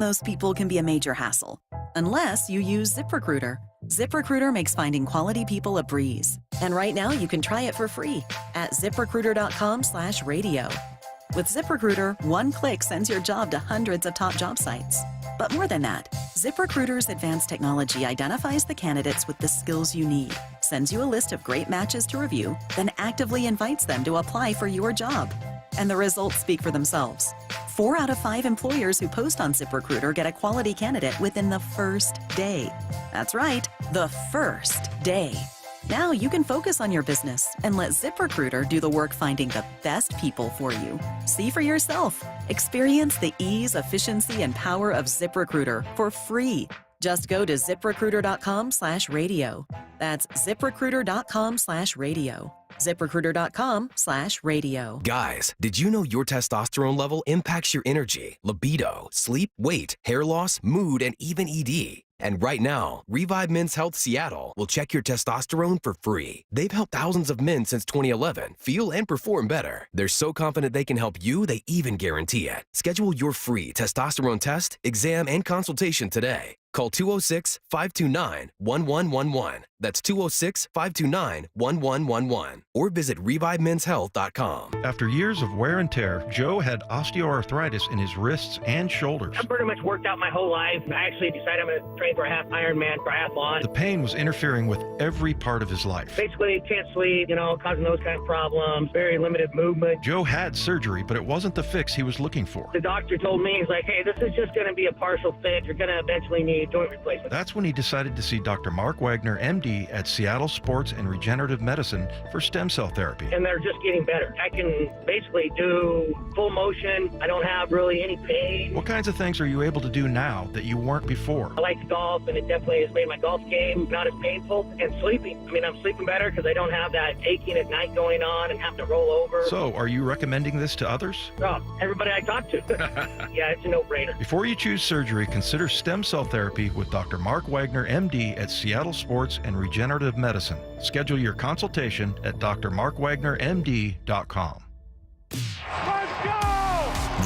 Those people can be a major hassle, unless you use ZipRecruiter. ZipRecruiter makes finding quality people a breeze. And right now you can try it for free at ZipRecruiter.com/radio. With ZipRecruiter, one click sends your job to hundreds of top job sites. But more than that, ZipRecruiter's advanced technology identifies the candidates with the skills you need, sends you a list of great matches to review, then actively invites them to apply for your job. And the results speak for themselves. 4 out of 5 employers who post on ZipRecruiter get a quality candidate within the first day. That's right, the first day. Now you can focus on your business and let ZipRecruiter do the work finding the best people for you. See for yourself. Experience the ease, efficiency, and power of ZipRecruiter for free. Just go to ZipRecruiter.com/radio. That's ZipRecruiter.com/radio. ZipRecruiter.com/radio. Guys, did you know your testosterone level impacts your energy, libido, sleep, weight, hair loss, mood, and even ED? And right now, Revive Men's Health Seattle will check your testosterone for free. They've helped thousands of men since 2011 feel and perform better. They're so confident they can help you, they even guarantee it. Schedule your free testosterone test, exam, and consultation today. Call 206-529-1111. That's 206-529-1111. Or visit ReviveMen'sHealth.com. After years of wear and tear, Joe had osteoarthritis in his wrists and shoulders. I've pretty much worked out my whole life. I actually decided I'm going to train for a half Ironman triathlon. The pain was interfering with every part of his life. Basically, can't sleep, causing those kind of problems, very limited movement. Joe had surgery, but it wasn't the fix he was looking for. The doctor told me, he's like, hey, this is just going to be a partial fix. You're going to eventually need joint replacement. That's when he decided to see Dr. Mark Wagner, MD, at Seattle Sports and Regenerative Medicine for stem cell therapy. And they're just getting better. I can basically do full motion. I don't have really any pain. What kinds of things are you able to do now that you weren't before? I like to golf, and it definitely has made my golf game not as painful. And sleeping. I'm sleeping better because I don't have that aching at night going on and having to roll over. So, are you recommending this to others? Oh, everybody I talk to. Yeah, it's a no-brainer. Before you choose surgery, consider stem cell therapy with Dr. Mark Wagner, MD, at Seattle Sports and Regenerative Medicine. Schedule your consultation at drmarkwagnermd.com. Let's go!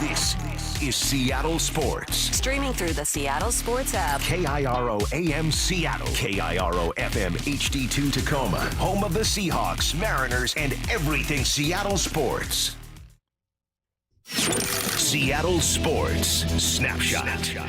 This is Seattle Sports. Streaming through the Seattle Sports app. KIRO AM Seattle. KIRO FM HD2 Tacoma. Home of the Seahawks, Mariners, and everything Seattle sports. Seattle Sports Snapshot.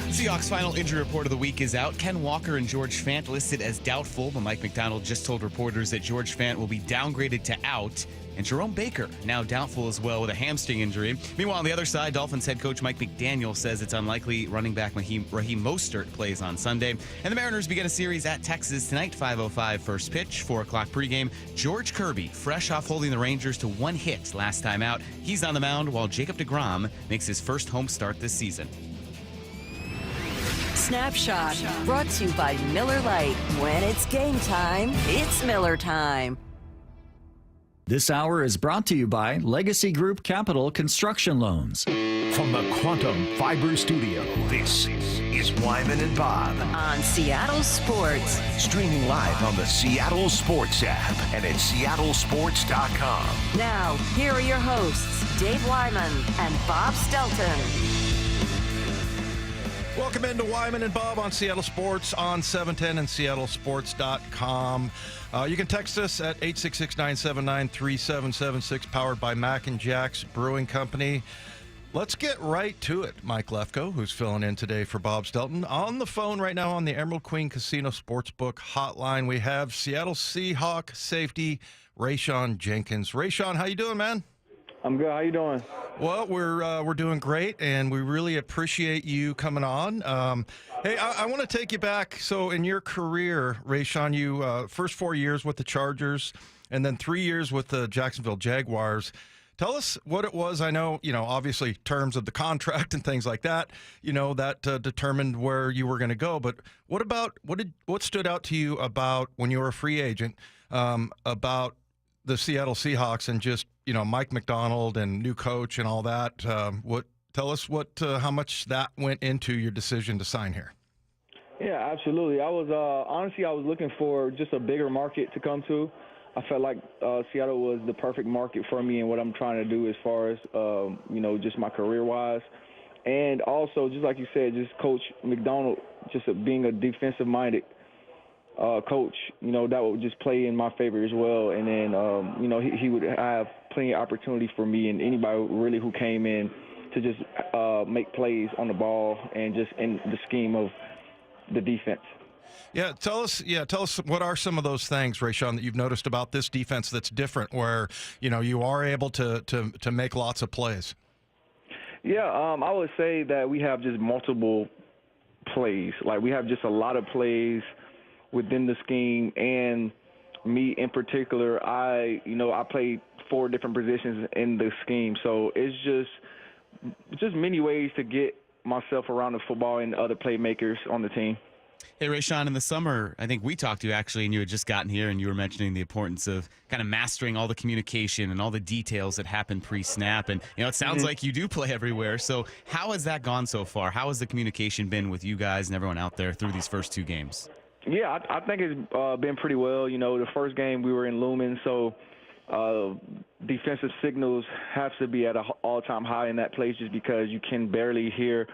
Seahawks' final injury report of the week is out. Ken Walker and George Fant listed as doubtful, but Mike McDonald just told reporters that George Fant will be downgraded to out. And Jerome Baker, now doubtful as well with a hamstring injury. Meanwhile, on the other side, Dolphins head coach Mike McDaniel says it's unlikely running back Raheem Mostert plays on Sunday. And the Mariners begin a series at Texas tonight, 5:05 first pitch, 4 o'clock pregame. George Kirby, fresh off holding the Rangers to 1 hit last time out. He's on the mound while Jacob deGrom makes his first home start this season. Snapshot, brought to you by Miller Lite. When it's game time, it's Miller time. This hour is brought to you by Legacy Group Capital Construction Loans. From the Quantum Fiber Studio, this is Wyman and Bob. On Seattle Sports. Streaming live on the Seattle Sports app and at seattlesports.com. Now, here are your hosts, Dave Wyman and Bob Stelton. Welcome into Wyman and Bob on Seattle Sports on 710 and seattlesports.com. You can text us at 866-979-3776, powered by Mac and Jack's Brewing Company. Let's get right to it. Mike Lefko, who's filling in today for Bob Stelton. On the phone right now on the Emerald Queen Casino Sportsbook hotline, we have Seattle Seahawk safety Rayan Jenkins. Rayan, how you doing, man? I'm good. How you doing? Well, we're doing great, and we really appreciate you coming on. Hey, I want to take you back. So in your career, Rayan, you first 4 years with the Chargers and then 3 years with the Jacksonville Jaguars. Tell us what it was. I know, obviously terms of the contract and things like that, that determined where you were going to go. But what stood out to you about when you were a free agent about the Seattle Seahawks and just, Mike McDonald and new coach and all that? Tell us how much that went into your decision to sign here. Yeah, absolutely. I was honestly, I was looking for just a bigger market to come to. I felt like Seattle was the perfect market for me and what I'm trying to do as far as, just my career-wise. And also, just like you said, just Coach McDonald, just being a defensive-minded coach, that would just play in my favor as well. And then, he would have plenty of opportunity for me and anybody really who came in to just make plays on the ball and just in the scheme of the defense. Yeah, tell us what are some of those things, Rayshawn, that you've noticed about this defense that's different, where you are able to make lots of plays. Yeah, I would say that we have just multiple plays. Like, we have just a lot of plays within the scheme, and me in particular, I played 4 different positions in the scheme, so it's just many ways to get myself around the football and other playmakers on the team. Hey, Rayshawn, in the summer, I think we talked to you actually, and you had just gotten here, and you were mentioning the importance of kind of mastering all the communication and all the details that happen pre-snap. And, it sounds like you do play everywhere. So how has that gone so far? How has the communication been with you guys and everyone out there through these first 2 games? Yeah, I think it's been pretty well. The first game we were in Lumen, so defensive signals have to be at an all-time high in that place just because you can barely hear,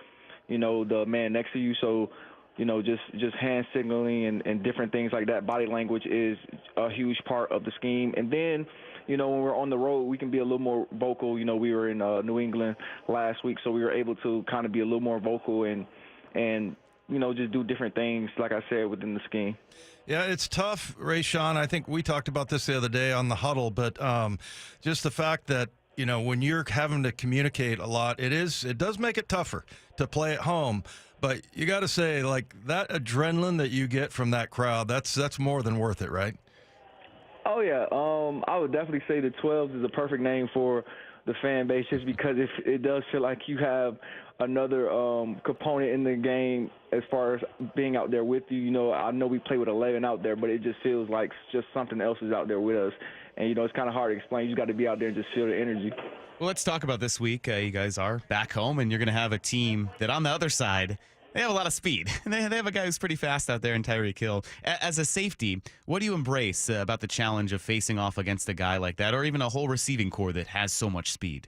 the man next to you. So, just hand signaling and different things like that. Body language is a huge part of the scheme. And then, when we're on the road, we can be a little more vocal. We were in New England last week, so we were able to kind of be a little more vocal and just do different things, like I said, within the scheme. Yeah, it's tough, Rayshawn. I think we talked about this the other day on the huddle, but just the fact that, when you're having to communicate a lot, it does make it tougher to play at home. But you got to say, like, that adrenaline that you get from that crowd, that's more than worth it, right? Oh, yeah. I would definitely say the 12s is a perfect name for the fan base just because it does feel like you have another component in the game as far as being out there with you. I know we play with 11 out there, but it just feels like just something else is out there with us. And, it's kind of hard to explain. You just got to be out there and just feel the energy. Well, let's talk about this week. You guys are back home, and you're going to have a team that on the other side, they have a lot of speed. They have a guy who's pretty fast out there in Tyreek Hill. As a safety, what do you embrace about the challenge of facing off against a guy like that, or even a whole receiving core that has so much speed?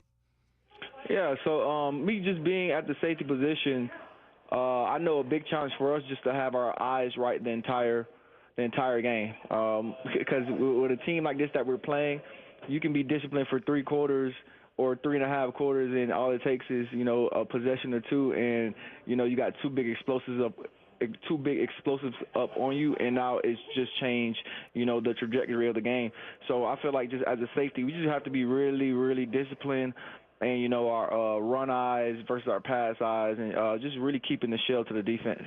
Yeah, so me just being at the safety position, I know a big challenge for us just to have our eyes right the entire game. Because with a team like this that we're playing, you can be disciplined for 3 quarters or 3.5 quarters, and all it takes is, a possession or 2, and, you got 2 big explosives up on you, and now it's just changed, the trajectory of the game. So I feel like just as a safety, we just have to be really, really disciplined, and, our run eyes versus our pass eyes, and just really keeping the shell to the defense.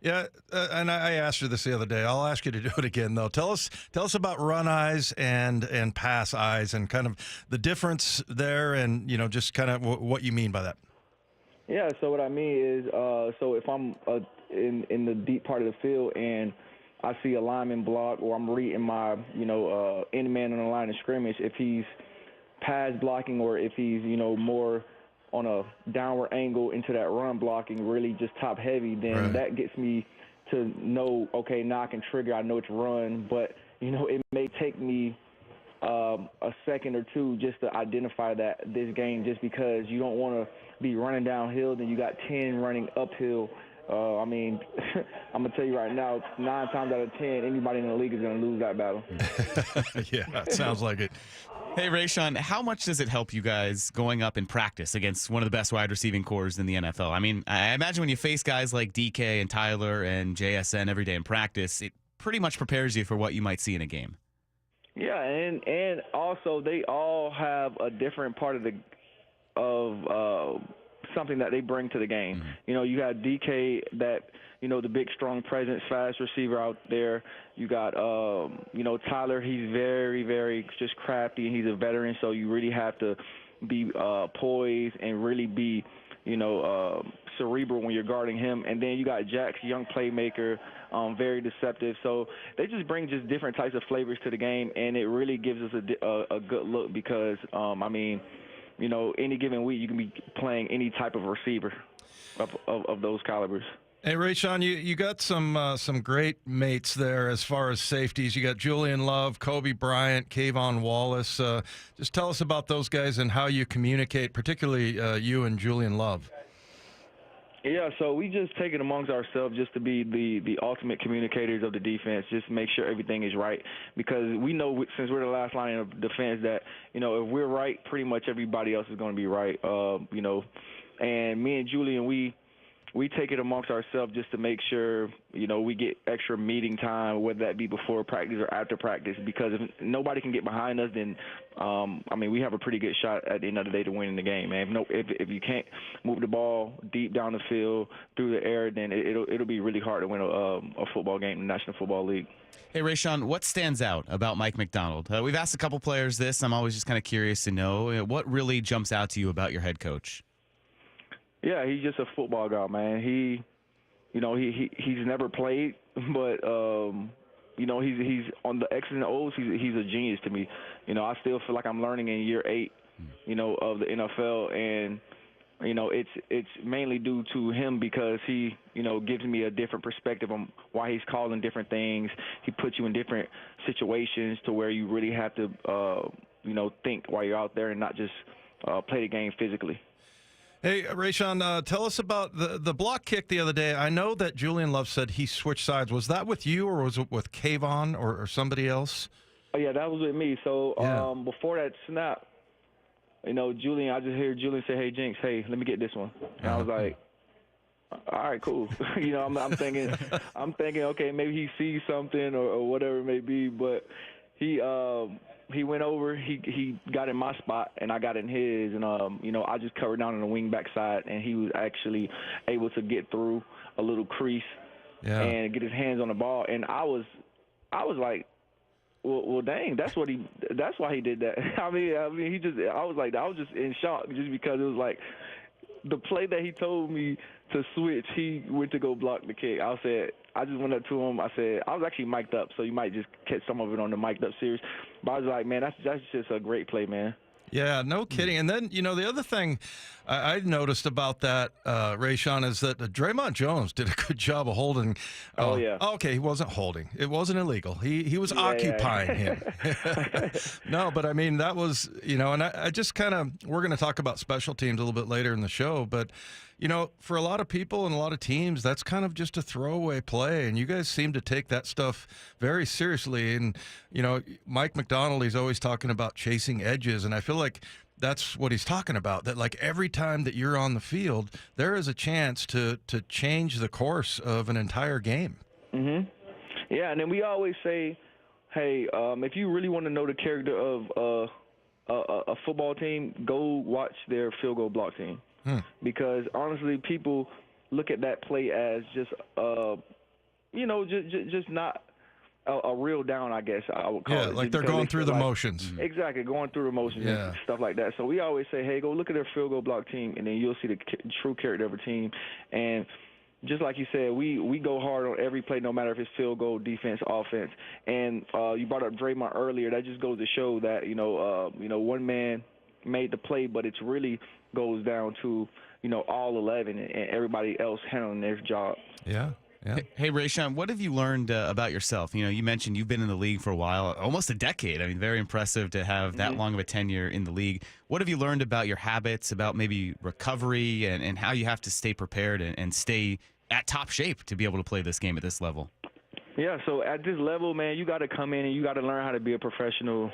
Yeah, and I asked you this the other day. I'll ask you to do it again, though. Tell us about run eyes and pass eyes and kind of the difference there and, just kind of what you mean by that. Yeah, so what I mean is so if I'm in the deep part of the field and I see a lineman block or I'm reading my, end man on the line of scrimmage, if he's pass blocking or if he's, more on a downward angle into that run blocking, really just top heavy, then that gets me to know, okay, now I can trigger. I know it's run, but, it may take me a second or 2 just to identify this game just because you don't want to be running downhill, then you got 10 running uphill. I'm going to tell you right now, 9 times out of 10, anybody in the league is going to lose that battle. Yeah, it sounds like it. Hey, Rayshawn, how much does it help you guys going up in practice against one of the best wide receiving cores in the NFL? I mean, I imagine when you face guys like DK and Tyler and JSN every day in practice, it pretty much prepares you for what you might see in a game. Yeah, and also they all have a different part of something that they bring to the game. Mm-hmm. You got DK that, the big, strong presence, fast receiver out there. You got, Tyler, he's very, very just crafty, and he's a veteran, so you really have to be poised and really be, cerebral when you're guarding him. And then you got Jack's young playmaker, very deceptive. So they just bring just different types of flavors to the game, and it really gives us a good look because, any given week you can be playing any type of receiver of those calibers. Hey, Rayshawn, you got some great mates there as far as safeties. You got Julian Love, Kobe Bryant, Kayvon Wallace. Just tell us about those guys and how you communicate, particularly you and Julian Love. Yeah, so we just take it amongst ourselves just to be the ultimate communicators of the defense, just make sure everything is right, because we know since we're the last line of defense that, if we're right, pretty much everybody else is going to be right, and me and Julian, we take it amongst ourselves just to make sure, we get extra meeting time, whether that be before practice or after practice, because if nobody can get behind us, then, we have a pretty good shot at the end of the day to win the game, man. If you can't move the ball deep down the field, through the air, then it'll be really hard to win a football game in the National Football League. Hey, Rayshawn, what stands out about Mike McDonald? We've asked a couple players this. I'm always just kind of curious to know, what really jumps out to you about your head coach? Yeah, he's just a football guy, man. He's never played, but he's on the X's and O's. He's a genius to me. I still feel like I'm learning in year 8, of the NFL, and it's mainly due to him because he gives me a different perspective on why he's calling different things. He puts you in different situations to where you really have to think while you're out there and not just play the game physically. Hey, Rayshawn, tell us about the block kick the other day. I know that Julian Love said he switched sides. Was that with you, or was it with Kayvon or somebody else? Oh, yeah, that was with me. So before that snap, Julian, I just hear Julian say, "Hey, Jinx, hey, let me get this one." And I was like, all right, cool. I'm thinking, okay, maybe he sees something or whatever it may be, but he went over, he got in my spot, and I got in his, and, I just covered down on the wing back side, and he was actually able to get through a little crease and get his hands on the ball, and I was like, well, dang, that's why he did that. I was just in shock just because it was like the play that he told me to switch, he went to go block the kick. I just went up to him. I said, I was actually mic'd up, so you might just catch some of it on the mic'd up series. But I was like, man, that's just a great play, man. Yeah, no kidding. And then, the other thing I noticed about that, Rayshawn, is that Draymond Jones did a good job of holding. Oh, yeah. Okay, he wasn't holding. It wasn't illegal. He was occupying him. No, but, that was, and I just kind of, we're going to talk about special teams a little bit later in the show, but, for a lot of people and a lot of teams, that's kind of just a throwaway play, and you guys seem to take that stuff very seriously. And, Mike McDonald, he's always talking about chasing edges, and I feel like that's what he's talking about, that like every time that you're on the field, there is a chance to change the course of an entire game. Mm-hmm. Yeah, and then we always say, hey, if you really want to know the character of a football team, go watch their field goal block team. Because honestly, people look at that play as just just not a real down, I guess I would call it. Yeah, like they're going through the motions. Exactly, going through the motions and stuff like that. So we always say, hey, go look at their field goal block team, and then you'll see the true character of a team. And just like you said, we go hard on every play, no matter if it's field goal, defense, offense. And you brought up Draymond earlier. That just goes to show that one man made the play, but it's really goes down to all 11 and everybody else handling their job. Yeah. Hey, Rayshawn, what have you learned about yourself? You mentioned you've been in the league for a while, almost a decade. Very impressive to have that long of a tenure in the league. What have you learned about your habits, about maybe recovery, and how you have to stay prepared and stay at top shape to be able to play this game at this level? Yeah, so at this level, man, you got to come in and you got to learn how to be a professional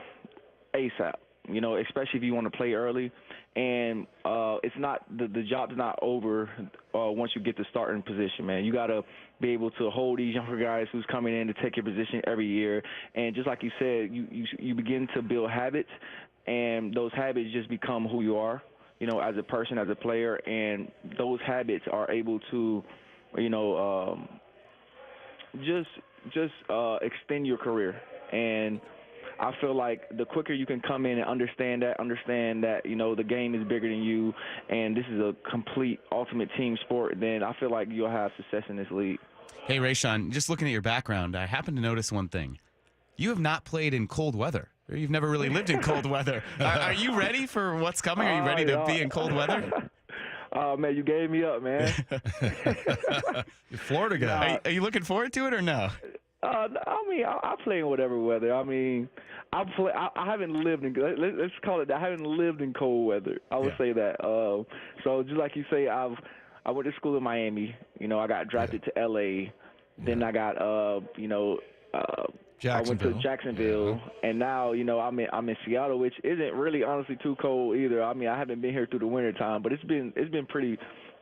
ASAP, especially if you want to play early. And it's not the job's not over once you get the starting position, man. You got to be able to hold these younger guys who's coming in to take your position every year. And just like you said, you begin to build habits, and those habits just become who you are, as a person, as a player. And those habits are able to, just extend your career. And I feel like the quicker you can come in and understand that, the game is bigger than you, and this is a complete ultimate team sport, then I feel like you'll have success in this league. Hey, Rayshawn, just looking at your background, I happen to notice one thing. You have not played in cold weather. You've never really lived in cold weather. Are you ready for what's coming? Are you ready to be in cold weather? Oh, man, you gave me up, man. You're Florida guy. Are you looking forward to it or no? I play in whatever weather. I haven't lived in. Let's call it that. I haven't lived in cold weather. I would say that. So just like you say, I've I went to school in Miami. You know, I got drafted to L.A. Then I got, I went to Jacksonville, and now, you know, I'm in Seattle, which isn't really honestly too cold either. I mean, I haven't been here through the winter time, but it's been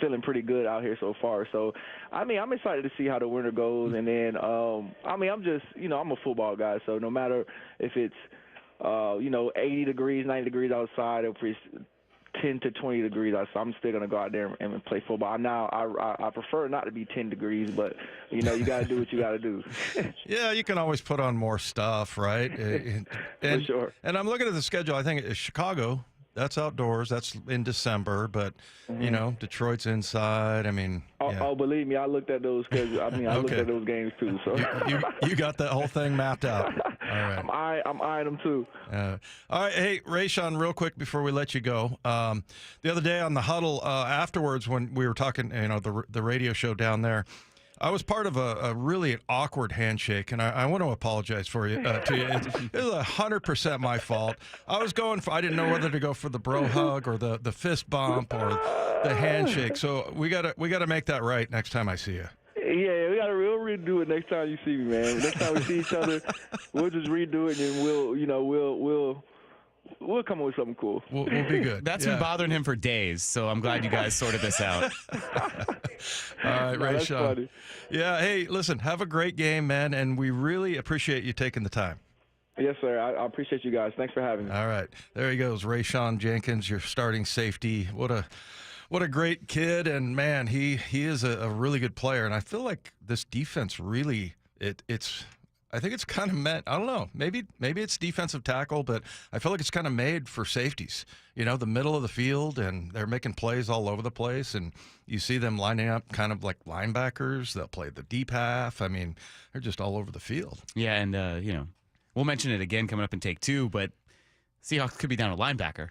feeling pretty good out here so far. So, I mean, I'm excited to see how the winter goes, and then, I mean, I'm just, you know, I'm a football guy, so no matter if it's, 80 degrees, 90 degrees outside, if it's 10 to 20 degrees outside, I'm still going to go out there and play football. Now, I prefer not to be 10 degrees, but, you know, you got to do what you got to do. Yeah, you can always put on more stuff, right? For sure. And I'm looking at the schedule. I think it's Chicago. That's outdoors. That's in December, but, you know, Detroit's inside. I mean, Oh, believe me, I looked at those schedules. I mean, I looked at those games, too. So you got that whole thing mapped out. All right. I'm eyeing them, too. All right. Hey, Rayshawn, real quick before we let you go. The other day on the huddle afterwards when we were talking, you know, the radio show down there, I was part of a really awkward handshake, and I want to apologize to you. It was 100% my fault. I didn't know whether to go for the bro hug or the fist bump or the handshake. So we gotta make that right next time I see you. Yeah, we'll redo it next time you see me, man. Next time we see each other, we'll just redo it, and we'll come up with something cool. We'll be good. That's been bothering him for days, so I'm glad you guys sorted this out. All right, That's Rayshawn. funny. Yeah, hey, listen, have a great game, man, and we really appreciate you taking the time. Yes, sir. I appreciate you guys. Thanks for having me. All right. There he goes, Rayan Jenkins, your starting safety. What a great kid, and, man, he is a really good player, and I feel like this defense really I think it's kind of meant, I don't know, maybe it's defensive tackle, but I feel like it's kind of made for safeties. You know, the middle of the field, and they're making plays all over the place, and you see them lining up kind of like linebackers. They'll play the deep half. I mean, they're just all over the field. Yeah, and, we'll mention it again coming up in take 2, but Seahawks could be down a linebacker.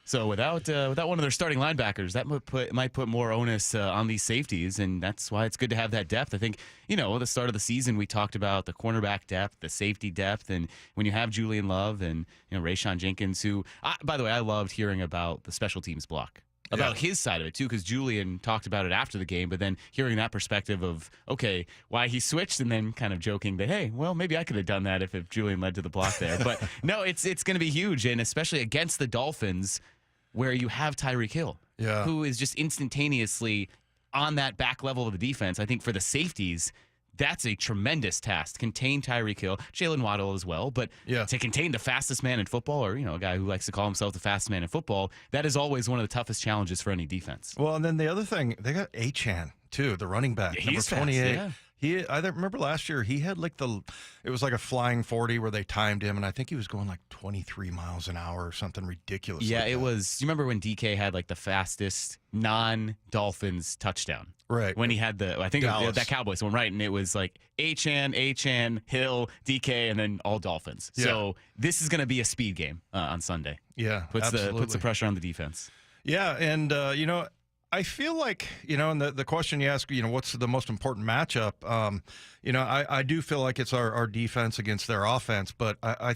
So without one of their starting linebackers, that might put more onus on these safeties, and that's why it's good to have that depth. I think, at the start of the season, we talked about the cornerback depth, the safety depth, and when you have Julian Love and Rayan Jenkins, who, by the way, I loved hearing about the special teams block. About his side of it, too, because Julian talked about it after the game, but then hearing that perspective of, okay, why he switched, and then kind of joking that, hey, well, maybe I could have done that if Julian led to the block there. But, no, it's going to be huge, and especially against the Dolphins, where you have Tyreek Hill, who is just instantaneously on that back level of the defense. I think for the safeties, that's a tremendous task. Contain Tyreek Hill, Jalen Waddle as well, but to contain the fastest man in football, or a guy who likes to call himself the fastest man in football, that is always one of the toughest challenges for any defense. Well, and then the other thing, they got Achane too, the running back, number 28. Fast, I remember last year he had it was like a flying 40 where they timed him, and I think he was going like 23 miles an hour or something ridiculous. Yeah, it was. You remember when DK had like the fastest non-Dolphins touchdown? Right. When he had that Cowboys one, right? And it was like Achane, Hill, DK, and then all Dolphins. Yeah. So this is going to be a speed game on Sunday. Yeah, puts the pressure on the defense. Yeah, and I feel like, and the question you ask, what's the most important matchup? I do feel like it's our defense against their offense, but I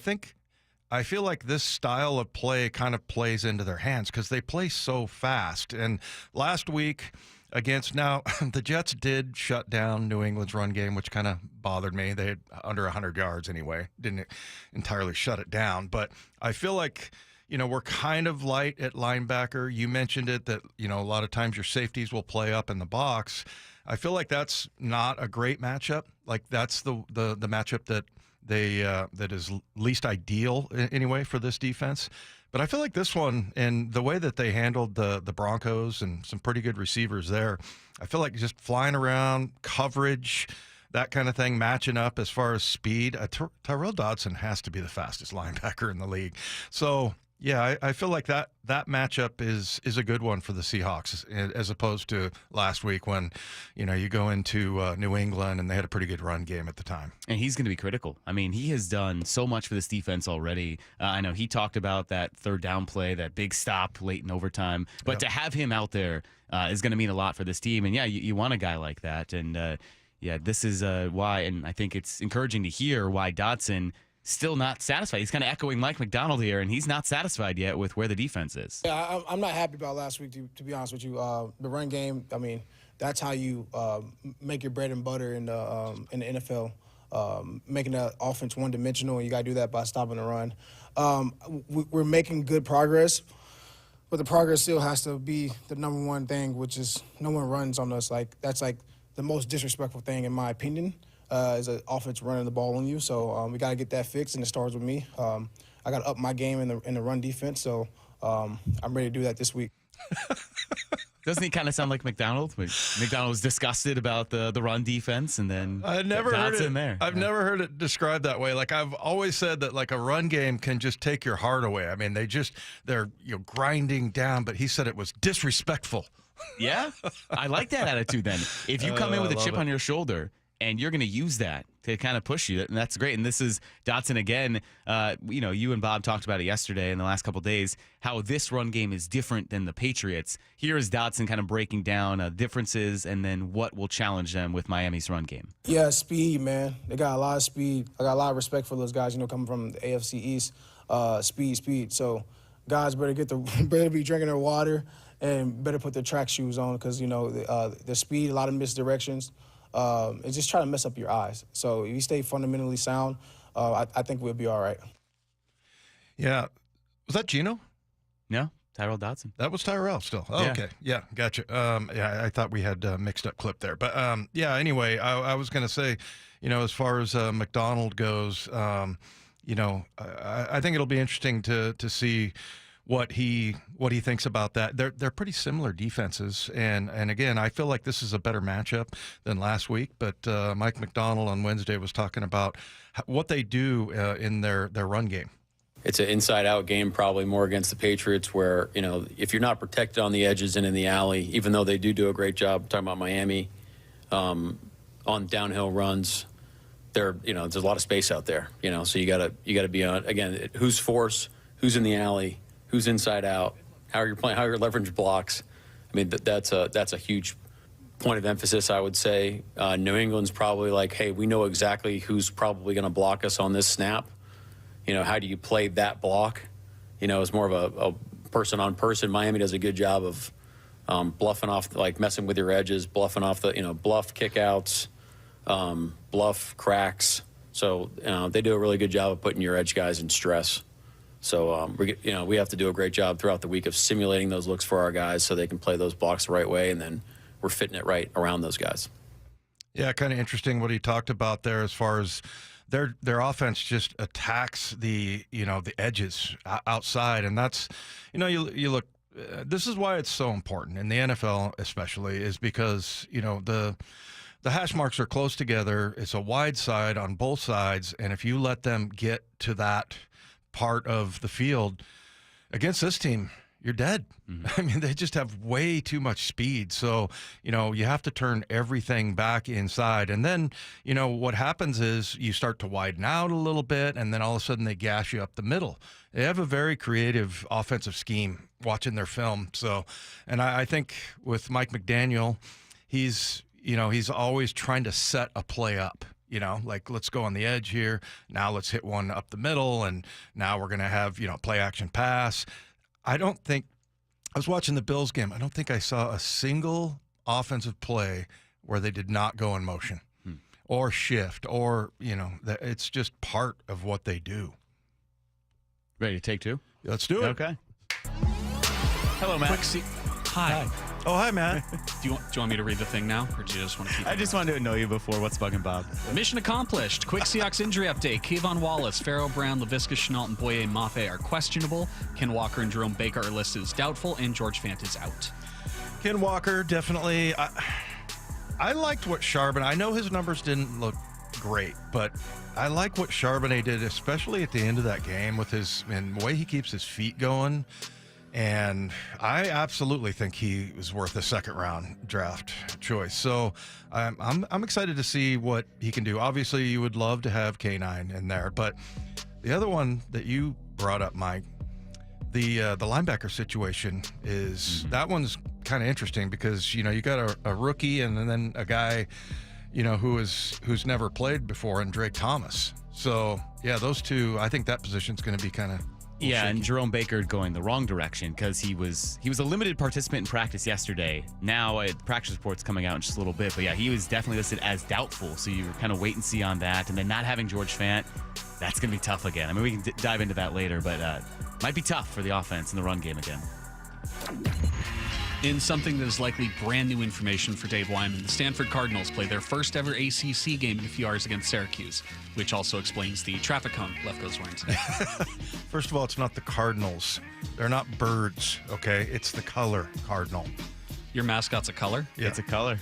feel like this style of play kind of plays into their hands because they play so fast. And last week the Jets did shut down New England's run game, which kind of bothered me. They had under 100 yards anyway, didn't entirely shut it down. But I feel like, we're kind of light at linebacker. You mentioned it that, a lot of times your safeties will play up in the box. I feel like that's not a great matchup. Like that's the matchup that that is least ideal anyway for this defense. But I feel like this one, and the way that they handled the Broncos and some pretty good receivers there, I feel like just flying around, coverage, that kind of thing, matching up as far as speed. Tyrell Dodson has to be the fastest linebacker in the league. So, yeah, I feel like that matchup is a good one for the Seahawks as opposed to last week when, you go into New England and they had a pretty good run game at the time. And he's going to be critical. I mean, he has done so much for this defense already. I know he talked about that third down play, that big stop late in overtime. But to have him out there is going to mean a lot for this team. And, you want a guy like that. And, this is why, and I think it's encouraging to hear why Dodson still not satisfied. He's kind of echoing Mike McDonald here, and he's not satisfied yet with where the defense is. Yeah, I'm not happy about last week, to be honest with you. The run game, I mean, that's how you make your bread and butter in the NFL. Making the offense one-dimensional, and you got to do that by stopping the run. We're making good progress, but the progress still has to be the number one thing, which is no one runs on us. Like, that's like the most disrespectful thing, in my opinion, is an offense running the ball on you. So we got to get that fixed, and it starts with me. I got to up my game in the run defense, so I'm ready to do that this week. Doesn't he kind of sound like McDonald? McDonald was disgusted about the run defense, and then I've never heard it. in there. I've never heard it described that way. Like, I've always said that, like, a run game can just take your heart away. I mean, they're grinding down, but he said it was disrespectful. Yeah, I like that attitude. Then, if you come in with a chip it. on your shoulder and you're going to use that to kind of push you, and that's great. And this is Dotson again. You and Bob talked about it yesterday in the last couple of days, how this run game is different than the Patriots. Here is Dotson kind of breaking down differences and then what will challenge them with Miami's run game. Yeah, speed, man. They got a lot of speed. I got a lot of respect for those guys, coming from the AFC East. Speed. So guys better be drinking their water and better put their track shoes on because, the speed, a lot of misdirections. And just try to mess up your eyes. So if you stay fundamentally sound, I think we'll be all right. Yeah. Was that Geno? No, Tyrell Dodson. That was Tyrell still. Oh, Yeah. Okay. Yeah, gotcha. Yeah, I thought we had mixed up clip there. But, anyway, I was going to say, as far as McDonald goes, I think it'll be interesting to see what he thinks about that. They're pretty similar defenses, and again, I feel like this is a better matchup than last week. But Mike McDonald on Wednesday was talking about what they do in their run game. It's an inside-out game, probably more against the Patriots, where if you're not protected on the edges and in the alley, even though they do a great job. I'm talking about Miami on downhill runs. There's a lot of space out there. So you gotta be on again. Who's force? Who's in the alley? Who's inside out? How are you playing? How are your leverage blocks? I mean, that's a huge point of emphasis, I would say. New England's probably like, hey, we know exactly who's probably going to block us on this snap. How do you play that block? It's more of a person on person. Miami does a good job of bluffing off, like messing with your edges, bluffing off the, bluff kickouts, bluff cracks. So they do a really good job of putting your edge guys in stress. So we have to do a great job throughout the week of simulating those looks for our guys so they can play those blocks the right way, and then we're fitting it right around those guys. Yeah, kind of interesting what he talked about there as far as their offense just attacks the edges outside, and that's you look. This is why it's so important in the NFL, especially, is because the hash marks are close together. It's a wide side on both sides, and if you let them get to that part of the field against this team, you're dead. I mean, they just have way too much speed. So, you have to turn everything back inside. And then, what happens is you start to widen out a little bit, and then all of a sudden they gash you up the middle. They have a very creative offensive scheme watching their film. So, and I think with Mike McDaniel, he's always trying to set a play up. Like, let's go on the edge here. Now let's hit one up the middle, and now we're going to have, play action pass. I was watching the Bills game. I don't think I saw a single offensive play where they did not go in motion or shift or, it's just part of what they do. Ready to take two? Let's do it. Okay. Hello, Matt. Hi. Oh, hi, Matt. Do you want me to read the thing now, or do you just want to keep it? I just wanted to know you before. What's bugging Bob? Mission accomplished. Quick Seahawks injury update. Kayvon Wallace, Pharaoh Brown, Laviska Shenault, and Boye Mafe are questionable. Ken Walker and Jerome Baker are listed as doubtful, and George Fant is out. Ken Walker, definitely. I liked what Charbonnet, I know his numbers didn't look great, but I like what Charbonnet did, especially at the end of that game with and the way he keeps his feet going. And I absolutely think he was worth a second-round draft choice. So I'm excited to see what he can do. Obviously, you would love to have K9 in there, but the other one that you brought up, Mike, the linebacker situation is that one's kind of interesting because you got a rookie and then a guy who's never played before in Drake Thomas. So, yeah, those two, I think that position's going to be kind of Yeah, shaky. and Jerome Baker going the wrong direction because he was a limited participant in practice yesterday. Now, the practice report's coming out in just a little bit. But, yeah, he was definitely listed as doubtful. So you kind of wait and see on that. And then not having George Fant, that's going to be tough again. I mean, we can dive into that later, but might be tough for the offense in the run game again. In something that is likely brand new information for Dave Wyman, the Stanford Cardinals play their first ever ACC game in a few hours against Syracuse, which also explains the traffic cone Lefko's wearing today. First of all, it's not the Cardinals. They're not birds, okay? It's the color cardinal. Your mascot's a color? Yeah. It's a color.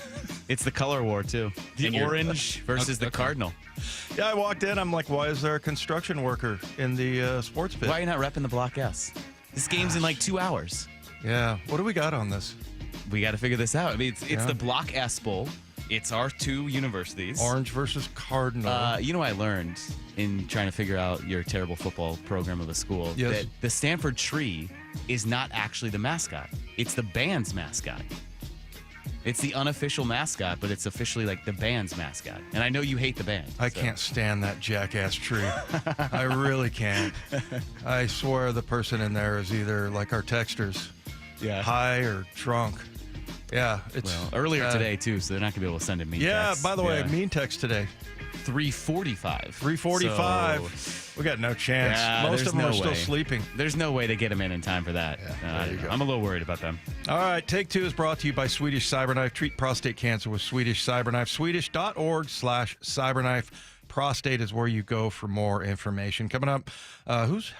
It's the color war, too. The orange versus the cardinal. Yeah, I walked in. I'm like, why is there a construction worker in the sports pit? Why are you not repping the Block S? This game's in like 2 hours. Yeah. What do we got on this? We got to figure this out. I mean, it's the Block S Bowl. It's our two universities. Orange versus Cardinal. You know, I learned in trying to figure out your terrible football program of the school that the Stanford tree is not actually the mascot. It's the band's mascot. It's the unofficial mascot, but it's officially like the band's mascot. And I know you hate the band. I can't stand that jackass tree. I really can't. I swear the person in there is either like our texters, high or drunk. Yeah, it's earlier today too, so they're not gonna be able to send in mean texts. By the way, mean text today. 3:45. 3:45. So, we got no chance. Yeah, Most of them no are still way. sleeping. There's no way to get them in time for that. there you go. I'm a little worried about them. All right, Take Two is brought to you by Swedish CyberKnife. Treat prostate cancer with Swedish CyberKnife. Swedish.org/CyberKnife. Prostate is where you go for more information. Coming up,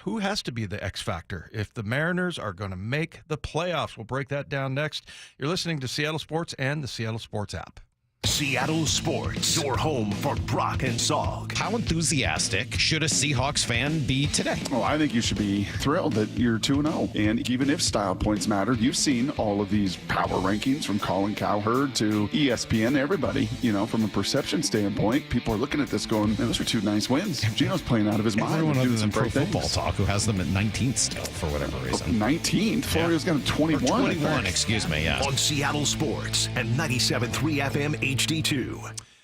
who has to be the X factor if the Mariners are going to make the playoffs? We'll break that down next. You're listening to Seattle Sports and the Seattle Sports app. Seattle Sports, your home for Brock and Salk. How enthusiastic should a Seahawks fan be today? Well, I think you should be thrilled that you're 2-0. And even if style points matter, you've seen all of these power rankings from Colin Cowherd to ESPN, everybody. You know, from a perception standpoint, people are looking at this going, man, those are two nice wins. Gino's playing out of his mind. Everyone other than Pro Football things. Talk, who has them at 19th still, for whatever reason. 19th? Florida's got him 21. Or 21, excuse me, yeah. On Seattle Sports and 97.3 FM HD2.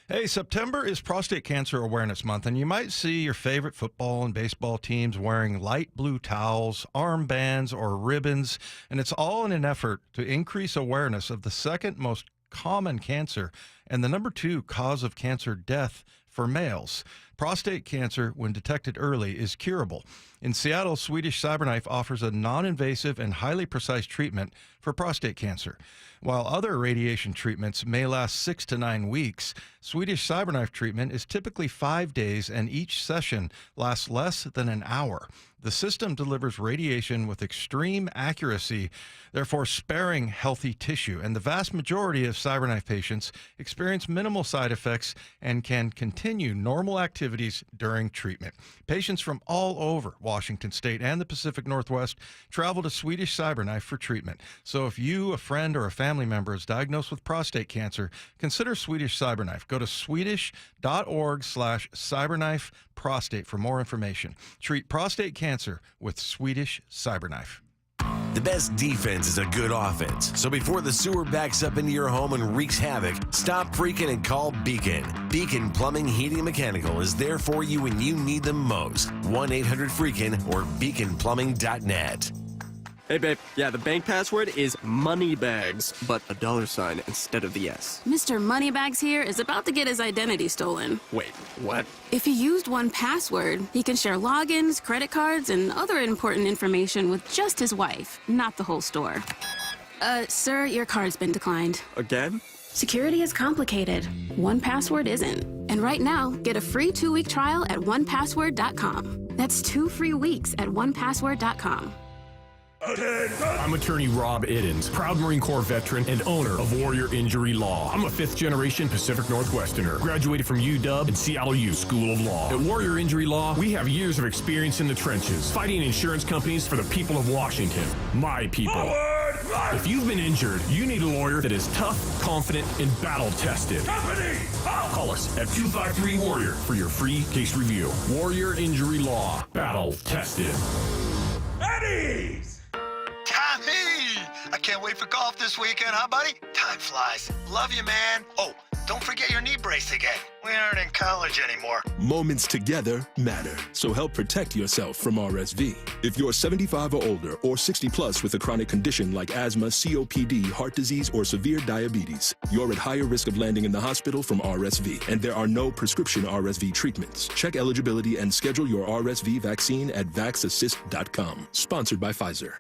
Hey, September is Prostate Cancer Awareness Month, and you might see your favorite football and baseball teams wearing light blue towels, armbands, or ribbons, and it's all in an effort to increase awareness of the second most common cancer and the number 2 cause of cancer death for males. Prostate cancer, when detected early, is curable. In Seattle, Swedish CyberKnife offers a non-invasive and highly precise treatment for prostate cancer. While other radiation treatments may last 6 to 9 weeks, Swedish CyberKnife treatment is typically 5 days, and each session lasts less than an hour. The system delivers radiation with extreme accuracy, therefore sparing healthy tissue. And the vast majority of CyberKnife patients experience minimal side effects and can continue normal activities during treatment. Patients from all over Washington State and the Pacific Northwest travel to Swedish CyberKnife for treatment. So if you, a friend, or a family member is diagnosed with prostate cancer, consider Swedish CyberKnife. Go to swedish.org/CyberKnife prostate for more information. Treat prostate cancer with Swedish CyberKnife. The best defense is a good offense. So before the sewer backs up into your home and wreaks havoc, stop freaking and call Beacon. Beacon Plumbing, Heating, and Mechanical is there for you when you need them most. 1-800-FREAKIN or beaconplumbing.net. Hey, babe. Yeah, the bank password is moneybags, but a $sign instead of the S. Mr. Moneybags here is about to get his identity stolen. Wait, what? If he used 1Password, he can share logins, credit cards, and other important information with just his wife, not the whole store. Sir, your card's been declined. Again? Security is complicated. 1Password isn't. And right now, get a free 2-week trial at 1password.com. That's 2 free weeks at 1password.com. I'm attorney Rob Iddens, proud Marine Corps veteran and owner of Warrior Injury Law. I'm a 5th-generation Pacific Northwesterner, graduated from UW and Seattle U School of Law. At Warrior Injury Law, we have years of experience in the trenches, fighting insurance companies for the people of Washington, my people. Forward, if you've been injured, you need a lawyer that is tough, confident, and battle-tested. Call us at 253-WARRIOR for your free case review. Warrior Injury Law, battle-tested. Eddie's! Tommy! I can't wait for golf this weekend, huh, buddy? Time flies. Love you, man. Oh, don't forget your knee brace again. We aren't in college anymore. Moments together matter, so help protect yourself from RSV. If you're 75 or older or 60 plus with a chronic condition like asthma, COPD, heart disease, or severe diabetes, you're at higher risk of landing in the hospital from RSV, and there are no prescription RSV treatments. Check eligibility and schedule your RSV vaccine at vaxassist.com. Sponsored by Pfizer.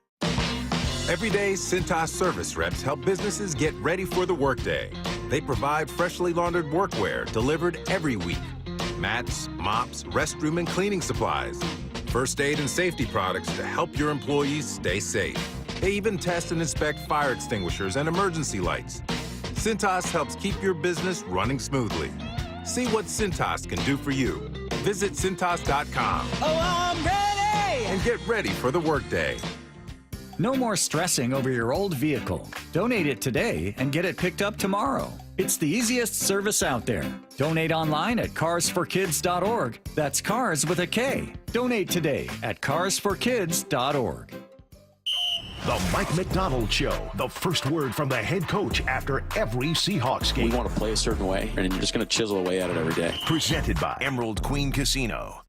Every day, Cintas service reps help businesses get ready for the workday. They provide freshly laundered workwear delivered every week. Mats, mops, restroom and cleaning supplies. First aid and safety products to help your employees stay safe. They even test and inspect fire extinguishers and emergency lights. Cintas helps keep your business running smoothly. See what Cintas can do for you. Visit Cintas.com. Oh, I'm ready! And get ready for the workday. No more stressing over your old vehicle. Donate it today and get it picked up tomorrow. It's the easiest service out there. Donate online at carsforkids.org. That's cars with a K. Donate today at carsforkids.org. The Mike McDonald Show, the first word from the head coach after every Seahawks game. We want to play a certain way, and you're just going to chisel away at it every day. Presented by Emerald Queen Casino.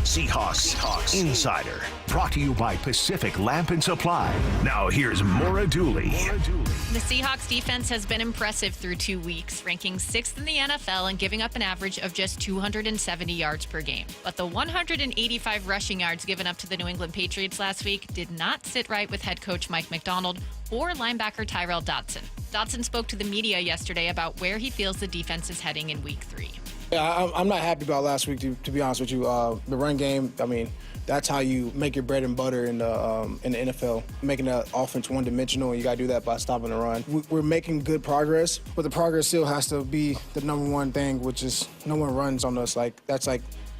Seahawks Insider, brought to you by Pacific Lamp and Supply. Now here's Maura Dooley. The Seahawks defense has been impressive through 2 weeks, ranking 6th in the NFL and giving up an average of just 270 yards per game. But the 185 rushing yards given up to the New England Patriots last week did not sit right with head coach Mike McDonald or linebacker Tyrell Dodson. Dodson spoke to the media yesterday about where he feels the defense is heading in week 3. Yeah, I'm not happy about last week, to be honest with you. The run game, I mean, that's how you make your bread and butter in the NFL. Making the offense one-dimensional, and you got to do that by stopping the run. We're making good progress, but the progress still has to be the number one thing, which is no one runs on us. That's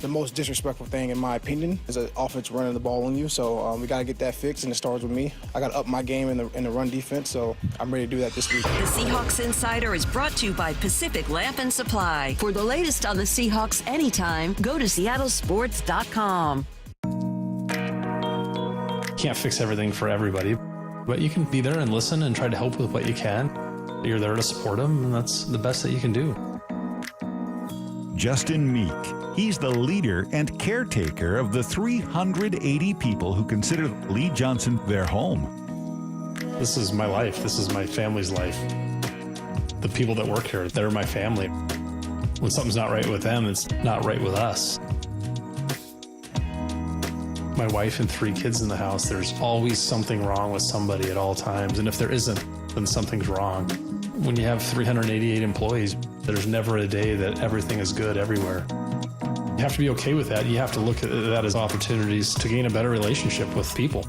the most disrespectful thing, in my opinion, is an offense running the ball on you. So we got to get that fixed, and it starts with me. I got to up my game in the run defense, so I'm ready to do that this week. The Seahawks Insider is brought to you by Pacific Lamp and Supply. For the latest on the Seahawks anytime, go to seattlesports.com. Can't fix everything for everybody, but you can be there and listen and try to help with what you can. You're there to support them, and that's the best that you can do. Justin Meek. He's the leader and caretaker of the 380 people who consider Lee Johnson their home. This is my life. This is my family's life. The people that work here, they're my family. When something's not right with them, it's not right with us. My wife and 3 kids in the house, there's always something wrong with somebody at all times. And if there isn't, then something's wrong. When you have 388 employees, there's never a day that everything is good everywhere. You have to be okay with that. You have to look at that as opportunities to gain a better relationship with people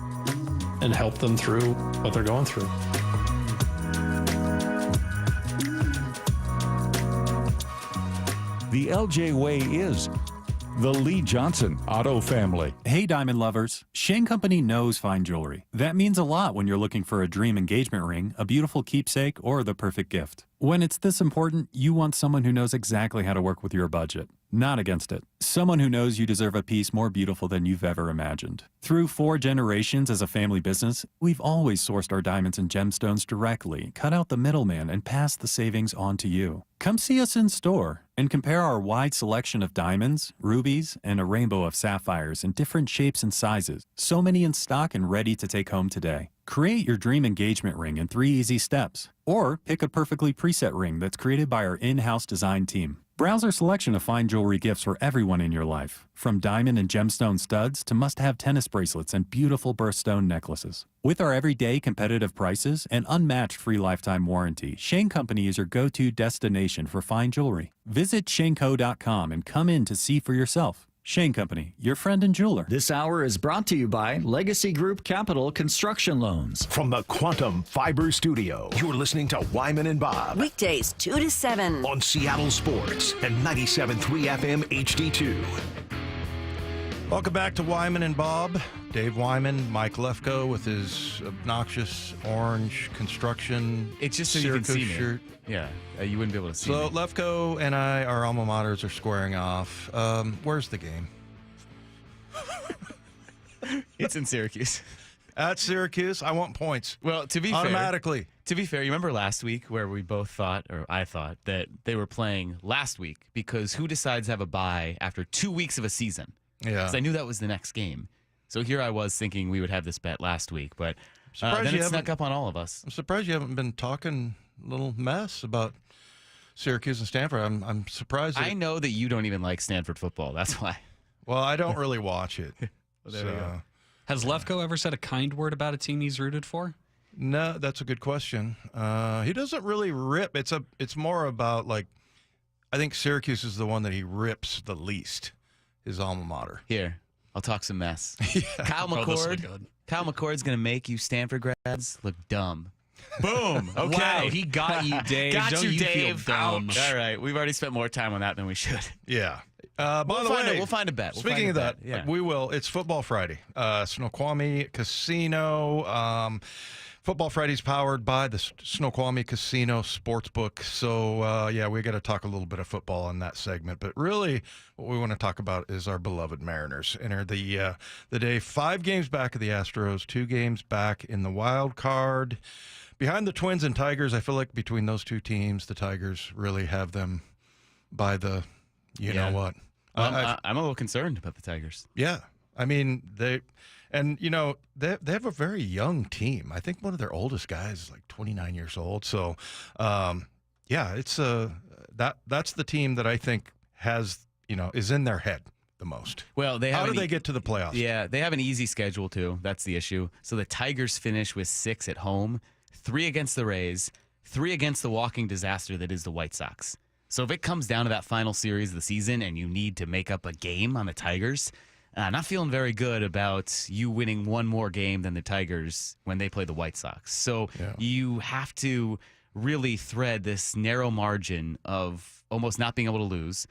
and help them through what they're going through. The LJ way is the Lee Johnson Auto family. Hey, diamond lovers. Shane Company knows fine jewelry. That means a lot when you're looking for a dream engagement ring, a beautiful keepsake, or the perfect gift. When it's this important, you want someone who knows exactly how to work with your budget, not against it. Someone who knows you deserve a piece more beautiful than you've ever imagined. Through 4 generations as a family business, we've always sourced our diamonds and gemstones directly, cut out the middleman, and passed the savings on to you. Come see us in store and compare our wide selection of diamonds, rubies, and a rainbow of sapphires in different shapes and sizes. So many in stock and ready to take home today. Create your dream engagement ring in 3 easy steps, or pick a perfectly preset ring that's created by our in-house design team. Browse our selection of fine jewelry gifts for everyone in your life, from diamond and gemstone studs to must-have tennis bracelets and beautiful birthstone necklaces. With our everyday competitive prices and unmatched free lifetime warranty, Shane Company is your go-to destination for fine jewelry. Visit shaneco.com and come in to see for yourself. Shane Company, your friend and jeweler. This hour is brought to you by Legacy Group Capital Construction Loans. From the Quantum Fiber Studio, you're listening to Wyman and Bob. Weekdays 2 to 7. On Seattle Sports and 97.3 FM HD2. Welcome back to Wyman and Bob. Dave Wyman, Mike Lefko with his obnoxious orange construction It's just so you can see shirt. me. Yeah, you wouldn't be able to see So me. Lefko and I, our alma maters are squaring off. Where's the game? It's in Syracuse. at Syracuse. I want points. Well, to be automatically. Fair, to be fair, you remember last week where we both thought, or I thought, that they were playing last week because who decides to have a bye after 2 weeks of a season? Yeah. Because I knew that was the next game. So here I was thinking we would have this bet last week, but then it snuck up on all of us. I'm surprised you haven't been talking a little mess about Syracuse and Stanford. I'm surprised. I know that you don't even like Stanford football. That's why. Well, I don't really watch it. Well, there we go. Has Lefko ever said a kind word about a team he's rooted for? No, that's a good question. He doesn't really rip. It's more about, like, I think Syracuse is the one that he rips the least, his alma mater. Here, I'll talk some mess. Kyle Oh, this will be McCord. good. Kyle McCord's going to make you Stanford grads look dumb. Boom. Okay. Wow, he got you, Dave. Got Don't you, feel Dave. dumb. Ouch. All right. We've already spent more time on that than we should. Yeah. By the way, we'll find a bet. Speaking of that, we will. It's Football Friday. Snoqualmie Casino. Football Friday's powered by the Snoqualmie Casino Sportsbook. So, we got to talk a little bit of football in that segment. But really, what we want to talk about is our beloved Mariners. Enter the day 5 games back of the Astros, 2 games back in the wild card. Behind the Twins and Tigers, I feel like between those two teams, the Tigers really have them by the, you know what. Well, I'm a little concerned about the Tigers. Yeah. I mean, they have a very young team. I think one of their oldest guys is like 29 years old. So, it's that's the team that I think has, is in their head the most. Well, how do they get to the playoffs? Yeah, they have an easy schedule too. That's the issue. So the Tigers finish with 6 at home, 3 against the Rays, 3 against the walking disaster that is the White Sox. So if it comes down to that final series of the season and you need to make up a game on the Tigers, not feeling very good about you winning one more game than the Tigers when they play the White Sox. So you have to really thread this narrow margin of almost not being able to lose.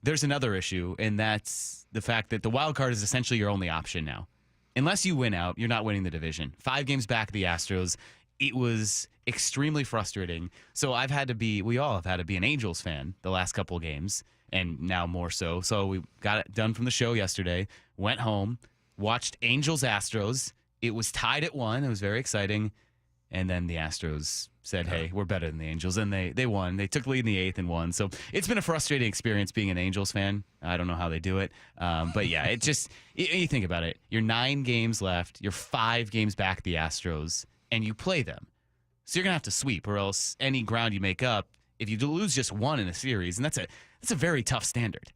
There's another issue, and that's the fact that the wild card is essentially your only option now. Unless you win out, you're not winning the division. 5 games back of the Astros. It was extremely frustrating. So we all have had to be an Angels fan the last couple of games, and now more so. So we got it done from the show yesterday, went home, watched Angels-Astros. It was tied at 1. It was very exciting. And then the Astros said, hey, we're better than the Angels. And they won. They took the lead in the 8th and won. So it's been a frustrating experience being an Angels fan. I don't know how they do it. But yeah, it just, you think about it. You're 9 games left. You're 5 games back at the Astros, and you play them. So you're going to have to sweep, or else any ground you make up, if you lose just 1 in a series, and that's a very tough standard.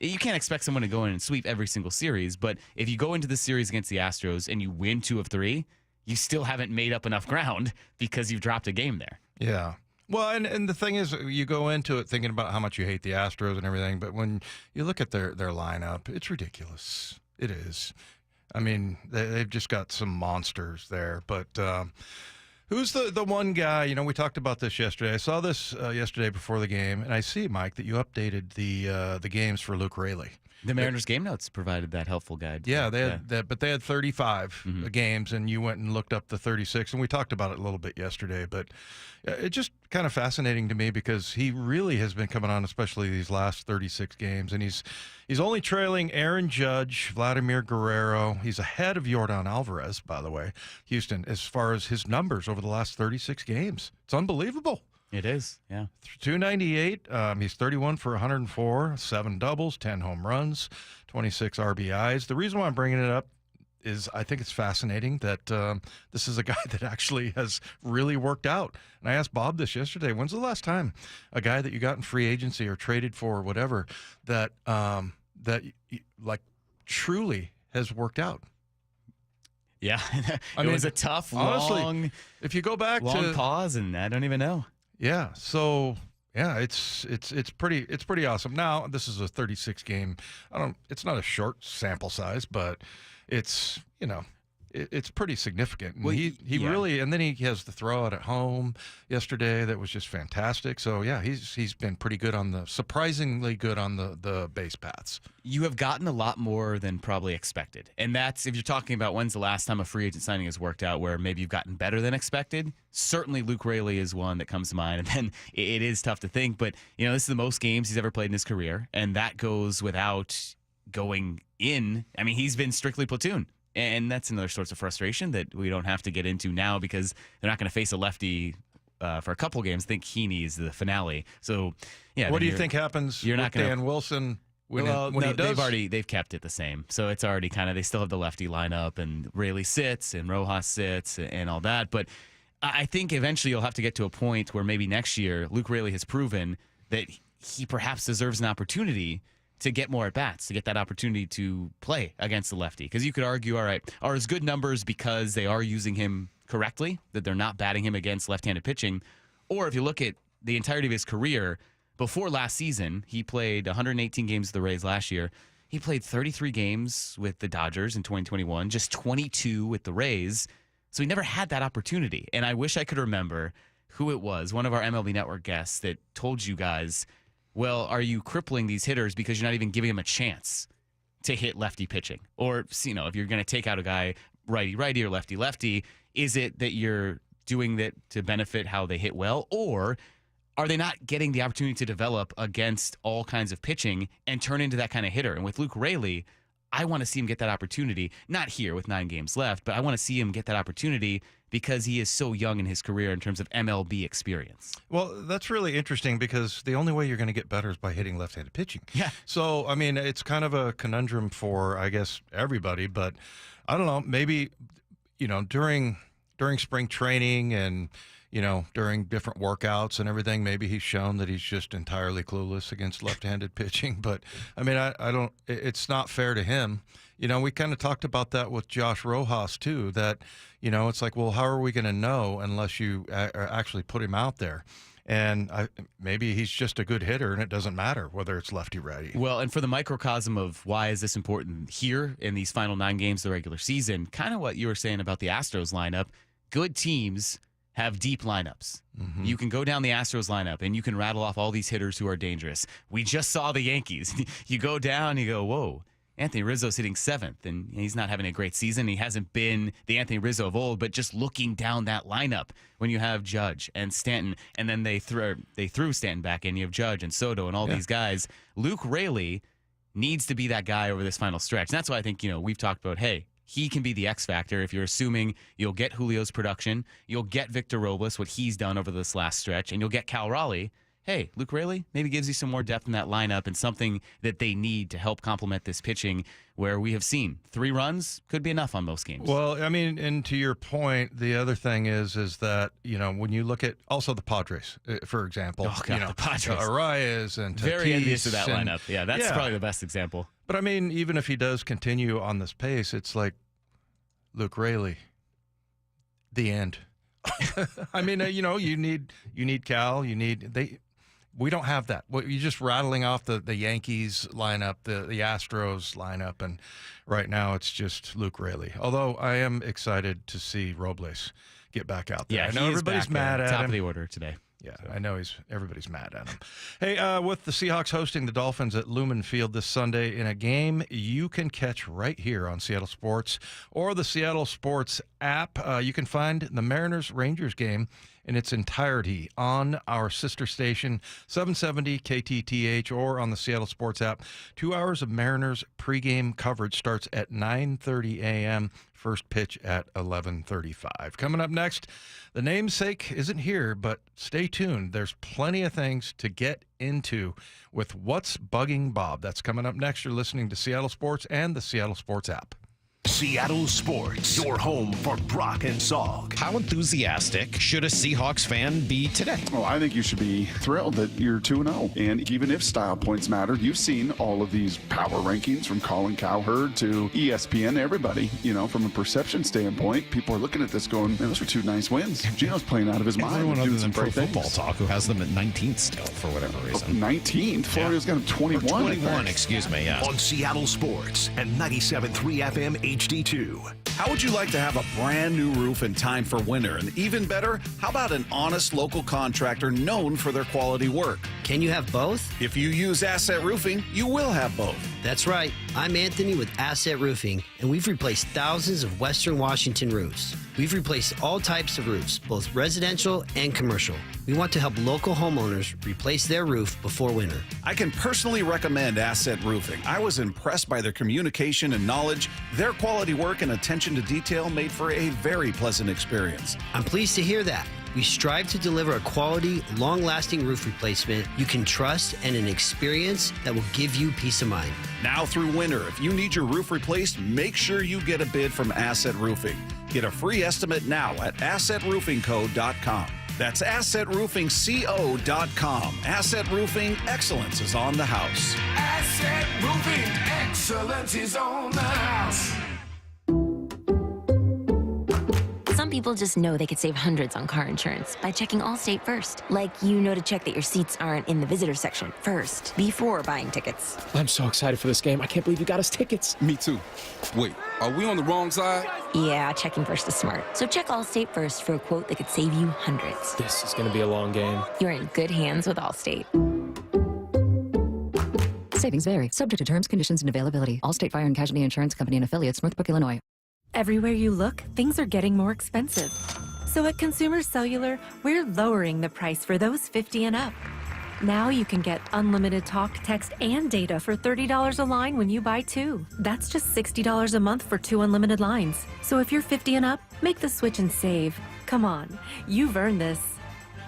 You can't expect someone to go in and sweep every single series, but if you go into the series against the Astros and you win 2 of 3, you still haven't made up enough ground because you've dropped a game there. Yeah. Well, and the thing is, you go into it thinking about how much you hate the Astros and everything, but when you look at their lineup, it's ridiculous. It is. I mean, they've just got some monsters there. But who's the one guy? We talked about this yesterday. I saw this yesterday before the game, and I see, Mike, that you updated the games for Luke Raley. The Mariners game notes provided that helpful guide. Yeah, they had that, but they had 35 games, and you went and looked up the 36, and we talked about it a little bit yesterday. But it's just kind of fascinating to me because he really has been coming on, especially these last 36 games, and he's only trailing Aaron Judge, Vladimir Guerrero. He's ahead of Yordan Alvarez, by the way, Houston, as far as his numbers over the last 36 games. It's unbelievable. It is, yeah. 298. He's 31 for 104, 7 doubles, 10 home runs, 26 RBIs. The reason why I'm bringing it up is I think it's fascinating that this is a guy that actually has really worked out. And I asked Bob this yesterday. When's the last time a guy that you got in free agency or traded for or whatever that truly has worked out? Yeah, it was a tough, honestly, long. If you go back long pause, and I don't even know. Yeah, so yeah, it's pretty awesome. Now this is a 36 game. It's not a short sample size, but it's it's pretty significant. And Well, he really, and then he has the throwout at home yesterday that was just fantastic. So yeah, he's been pretty good surprisingly good on the base paths. You have gotten a lot more than probably expected. And that's, if you're talking about when's the last time a free agent signing has worked out where maybe you've gotten better than expected, certainly Luke Raley is one that comes to mind. And then it is tough to think, but this is the most games he's ever played in his career. And that goes without going in. I mean, he's been strictly platoon And that's another source of frustration that we don't have to get into now because they're not going to face a lefty for a couple games. I think Heaney is the finale. So, yeah. What do you think happens with Dan Wilson when he does? They've kept it the same. So it's already they still have the lefty lineup, and Raley sits and Rojas sits and all that. But I think eventually you'll have to get to a point where maybe next year Luke Raley has proven that he perhaps deserves an opportunity to get more at-bats, to get that opportunity to play against the lefty. Because you could argue, all right, are his good numbers because they are using him correctly, that they're not batting him against left-handed pitching? Or if you look at the entirety of his career, before last season, he played 118 games with the Rays last year. He played 33 games with the Dodgers in 2021, just 22 with the Rays. So he never had that opportunity. And I wish I could remember who it was, one of our MLB Network guests, that told you guys, well, are you crippling these hitters because you're not even giving them a chance to hit lefty pitching? Or, if you're going to take out a guy righty-righty or lefty-lefty, is it that you're doing that to benefit how they hit well? Or are they not getting the opportunity to develop against all kinds of pitching and turn into that kind of hitter? And with Luke Raley, I want to see him get that opportunity, not here with 9 games left, but I want to see him get that opportunity because he is so young in his career in terms of MLB experience. Well, that's really interesting because the only way you're going to get better is by hitting left-handed pitching. Yeah. So, I mean, it's kind of a conundrum for, I guess, everybody, but I don't know, maybe, during spring training and, during different workouts and everything, maybe he's shown that he's just entirely clueless against left-handed pitching. But, I mean, I don't – it's not fair to him. We kind of talked about that with Josh Rojas, too, that, it's like, well, how are we going to know unless you actually put him out there? And maybe he's just a good hitter, and it doesn't matter whether it's lefty-righty. Well, and for the microcosm of why is this important here in these final 9 games of the regular season, kind of what you were saying about the Astros lineup, good teams have deep lineups. Mm-hmm. You can go down the Astros lineup and you can rattle off all these hitters who are dangerous. We just saw the Yankees. You go down, you go, whoa, Anthony Rizzo's hitting 7th, and he's not having a great season. He hasn't been the Anthony Rizzo of old, but just looking down that lineup when you have Judge and Stanton, and then they threw Stanton back in, you have Judge and Soto and all these guys. Luke Raley needs to be that guy over this final stretch. And that's why I think, we've talked about, hey, he can be the X factor if you're assuming you'll get Julio's production, you'll get Victor Robles, what he's done over this last stretch, and you'll get Cal Raleigh. Hey, Luke Raley maybe gives you some more depth in that lineup and something that they need to help complement this pitching where we have seen 3 runs could be enough on most games. Well, I mean, and to your point, the other thing is that, when you look at also the Padres, for example, the Padres. Arias and Tatis. Very envious of that lineup. Yeah, that's probably the best example. But I mean, even if he does continue on this pace, it's like Luke Raley, the end. I mean, you need Cal, we don't have that. You're just rattling off the Yankees lineup, the Astros lineup, and right now it's just Luke Raley. Although I am excited to see Robles get back out there. Yeah, I know everybody's mad at him. Top of the order today. Yeah, I know everybody's mad at him. Hey, with the Seahawks hosting the Dolphins at Lumen Field this Sunday in a game you can catch right here on Seattle Sports or the Seattle Sports app, you can find the Mariners-Rangers game in its entirety on our sister station, 770 KTTH, or on the Seattle Sports app. 2 hours of Mariners pregame coverage starts at 9:30 a.m., first pitch at 11:35. Coming up next, the namesake isn't here, but stay tuned. There's plenty of things to get into with What's Bugging Bob. That's coming up next. You're listening to Seattle Sports and the Seattle Sports app. Seattle Sports, your home for Brock and Salk. How enthusiastic should a Seahawks fan be today? Well, I think you should be thrilled that you're 2-0. And even if style points matter, you've seen all of these power rankings from Colin Cowherd to ESPN, everybody. From a perception standpoint, people are looking at this going, man, those are 2 nice wins. Gino's playing out of his mind. Everyone other than Pro Football Talk, who has them at 19th still for whatever reason. 19th? Florida's got them 21. 21, excuse me, yeah. On Seattle Sports and 97.3 FM HD2. How would you like to have a brand new roof in time for winter? And even better, how about an honest local contractor known for their quality work? Can you have both? If you use Asset Roofing, you will have both. That's right. I'm Anthony with Asset Roofing, and we've replaced thousands of Western Washington roofs. We've replaced all types of roofs, both residential and commercial. We want to help local homeowners replace their roof before winter. I can personally recommend Asset Roofing. I was impressed by their communication and knowledge. Their quality work and attention to detail made for a very pleasant experience. I'm pleased to hear that. We strive to deliver a quality, long-lasting roof replacement you can trust and an experience that will give you peace of mind. Now through winter, if you need your roof replaced, make sure you get a bid from Asset Roofing. Get a free estimate now at assetroofingco.com. That's assetroofingco.com. Asset Roofing, excellence is on the house. Asset Roofing, excellence is on the house. Some people just know they could save hundreds on car insurance by checking Allstate first. Like, to check that your seats aren't in the visitor section first, before buying tickets. I'm so excited for this game. I can't believe you got us tickets. Me too. Wait, are we on the wrong side? Yeah, checking first is smart. So check Allstate first for a quote that could save you hundreds. This is going to be a long game. You're in good hands with Allstate. Savings vary, subject to terms, conditions, and availability. Allstate Fire and Casualty Insurance Company and Affiliates, Northbrook, Illinois. Everywhere you look, things are getting more expensive. So at Consumer Cellular, we're lowering the price for those 50 and up. Now you can get unlimited talk, text, and data for $30 a line when you buy two. That's just $60 a month for 2 unlimited lines. So if you're 50 and up, make the switch and save. Come on, you've earned this.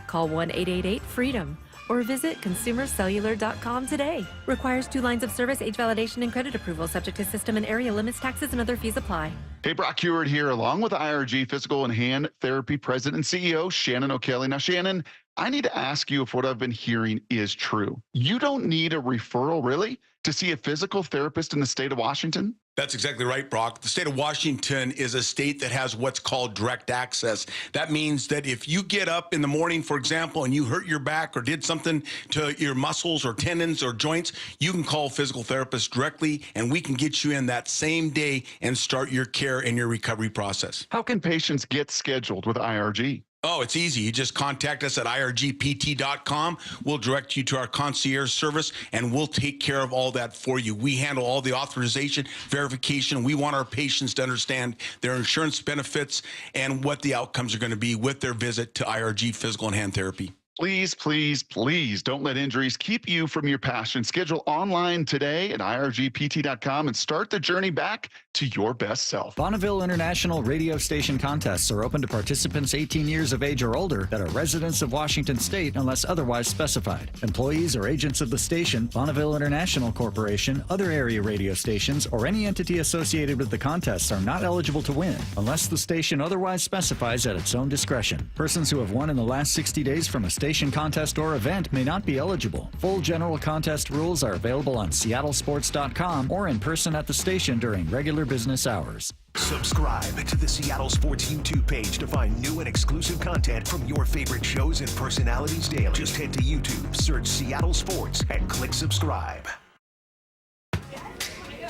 Call 1-888-FREEDOM or visit consumercellular.com today. Requires 2 lines of service, age validation, and credit approval, subject to system and area limits, taxes, and other fees apply. Hey, Brock Heward here, along with IRG Physical and Hand Therapy President and CEO, Shannon O'Kelly. Now, Shannon, I need to ask you if what I've been hearing is true. You don't need a referral, really, to see a physical therapist in the state of Washington? That's exactly right, Brock. The state of Washington is a state that has what's called direct access. That means that if you get up in the morning, for example, and you hurt your back or did something to your muscles or tendons or joints, you can call a physical therapist directly, and we can get you in that same day and start your care and your recovery process. How can patients get scheduled with IRG? Oh, it's easy. You just contact us at irgpt.com. We'll direct you to our concierge service, and we'll take care of all that for you. We handle all the authorization, verification. We want our patients to understand their insurance benefits and what the outcomes are going to be with their visit to IRG Physical and Hand Therapy. Please, please, please don't let injuries keep you from your passion. Schedule online today at irgpt.com and start the journey back to your best self. Bonneville International radio station contests are open to participants 18 years of age or older that are residents of Washington State unless otherwise specified. Employees or agents of the station, Bonneville International Corporation, other area radio stations, or any entity associated with the contests are not eligible to win unless the station otherwise specifies at its own discretion. Persons who have won in the last 60 days from a station contest or event may not be eligible. Full general contest rules are available on seattlesports.com or in person at the station during regular business hours. Subscribe to the Seattle Sports YouTube page to find new and exclusive content from your favorite shows and personalities daily. Just head to YouTube, search Seattle Sports, and click subscribe.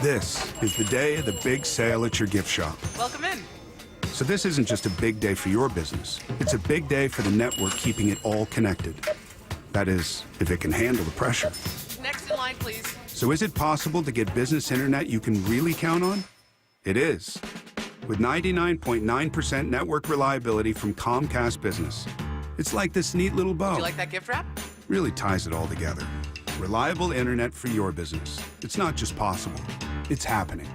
This is the day of the big sale at your gift shop. Welcome in. So this isn't just a big day for your business. It's a big day for the network keeping it all connected. That is, if it can handle the pressure. Next in line, please. So is it possible to get business internet you can really count on? It is. With 99.9% network reliability from Comcast Business. It's like this neat little bow. Do you like that gift wrap? Really ties it all together. Reliable internet for your business. It's not just possible. It's happening.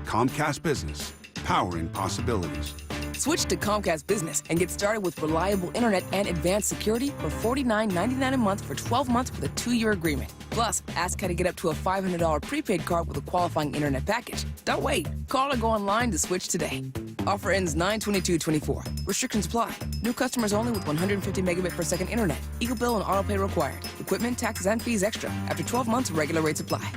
Comcast Business. Powering possibilities. Switch to Comcast Business and get started with reliable internet and advanced security for $49.99 a month for 12 months with a 2-year agreement. Plus, ask how to get up to a $500 prepaid card with a qualifying internet package. Don't wait. Call or go online to switch today. Offer ends 9/22/24. Restrictions apply. New customers only with 150 megabit per second internet. Eagle bill and auto pay required. Equipment, taxes, and fees extra. After 12 months, regular rates apply.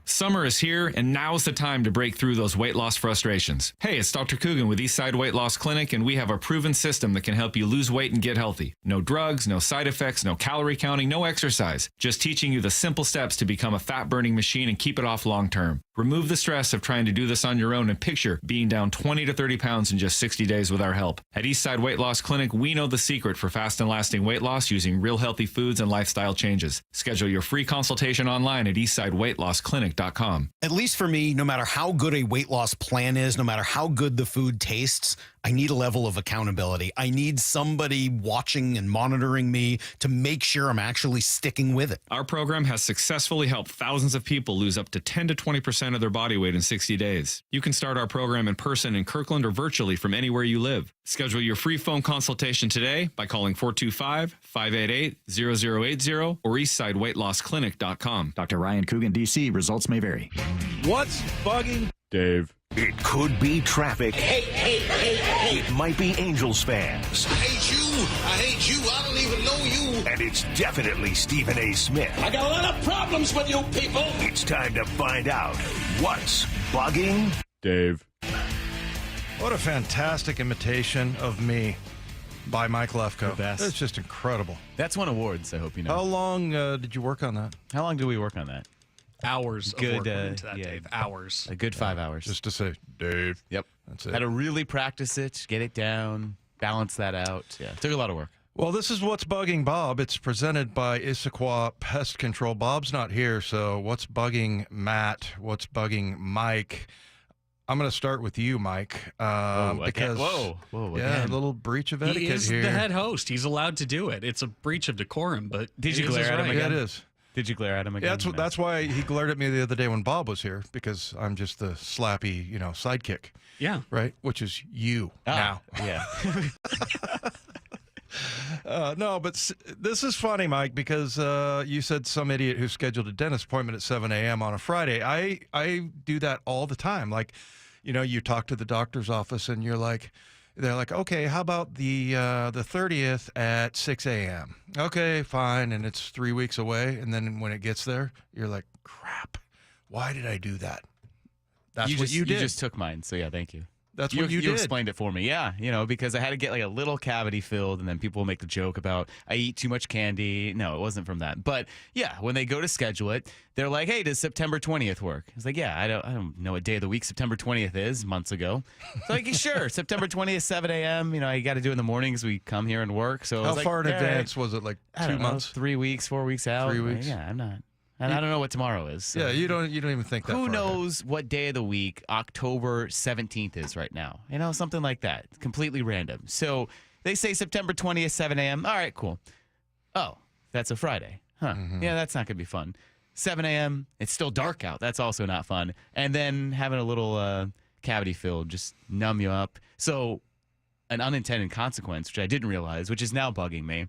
Summer is here, and now's the time to break through those weight loss frustrations. Hey, it's Dr. Coogan with Eastside Weight Loss Clinic, and we have a proven system that can help you lose weight and get healthy. No drugs, no side effects, no calorie counting, no exercise. Just teaching you the simple steps to become a fat-burning machine and keep it off long term. Remove the stress of trying to do this on your own and picture being down 20 to 30 pounds in just 60 days with our help. At Eastside Weight Loss Clinic, we know the secret for fast and lasting weight loss using real healthy foods and lifestyle changes. Schedule your free consultation online at eastsideweightlossclinic.com. At least for me, no matter how good a weight loss plan is, no matter how good the food tastes, I need a level of accountability. I need somebody watching and monitoring me to make sure I'm actually sticking with it. Our program has successfully helped thousands of people lose up to 10 to 20% of their body weight in 60 days. You can start our program in person in Kirkland or virtually from anywhere you live. Schedule your free phone consultation today by calling 425-588-0080 or eastsideweightlossclinic.com. Dr. Ryan Coogan, D.C. Results may vary. What's bugging Dave? It could be traffic. Hey. It might be Angels fans. I hate you. I don't even know you. And it's definitely Stephen A. Smith. I got a lot of problems with you people. It's time to find out what's bugging Dave. What a fantastic imitation of me by Mike Lefko. The best. It's just incredible. That's won awards, I hope you know. How long did you work on that? How long did we work on that? Hours Good, of work went into that, Dave. Hours. A good 5 hours. Just to say, Dave. Yep. That's it. Had to really practice it, get it down, balance that out. Yeah, took a lot of work. Well, this is What's Bugging Bob. It's presented by Issaquah Pest Control. Bob's not here, so what's bugging Matt? What's bugging Mike? I'm going to start with you, Mike, because whoa, yeah, again. a little breach of etiquette He is here. the head host. He's allowed to do it. It's a breach of decorum, but Did you glare at him right. again? Yeah, it is. Did you glare at him again? Yeah, that's why he glared at me the other day when Bob was here, because I'm just the slappy, sidekick. Yeah. Right? Which is you now. Yeah. No, but this is funny, Mike, because you said some idiot who scheduled a dentist appointment at 7 a.m. on a Friday. I do that all the time. Like, you talk to the doctor's office and they're like, okay, how about the 30th at 6 a.m.? Okay, fine, and it's 3 weeks away. And then when it gets there, you're like, crap, why did I do that? That's what you did. You just took mine, so yeah, thank you. That's what you did. You explained it for me. Yeah, because I had to get like a little cavity filled, and then people will make the joke about I eat too much candy. No, it wasn't from that. But yeah, when they go to schedule it, they're like, "Hey, does September 20th work?" I was like, "Yeah, I don't know what day of the week September 20th is." Months ago, so like, sure, September 20th, 7 a.m. You got to do it in the mornings. We come here and work. So how far in advance was it? Like 2 months, 3 weeks, 4 weeks out. 3 weeks. Yeah, I'm not. And I don't know what tomorrow is. So. Yeah, you don't even think that. Who knows what day of the week October 17th is right now? Something like that. Completely random. So they say September 20th, 7 a.m. All right, cool. Oh, that's a Friday. Huh. Mm-hmm. Yeah, that's not going to be fun. 7 a.m., it's still dark out. That's also not fun. And then having a little cavity filled, just numb you up. So an unintended consequence, which I didn't realize, which is now bugging me,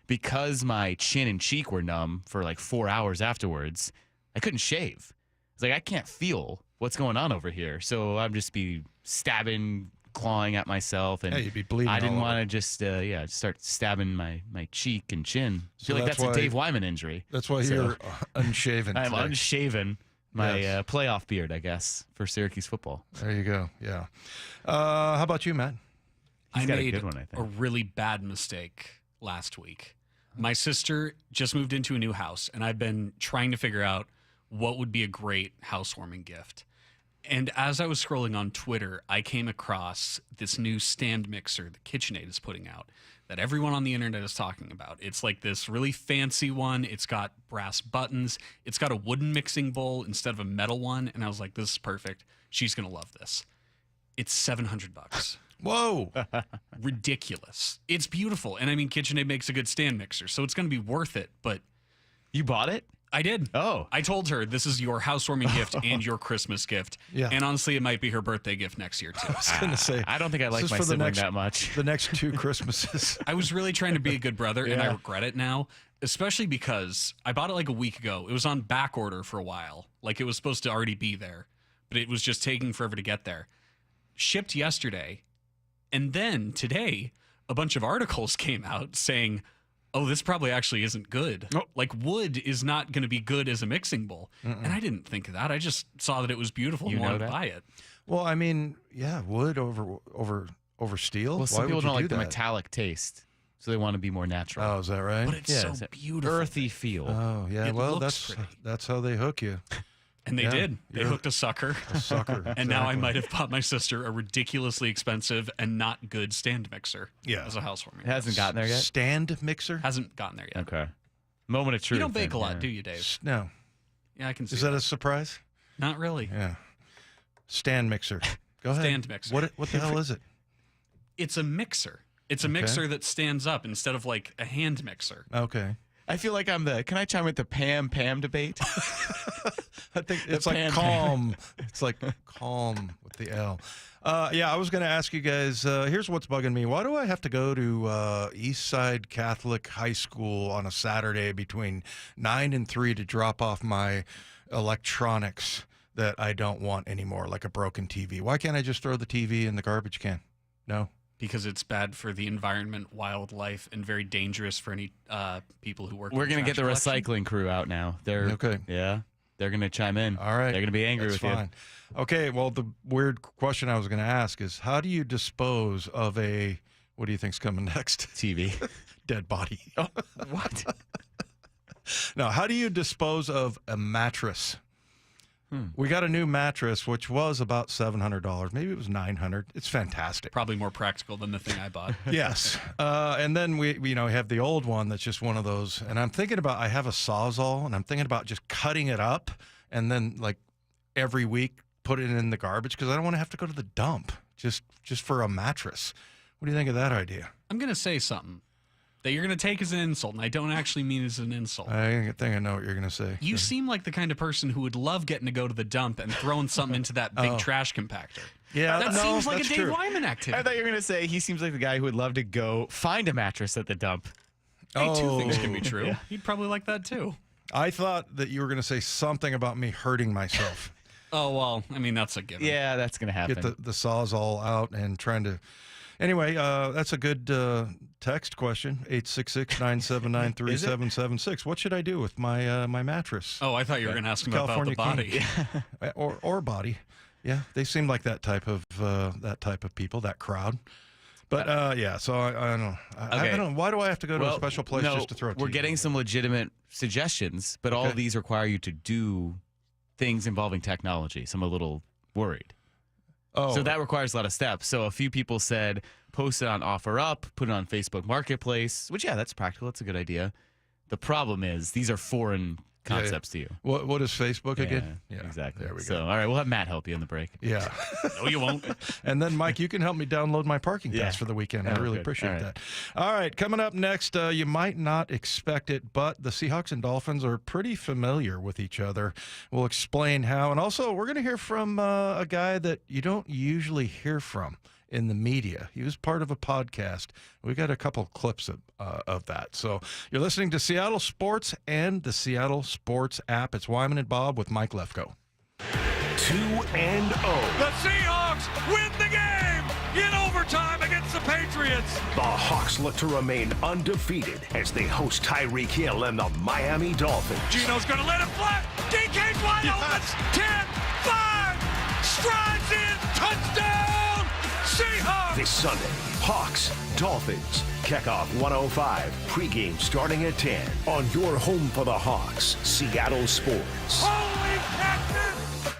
because my chin and cheek were numb for like 4 hours afterwards, I couldn't shave. It's like, I can't feel what's going on over here. So I'm just be stabbing, clawing at myself. And you'd be bleeding. I didn't want to just start stabbing my cheek and chin. I feel like that's a Dave Wyman injury. That's why you're unshaven. I'm today. unshaven. My playoff beard, I guess, for Syracuse football. There you go. Yeah. How about you, Matt? I got a made good one, I think. a really bad mistake last week. My sister just moved into a new house, and I've been trying to figure out what would be a great housewarming gift. And as I was scrolling on Twitter, I came across this new stand mixer that KitchenAid is putting out that everyone on the internet is talking about. It's like this really fancy one. It's got brass buttons. It's got a wooden mixing bowl instead of a metal one. And I was like, this is perfect. She's going to love this. It's $700. Whoa. Ridiculous. It's beautiful. And I mean, KitchenAid makes a good stand mixer, so it's going to be worth it. But you bought it? I did. Oh. I told her this is your housewarming gift and your Christmas gift. Yeah. And honestly, it might be her birthday gift next year, too. I was going to say. I don't think I like this my is for sibling that much. The next 2 Christmases. I was really trying to be a good brother, and I Yeah. regret it now, especially because I bought it like a week ago. It was on back order for a while. Like, it was supposed to already be there, but it was just taking forever to get there. Shipped yesterday. And then today, a bunch of articles came out saying, oh, this probably actually isn't good. Oh. Like, wood is not going to be good as a mixing bowl. And I didn't think of that. I just saw that it was beautiful and wanted to buy it. Well, I mean, yeah, wood over steel. Well, some Why people would you don't like do the that? metallic taste, so they want to be more natural. Oh, is that right? But it's so beautiful. Earthy feel. Oh, yeah. It Well, looks pretty. that's how they hook you. And they Yeah, did. They you're hooked a sucker. A sucker. And now I exactly. might have bought my sister a ridiculously expensive and not good stand mixer as a housewarming. It hasn't gotten there yet? Stand mixer? Hasn't gotten there yet. Okay. Moment of truth. You don't bake then, a lot, yeah. do you, Dave? No. Yeah, I can see Is that a surprise? Not really. Yeah. Stand mixer. Go ahead. Stand mixer. What the hell is it? It's a mixer. It's a mixer that stands up instead of like a hand mixer. Okay. I feel like can I chime with the Pam debate? I think it's like calm. It's like calm with the L. Yeah, I was going to ask you guys, here's what's bugging me. Why do I have to go to Eastside Catholic High School on a Saturday between 9 and 3 to drop off my electronics that I don't want anymore, like a broken TV? Why can't I just throw the TV in the garbage can? No? Because it's bad for the environment, wildlife, and very dangerous for any people who work. We're going to get the recycling crew out now. They're okay. Yeah, they're going to chime in. All right. They're going to be angry That's with fine. You. Okay, well, the weird question I was going to ask is, how do you dispose of what do you think's coming next? TV. Dead body. Oh, what? No, how do you dispose of a mattress? We got a new mattress, which was about $700. Maybe it was $900. It's fantastic. Probably more practical than the thing I bought. Yes. And then we have the old one that's just one of those. And I'm thinking about, I have a Sawzall, and I'm thinking about just cutting it up and then like every week put it in the garbage because I don't want to have to go to the dump just for a mattress. What do you think of that idea? I'm going to say something that you're going to take as an insult, and I don't actually mean as an insult. I think I know what you're going to say. You seem like the kind of person who would love getting to go to the dump and throwing something into that big trash compactor. Yeah, that seems like a Dave true. Wyman activity. I thought you were going to say he seems like the guy who would love to go find a mattress at the dump. Hey, two things can be true. Yeah. He'd probably like that too. I thought that you were going to say something about me hurting myself. Oh, well, I mean, that's a given. Yeah, that's going to happen. Get the Sawzall out and trying to... Anyway, that's a good text question, 866-979-3776. What should I do with my mattress? Oh, I thought you were going to ask him about the body. or body. Yeah, they seem like that type of people, that crowd. But so I don't know. I don't know. Why do I have to go to a special place just to throw a TV? We're getting some legitimate suggestions, but all of these require you to do things involving technology. So I'm a little worried. Oh. So that requires a lot of steps. So a few people said post it on OfferUp, put it on Facebook Marketplace, which, that's practical. It's a good idea. The problem is these are foreign concepts to you. What is Facebook again? Yeah, exactly. There we go. So, all right, we'll have Matt help you in the break. Yeah. No, you won't. And then, Mike, you can help me download my parking pass for the weekend. I really appreciate that. All right, coming up next, you might not expect it, but the Seahawks and Dolphins are pretty familiar with each other. We'll explain how. And also, we're going to hear from a guy that you don't usually hear from in the media. He was part of a podcast. We got a couple clips of that. So you're listening to Seattle Sports and the Seattle Sports app. It's Wyman and Bob with Mike Lefkoe. 2-0. The Seahawks win the game in overtime against the Patriots. The Hawks look to remain undefeated as they host Tyreek Hill and the Miami Dolphins. Gino's going to let it fly. DK's wide open. 10-5. Strides in. Touchdown. Seahawks. This Sunday, Hawks, Dolphins, Kickoff 105, pregame starting at 10 on your home for the Hawks, Seattle Sports. Holy cactus!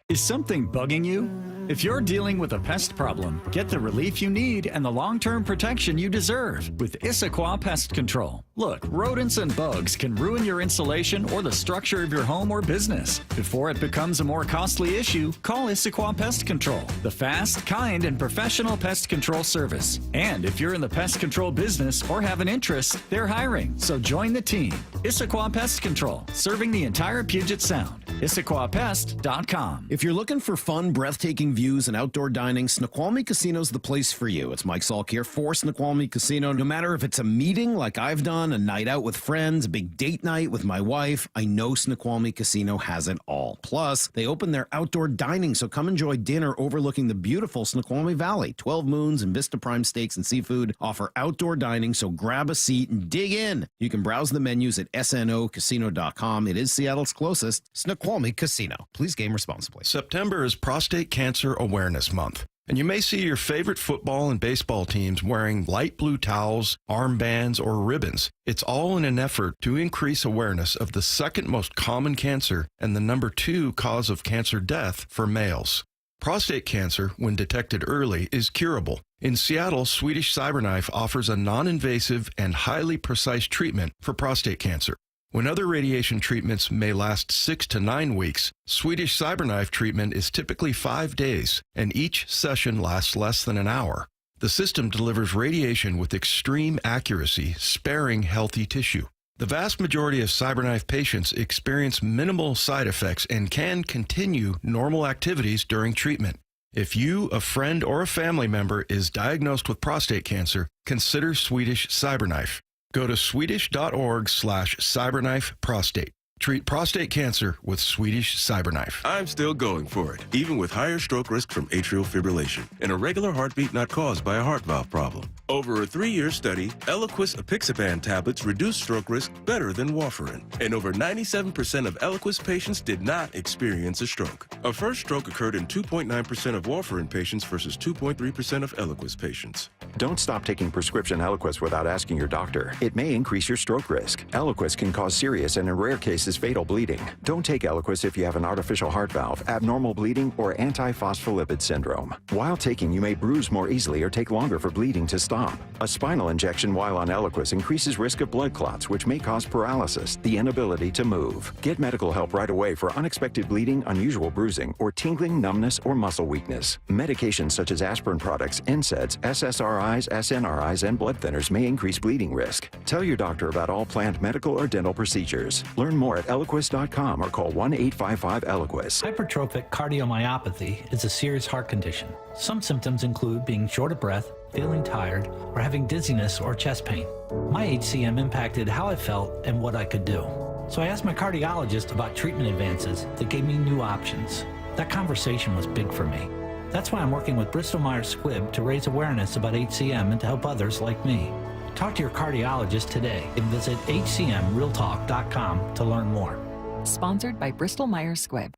Is something bugging you? If you're dealing with a pest problem, get the relief you need and the long-term protection you deserve with Issaquah Pest Control. Look, rodents and bugs can ruin your insulation or the structure of your home or business. Before it becomes a more costly issue, call Issaquah Pest Control, the fast, kind, and professional pest control service. And if you're in the pest control business or have an interest, they're hiring, so join the team. Issaquah Pest Control, serving the entire Puget Sound. IssaquahPest.com. If you're looking for fun, breathtaking views and outdoor dining, Snoqualmie Casino's the place for you. It's Mike Salk here for Snoqualmie Casino. No matter if it's a meeting like I've done, a night out with friends, a big date night with my wife, I know Snoqualmie Casino has it all. Plus, they open their outdoor dining, so come enjoy dinner overlooking the beautiful Snoqualmie Valley. 12 Moons and Vista Prime Steaks and Seafood offer outdoor dining, so grab a seat and dig in. You can browse the menus at snocasino.com. It is Seattle's closest Snoqualmie Casino. Please game responsibly. September is Prostate Cancer Awareness Month, and you may see your favorite football and baseball teams wearing light blue towels, armbands, or ribbons. It's all in an effort to increase awareness of the second most common cancer and the number 2 cause of cancer death for males. Prostate cancer, when detected early, is curable. In Seattle, Swedish CyberKnife offers a non-invasive and highly precise treatment for prostate cancer. When other radiation treatments may last 6 to 9 weeks, Swedish CyberKnife treatment is typically 5 days, and each session lasts less than an hour. The system delivers radiation with extreme accuracy, sparing healthy tissue. The vast majority of CyberKnife patients experience minimal side effects and can continue normal activities during treatment. If you, a friend, or a family member is diagnosed with prostate cancer, consider Swedish CyberKnife. Go to swedish.org/cyberknifeprostate. Treat prostate cancer with Swedish CyberKnife. I'm still going for it, even with higher stroke risk from atrial fibrillation, an irregular heartbeat not caused by a heart valve problem. Over a 3-year study, Eliquis apixaban tablets reduce stroke risk better than warfarin, and over 97% of Eliquis patients did not experience a stroke. A first stroke occurred in 2.9% of warfarin patients versus 2.3% of Eliquis patients. Don't stop taking prescription Eliquis without asking your doctor. It may increase your stroke risk. Eliquis can cause serious and, in rare cases, fatal bleeding. Don't take Eliquis if you have an artificial heart valve, abnormal bleeding, or antiphospholipid syndrome. While taking, you may bruise more easily or take longer for bleeding to stop. A spinal injection while on Eliquis increases risk of blood clots, which may cause paralysis, the inability to move. Get medical help right away for unexpected bleeding, unusual bruising, or tingling, numbness, or muscle weakness. Medications such as aspirin products, NSAIDs, SSRIs, SNRIs, and blood thinners may increase bleeding risk. Tell your doctor about all planned medical or dental procedures. Learn more at Eliquis.com or call 1-855-ELIQUIS. Hypertrophic cardiomyopathy is a serious heart condition. Some symptoms include being short of breath, feeling tired, or having dizziness or chest pain. My HCM impacted how I felt and what I could do. So I asked my cardiologist about treatment advances that gave me new options. That conversation was big for me. That's why I'm working with Bristol Myers Squibb to raise awareness about HCM and to help others like me. Talk to your cardiologist today and visit hcmrealtalk.com to learn more. Sponsored by Bristol Myers Squibb.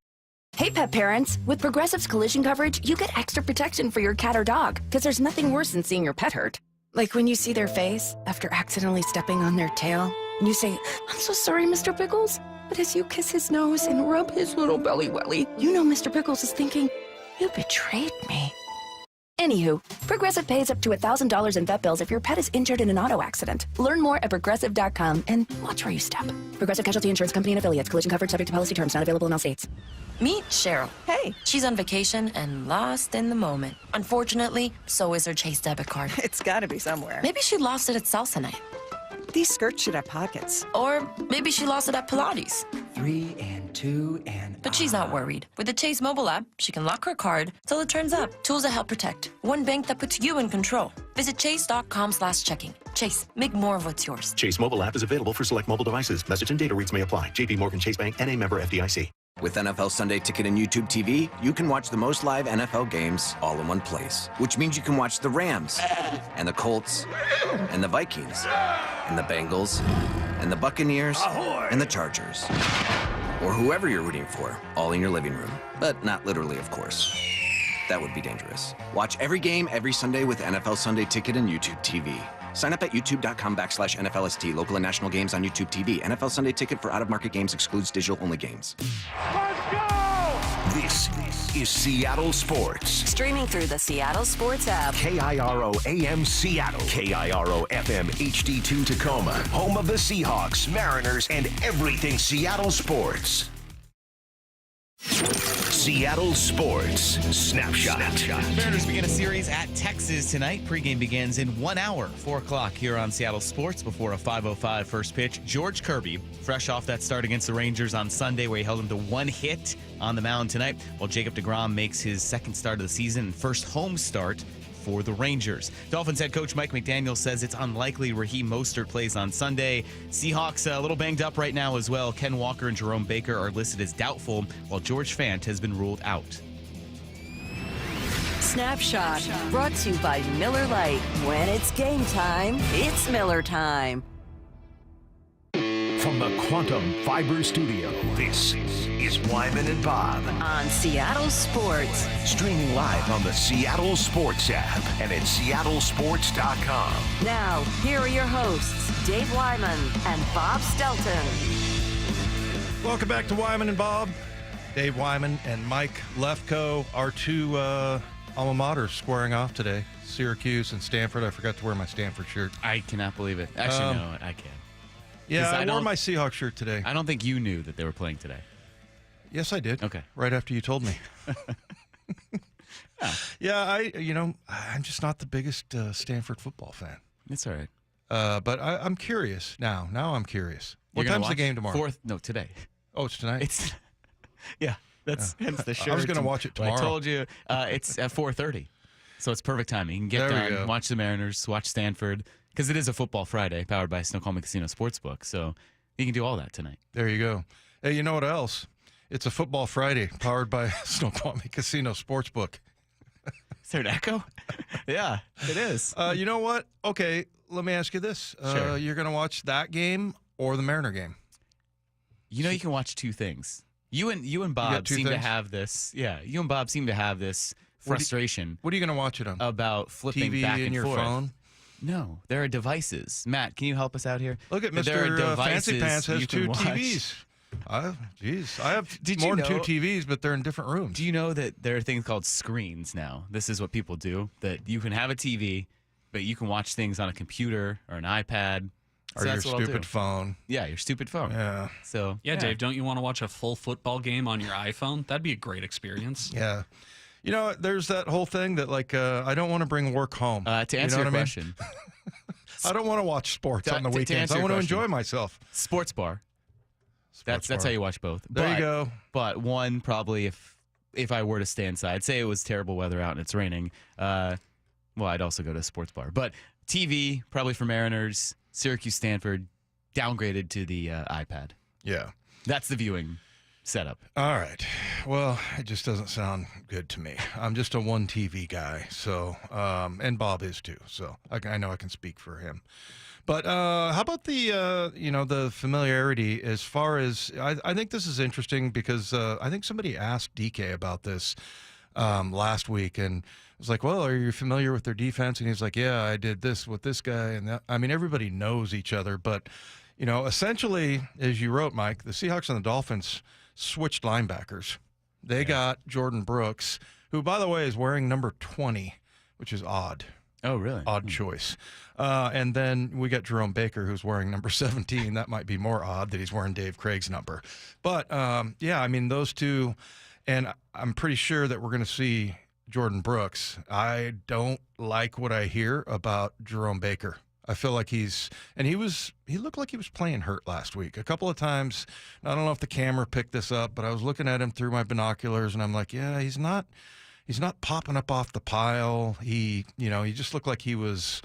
Hey, pet parents. With Progressive's collision coverage, you get extra protection for your cat or dog, because there's nothing worse than seeing your pet hurt. Like when you see their face after accidentally stepping on their tail, and you say, "I'm so sorry, Mr. Pickles." But as you kiss his nose and rub his little belly welly, you know Mr. Pickles is thinking, "You betrayed me." Anywho, Progressive pays up to $1,000 in vet bills if your pet is injured in an auto accident. Learn more at Progressive.com and watch where you step. Progressive Casualty Insurance Company and Affiliates. Collision coverage subject to policy terms. Not available in all states. Meet Cheryl. Hey. She's on vacation and lost in the moment. Unfortunately, so is her Chase debit card. It's gotta be somewhere. Maybe she lost it at salsa night. These skirts should have pockets. Or maybe she lost it at Pilates. 3 and 2 and... But she's not worried. With the Chase mobile app, she can lock her card till it turns up. Tools that help protect. One bank that puts you in control. Visit chase.com/checking. Chase, make more of what's yours. Chase mobile app is available for select mobile devices. Message and data rates may apply. JP Morgan Chase Bank, N.A. member FDIC. With NFL Sunday Ticket and YouTube TV, you can watch the most live NFL games all in one place. Which means you can watch the Rams, and the Colts, and the Vikings, and the Bengals, and the Buccaneers, and the Chargers. Or whoever you're rooting for, all in your living room. But not literally, of course. That would be dangerous. Watch every game every Sunday with NFL Sunday Ticket and YouTube TV. Sign up at youtube.com/NFLST. Local and national games on YouTube TV. NFL Sunday Ticket for out-of-market games excludes digital-only games. This is Seattle Sports. Streaming through the Seattle Sports app. KIRO AM Seattle. KIRO FM HD2 Tacoma. Home of the Seahawks, Mariners, and everything Seattle sports. Seattle Sports Snapshot. Mariners begin a series at Texas tonight. Pregame begins in 1 hour, 4 o'clock here on Seattle Sports before a 5:05 first pitch. George Kirby, fresh off that start against the Rangers on Sunday where he held them to 1 hit on the mound tonight, while Jacob deGrom makes his second start of the season and first home start for the Rangers. Dolphins head coach Mike McDaniel says it's unlikely Raheem Mostert plays on Sunday. Seahawks a little banged up right now as well. Ken Walker and Jerome Baker are listed as doubtful, while George Fant has been ruled out. Snapshot, brought to you by Miller Lite. When it's game time, it's Miller time. From the Quantum Fiber Studio, this is Wyman and Bob. On Seattle Sports. Streaming live on the Seattle Sports app and at seattlesports.com. Now, here are your hosts, Dave Wyman and Bob Stelton. Welcome back to Wyman and Bob. Dave Wyman and Mike Lefko, our two alma maters squaring off today. Syracuse and Stanford. I forgot to wear my Stanford shirt. I cannot believe it. Actually, no, I can. Yeah, I wore my Seahawks shirt today. I don't think you knew that they were playing today. Yes, I did. Okay. Right after you told me. Yeah, I'm just not the biggest Stanford football fan. It's all right. But I'm curious now. Now I'm curious. What You're gonna time's the watch game tomorrow? Today. Oh, it's tonight? It's yeah. That's hence the shirt. I was going to watch it tomorrow. I told you it's at 4:30, so it's perfect timing. You can get There we done, go. watch the Mariners, watch Stanford, because it is a football Friday powered by Snoqualmie Casino Sportsbook. So you can do all that tonight. There you go. Hey, you know what else? It's a football Friday powered by Snoqualmie Casino Sportsbook. Is there an echo? Yeah, it is. You know what? Okay, let me ask you this. Sure. You're going to watch that game or the Mariner game? You know, you can watch two things. You and Bob two seem to things? have this. Yeah, you and Bob seem to have this frustration. What are you going to watch it on? About flipping TV back and and your forth. phone? No, there are devices. Matt, can you help us out here? Look at There are Mr. Fancy devices Pants has you can 2 watch. TVs. Jeez, I have Did more you than know- 2 TVs, but they're in different rooms. Do you know that there are things called screens now? This is what people do. That you can have a TV, but you can watch things on a computer or an iPad. Or So your that's what I'll stupid do. phone. Yeah, your stupid phone. Yeah. So Yeah, Dave, don't you want to watch a full football game on your iPhone? That'd be a great experience. Yeah. You know, there's that whole thing that, like, I don't want to bring work home. To answer you know your what I mean? question, I don't want to watch sports To- on the to weekends. answer I your want to question. enjoy myself. sports bar. That's bar. how you watch both. There you go. But one probably if I were to stay inside, say it was terrible weather out and it's raining, well, I'd also go to a sports bar. But TV probably for Mariners, Syracuse, Stanford, downgraded to the iPad. Yeah. That's the viewing setup. All right. Well, it just doesn't sound good to me. I'm just a 1 TV guy, so and Bob is too. So I know I can speak for him. But how about the familiarity as far as I think this is interesting because I think somebody asked DK about this last week and was like, well, are you familiar with their defense? And he's like, yeah, I did this with this guy. And that. I mean, everybody knows each other, but essentially, as you wrote, Mike, the Seahawks and the Dolphins switched linebackers. They got Jordan Brooks, who, by the way, is wearing number 20, which is odd. Oh, really? Odd choice. And then we got Jerome Baker, who's wearing number 17. That might be more odd that he's wearing Dave Craig's number. But, yeah, I mean, those two, and I'm pretty sure that we're going to see Jordan Brooks. I don't like what I hear about Jerome Baker. I feel like he looked like he was playing hurt last week. A couple of times, I don't know if the camera picked this up, but I was looking at him through my binoculars, and I'm like, yeah, he's not popping up off the pile. He just looked like he was.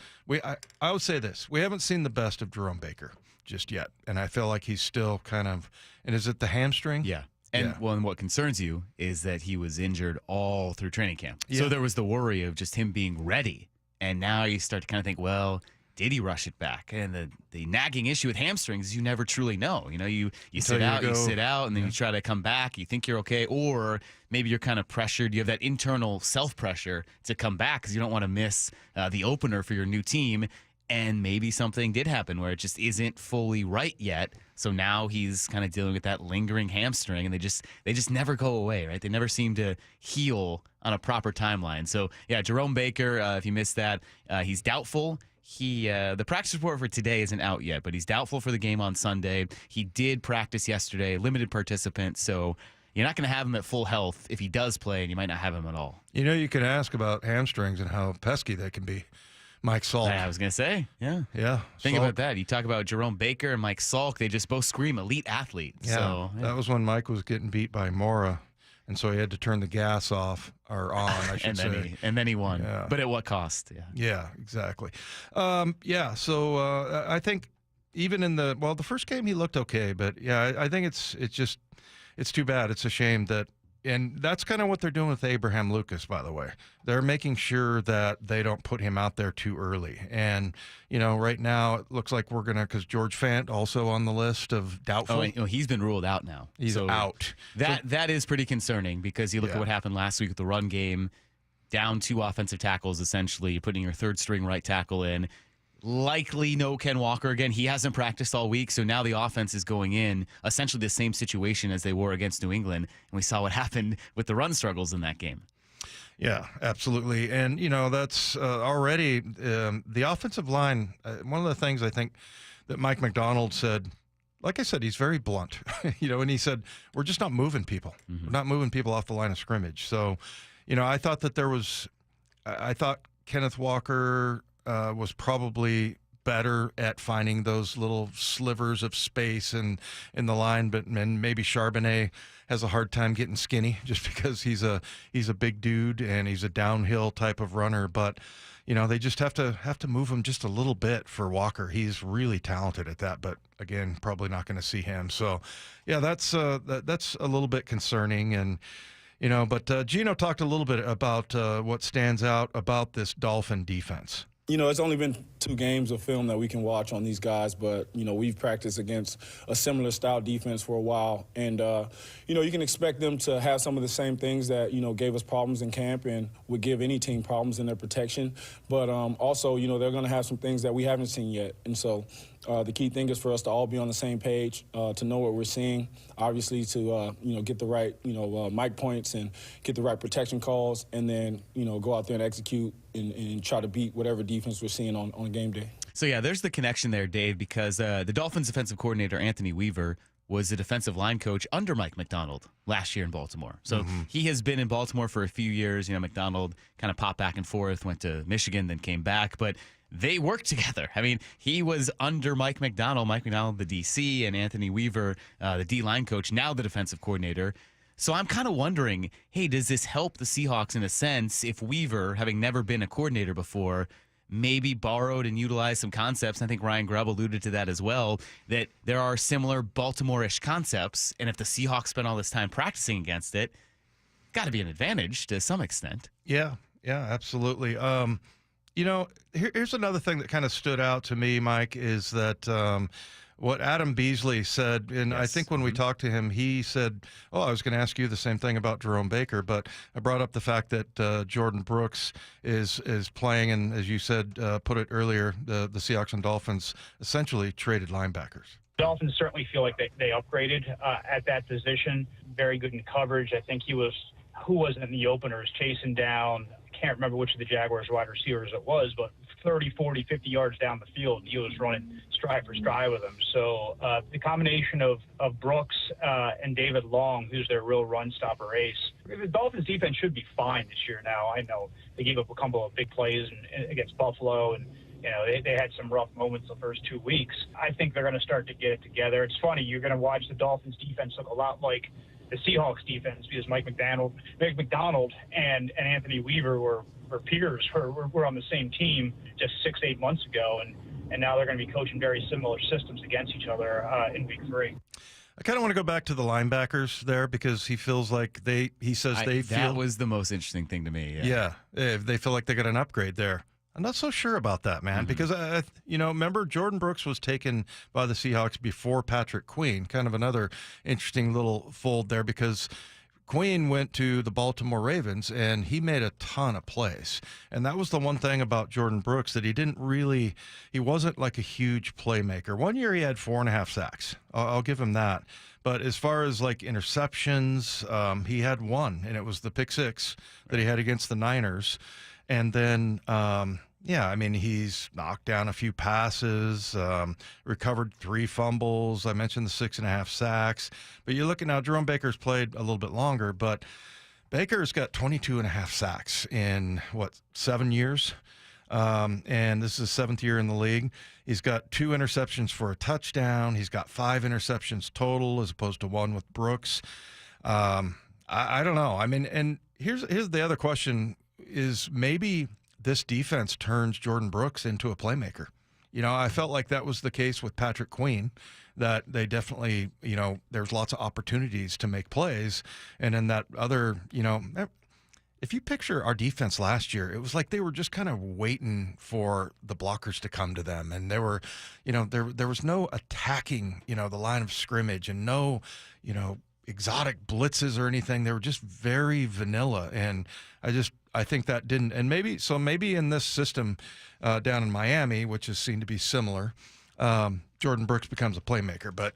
I would say this: we haven't seen the best of Jerome Baker just yet, and I feel like he's still kind of. And is it the hamstring? Yeah. And and what concerns you is that he was injured all through training camp. Yeah. So there was the worry of just him being ready. And now you start to kind of think, well, did he rush it back? And the nagging issue with hamstrings is you never truly know. You sit out, you sit out, and then you try to come back. You think you're okay, or maybe you're kind of pressured. You have that internal self-pressure to come back because you don't want to miss the opener for your new team. And maybe something did happen where it just isn't fully right yet. So now he's kind of dealing with that lingering hamstring, and they just never go away, right? They never seem to heal on a proper timeline. So yeah, Jerome Baker, if you missed that, he's doubtful. The practice report for today isn't out yet, but he's doubtful for the game on Sunday. He did practice yesterday, limited participant, so you're not going to have him at full health if he does play, and you might not have him at all. You can ask about hamstrings and how pesky they can be. Mike Salk. I was going to say, yeah. Yeah. Think Salk. about that. You talk about Jerome Baker and Mike Salk. They just both scream elite athlete. Yeah. So, That was when Mike was getting beat by Mora, and so he had to turn the gas off or on, I should say. And then he won. Yeah. But at what cost? Yeah. Yeah, exactly. So I think even in the first game he looked okay, but yeah, I think it's too bad. It's a shame that. And that's kind of what they're doing with Abraham Lucas, by the way. They're making sure that they don't put him out there too early. And, right now it looks like we're going to, because George Fant also on the list of doubtful. Oh, he's been ruled out now. He's out. That is pretty concerning because you look at what happened last week with the run game, down 2 offensive tackles, essentially. You're putting your third string right tackle in. Likely no Ken Walker again. He hasn't practiced all week, so now the offense is going in essentially the same situation as they were against New England, and we saw what happened with the run struggles in that game. Yeah, absolutely. And, that's already the offensive line. One of the things I think that Mike McDonald said, like I said, he's very blunt, and he said, we're just not moving people. We're not moving people off the line of scrimmage. So, I thought that I thought Kenneth Walker was probably better at finding those little slivers of space in the line, but maybe Charbonnet has a hard time getting skinny just because he's a big dude and he's a downhill type of runner. But they just have to move him just a little bit for Walker. He's really talented at that, but again, probably not going to see him. So yeah, that's a little bit concerning. And but Gino talked a little bit about what stands out about this Dolphin defense. It's only been 2 games of film that we can watch on these guys, but, we've practiced against a similar style defense for a while. And, you can expect them to have some of the same things that, gave us problems in camp and would give any team problems in their protection. But also, they're going to have some things that we haven't seen yet. And so the key thing is for us to all be on the same page, to know what we're seeing, obviously to, get the right, mic points and get the right protection calls, and then, go out there and execute and try to beat whatever defense we're seeing on game day. So, yeah, there's the connection there, Dave, because the Dolphins defensive coordinator, Anthony Weaver, was the defensive line coach under Mike McDonald last year in Baltimore. So he has been in Baltimore for a few years. McDonald kind of popped back and forth, went to Michigan, then came back. But they worked together. I mean, he was under Mike McDonald, the DC, and Anthony Weaver, the D-line coach, now the defensive coordinator. So I'm kind of wondering, hey, does this help the Seahawks in a sense if Weaver, having never been a coordinator before, maybe borrowed and utilized some concepts? I think Ryan Grubb alluded to that as well, that there are similar Baltimore-ish concepts, and if the Seahawks spent all this time practicing against it, got to be an advantage to some extent. Yeah, absolutely. Here's another thing that kind of stood out to me, Mike, is that what Adam Beasley said, and I think when we talked to him, he said, I was going to ask you the same thing about Jerome Baker, but I brought up the fact that Jordan Brooks is playing, and as you said, put it earlier, the Seahawks and Dolphins essentially traded linebackers. Dolphins certainly feel like they upgraded at that position. Very good in coverage. I think who was in the openers chasing down, I can't remember which of the Jaguars wide receivers it was, but 30, 40, 50 yards down the field, he was running stride for stride with them. So the combination of Brooks and David Long, who's their real run stopper ace, the Dolphins defense should be fine this year now. I know they gave up a couple of big plays against Buffalo, and they had some rough moments the first 2 weeks. I think they're going to start to get it together. It's funny, you're going to watch the Dolphins defense look a lot like the Seahawks defense, because Mike McDonald and Anthony Weaver were peers, were on the same team just 6-8 months ago, and now they're going to be coaching very similar systems against each other in week 3. I kind of want to go back to the linebackers there, because he feels like they feel that was the most interesting thing to me. Yeah, they feel like they got an upgrade there. I'm not so sure about that, man, because, remember Jordan Brooks was taken by the Seahawks before Patrick Queen, kind of another interesting little fold there, because Queen went to the Baltimore Ravens, and he made a ton of plays. And that was the one thing about Jordan Brooks, that he wasn't like a huge playmaker. One year he had 4.5 sacks. I'll give him that. But as far as like interceptions, he had one, and it was the pick 6 that he had against the Niners. And then, he's knocked down a few passes, recovered 3 fumbles. I mentioned the 6.5 sacks. But you're looking now, Jerome Baker's played a little bit longer, but Baker's got 22.5 sacks in, 7 years? And this is his 7th year in the league. He's got 2 interceptions for a touchdown. He's got 5 interceptions total as opposed to 1 with Brooks. I don't know. I mean, and here's the other question. Is maybe this defense turns Jordan Brooks into a playmaker. I felt like that was the case with Patrick Queen, that they definitely, there's lots of opportunities to make plays. And then that other, if you picture our defense last year, it was like they were just kind of waiting for the blockers to come to them. And there were, there was no attacking, the line of scrimmage, and no, exotic blitzes or anything. They were just very vanilla. And I think that didn't, and maybe in this system down in Miami, which is seen to be similar, Jordan Brooks becomes a playmaker, but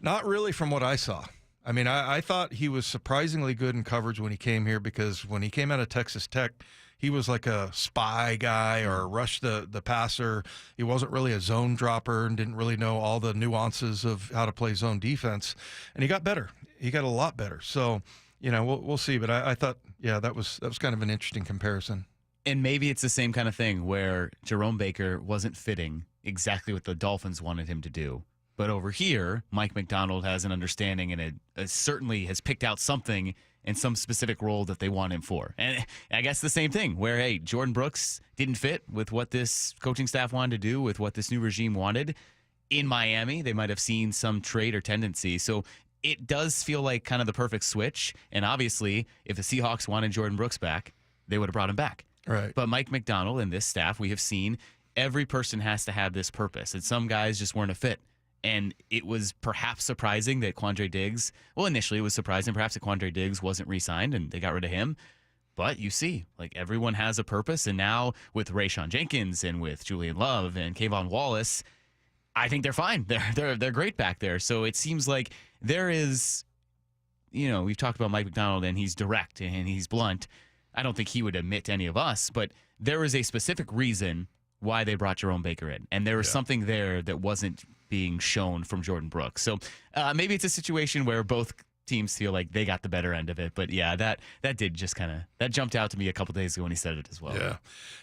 not really from what I saw. I mean, I thought he was surprisingly good in coverage when he came here, because when he came out of Texas Tech, he was like a spy guy or rush the passer. He wasn't really a zone dropper and didn't really know all the nuances of how to play zone defense. And he got better. He got a lot better. So we'll see. But I thought, that was kind of an interesting comparison. And maybe it's the same kind of thing where Jerome Baker wasn't fitting exactly what the Dolphins wanted him to do. But over here, Mike McDonald has an understanding and certainly has picked out something in some specific role that they want him for. And I guess the same thing where, hey, Jordan Brooks didn't fit with what this coaching staff wanted to do, with what this new regime wanted. In Miami, they might have seen some trait or tendency. So it does feel like kind of the perfect switch. And obviously, if the Seahawks wanted Jordan Brooks back, they would have brought him back. Right. But Mike McDonald and this staff, we have seen every person has to have this purpose. And some guys just weren't a fit. And it was perhaps surprising that Quandre Diggs, initially it was surprising perhaps that Quandre Diggs wasn't re-signed and they got rid of him. But you see, like, everyone has a purpose. And now with Rayan Jenkins and with Julian Love and Kayvon Wallace, I think they're fine. They're great back there. So it seems like there is, we've talked about Mike McDonald and he's direct and he's blunt. I don't think he would admit to any of us, but there is a specific reason why they brought Jerome Baker in. And there was something there that wasn't being shown from Jordan Brooks. So maybe it's a situation where both teams feel like they got the better end of it. But yeah, that did just that jumped out to me a couple days ago when he said it as well. Yeah.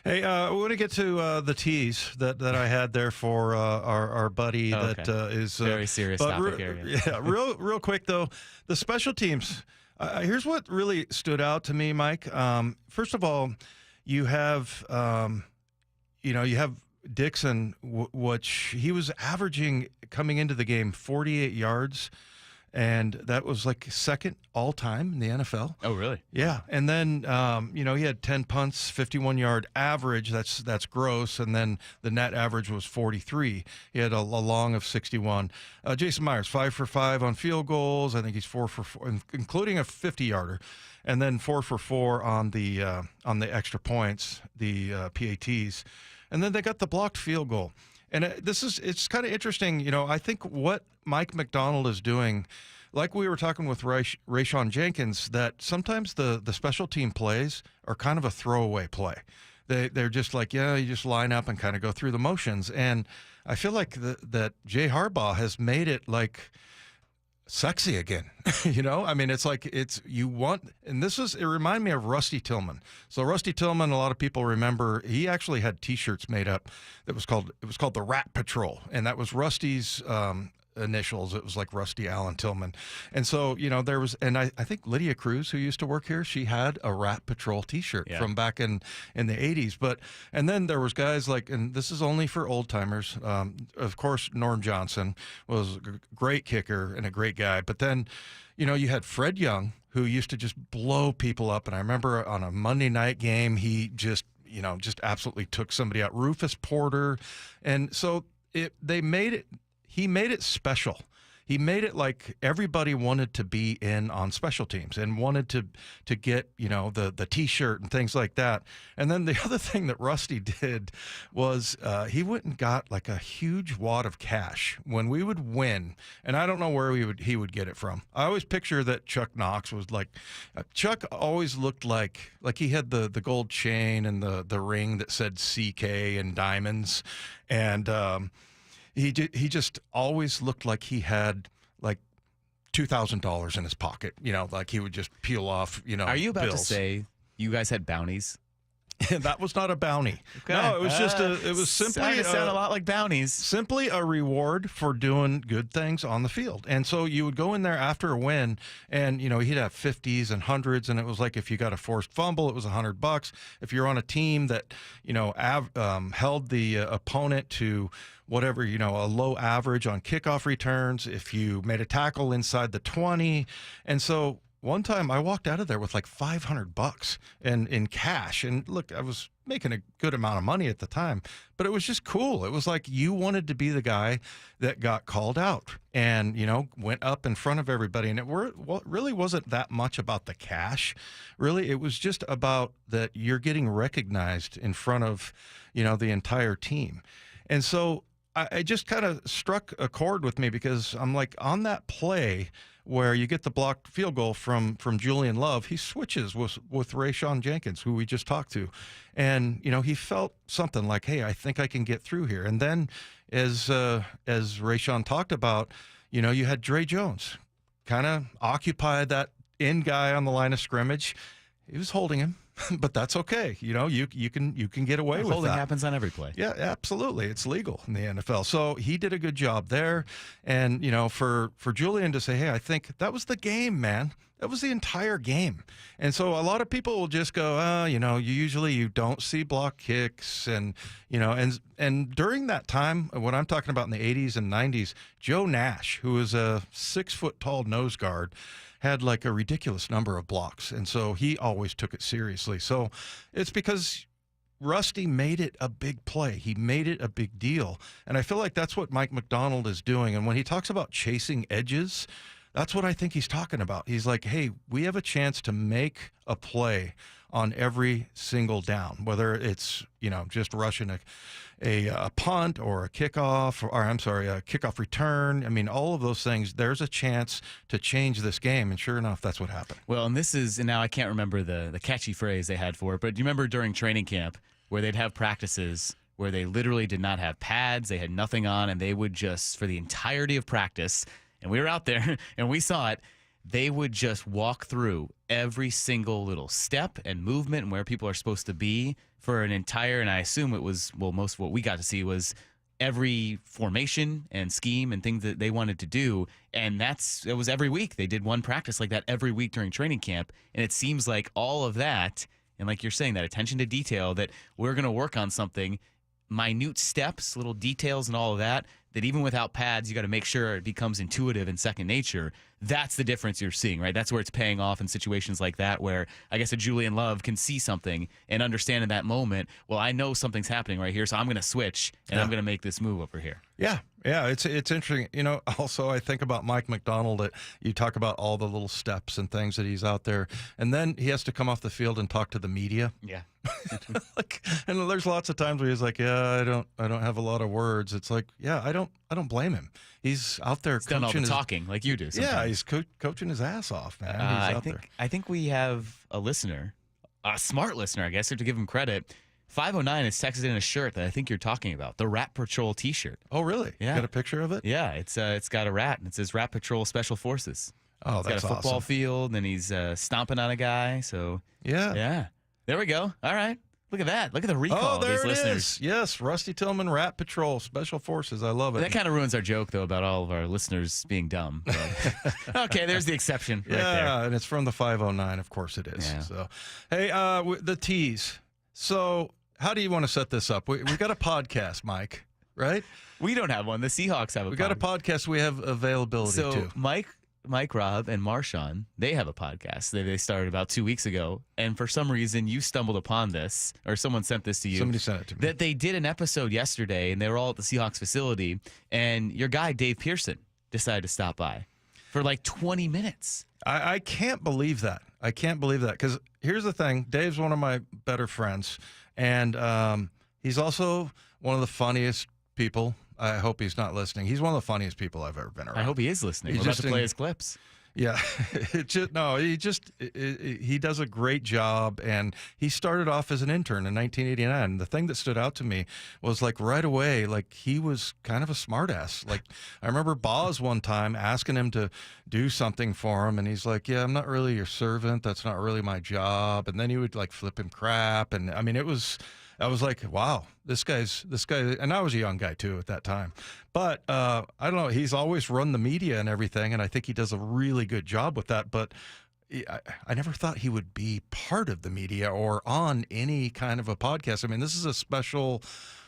Hey, we want to get to the tease that I had there for our buddy that is very serious topic area. Yeah, real quick though, the special teams. Here's what really stood out to me, Mike. First of all, you have you have Dixon, which he was averaging coming into the game 48 yards, and that was like second all time in the NFL. Oh, really? Yeah. And then he had 10 punts, 51-yard average. That's gross. And then the net average was 43. He had a long of 61. Jason Myers, 5 for 5 on field goals. I think he's 4 for 4, including a 50-yarder. And then 4 for 4 on the extra points, the PATs. And then they got the blocked field goal. And it's kind of interesting. I think what Mike McDonald is doing, like we were talking with Rayan Jenkins, that sometimes the special team plays are kind of a throwaway play. They're just like, you just line up and kind of go through the motions. And I feel like that Jay Harbaugh has made it like sexy again. I mean, it's like it reminded me of Rusty Tillman. So Rusty Tillman, a lot of people remember, he actually had t-shirts made up that was called the Rat Patrol. And that was Rusty's initials. It was like Rusty Allen Tillman. And so, there was, and I think Lydia Cruz, who used to work here, she had a Rat Patrol t-shirt from back in the 80s. And then there was guys like, and this is only for old timers. Of course, Norm Johnson was a great kicker and a great guy. But then, you had Fred Young, who used to just blow people up. And I remember on a Monday night game, he just absolutely took somebody out. Rufus Porter. And so he made it special. He made it like everybody wanted to be in on special teams and wanted to get, the T-shirt and things like that. And then the other thing that Rusty did was he went and got like a huge wad of cash when we would win. And I don't know where he would get it from. I always picture that Chuck Knox was like, Chuck always looked like he had the gold chain and the ring that said CK and diamonds. And he just always looked like he had like $2,000 in his pocket. Like he would just peel off. Are you about bills. to say you guys had bounties? That was not a bounty. Okay. No, it was just it was simply sound a lot like bounties. Simply a reward for doing good things on the field. And so you would go in there after a win, and he'd have 50s and 100s, and it was like if you got a forced fumble, it was $100. If you're on a team that held the opponent to whatever, a low average on kickoff returns, if you made a tackle inside the 20, and so. One time I walked out of there with like $500 in cash. And look, I was making a good amount of money at the time, but it was just cool. It was like you wanted to be the guy that got called out and, went up in front of everybody. And it really wasn't that much about the cash. Really, it was just about that you're getting recognized in front of, the entire team. And so I just kind of struck a chord with me because I'm like, on that play where you get the blocked field goal from Julian Love, he switches with Rayan Jenkins, who we just talked to. And, he felt something like, hey, I think I can get through here. And then as Rayan talked about, you had Dre Jones kind of occupy that in guy on the line of scrimmage. He was holding him, but that's okay. You know, you can get away with holding that. happens on every play. Yeah, absolutely. It's legal in the NFL. So he did a good job there. And, you know, for Julian to say, hey, I think that was the game, man. That was the entire game. And so a lot of people will just go, you know, you don't see block kicks. And, you know, and during that time, what I'm talking about in the 80s and 90s, Joe Nash, who was a 6-foot-tall nose guard, had like a ridiculous number of blocks. And so he always took it seriously. So it's because Rusty made it a big play. He made it a big deal. And I feel like that's what Mike McDonald is doing. And when he talks about chasing edges, that's what I think he's talking about. He's like, hey, we have a chance to make a play on every single down, whether it's, you know, just rushing a punt or a kickoff, or I'm sorry, a kickoff return. I mean, all of those things, there's a chance to change this game. And sure enough, that's what happened. Well, and now I can't remember the catchy phrase they had for it, but do you remember during training camp where they'd have practices where they literally did not have pads, they had nothing on, and they would just, for the entirety of practice, and we were out there and we saw it, they would just walk through every single little step and movement and where people are supposed to be for an entire, and I assume it was, well, most of what we got to see was every formation and scheme and things that they wanted to do. And it was every week. They did one practice like that every week during training camp. And it seems like all of that, and like you're saying, that attention to detail, that we're going to work on something, minute steps, little details and all of that, that even without pads, you got to make sure it becomes intuitive and second nature. That's the difference you're seeing, right? That's where it's paying off in situations like that, where I guess a Julian Love can see something and understand in that moment, well, I know something's happening right here, so I'm going to switch and I'm going to make this move over here. Yeah. Yeah, it's interesting. You know, also I think about Mike McDonald. You talk about all the little steps and things that he's out there, and then he has to come off the field and talk to the media. Yeah. And there's lots of times where he's like, "Yeah, I don't have a lot of words." It's like, yeah, I don't blame him. He's out there coaching, done all the talking like you do. Sometimes. Yeah, he's coaching his ass off, man. He's out there. I think we have a listener, a smart listener, I guess, to give him credit. 509 has texted in a shirt that I think you're talking about, the Rat Patrol T-shirt. Oh, really? Yeah. You got a picture of it? Yeah, it's got a rat, and it says Rat Patrol Special Forces. Oh, it's that's got a football awesome. field, and he's stomping on a guy. So yeah. There we go. All right. Look at that. Look at the recall Oh, there of these it listeners. is. Yes, Rusty Tillman, Rat Patrol, Special Forces. I love it. That kind of ruins our joke, though, about all of our listeners being dumb. But okay, there's the exception right there. Yeah, and it's from the 509. Of course it is. Yeah. So, hey, the tease. So, how do you want to set this up? We got a podcast, Mike, right? We don't have one. The Seahawks have a podcast. We got a podcast. We have availability, too. Mike, Rob, and Marshawn, they have a podcast that they started about 2 weeks ago. And for some reason, you stumbled upon this, or someone sent this to you. Somebody sent it to me. That they did an episode yesterday, and they were all at the Seahawks facility, and your guy, Dave Pearson, decided to stop by for like 20 minutes. I can't believe that. I can't believe that. Because here's the thing. Dave's one of my better friends. And he's also one of the funniest people. I hope he's not listening. He's one of the funniest people I've ever been around. I hope he is listening. We're about to play his clips. Yeah. He does a great job. And he started off as an intern in 1989. The thing that stood out to me was like right away, like he was kind of a smartass. Like I remember Boz one time asking him to do something for him. And he's like, yeah, I'm not really your servant. That's not really my job. And then he would like flip him crap. And I mean, I was like, wow, this guy, and I was a young guy too at that time. But I don't know, he's always run the media and everything, and I think he does a really good job with that. But I never thought he would be part of the media or on any kind of a podcast. I mean, this is a special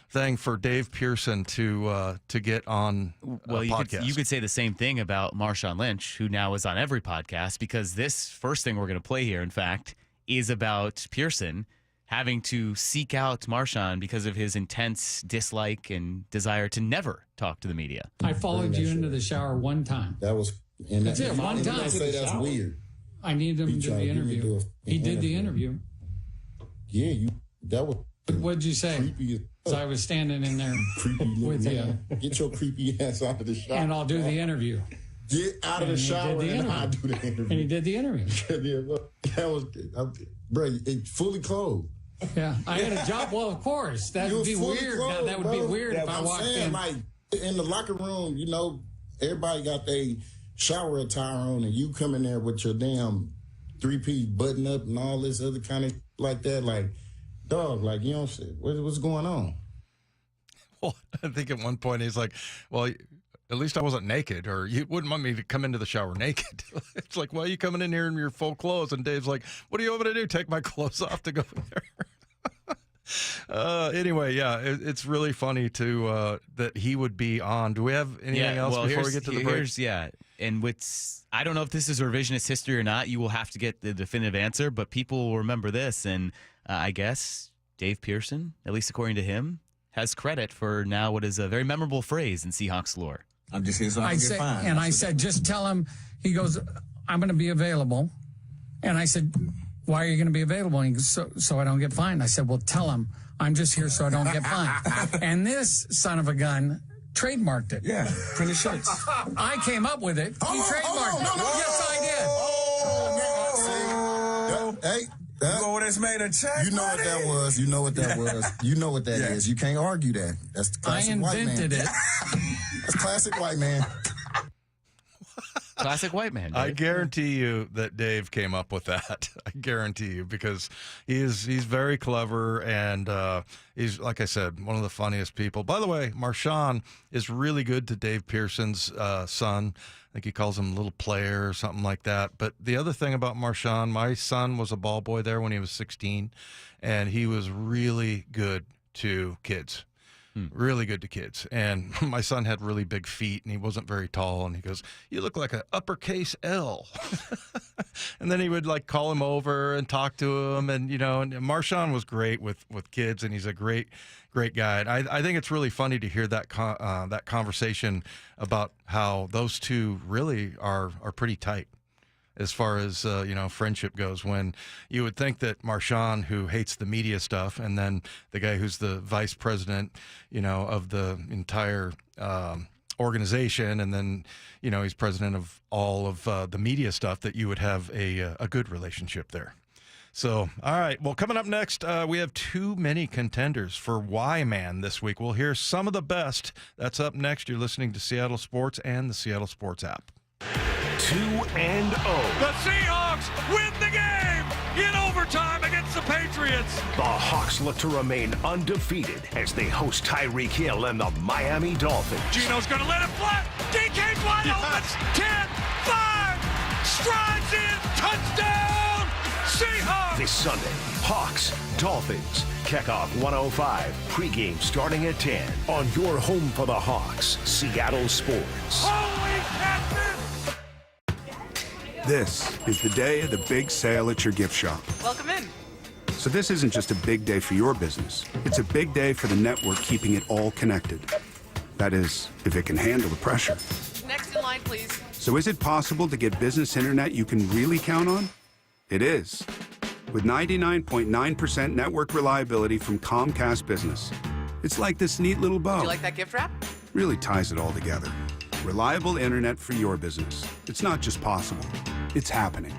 thing for Dave Pearson to get on a podcast. You could say the same thing about Marshawn Lynch, who now is on every podcast, because this first thing we're going to play here, in fact, is about Pearson having to seek out Marshawn because of his intense dislike and desire to never talk to the media. I followed you into the shower one time. That was, that's it, one time. I say that's weird. I needed him to do the interview. He did the interview. Yeah, that was. What'd you say? Creepy as I was standing in there with you. Get your creepy ass out of the shower. And I'll do the interview. Get out of the shower and I'll do the interview. And he did the interview. That was, bro, it fully clothed. Yeah, I had a job. Well, of course, that would be weird. Clothed, that would be weird if I walked in. Like in the locker room, you know, everybody got their shower attire on, and you come in there with your damn three-piece button up and all this other kind of like that. Like, dog, like, you know what I'm saying? What's going on? Well, I think at one point he's like, well, at least I wasn't naked, or you wouldn't want me to come into the shower naked. It's like, why are you coming in here in your full clothes? And Dave's like, what do you want me to do? Take my clothes off to go in there? Anyway, yeah, it's really funny that he would be on. Do we have anything else before we get to the break? And I don't know if this is revisionist history or not. You will have to get the definitive answer, but people will remember this. And I guess Dave Pearson, at least according to him, has credit for now what is a very memorable phrase in Seahawks lore. I'm just here so I can get fined. And I said, just tell him. He goes, I'm going to be available. And I said, why are you going to be available? And he goes, so I don't get fined. I said, well, tell him I'm just here so I don't get fined. And this son of a gun trademarked it. Yeah, printed shirts. I came up with it. He trademarked it. Yes, I did. Hey. That's made a check. You know what that was. You know what that was. You know what that is. You can't argue that. That's the classic white man. I invented it. That's classic white man. Classic white man. Dave. I guarantee you that Dave came up with that. I guarantee you, because he's very clever, and he's, like I said, one of the funniest people. By the way, Marshawn is really good to Dave Pearson's son. I think he calls him little player or something like that. But the other thing about Marshawn, my son was a ball boy there when he was 16, and he was really good to kids. Really good to kids. And my son had really big feet, and he wasn't very tall, and he goes, you look like an uppercase L. And then he would like call him over and talk to him, and and Marshawn was great with kids, and he's a great guy. And I think it's really funny to hear that that conversation about how those two really are pretty tight as far as friendship goes, when you would think that Marshawn, who hates the media stuff, and then the guy who's the vice president, of the entire organization, and then, he's president of all of the media stuff, that you would have a good relationship there. So, all right. Well, coming up next, we have too many contenders for Why Man this week. We'll hear some of the best. That's up next. You're listening to Seattle Sports and the Seattle Sports app. 2-0. The Seahawks win the game in overtime against the Patriots. The Hawks look to remain undefeated as they host Tyreek Hill and the Miami Dolphins. Gino's going to let it fly. DK's wide open. 10-5. Strides in. Touchdown. Seahawks. This Sunday, Hawks, Dolphins. Kickoff 105. Pregame starting at 10 on your home for the Hawks, Seattle Sports. Holy Captain. This is the day of the big sale at your gift shop. Welcome in. So this isn't just a big day for your business. It's a big day for the network keeping it all connected. That is, if it can handle the pressure. Next in line, please. So is it possible to get business internet you can really count on? It is. With 99.9% network reliability from Comcast Business. It's like this neat little bow. Do you like that gift wrap? Really ties it all together. Reliable internet for your business. It's not just possible. It's happening.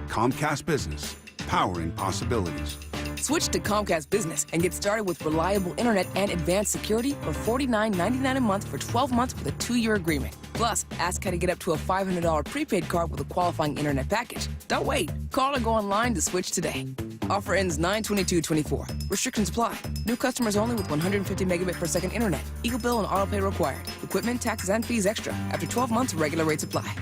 Comcast Business. Powering possibilities. Switch to Comcast Business and get started with reliable internet and advanced security for $49.99 a month for 12 months with a 2-year agreement. Plus, ask how to get up to a $500 prepaid card with a qualifying internet package. Don't wait. Call or go online to switch today. Offer ends 9/22/24. Restrictions apply. New customers only with 150 megabit per second internet. Eagle bill and auto pay required. Equipment, taxes, and fees extra. After 12 months, regular rates apply.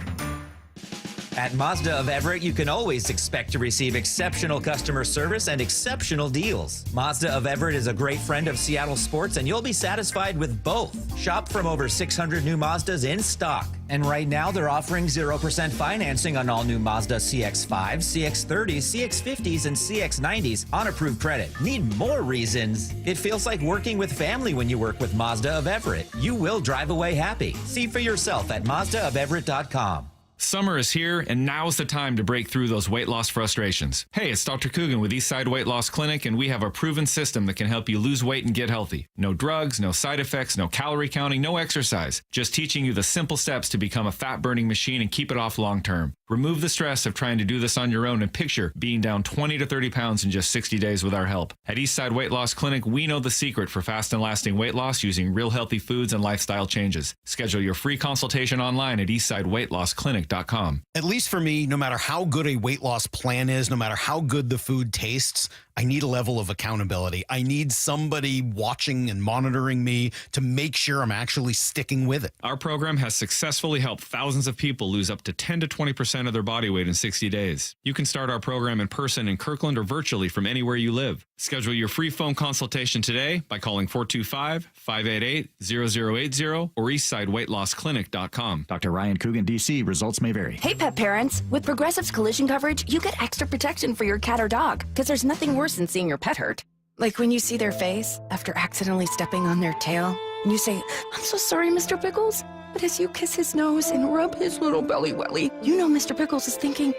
At Mazda of Everett, you can always expect to receive exceptional customer service and exceptional deals. Mazda of Everett is a great friend of Seattle Sports, and you'll be satisfied with both. Shop from over 600 new Mazdas in stock. And right now, they're offering 0% financing on all new Mazda CX-5s, CX-30s, CX-50s, and CX-90s on approved credit. Need more reasons? It feels like working with family when you work with Mazda of Everett. You will drive away happy. See for yourself at MazdaofEverett.com. Summer is here, and now's the time to break through those weight loss frustrations. Hey, it's Dr. Coogan with Eastside Weight Loss Clinic, and we have a proven system that can help you lose weight and get healthy. No drugs, no side effects, no calorie counting, no exercise. Just teaching you the simple steps to become a fat-burning machine and keep it off long-term. Remove the stress of trying to do this on your own and picture being down 20 to 30 pounds in just 60 days with our help. At Eastside Weight Loss Clinic, we know the secret for fast and lasting weight loss using real healthy foods and lifestyle changes. Schedule your free consultation online at eastsideweightlossclinic.com. At least for me, no matter how good a weight loss plan is, no matter how good the food tastes, I need a level of accountability. I need somebody watching and monitoring me to make sure I'm actually sticking with it. Our program has successfully helped thousands of people lose up to 10 to 20% of their body weight in 60 days. You can start our program in person in Kirkland or virtually from anywhere you live. Schedule your free phone consultation today by calling 425-588-0080 or eastsideweightlossclinic.com. Dr. Rayan Coogan, D.C. Results may vary. Hey, pet parents. With Progressive's collision coverage, you get extra protection for your cat or dog, because there's nothing worse than seeing your pet hurt. Like when you see their face after accidentally stepping on their tail, and you say, "I'm so sorry, Mr. Pickles." But as you kiss his nose and rub his little belly welly, you know Mr. Pickles is thinking,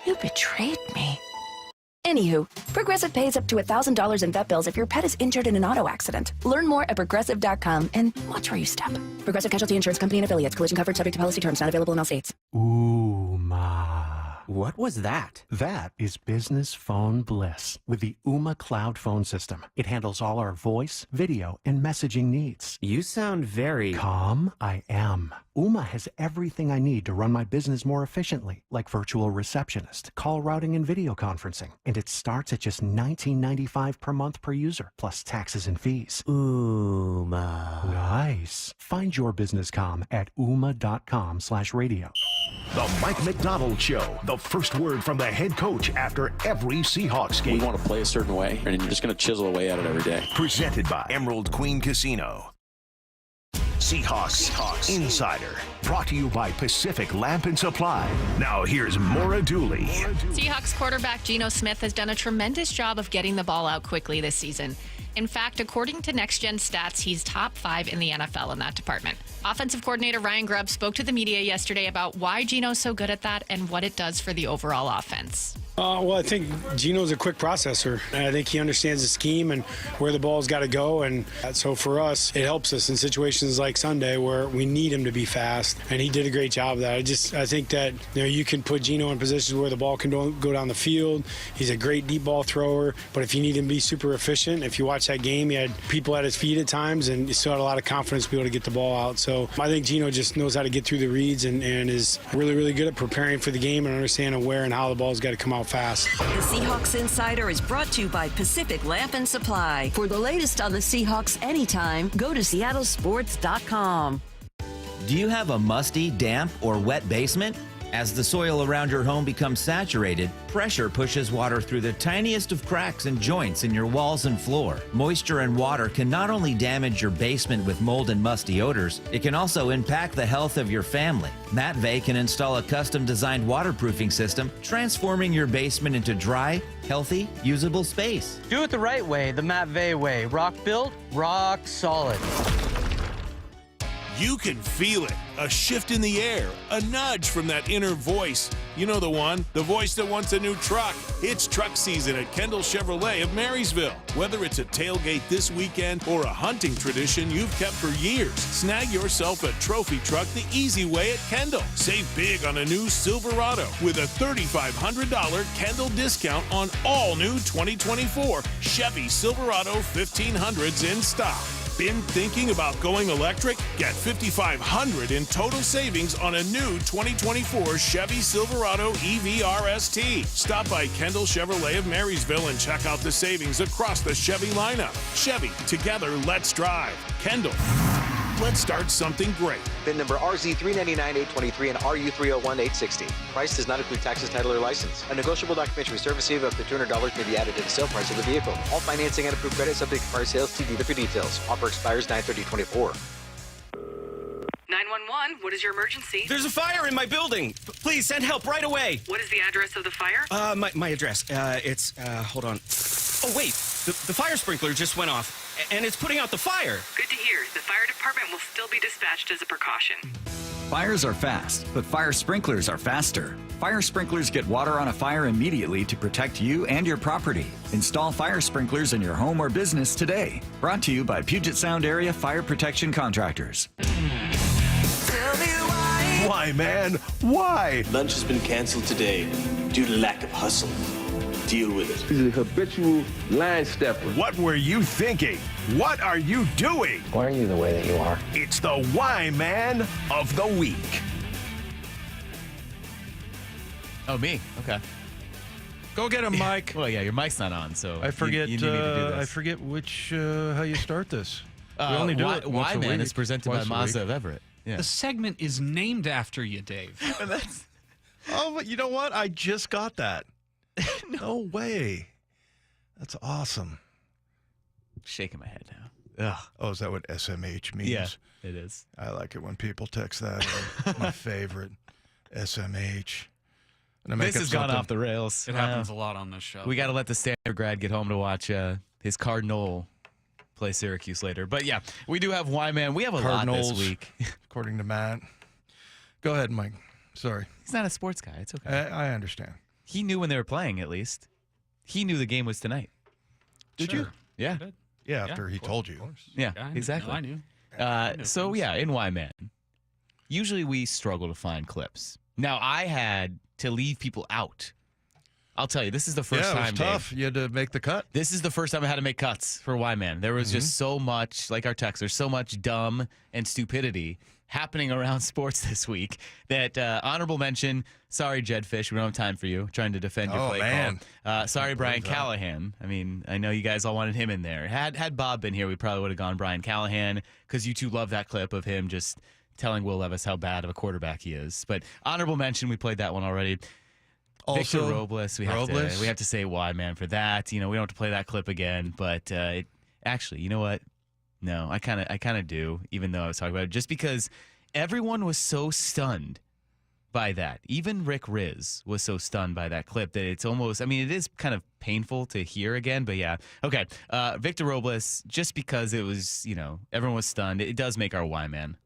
"You betrayed me." Anywho, Progressive pays up to $1,000 in vet bills if your pet is injured in an auto accident. Learn more at Progressive.com and watch where you step. Progressive Casualty Insurance Company and Affiliates. Collision coverage subject to policy terms. Not available in all states. What was that? That is business phone bliss with the Ooma Cloud Phone System. It handles all our voice, video, and messaging needs. You sound very calm. I am. Ooma has everything I need to run my business more efficiently, like virtual receptionist, call routing, and video conferencing. And it starts at just $19.95 per month per user, plus taxes and fees. Ooma. Nice. Find your business calm at ooma.com/radio. The Mike McDonald Show. The first word from the head coach after every Seahawks game. We want to play a certain way, and you're just going to chisel away at it every day. Presented by Emerald Queen Casino. Seahawks Insider. Brought to you by Pacific Lamp and Supply. Now here's Maura Dooley. Seahawks quarterback Geno Smith has done a tremendous job of getting the ball out quickly this season. In fact, according to Next Gen Stats, he's top 5 in the NFL in that department. Offensive coordinator Ryan Grubb spoke to the media yesterday about why Geno's so good at that and what it does for the overall offense. Well, I think Geno's a quick processor, and I think he understands the scheme and where the ball's got to go. And so for us, it helps us in situations like Sunday where we need him to be fast, and he did a great job of that. I think that you can put Geno in positions where the ball can go down the field. He's a great deep ball thrower, but if you need him to be super efficient, if you watch that game, he had people at his feet at times, and he still had a lot of confidence to be able to get the ball out. So I think Geno just knows how to get through the reads and is really, really good at preparing for the game and understanding where and how the ball's got to come out fast. The Seahawks Insider is brought to you by Pacific Lamp and Supply. For the latest on the Seahawks anytime, go to seattlesports.com. Do you have a musty, damp, or wet basement? As the soil around your home becomes saturated, pressure pushes water through the tiniest of cracks and joints in your walls and floor. Moisture and water can not only damage your basement with mold and musty odors, it can also impact the health of your family. Matt Vey can install a custom-designed waterproofing system, transforming your basement into dry, healthy, usable space. Do it the right way, the Matt Vey way. Rock built, rock solid. You can feel it. A shift in the air, a nudge from that inner voice. You know the one, the voice that wants a new truck. It's truck season at Kendall Chevrolet of Marysville. Whether it's a tailgate this weekend or a hunting tradition you've kept for years, snag yourself a trophy truck the easy way at Kendall. Save big on a new Silverado with a $3,500 Kendall discount on all new 2024 Chevy Silverado 1500s in stock. Been thinking about going electric? Get $5,500 in total savings on a new 2024 Chevy Silverado EV RST. Stop by Kendall Chevrolet of Marysville and check out the savings across the Chevy lineup. Chevy, together, let's drive. Kendall, let's start something great. VIN number RZ399-823 and RU301-860. Price does not include taxes, title, or license. A negotiable documentary service fee of up to $200 may be added to the sale price of the vehicle. All financing and approved credit subject to prior sales. See dealer for details. Offer expires 9/30/24. 911, what is your emergency? There's a fire in my building. Please send help right away. What is the address of the fire? My address. It's, hold on. Oh, wait. The fire sprinkler just went off, and it's putting out the fire. Good to hear. The fire department will still be dispatched as a precaution. Fires are fast, but fire sprinklers are faster. Fire sprinklers get water on a fire immediately to protect you and your property. Install fire sprinklers in your home or business today. Brought to you by Puget Sound Area Fire Protection Contractors. Why, man? Why? Lunch has been canceled today due to lack of hustle. Deal with it. He's a habitual line stepper. What were you thinking? What are you doing? Why are you the way that you are? It's the Why Man of the Week. Oh, me? Okay. Go get him, Mike. Well, yeah, your mic's not on, so I forget. You need me to do this. I forget which how you start this. We only do it once a Why Man week, is presented by twice a Mazda week. of Everett. Yeah. The segment is named after you, Dave. Oh, but you know what? I just got that. No way. That's awesome. Shaking my head now. Ugh. Oh, is that what SMH means? Yeah, it is. I like it when people text that. My favorite. SMH. And This has gone off the rails. It happens a lot on this show. We got to let the Stanford grad get home to watch his Cardinal play Syracuse later. But yeah, we do have Why Man. We have a Cardinals, lot this week. According to Matt. Go ahead, Mike. Sorry. He's not a sports guy. It's okay. I understand. He knew when they were playing, at least. He knew the game was tonight. Did you? Yeah. Yeah, after he told you. Yeah, I exactly. I knew. So, yeah, in Why Man, usually we struggle to find clips. Now, I had to leave people out. I'll tell you, this is the first time, it was tough. Dave, You had to make the cut. this is the first time I had to make cuts for Why Man. There was just so much, like our text, there's so much dumb and stupidity happening around sports this week that honorable mention, sorry, Jedfish, we don't have time for you, trying to defend your play man. call. Sorry, Brian Callahan. I mean, I know you guys all wanted him in there. Had Bob been here, we probably would have gone Brian Callahan because you two love that clip of him just telling Will Levis how bad of a quarterback he is. But honorable mention, we played that one already. Victor Also, Robles, we have to say Why Man for that. You know, we don't have to play that clip again, but actually, you know what? No, I kind of do, even though I was talking about it, just because everyone was so stunned by that. Even Rick Riz was so stunned by that clip that it's almost, I mean, it is kind of painful to hear again, but yeah. Okay, Victor Robles, just because it was, you know, everyone was stunned, it does make our Why Man.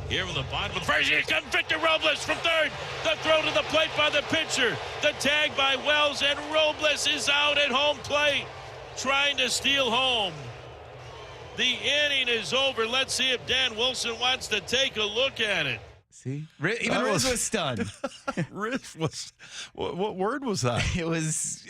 Here from the bottom of the first, here comes Victor Robles from third. The throw to the plate by the pitcher. The tag by Wells, and Robles is out at home plate, trying to steal home. The inning is over. Let's see if Dan Wilson wants to take a look at it. See? Even Riz was stunned. Riz was, what word was that? It was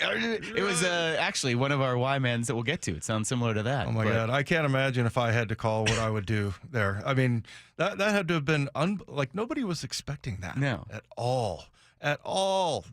actually one of our Why Mans that we'll get to. It sounds similar to that. Oh, my God. I can't imagine if I had to call what I would do there. I mean, that had to have been, like, nobody was expecting that. No. At all. At all.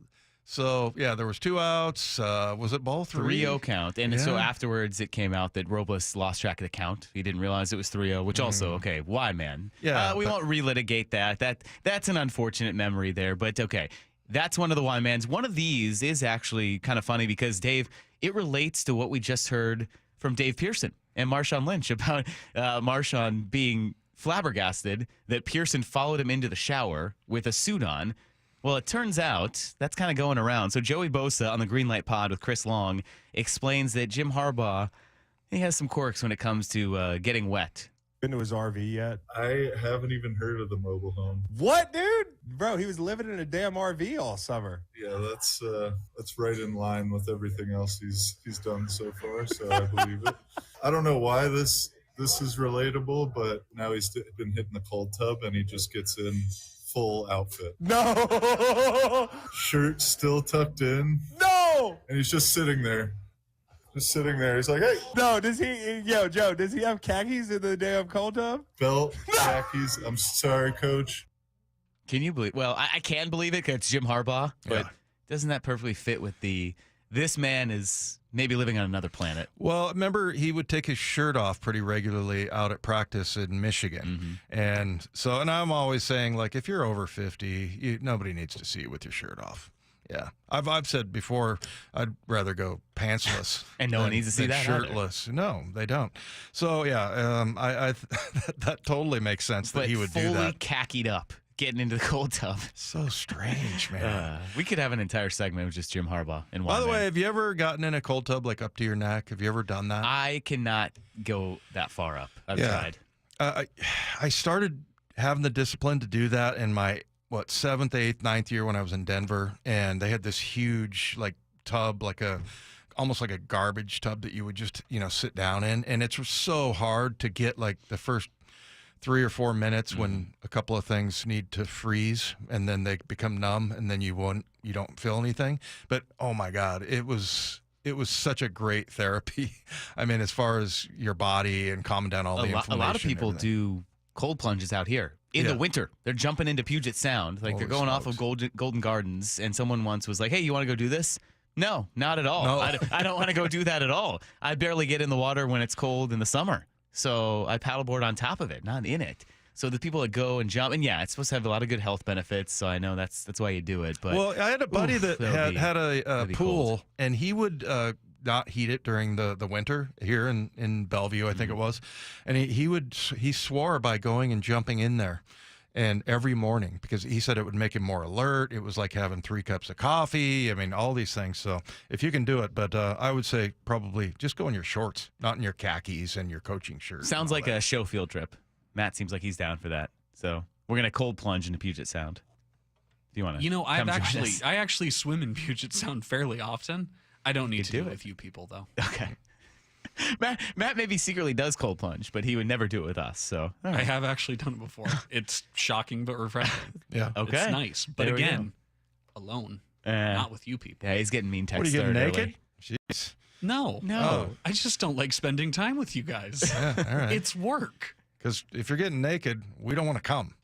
So, yeah, there was 2 outs. Was it ball 3? 3-0 count. And so afterwards it came out that Robles lost track of the count. He didn't realize it was 3-0, which also, okay, Why Man? Yeah. We won't relitigate that. That's an unfortunate memory there, but okay. That's one of the Why Mans. One of these is actually kind of funny because, Dave, it relates to what we just heard from Dave Pearson and Marshawn Lynch about Marshawn being flabbergasted that Pearson followed him into the shower with a suit on. Well, it turns out that's kind of going around. So Joey Bosa on the Greenlight Pod with Chris Long explains that Jim Harbaugh, he has some quirks when it comes to getting wet. Been to his RV yet? I haven't even heard of the mobile home. What, dude? Bro, he was living in a damn RV all summer. Yeah, that's right in line with everything else he's done so far, so I believe it. I don't know why this is relatable, but now he's been hitting the cold tub and he just gets in full outfit. No! Shirt still tucked in. No! And he's just sitting there. He's like, hey. No, Joe, does he have khakis in the damn cold tub? Belt, khakis. I'm sorry, coach. Can you believe? Well, I can believe it because it's Jim Harbaugh, but doesn't that perfectly fit with this man is maybe living on another planet? Well, remember, he would take his shirt off pretty regularly out at practice in Michigan. And I'm always saying, like, if you're over 50, nobody needs to see you with your shirt off. Yeah. I've said before, I'd rather go pantsless. And no one needs to see that shirtless. No, they don't. So, yeah, that totally makes sense that he would do that. Fully khakied up, getting into the cold tub. So strange, man. We could have an entire segment with just Jim Harbaugh. By the way, have you ever gotten in a cold tub, like up to your neck? Have you ever done that? I cannot go that far up. I've tried. I started having the discipline to do that in my, 7th, 8th, 9th year when I was in Denver. And they had this huge, like, tub, almost like a garbage tub that you would just, sit down in. And it's so hard to get, like, the first 3 or 4 minutes when a couple of things need to freeze and then they become numb and then you don't feel anything. But oh my God, it was such a great therapy. I mean, as far as your body and calming down all the inflammation. A lot of people do cold plunges out here in the winter. They're jumping into Puget Sound. Like, they're going off of Golden Gardens, and someone once was like, hey, you want to go do this? No, not at all. No. I don't want to go do that at all. I barely get in the water when it's cold in the summer. So I paddleboard on top of it, not in it. So the people that go and jump, and yeah, it's supposed to have a lot of good health benefits. So I know that's why you do it. But well, I had a buddy that had a pool, cold. And he would not heat it during the winter here in Bellevue, I think it was, and he swore by going and jumping in there. And every morning, because he said it would make him more alert. It was like having 3 cups of coffee. I mean, all these things. So if you can do it, but I would say probably just go in your shorts, not in your khakis and your coaching shirt. Sounds like a show field trip. Matt seems like he's down for that. So we're going to cold plunge into Puget Sound. Do you want to? I actually swim in Puget Sound fairly often. I don't need to do it with you people, though. Okay. Matt maybe secretly does cold plunge, but he would never do it with us. So right. I have actually done it before. It's shocking but refreshing. Yeah. Okay. It's nice. But again, alone. Not with you people. Yeah, he's getting mean texts. What, are you getting naked? Jeez. No. Oh. I just don't like spending time with you guys. Yeah, all right. It's work. Because if you're getting naked, we don't want to come.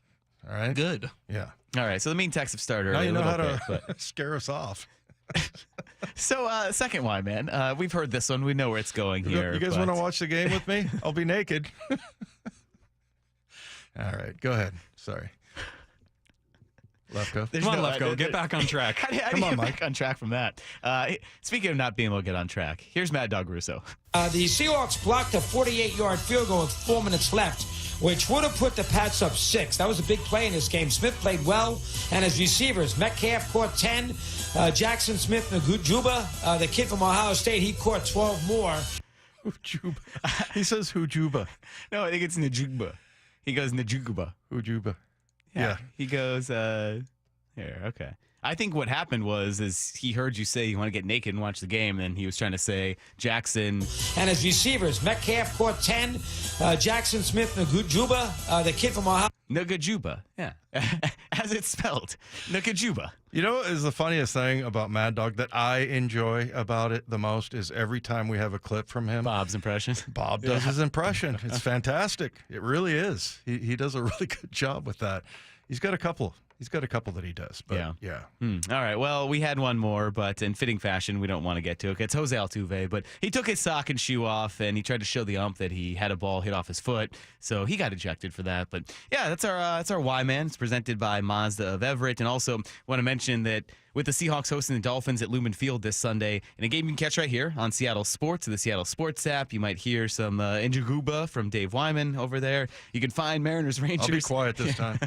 All right? Good. Yeah. All right. So the mean texts have started now early. You know how to scare us off. So, second why, man. We've heard this one. We know where it's going here. You guys want to watch the game with me? I'll be naked. All right. Go ahead. Sorry. Lefko. Come on, Lefko. Get back on track. How do you get back on track from that? Speaking of not being able to get on track, here's Mad Dog Russo. The Seahawks blocked a 48-yard field goal with 4 minutes left, which would have put the Pats up 6. That was a big play in this game. Smith played well, and his receivers, Metcalf caught 10, Jackson Smith, Njuba, the kid from Ohio State, he caught 12 more. Njuba. He says Njuba. No, I think it's Njuba. He goes Njuba. Njuba. Yeah. He goes, here, okay. I think what happened is he heard you say you want to get naked and watch the game, and he was trying to say Jackson. And his receivers, Metcalf caught 10, Jackson Smith, Njuba, the kid from Ohio. Njuba, yeah. As it's spelled, Njuba. You know what is the funniest thing about Mad Dog that I enjoy about it the most is every time we have a clip from him. Bob's impression. Bob does his impression. It's fantastic. It really is. He does a really good job with that. He's got a couple that he does. But yeah. All right. Well, we had one more, but in fitting fashion, we don't want to get to it. It's Jose Altuve, but he took his sock and shoe off, and he tried to show the ump that he had a ball hit off his foot, so he got ejected for that. But yeah, that's our Why Man. It's presented by Mazda of Everett, and also want to mention that with the Seahawks hosting the Dolphins at Lumen Field this Sunday, in a game you can catch right here on Seattle Sports, or the Seattle Sports app. You might hear some Njuba from Dave Wyman over there. You can find Mariners Rangers. I'll be quiet this time.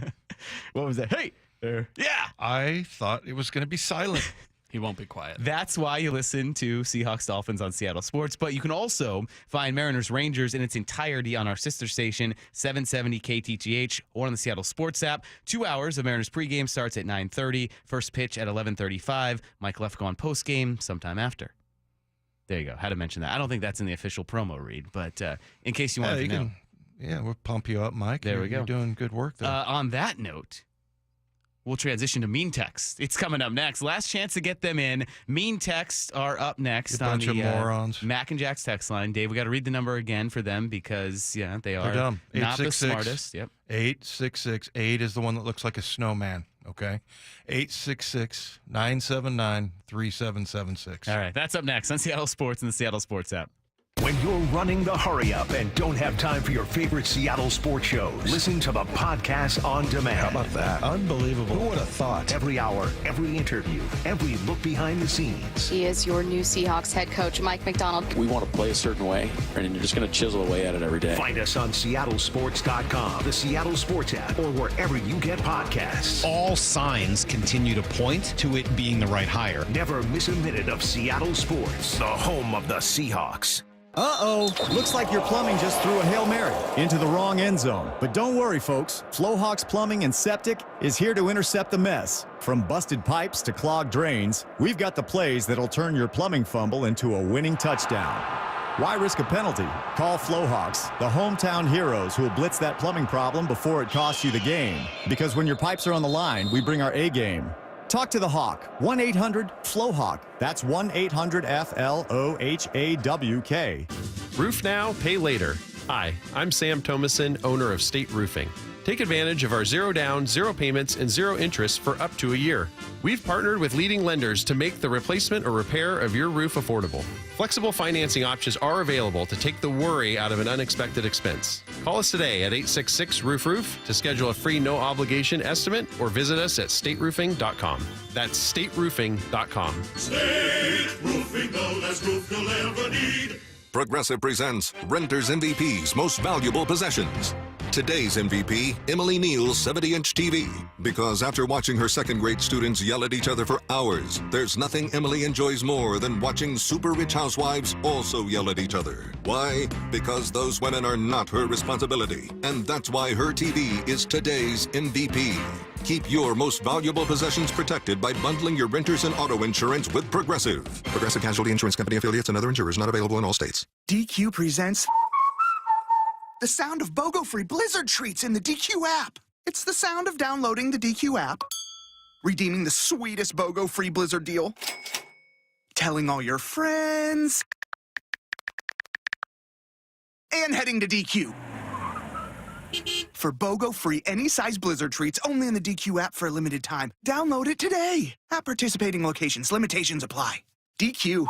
What was that? Hey! Yeah. I thought it was going to be silent. He won't be quiet. That's why you listen to Seahawks Dolphins on Seattle Sports. But you can also find Mariners Rangers in its entirety on our sister station, 770 KTTH, or on the Seattle Sports app. 2 hours of Mariners pregame starts at 9:30. First pitch at 11:35. Mike Lefko on postgame sometime after. There you go. Had to mention that. I don't think that's in the official promo read, but in case you wanted to know. We'll pump you up, Mike. There we go. You're doing good work there. On that note, we'll transition to mean texts. It's coming up next. Last chance to get them in. Mean texts are up next on the morons. Mac and Jack's text line. Dave, we got to read the number again for them because they are dumb. not the smartest. Yep. 866-8 is the one that looks like a snowman. Okay. 866-979-3776. All right. That's up next on Seattle Sports and the Seattle Sports app. When you're running the hurry up and don't have time for your favorite Seattle sports shows, listen to the podcast on demand. How about that? Unbelievable. Who would have thought? Every hour, every interview, every look behind the scenes. He is your new Seahawks head coach, Mike McDonald. We want to play a certain way, and you're just going to chisel away at it every day. Find us on SeattleSports.com, the Seattle Sports app, or wherever you get podcasts. All signs continue to point to it being the right hire. Never miss a minute of Seattle sports, the home of the Seahawks. Uh-oh. Looks like your plumbing just threw a Hail Mary into the wrong end zone. But don't worry, folks. Flowhawks Plumbing and Septic is here to intercept the mess. From busted pipes to clogged drains, we've got the plays that'll turn your plumbing fumble into a winning touchdown. Why risk a penalty? Call Flowhawks, the hometown heroes who will blitz that plumbing problem before it costs you the game. Because when your pipes are on the line, we bring our A game. Talk to the Hawk. 1-800-FLOWHAWK. That's 1-800-FLOHAWK. Roof now, pay later. Hi, I'm Sam Thomason, owner of State Roofing. Take advantage of our zero down, zero payments, and zero interest for up to a year. We've partnered with leading lenders to make the replacement or repair of your roof affordable. Flexible financing options are available to take the worry out of an unexpected expense. Call us today at 866-ROOF-ROOF to schedule a free no-obligation estimate or visit us at stateroofing.com. That's stateroofing.com. State Roofing, the last roof you'll ever need. Progressive presents Renter's MVP's Most Valuable Possessions. Today's MVP, Emily Neal's 70-inch TV. Because after watching her second-grade students yell at each other for hours, there's nothing Emily enjoys more than watching super-rich housewives also yell at each other. Why? Because those women are not her responsibility. And that's why her TV is today's MVP. Keep your most valuable possessions protected by bundling your renters and auto insurance with Progressive. Progressive Casualty Insurance Company affiliates and other insurers not available in all states. DQ presents the sound of BOGO-free Blizzard treats in the DQ app. It's the sound of downloading the DQ app, redeeming the sweetest BOGO-free Blizzard deal, telling all your friends, and heading to DQ. For BOGO-free any-size Blizzard treats only in the DQ app for a limited time. Download it today. At participating locations, limitations apply. DQ.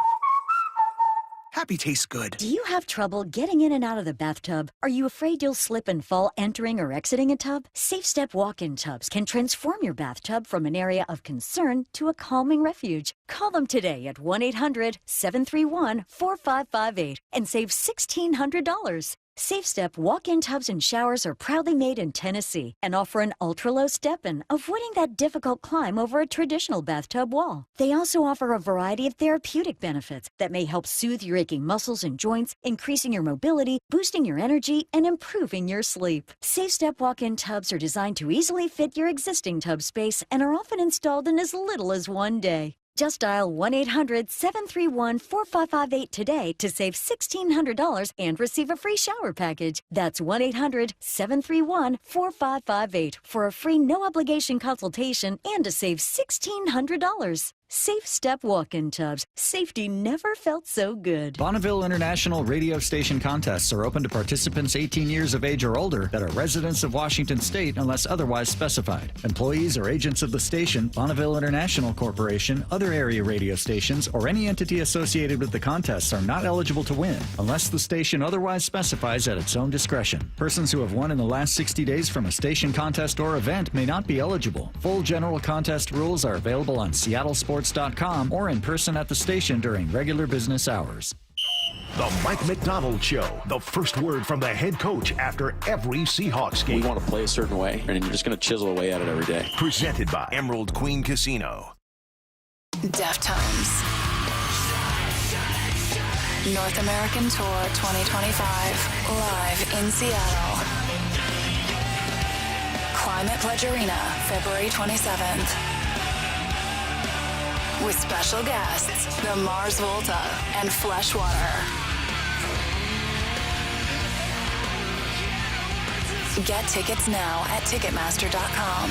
Happy tastes good. Do you have trouble getting in and out of the bathtub? Are you afraid you'll slip and fall entering or exiting a tub? Safe Step walk-in tubs can transform your bathtub from an area of concern to a calming refuge. Call them today at 1-800-731-4558 and save $1,600. Safe Step walk-in tubs and showers are proudly made in Tennessee and offer an ultra-low step-in, avoiding that difficult climb over a traditional bathtub wall. They also offer a variety of therapeutic benefits that may help soothe your aching muscles and joints, increasing your mobility, boosting your energy, and improving your sleep. Safe Step walk-in tubs are designed to easily fit your existing tub space and are often installed in as little as one day. Just dial 1-800-731-4558 today to save $1,600 and receive a free shower package. That's 1-800-731-4558 for a free no-obligation consultation and to save $1,600. Safe Step walk-in tubs. Safety never felt so good. Bonneville International radio station contests are open to participants 18 years of age or older that are residents of Washington State unless otherwise specified. Employees or agents of the station, Bonneville International Corporation, other area radio stations, or any entity associated with the contests are not eligible to win unless the station otherwise specifies at its own discretion. Persons who have won in the last 60 days from a station contest or event may not be eligible. Full general contest rules are available on SeattleSports.com or in person at the station during regular business hours. The Mike McDonald Show. The first word from the head coach after every Seahawks game. We want to play a certain way, and you're just going to chisel away at it every day. Presented by Emerald Queen Casino. Deftones. North American Tour 2025. Live in Seattle. Climate Pledge Arena, February 27th. With special guests, the Mars Volta and Fleshwater. Get tickets now at Ticketmaster.com.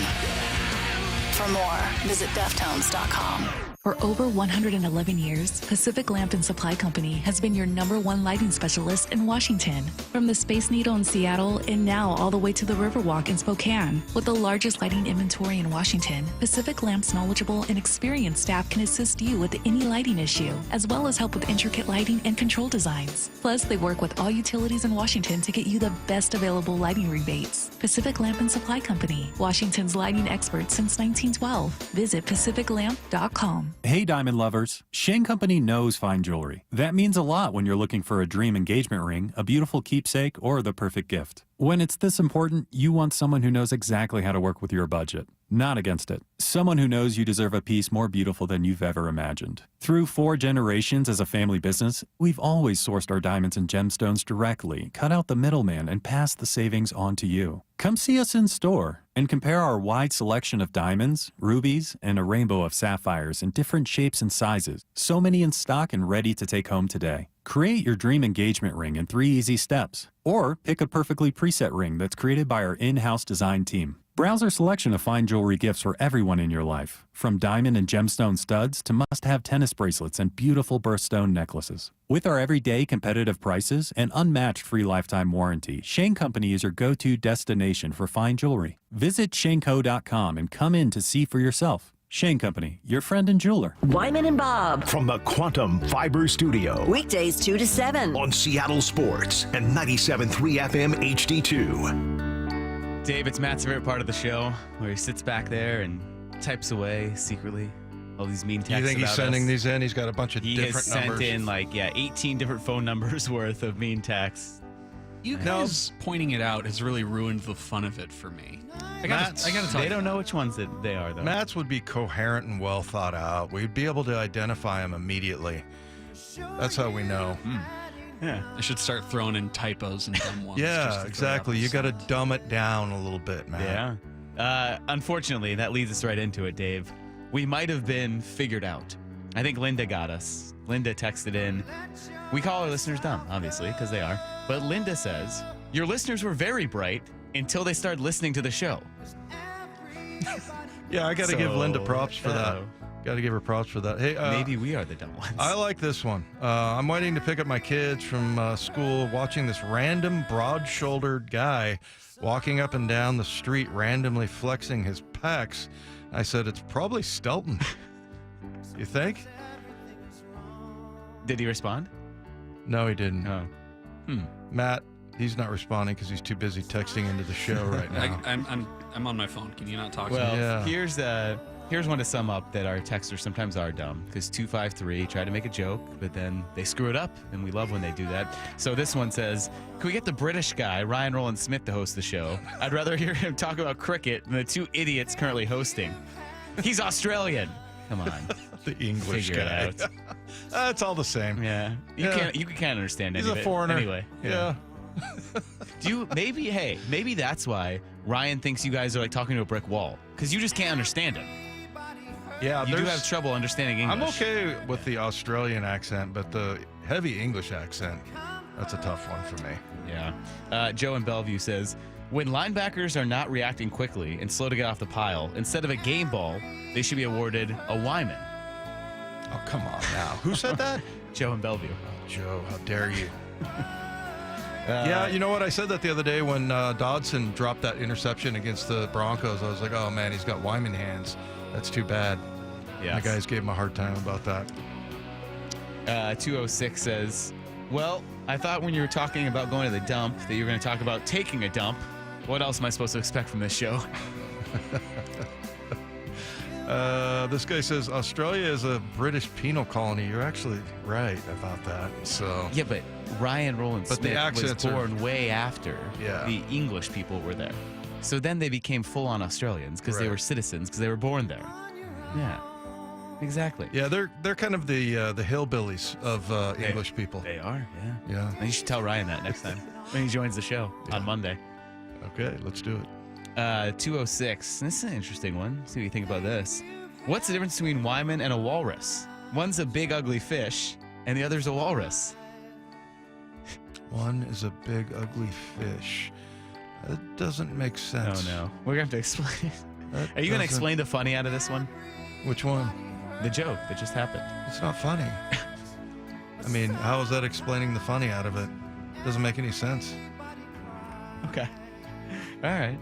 For more, visit Deftones.com. For over 111 years, Pacific Lamp and Supply Company has been your #1 lighting specialist in Washington. From the Space Needle in Seattle and now all the way to the Riverwalk in Spokane. With the largest lighting inventory in Washington, Pacific Lamp's knowledgeable and experienced staff can assist you with any lighting issue, as well as help with intricate lighting and control designs. Plus, they work with all utilities in Washington to get you the best available lighting rebates. Pacific Lamp and Supply Company, Washington's lighting expert since 1912. Visit pacificlamp.com. Hey diamond lovers, Shane Company knows fine jewelry. That means a lot when you're looking for a dream engagement ring, a beautiful keepsake, or the perfect gift. When it's this important, you want someone who knows exactly how to work with your budget, not against it. Someone who knows you deserve a piece more beautiful than you've ever imagined. Through 4 generations as a family business, we've always sourced our diamonds and gemstones directly, cut out the middleman, and passed the savings on to you. Come see us in store and compare our wide selection of diamonds, rubies, and a rainbow of sapphires in different shapes and sizes. So many in stock and ready to take home today. Create your dream engagement ring in 3 easy steps, or pick a perfectly preset ring that's created by our in-house design team. Browse our selection of fine jewelry gifts for everyone in your life, from diamond and gemstone studs to must-have tennis bracelets and beautiful birthstone necklaces. With our everyday competitive prices and unmatched free lifetime warranty, Shane Company is your go-to destination for fine jewelry. Visit shaneco.com and come in to see for yourself. Shane Company, your friend and jeweler. Wyman and Bob. From the Quantum Fiber Studio. Weekdays 2 to 7. On Seattle Sports and 97.3 FM HD2. Dave, it's Matt's favorite part of the show, where he sits back there and types away secretly all these mean texts. You think he's sending these in? He's got a bunch of different numbers. He has sent in 18 different phone numbers worth of mean texts. You guys pointing it out has really ruined the fun of it for me. I gotta tell you. They don't know which ones that they are, though. Matt's would be coherent and well thought out. We'd be able to identify them immediately. That's how we know. Yeah. I should start throwing in typos and dumb ones. Yeah, exactly. You got to dumb it down a little bit, Matt. Yeah. Unfortunately, that leads us right into it, Dave. We might have been figured out. I think Linda got us. Linda texted in. We call our listeners dumb, obviously, because they are. But Linda says, your listeners were very bright until they started listening to the show. Yeah, I got to give Linda props for that. Got to give her props for that. Hey, maybe we are the dumb ones. I like this one. I'm waiting to pick up my kids from school, watching this random broad-shouldered guy walking up and down the street, randomly flexing his pecs. I said, it's probably Stelton. You think? Did he respond? No, he didn't. Oh. Matt, he's not responding because he's too busy texting into the show right now. I'm on my phone. Can you not talk to me? Well, here's one to sum up that our texters sometimes are dumb, because 253 tried to make a joke, but then they screw it up, and we love when they do that. So this one says, can we get the British guy, Ryan Roland Smith, to host the show? I'd rather hear him talk about cricket than the two idiots currently hosting. He's Australian. Come on. The English Figure guy. it out. It's all the same. Yeah. You can't understand any He's of a it. foreigner. Anyway. Yeah. Maybe that's why Ryan thinks you guys are like talking to a brick wall, because you just can't understand it. Yeah, you do have trouble understanding English. I'm okay with the Australian accent, but the heavy English accent, that's a tough one for me. Yeah. Joe in Bellevue says, when linebackers are not reacting quickly and slow to get off the pile, instead of a game ball, they should be awarded a Wyman. Oh, come on now. Who said that? Joe in Bellevue. Joe, how dare you? Yeah, you know what? I said that the other day when Dodson dropped that interception against the Broncos. I was like, oh, man, he's got Wyman hands. That's too bad. Yeah. The guys gave him a hard time about that. 206 says, well, I thought when you were talking about going to the dump that you were going to talk about taking a dump. What else am I supposed to expect from this show? This guy says Australia is a British penal colony. You're actually right about that. So yeah, but Ryan Roland Smith was born way after the English people were there. So then they became full-on Australians because they were citizens because they were born there. Yeah, exactly. Yeah, they're kind of the hillbillies of English people. They are. Yeah. Yeah. And you should tell Ryan that next time when he joins the show on Monday. Okay, let's do it. 206. This is an interesting one. See what you think about this. What's the difference between Wyman and a walrus? One's a big, ugly fish, and the other's a walrus. One is a big, ugly fish. That doesn't make sense. Oh, no. We're going to have to explain it. Are you going to explain the funny out of this one? Which one? The joke that just happened. It's not funny. I mean, how is that explaining the funny out of it? Doesn't make any sense. Okay. All right.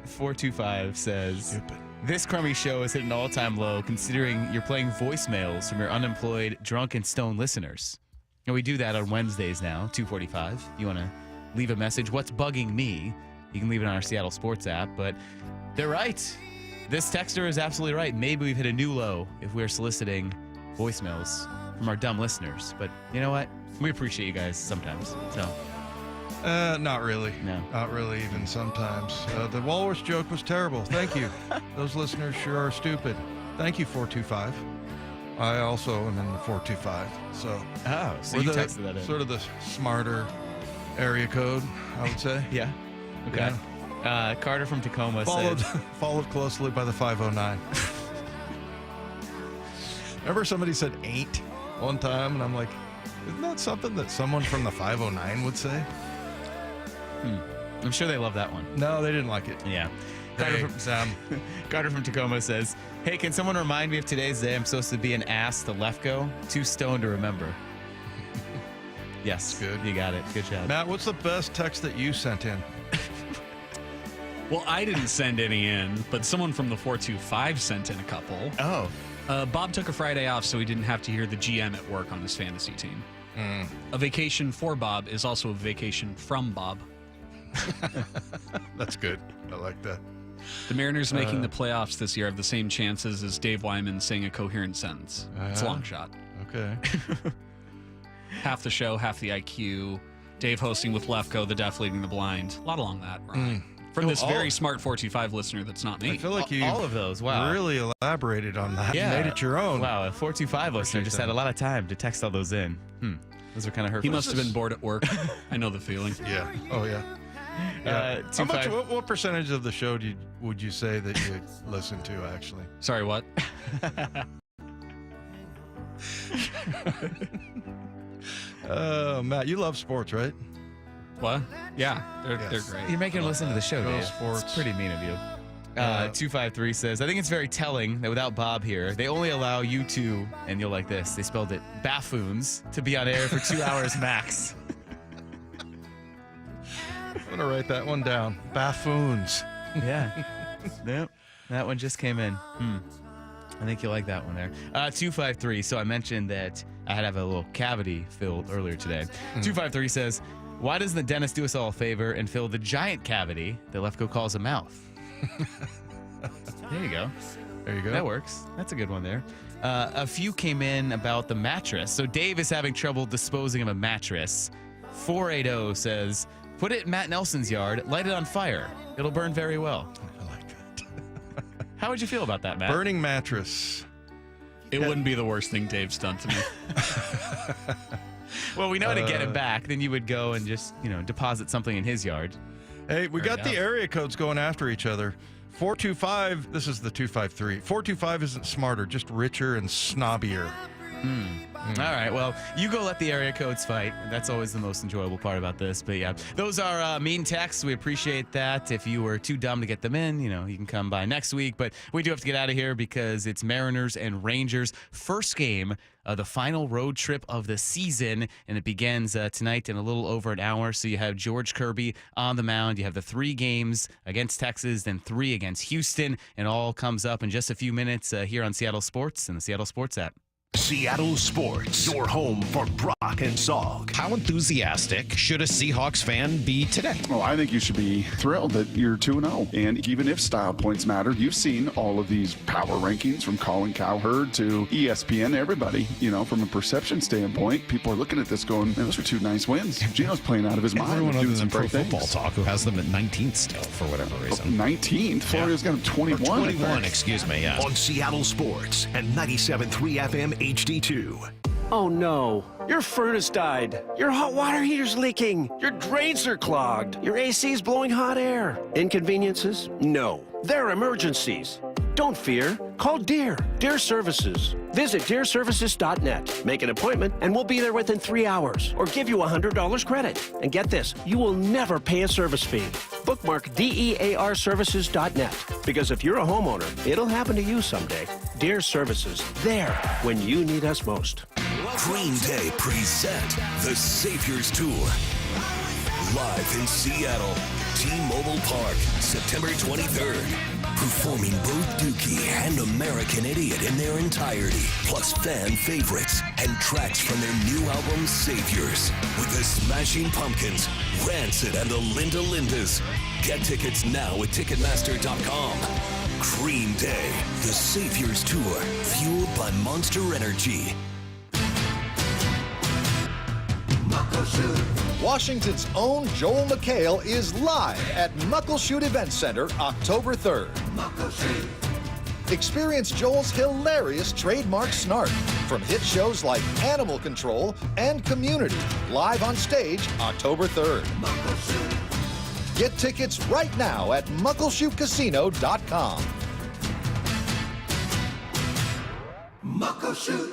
425 says, stupid. This crummy show has hit an all-time low considering you're playing voicemails from your unemployed, drunk, and stoned listeners. And we do that on Wednesdays now, 2:45. You want to leave a message, what's bugging me? You can leave it on our Seattle Sports app, but they're right. This texter is absolutely right. Maybe we've hit a new low if we're soliciting voicemails from our dumb listeners. But you know what? We appreciate you guys sometimes. So. Not really. No. Not really, even sometimes. The walrus joke was terrible. Thank you. Those listeners sure are stupid. Thank you, 425. I also am in the 425. So you texted that in. Sort of the smarter area code, I would say. Yeah. Okay. Yeah. Carter from Tacoma followed closely by the 509. Remember somebody said ain't one time, and I'm like, Isn't that something that someone from the 509 would say? I'm sure they love that one. No, they didn't like it. Yeah. Hey, Carter from Tacoma says, hey, can someone remind me of today's day? I'm supposed to be an ass to Lefko. Too stoned to remember. Yes. Good. You got it. Good job. Matt, what's the best text that you sent in? Well, I didn't send any in, but someone from the 425 sent in a couple. Oh. Bob took a Friday off so he didn't have to hear the GM at work on his fantasy team. A vacation for Bob is also a vacation from Bob. That's good. I like that. The Mariners making the playoffs this year have the same chances as Dave Wyman saying a coherent sentence. It's a long shot. Okay. Half the show, half the IQ. Dave hosting with Lefko, the deaf leading the blind. A lot along that rhyme. From this very smart 425 listener that's not me. I feel like you all of those. Wow. really elaborated on that. Yeah. You made it your own. Wow, a 425 listener just had a lot of time to text all those in. Those are kind of hurtful. He must have been bored at work. I know the feeling. Yeah. Oh, yeah. How much? What percentage of the show would you say that you listen to, actually? Sorry, what? Matt, you love sports, right? What? Yeah, they're great. You're making him listen to the show, Dave. Sports. It's pretty mean of you. 253 says, I think it's very telling that without Bob here, they only allow you two, and you'll like this, they spelled it, baffoons, to be on air for 2 hours max. I'm going to write that one down. Baffoons. Yeah. Nope. That one just came in. I think you'll like that one there. 253. So I mentioned that I had to have a little cavity filled earlier today. 253 says, why doesn't the dentist do us all a favor and fill the giant cavity that Lefko calls a mouth? There you go. There you go. That works. That's a good one there. A few came in about the mattress. So Dave is having trouble disposing of a mattress. 480 says, put it in Matt Nelson's yard, light it on fire. It'll burn very well. I like that. How would you feel about that, Matt? Burning mattress. It wouldn't be the worst thing Dave's done to me. Well, we know how to get it back. Then you would go and just, deposit something in his yard. Hey, we got the area codes going after each other. 425, this is the 253. 425 isn't smarter, just richer and snobbier. All right, well, you go let the area codes fight. That's always the most enjoyable part about this. But yeah, those are mean texts. We appreciate that. If you were too dumb to get them in, you can come by next week. But we do have to get out of here because it's Mariners and Rangers' first game, the final road trip of the season, and it begins tonight in a little over an hour. So you have George Kirby on the mound. You have the 3 games against Texas, then 3 against Houston, and all comes up in just a few minutes here on Seattle Sports and the Seattle Sports app. Seattle Sports, your home for Brock and Salk. How enthusiastic should a Seahawks fan be today? Well, I think you should be thrilled that you're 2-0. And even if style points matter, you've seen all of these power rankings from Colin Cowherd to ESPN, everybody. From a perception standpoint, people are looking at this going, man, those are 2 nice wins. Gino's playing out of his mind. Everyone other than Pro things. Football Talk, who has them at 19th still, for whatever reason. 19th? Florida's got them 21. 21, excuse me, yeah. On Seattle Sports and 97.3 FM HD2. Oh no, your furnace died. Your hot water heater's leaking. Your drains are clogged. Your AC's blowing hot air. Inconveniences? No, they're emergencies. Don't fear. Call Deere Services. Visit deerservices.net. Make an appointment and we'll be there within 3 hours or give you $100 credit. And get this, you will never pay a service fee. Bookmark DEARservices.net because if you're a homeowner, it'll happen to you someday. Deere Services, there when you need us most. Green Day present the Saviors Tour. Live in Seattle, T-Mobile Park, September 23rd. Performing both Dookie and American Idiot in their entirety, plus fan favorites and tracks from their new album, Saviors, with the Smashing Pumpkins, Rancid, and the Linda Lindas. Get tickets now at Ticketmaster.com. Green Day, the Saviors Tour, fueled by Monster Energy. Washington's own Joel McHale is live at Muckleshoot Event Center October 3rd. Experience Joel's hilarious trademark snark from hit shows like Animal Control and Community, live on stage October 3rd. Get tickets right now at muckleshootcasino.com. Muckleshoot.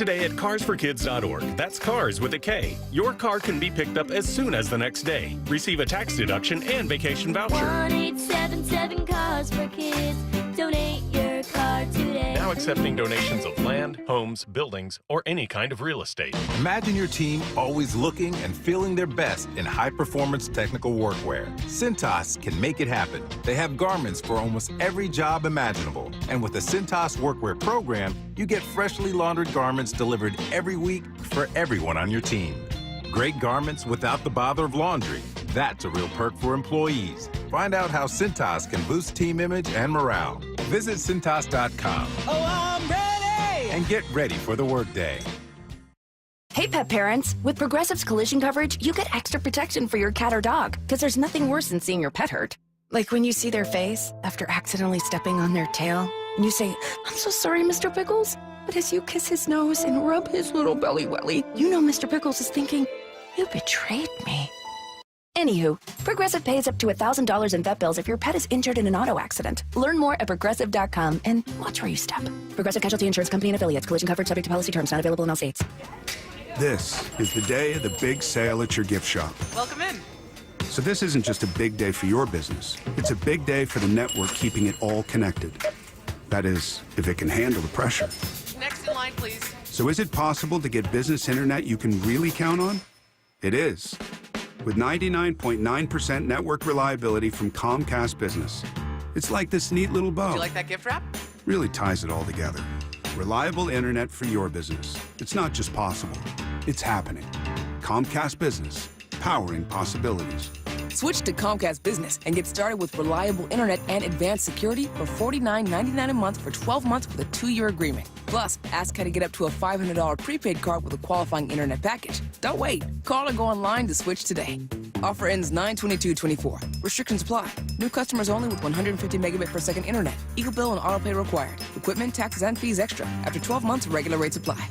today at carsforkids.org. That's cars with a K. Your car can be picked up as soon as the next day. Receive a tax deduction and vacation voucher. 1-877-CARS-FOR-KIDS. Donate your car today. Now accepting donations of land, homes, buildings, or any kind of real estate. Imagine your team always looking and feeling their best in high-performance technical workwear. Cintas can make it happen. They have garments for almost every job imaginable. And with the Cintas Workwear program, you get freshly laundered garments delivered every week for everyone on your team. Great garments without the bother of laundry. That's a real perk for employees. Find out how Cintas can boost team image and morale. Visit Cintas.com. Oh, I'm ready! And get ready for the workday. Hey, pet parents. With Progressive's collision coverage, you get extra protection for your cat or dog, because there's nothing worse than seeing your pet hurt. Like when you see their face after accidentally stepping on their tail, and you say, "I'm so sorry, Mr. Pickles." But as you kiss his nose and rub his little belly welly, you know Mr. Pickles is thinking, "You betrayed me." Anywho, Progressive pays up to $1,000 in vet bills if your pet is injured in an auto accident. Learn more at Progressive.com and watch where you step. Progressive Casualty Insurance Company and Affiliates. Collision coverage subject to policy terms. Not available in all states. This is the day of the big sale at your gift shop. Welcome in. So this isn't just a big day for your business. It's a big day for the network keeping it all connected. That is, if it can handle the pressure. Next in line, please. So is it possible to get business internet you can really count on? It is. With 99.9% network reliability from Comcast Business. It's like this neat little bow. Do you like that gift wrap? Really ties it all together. Reliable internet for your business. It's not just possible, it's happening. Comcast Business, powering possibilities. Switch to Comcast Business and get started with reliable internet and advanced security for $49.99 a month for 12 months with a 2-year agreement. Plus, ask how to get up to a $500 prepaid card with a qualifying internet package. Don't wait. Call or go online to switch today. Offer ends 9/22/24. Restrictions apply. New customers only with 150 megabit per second internet. Eagle bill and auto pay required. Equipment, taxes, and fees extra. After 12 months, regular rates apply.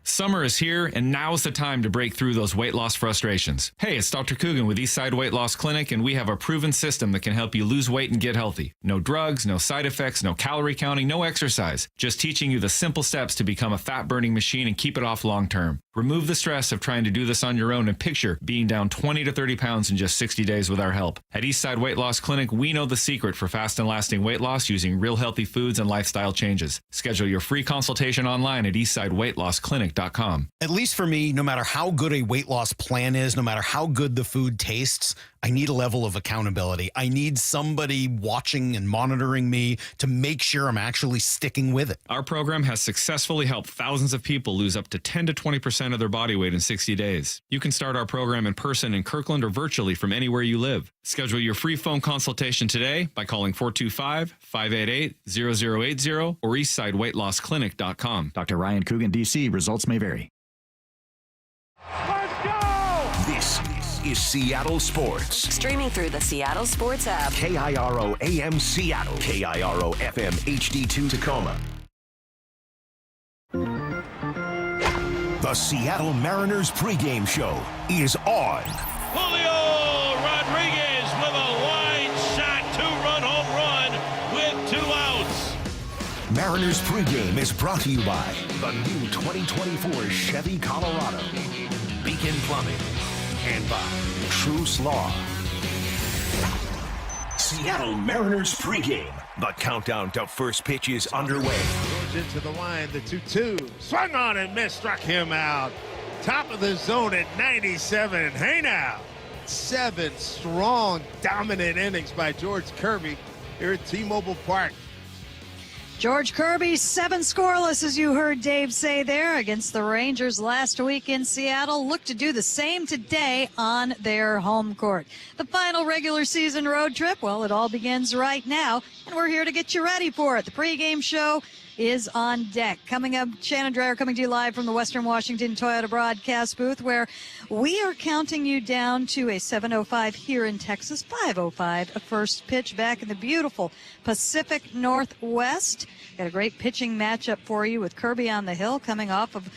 Summer is here, and now's the time to break through those weight loss frustrations. Hey, it's Dr. Coogan with Eastside Weight Loss Clinic, and we have a proven system that can help you lose weight and get healthy. No drugs, no side effects, no calorie counting, no exercise. Just teaching you the simple steps to become a fat-burning machine and keep it off long term. Remove the stress of trying to do this on your own and picture being down 20 to 30 pounds in just 60 days with our help. At Eastside Weight Loss Clinic, we know the secret for fast and lasting weight loss using real healthy foods and lifestyle changes. Schedule your free consultation online at eastsideweightlossclinic.com. At least for me, no matter how good a weight loss plan is, no matter how good the food tastes, I need a level of accountability. I need somebody watching and monitoring me to make sure I'm actually sticking with it. Our program has successfully helped thousands of people lose up to 10 to 20% of their body weight in 60 days. You can start our program in person in Kirkland or virtually from anywhere you live. Schedule your free phone consultation today by calling 425-588-0080 or eastsideweightlossclinic.com. Dr. Rayan Coogan, D.C. Results may vary. This is Seattle Sports. Streaming through the Seattle Sports app. KIRO AM Seattle. KIRO FM HD2 Tacoma. The Seattle Mariners pregame show is on. Julio Rodriguez with a wide shot, 2-run home run with 2 outs. Mariners pregame is brought to you by the new 2024 Chevy Colorado, Beacon Plumbing, and by Truce Law. Seattle Mariners pregame. The countdown to first pitch is underway. Goes into the line, the 2-2. Swung on and missed, struck him out. Top of the zone at 97. Hey now. 7 strong, dominant innings by George Kirby here at T-Mobile Park. George Kirby, 7 scoreless, as you heard Dave say there, against the Rangers last week in Seattle. Look to do the same today on their home court. The final regular season road trip, well, it all begins right now, and we're here to get you ready for it. The pregame show is on deck. Coming up, Shannon Dreyer coming to you live from the Western Washington Toyota broadcast booth, where we are counting you down to a 7:05 here in Texas, 5:05 a first pitch back in the beautiful Pacific Northwest. Got a great pitching matchup for you with Kirby on the hill, coming off of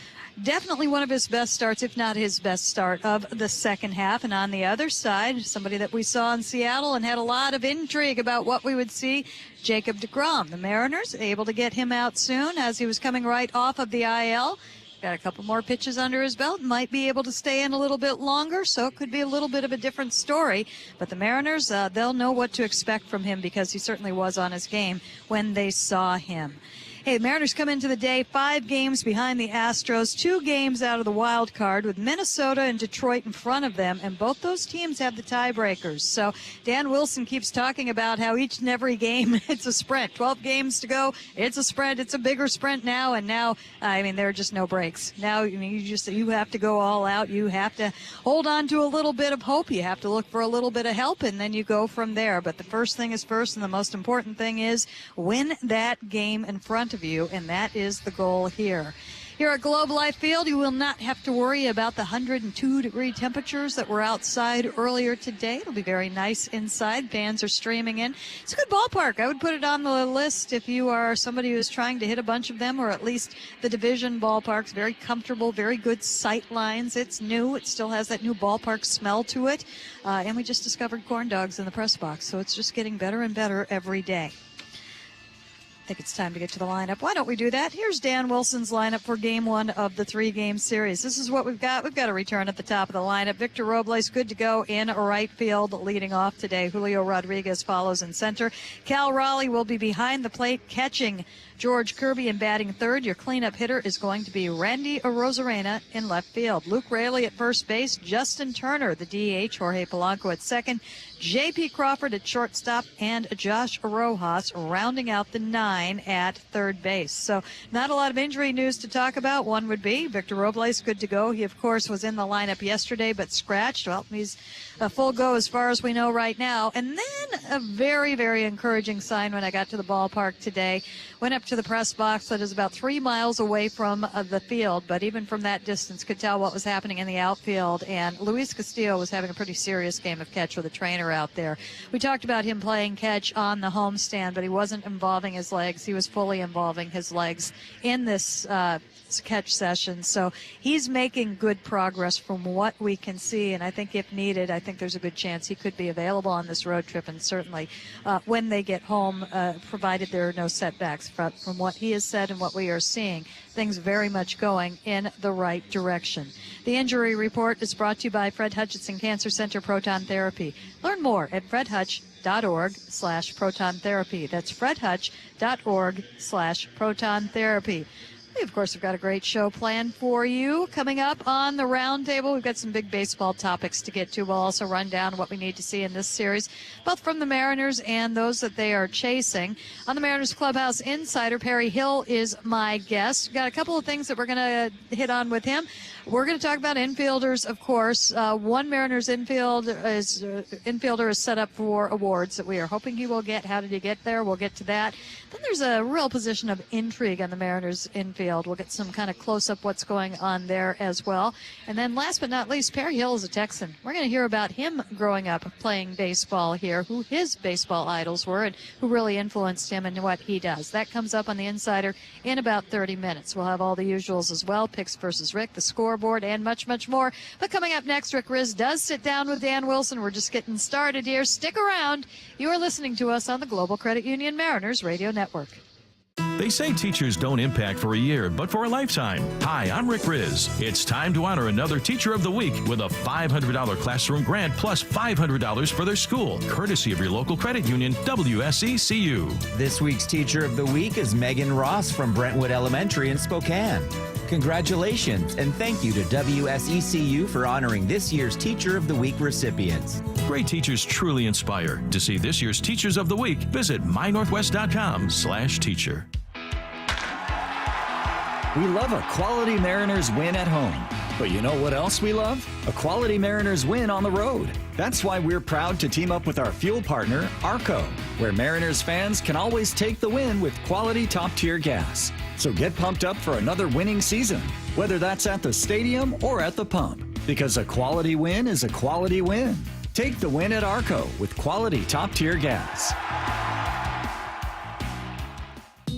definitely one of his best starts, if not his best start of the second half. And on the other side, somebody that we saw in Seattle and had a lot of intrigue about what we would see, Jacob deGrom. The Mariners able to get him out soon as he was coming right off of the IL. Got a couple more pitches under his belt. Might be able to stay in a little bit longer, so it could be a little bit of a different story. But the Mariners, they'll know what to expect from him because he certainly was on his game when they saw him. Hey, Mariners come into the day 5 games behind the Astros, 2 games out of the wild card with Minnesota and Detroit in front of them, and both those teams have the tiebreakers. So Dan Wilson keeps talking about how each and every game, it's a sprint. 12 games to go, it's a sprint. It's a bigger sprint now, and now, there are just no breaks. Now, you have to go all out. You have to hold on to a little bit of hope. You have to look for a little bit of help, and then you go from there. But the first thing is first, and the most important thing is win that game in front of you, and that is the goal here. Here at Globe Life Field, you will not have to worry about the 102-degree temperatures that were outside earlier today. It'll be very nice inside. Fans are streaming in. It's a good ballpark. I would put it on the list if you are somebody who is trying to hit a bunch of them, or at least the division ballparks. Very comfortable, very good sight lines. It's new. It still has that new ballpark smell to it. And we just discovered corn dogs in the press box, so it's just getting better and better every day. I think it's time to get to the lineup. Why don't we do that? Here's Dan Wilson's lineup for Game 1 of the 3-game series. This is what we've got. We've got a return at the top of the lineup. Victor Robles, good to go in right field, leading off today. Julio Rodriguez follows in center. Cal Raleigh will be behind the plate, catching George Kirby in batting third. Your cleanup hitter is going to be Randy Arozarena in left field. Luke Raley at first base. Justin Turner, the DH. Jorge Polanco at second. J.P. Crawford at shortstop, and Josh Rojas rounding out the 9 at third base. So not a lot of injury news to talk about. One would be Victor Robles, good to go. He, of course, was in the lineup yesterday but scratched. Well, he's a full go as far as we know right now. And then a very, very encouraging sign when I got to the ballpark today. Went up to the press box that is about 3 miles away from the field, but even from that distance could tell what was happening in the outfield. And Luis Castillo was having a pretty serious game of catch with a trainer out there. We talked about him playing catch on the homestand, but he wasn't involving his legs. He was fully involving his legs in this catch session. So he's making good progress from what we can see, and I think if needed, I think there's a good chance he could be available on this road trip, and certainly when they get home, provided there are no setbacks. From what he has said and what we are seeing, things very much going in the right direction. The injury report is brought to you by Fred Hutchinson Cancer Center Proton Therapy. Learn more at fredhutch.org/proton therapy. That's fredhutch.org/proton therapy. We, of course, have got a great show planned for you. Coming up on the roundtable, we've got some big baseball topics to get to. We'll also run down what we need to see in this series, both from the Mariners and those that they are chasing. On the Mariners Clubhouse Insider, Perry Hill is my guest. We've got a couple of things that we're going to hit on with him. We're going to talk about infielders, of course. One Mariners infielder is set up for awards that we are hoping he will get. How did he get there? We'll get to that. Then there's a real position of intrigue on the Mariners infield. We'll get some kind of close-up what's going on there as well. And then last but not least, Perry Hill is a Texan. We're going to hear about him growing up playing baseball here, who his baseball idols were, and who really influenced him and what he does. That comes up on the Insider in about 30 minutes. We'll have all the usuals as well, picks versus Rick, the scoreboard, and much, much more. But coming up next, Rick Riz does sit down with Dan Wilson. We're just getting started here. Stick around. You are listening to us on the Global Credit Union Mariners Radio Network. They say teachers don't impact for a year, but for a lifetime. Hi, I'm Rick Riz. It's time to honor another Teacher of the Week with a $500 classroom grant plus $500 for their school, courtesy of your local credit union, WSECU. This week's Teacher of the Week is Megan Ross from Brentwood Elementary in Spokane. Congratulations, and thank you to WSECU for honoring this year's Teacher of the Week recipients. Great teachers truly inspire. To see this year's Teachers of the Week, visit mynorthwest.com/teacher. We love a quality Mariners win at home. But you know what else we love? A quality Mariners win on the road. That's why we're proud to team up with our fuel partner, ARCO, where Mariners fans can always take the win with quality top-tier gas. So get pumped up for another winning season, whether that's at the stadium or at the pump. Because a quality win is a quality win. Take the win at ARCO with quality top-tier gas.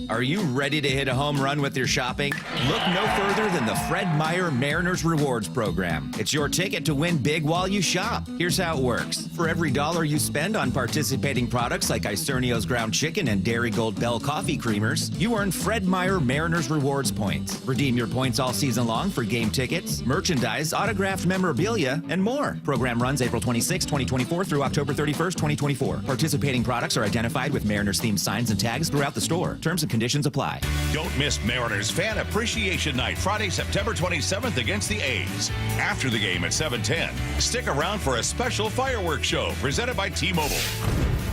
Are you ready to hit a home run with your shopping? Look no further than the Fred Meyer Mariners Rewards Program. It's your ticket to win big while you shop. Here's how it works. For every $1 you spend on participating products like Isernio's Ground Chicken and Dairy Gold Bell Coffee Creamers, you earn Fred Meyer Mariners Rewards points. Redeem your points all season long for game tickets, merchandise, autographed memorabilia, and more. Program runs April 26, 2024 through October 31st, 2024. Participating products are identified with Mariners-themed signs and tags throughout the store. Terms and conditions apply. Don't miss Mariners Fan Appreciation Night, Friday, September 27th against the A's. After the game at 7:10, stick around for a special fireworks show presented by T-Mobile.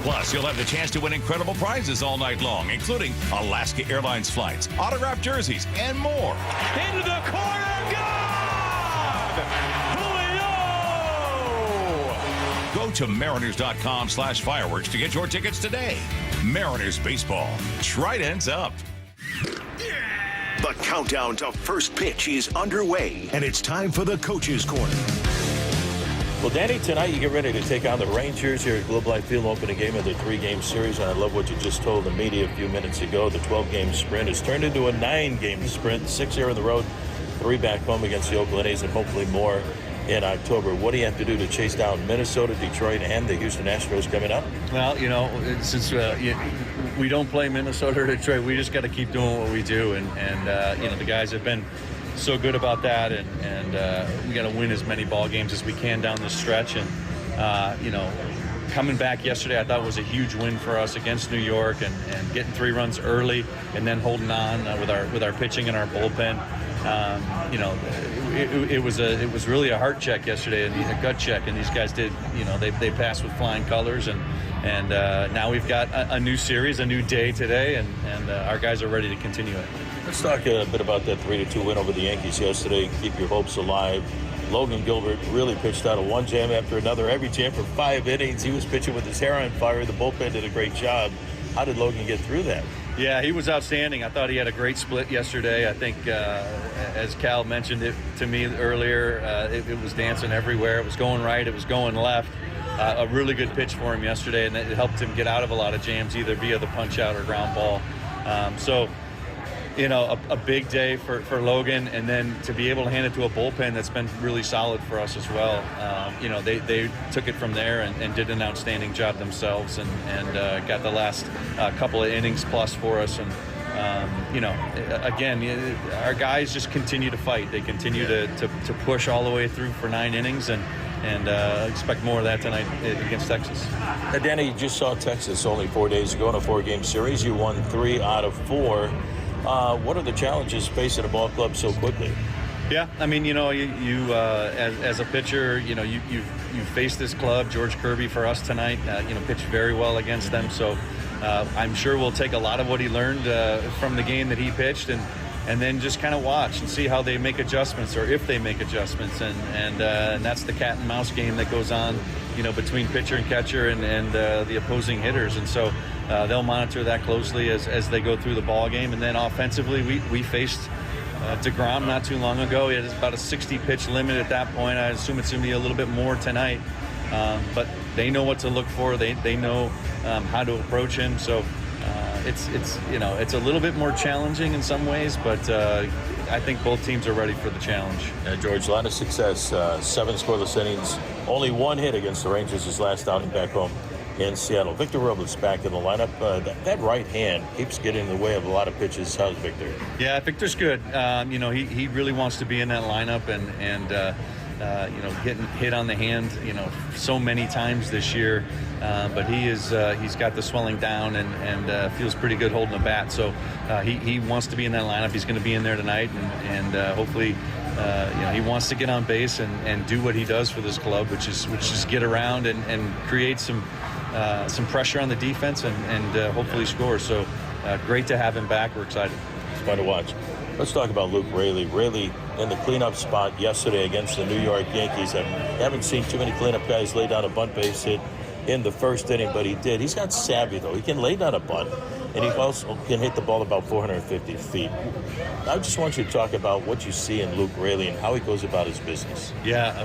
Plus, you'll have the chance to win incredible prizes all night long, including Alaska Airlines flights, autographed jerseys, and more. Into the corner, gone! Go to mariners.com/fireworks to get your tickets today. Mariners baseball. Trident's up. The countdown to first pitch is underway, and it's time for the Coach's Corner. Well, Danny, tonight you get ready to take on the Rangers here at Globe Life Field, opening game of the 3-game series. And I love what you just told the media a few minutes ago. The 12-game sprint has turned into a 9-game sprint, 6 here on the road, 3 back home against the Oakland A's, and hopefully more in October. What do you have to do to chase down Minnesota, Detroit, and the Houston Astros coming up? Well, since we don't play Minnesota or Detroit, we just got to keep doing what we do. And the guys have been so good about that, and we got to win as many ball games as we can down this stretch. And coming back yesterday, I thought was a huge win for us against New York, and getting 3 runs early, and then holding on with our pitching and our bullpen. It was really a heart check yesterday and a gut check, and these guys did. They passed with flying colors, and now we've got a new series, a new day today, and our guys are ready to continue it. Let's talk a bit about that 3-2 win over the Yankees yesterday. Keep your hopes alive. Logan Gilbert really pitched out of one jam after another, every jam for 5 innings. He was pitching with his hair on fire. The bullpen did a great job. How did Logan get through that? Yeah, he was outstanding. I thought he had a great split yesterday. I think, as Cal mentioned it to me earlier, it was dancing everywhere. It was going right. It was going left. A really good pitch for him yesterday, and it helped him get out of a lot of jams, either via the punch out or ground ball. A big day for Logan, and then to be able to hand it to a bullpen that's been really solid for us as well. They took it from there and did an outstanding job themselves, and got the last couple of innings plus for us. And again, our guys just continue to fight. They continue to push all the way through for 9 innings, and expect more of that tonight against Texas. Now, Danny, you just saw Texas only 4 days ago in a 4-game series. You won 3 out of 4. What are the challenges facing a ball club so quickly? Yeah, I mean, you as a pitcher, you've faced this club. George Kirby for us tonight, pitched very well against them. So I'm sure we'll take a lot of what he learned from the game that he pitched, and then just kind of watch and see how they make adjustments, or if they make adjustments. And that's the cat and mouse game that goes on, between pitcher and catcher and the opposing hitters. And so they'll monitor that closely as they go through the ball game. And then offensively, we faced DeGrom not too long ago. He had about a 60-pitch limit at that point. I assume it's going to be a little bit more tonight. But they know what to look for. They know how to approach him. So it's a little bit more challenging in some ways, but I think both teams are ready for the challenge. George, a lot of success, 7 scoreless innings, only 1 hit against the Rangers his last outing back home in Seattle. Victor Robles back in the lineup. That right hand keeps getting in the way of a lot of pitches. How's Victor? Yeah, Victor's good. He really wants to be in that lineup, and getting hit on the hand, so many times this year. But he's got the swelling down and feels pretty good holding the bat. So he wants to be in that lineup. He's going to be in there tonight, and hopefully, he wants to get on base and do what he does for this club, which is get around and create some pressure on the defense and hopefully score. So great to have him back. We're excited. It's fun to watch. Let's talk about Luke Raley. Raley in the cleanup spot yesterday against the New York Yankees. I haven't seen too many cleanup guys lay down a bunt base hit in the first inning, but he did. He's got savvy, though. He can lay down a bunt, and he also can hit the ball about 450 feet. I just want you to talk about what you see in Luke Raley and how he goes about his business. Yeah,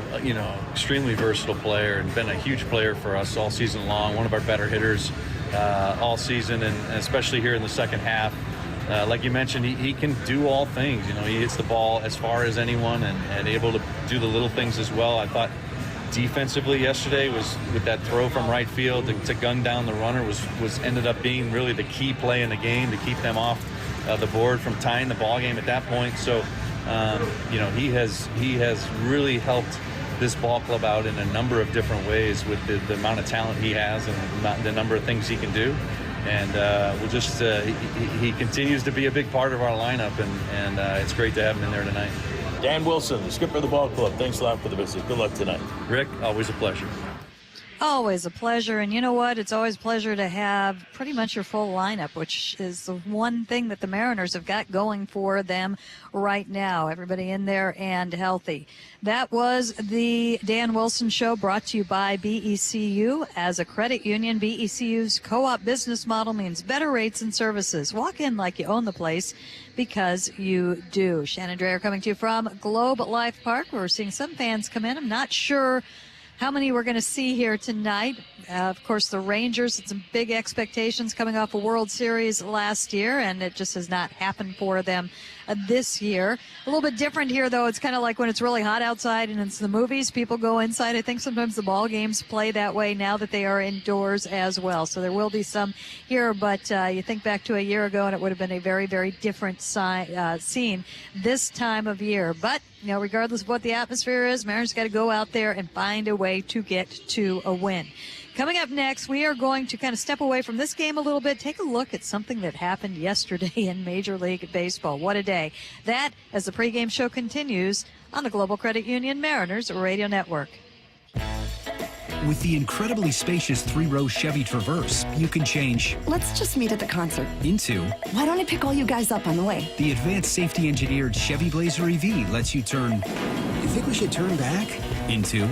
extremely versatile player and been a huge player for us all season long. One of our better hitters all season, and especially here in the second half. like you mentioned, he can do all things. You know, he hits the ball as far as anyone and able to do the little things as well. I thought defensively yesterday was with that throw from right field to gun down the runner was ended up being really the key play in the game to keep them off the board from tying the ball game at that point. So, you know, he has really helped this ball club out in a number of different ways with the amount of talent he has and the number of things he can do. And we'll just he continues to be a big part of our lineup, and it's great to have him in there tonight. Dan Wilson, the skipper of the ball club, thanks a lot for the visit. Good luck tonight. Rick, always a pleasure. Always a pleasure. And you know what? It's always a pleasure to have pretty much your full lineup, which is the one thing that the Mariners have got going for them right now. Everybody in there and healthy. That was the Dan Wilson Show, brought to you by BECU. As a credit union, BECU's co-op business model means better rates and services. Walk in like you own the place, because you do. Shannon Dreyer coming to you from Globe Life Park, where we're seeing some fans come in. I'm not sure how many we're going to see here tonight. Of course, the Rangers had some big expectations coming off a World Series last year, and it just has not happened for them this year. A little bit different here, though. It's kind of like when it's really hot outside and it's the movies, people go inside. I think sometimes the ball games play that way now that they are indoors as well. So there will be some here, but you think back to a year ago, and it would have been a very, very different scene this time of year. But, you know, regardless of what the atmosphere is, Mariners got to go out there and find a way to get to a win. Coming up next, we are going to kind of step away from this game a little bit, take a look at something that happened yesterday in Major League Baseball. What a day. That, as the pregame show continues on the Global Credit Union Mariners Radio Network. With the incredibly spacious 3-row Chevy Traverse, you can change "Let's just meet at the concert" into "Why don't I pick all you guys up on the way?" The advanced safety engineered Chevy Blazer EV lets you turn "You think we should turn back?" into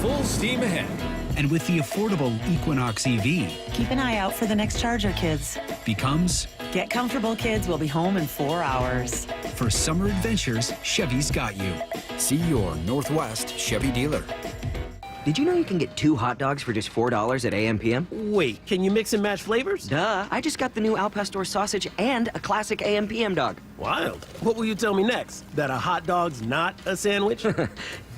full steam ahead. And with the affordable Equinox EV, keep an eye out for the next Charger, kids. Becomes get comfortable, kids. We'll be home in 4 hours. For summer adventures, Chevy's got you. See your Northwest Chevy dealer. Did you know you can get 2 hot dogs for just $4 at AM/PM? Wait, can you mix and match flavors? Duh, I just got the new Al Pastor sausage and a classic AM/PM dog. Wild. What will you tell me next? That a hot dog's not a sandwich?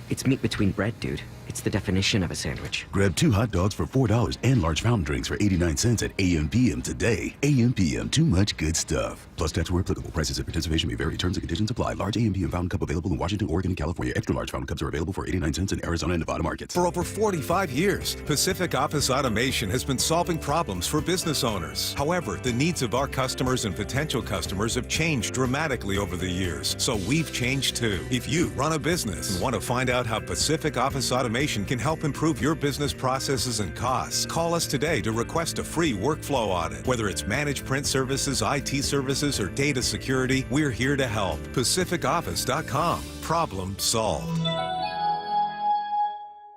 It's meat between bread, dude. It's the definition of a sandwich. Grab 2 hot dogs for $4 and large fountain drinks for 89 cents at AM/PM today. AM/PM, too much good stuff. Plus tax where applicable. Prices and participation may vary. Terms and conditions apply. Large AM/PM fountain cup available in Washington, Oregon, and California. Extra large fountain cups are available for 89 cents in Arizona and Nevada markets. For over 45 years, Pacific Office Automation has been solving problems for business owners. However, the needs of our customers and potential customers have changed dramatically over the years, so we've changed too. If you run a business and want to find out how Pacific Office Automation can help improve your business processes and costs, call us today to request a free workflow audit. Whether it's managed print services, IT services, or data security, we're here to help. PacificOffice.com. Problem solved.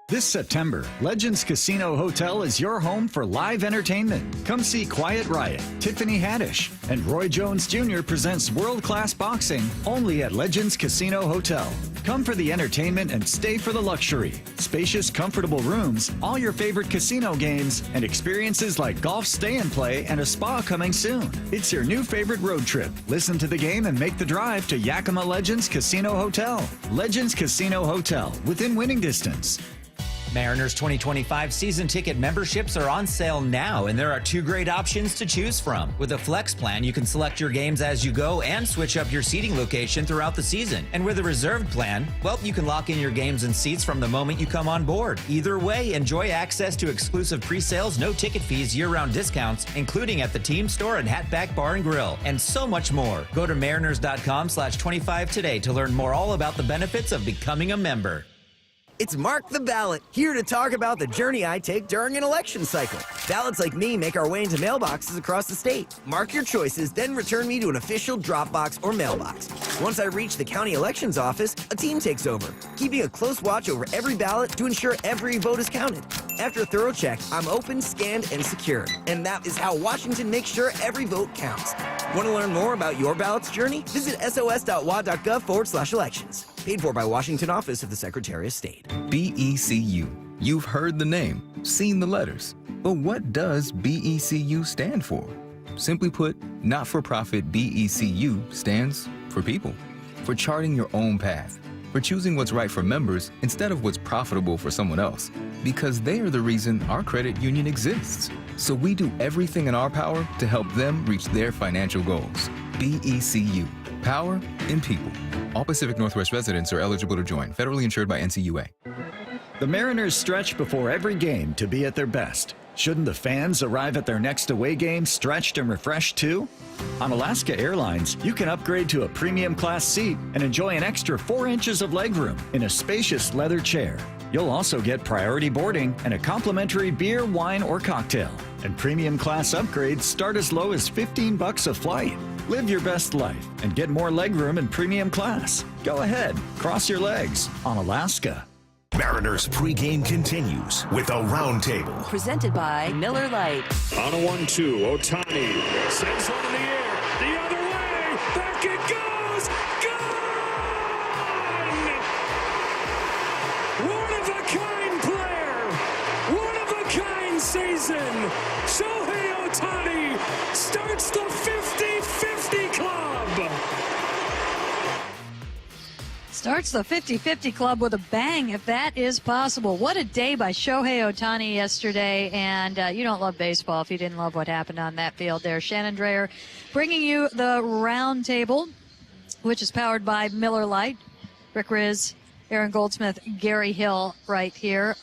This September, Legends Casino Hotel is your home for live entertainment. Come see Quiet Riot, Tiffany Haddish, and Roy Jones Jr. presents world-class boxing only at Legends Casino Hotel. Come for the entertainment and stay for the luxury. Spacious, comfortable rooms, all your favorite casino games, and experiences like golf stay and play and a spa coming soon. It's your new favorite road trip. Listen to the game and make the drive to Yakima Legends Casino Hotel. Legends Casino Hotel, within winning distance. Mariners 2025 season ticket memberships are on sale now, and there are 2 great options to choose from. With a flex plan, you can select your games as you go and switch up your seating location throughout the season. And with a reserved plan, well, you can lock in your games and seats from the moment you come on board. Either way, enjoy access to exclusive pre-sales, no ticket fees, year-round discounts, including at the team store and Hatback Bar and Grill, and so much more. Go to mariners.com/25 today to learn more all about the benefits of becoming a member. It's Mark the Ballot, here to talk about the journey I take during an election cycle. Ballots like me make our way into mailboxes across the state. Mark your choices, then return me to an official drop box or mailbox. Once I reach the county elections office, a team takes over, keeping a close watch over every ballot to ensure every vote is counted. After a thorough check, I'm open, scanned, and secure. And that is how Washington makes sure every vote counts. Want to learn more about your ballot's journey? Visit sos.wa.gov/elections. Paid for by Washington Office of the Secretary of State. BECU. You've heard the name, seen the letters. But what does BECU stand for? Simply put, not-for-profit BECU stands for people, for charting your own path, for choosing what's right for members instead of what's profitable for someone else, because they are the reason our credit union exists. So we do everything in our power to help them reach their financial goals. BECU, power in people. All Pacific Northwest residents are eligible to join, federally insured by NCUA. The Mariners stretch before every game to be at their best. Shouldn't the fans arrive at their next away game stretched and refreshed too? On Alaska Airlines, you can upgrade to a premium class seat and enjoy an extra 4 inches of legroom in a spacious leather chair. You'll also get priority boarding and a complimentary beer, wine, or cocktail. And premium class upgrades start as low as $15 a flight. Live your best life and get more legroom in premium class. Go ahead, cross your legs on Alaska. Mariners pregame continues with a roundtable. Presented by Miller Lite. On a 1-2, Ohtani sends one in the air. The other way. Back it goes. Gone! One-of-a-kind player. One-of-a-kind season. Shohei Ohtani starts the 50-50 club. Starts the 50-50 club with a bang, if that is possible. What a day by Shohei Ohtani yesterday. And you don't love baseball if you didn't love what happened on that field there. Shannon Dreyer bringing you the round table, which is powered by Miller Lite. Rick Riz, Aaron Goldsmith, Gary Hill right here.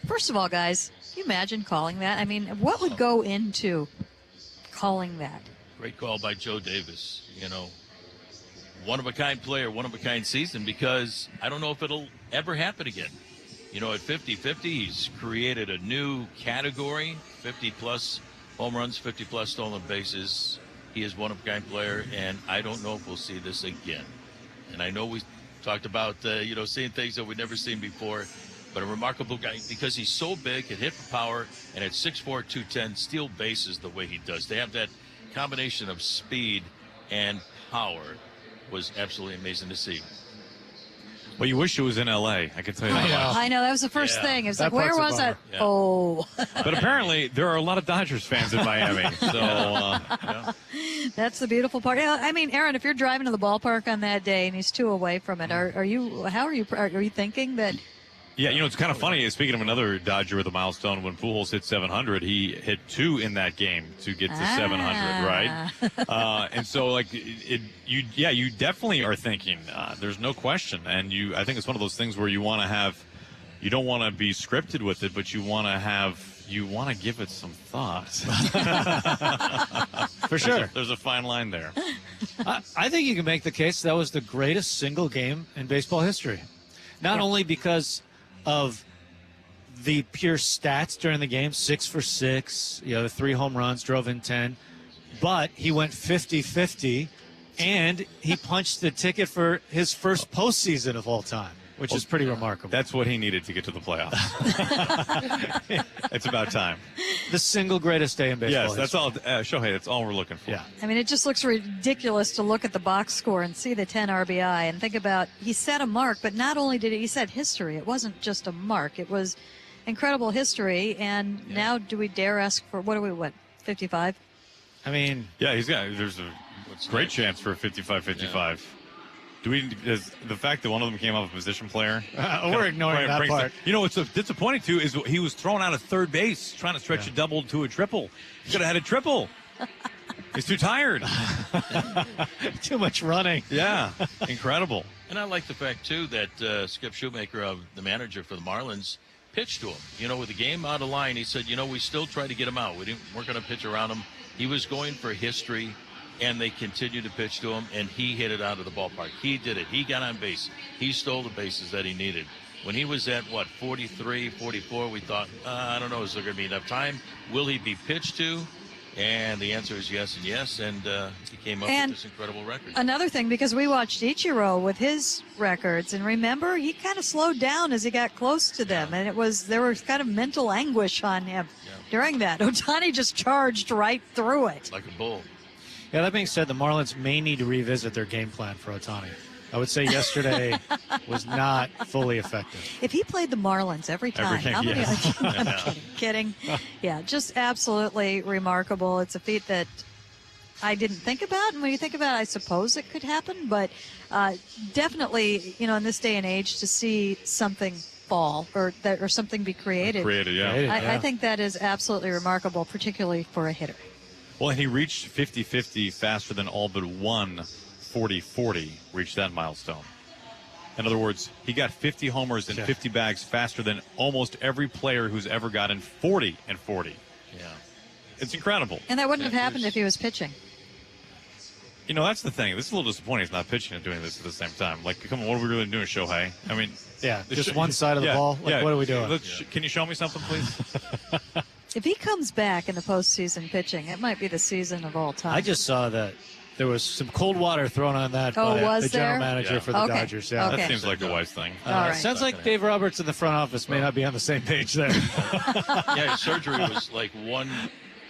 First of all, guys, can you imagine calling that? I mean, what would go into calling that? Great call by Joe Davis. You know, one-of-a-kind player, one-of-a-kind season, because I don't know if it'll ever happen again. You know, at 50-50, he's created a new category, 50-plus home runs, 50-plus stolen bases. He is one-of-a-kind player, and I don't know if we'll see this again. And I know we talked about, seeing things that we've never seen before, but a remarkable guy because he's so big, can hit for power, and at 6'4", 210, steal bases the way he does. They have that combination of speed and power. Was absolutely amazing to see. Well, you wish it was in L.A. I can tell you that. I know. That was the first thing. It was That like, where part's was a that? bummer. Yeah. Oh. But apparently, there are a lot of Dodgers fans in Miami. So, That's the beautiful part. Yeah, I mean, Aaron, if you're driving to the ballpark on that day and he's 2 away from it, are you thinking that? yeah, it's kind of funny. Speaking of another Dodger with a milestone, when Pujols hit 700, he hit 2 in that game to get to 700, right? And so, you definitely are thinking. There's no question, and I think it's one of those things where you want to have. You don't want to be scripted with it, but you want to give it some thought. For sure. There's a fine line there. I think you can make the case that was the greatest single game in baseball history. Not only because of the pure stats during the game, 6 for 6, the 3 home runs, drove in 10, but he went 50-50, and he punched the ticket for his first postseason of all time. Which is pretty remarkable. That's what he needed to get to the playoffs. It's about time. The single greatest day in baseball. Yes, that's all. Shohei, that's all we're looking for. Yeah. I mean, it just looks ridiculous to look at the box score and see the 10 RBI and think about he set a mark, but not only did he set history. It wasn't just a mark. It was incredible history. And now do we dare ask for, 55? I mean. Yeah, there's a great chance for a 55-55. Yeah. Is the fact that one of them came off a position player? We're ignoring that part. What's disappointing too is he was thrown out of third base trying to stretch a double to a triple. He could have had a triple. He's too tired. Too much running. Yeah, incredible. And I like the fact too that Skip Shoemaker, the manager for the Marlins, pitched to him. With the game out of line, he said, we still try to get him out. We're going to pitch around him. He was going for history. And they continued to pitch to him, and he hit it out of the ballpark. He did it. He got on base. He stole the bases that he needed. When he was at, 43, 44, we thought, I don't know, is there going to be enough time? Will he be pitched to? And the answer is yes and yes, and he came up with this incredible record. Another thing, because we watched Ichiro with his records, and remember, he kind of slowed down as he got close to them, and there was kind of mental anguish on him during that. Ohtani just charged right through it. Like a bull. Yeah, that being said, the Marlins may need to revisit their game plan for Ohtani. I would say yesterday was not fully effective. If he played the Marlins every time, how many? I'm kidding. Yeah, just absolutely remarkable. It's a feat that I didn't think about. And when you think about it, I suppose it could happen. But definitely, in this day and age, to see something fall or something be created. I think that is absolutely remarkable, particularly for a hitter. Well, and he reached 50-50 faster than all but one 40-40 reached that milestone. In other words, he got 50 homers and 50 bags faster than almost every player who's ever gotten 40 and 40. Yeah. It's incredible. And that wouldn't have happened if he was pitching. That's the thing. This is a little disappointing. He's not pitching and doing this at the same time. Like, come on, what are we really doing, Shohei? I mean, just one side of the ball. Like, what are we doing? Can you show me something, please? If he comes back in the postseason pitching, it might be the season of all time. I just saw that there was some cold water thrown on that by the general manager for the Dodgers. Yeah, that seems like a wise thing. Sounds like Dave Roberts in the front office may not be on the same page there. Yeah, his surgery was like 1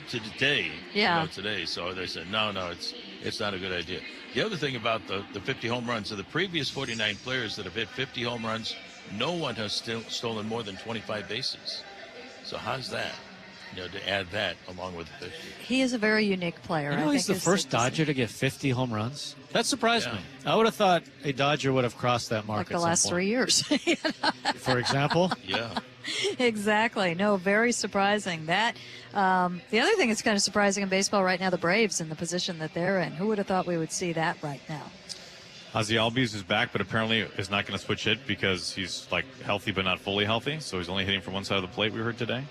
to today. Yeah. Today. So they said, no, it's not a good idea. The other thing about the 50 home runs, of the previous 49 players that have hit 50 home runs, no one has stolen more than 25 bases. So how's that? To add that along with the 50. He is a very unique player. I he's the first Dodger to get 50 home runs. That surprised me. I would have thought a Dodger would have crossed that mark like the last 3 years. For example? Yeah. Exactly. No, very surprising. That the other thing that's kind of surprising in baseball right now, the Braves in the position that they're in. Who would have thought we would see that right now? Ozzie Albies is back, but apparently is not going to switch hit because he's like healthy but not fully healthy. So he's only hitting from one side of the plate, we heard today.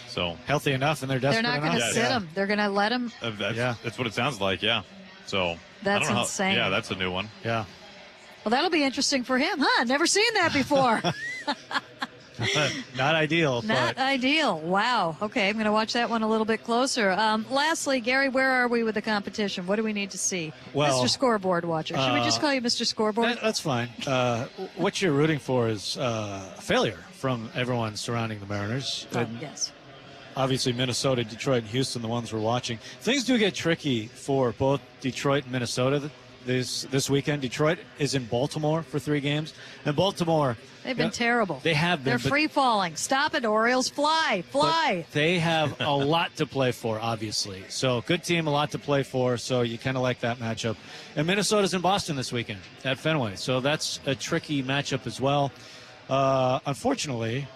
So healthy enough, and they're desperate enough. They're not going to sit him. They're going to let him. That's what it sounds like. Yeah. So that's I don't know insane. Yeah, that's a new one. Yeah. Well, that'll be interesting for him, huh? Never seen that before. Not ideal. Not ideal. Wow. Okay, I'm going to watch that one a little bit closer. Lastly, Gary, where are we with the competition? What do we need to see? Well, Mr. Scoreboard Watcher. Should we just call you Mr. Scoreboard? That's fine. What you're rooting for is failure from everyone surrounding the Mariners. Yes. Obviously, Minnesota, Detroit, and Houston, the ones we're watching. Things do get tricky for both Detroit and Minnesota this weekend. Detroit is in Baltimore for 3 games. And Baltimore... They've been terrible. They have been. They're free-falling. Stop it, Orioles. Fly. They have a lot to play for, obviously. So, good team, a lot to play for. So, you kind of like that matchup. And Minnesota's in Boston this weekend at Fenway. So, that's a tricky matchup as well. Unfortunately...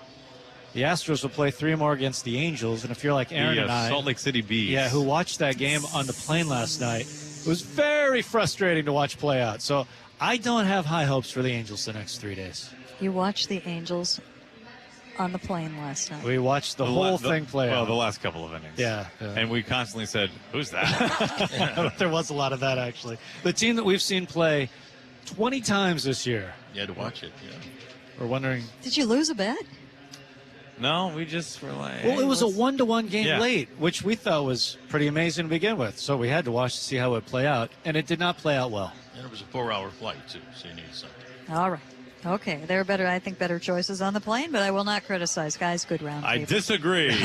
The Astros will play 3 more against the Angels, and if you're like Aaron and I, Salt Lake City Bees, who watched that game on the plane last night, it was very frustrating to watch play out. So I don't have high hopes for the Angels the next 3 days. You watched the Angels on the plane last night. We watched the whole thing play out. Well, the last couple of innings. Yeah. And we constantly said, "Who's that?" There was a lot of that, actually. The team that we've seen play 20 times this year. You had to watch it. Yeah. We're wondering. Did you lose a bet? No, we just were like... Well, it was a 1-1 game late, which we thought was pretty amazing to begin with. So we had to watch to see how it would play out, and it did not play out well. And it was a 4-hour flight, too, so you needed something. All right. Okay, there are better choices on the plane, but I will not criticize. Guys, good round. I disagree.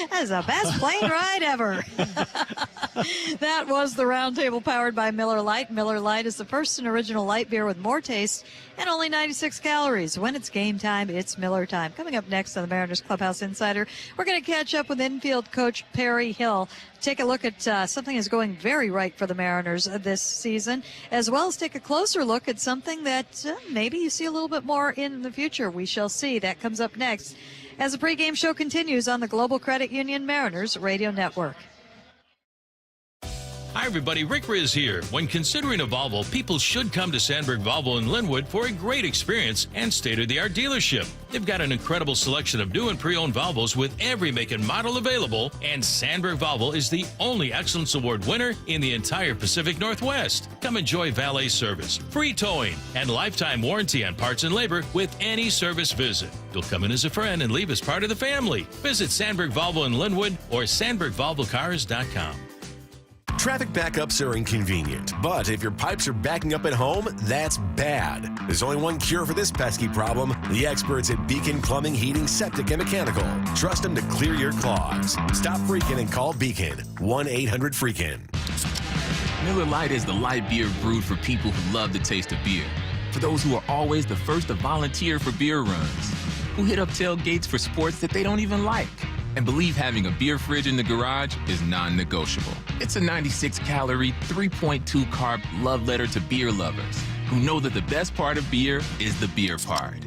That is the best plane ride ever. That was the Roundtable powered by Miller Lite. Miller Lite is the first and original light beer with more taste and only 96 calories. When it's game time, it's Miller time. Coming up next on the Mariners Clubhouse Insider, we're going to catch up with infield coach Perry Hill. Take a look at something that's going very right for the Mariners this season, as well as take a closer look at something that maybe you see a little bit more in the future. We shall see. That comes up next as the pregame show continues on the Global Credit Union Mariners Radio Network. Hi, everybody. Rick Riz here. When considering a Volvo, people should come to Sandberg Volvo in Linwood for a great experience and state-of-the-art dealership. They've got an incredible selection of new and pre-owned Volvos with every make and model available, and Sandberg Volvo is the only Excellence Award winner in the entire Pacific Northwest. Come enjoy valet service, free towing, and lifetime warranty on parts and labor with any service visit. You'll come in as a friend and leave as part of the family. Visit Sandberg Volvo in Linwood or SandbergVolvoCars.com. Traffic backups are inconvenient, but if your pipes are backing up at home, that's bad. There's only one cure for this pesky problem: the experts at Beacon Plumbing, Heating, Septic, and Mechanical. Trust them to clear your clogs. Stop freaking and call Beacon. 1-800-FREAKIN. Miller Lite is the light beer brewed for people who love the taste of beer. For those who are always the first to volunteer for beer runs. Who hit up tailgates for sports that they don't even like. and believe having a beer fridge in the garage is non-negotiable. It's a 96-calorie, 3.2 carb love letter to beer lovers who know that the best part of beer is the beer part.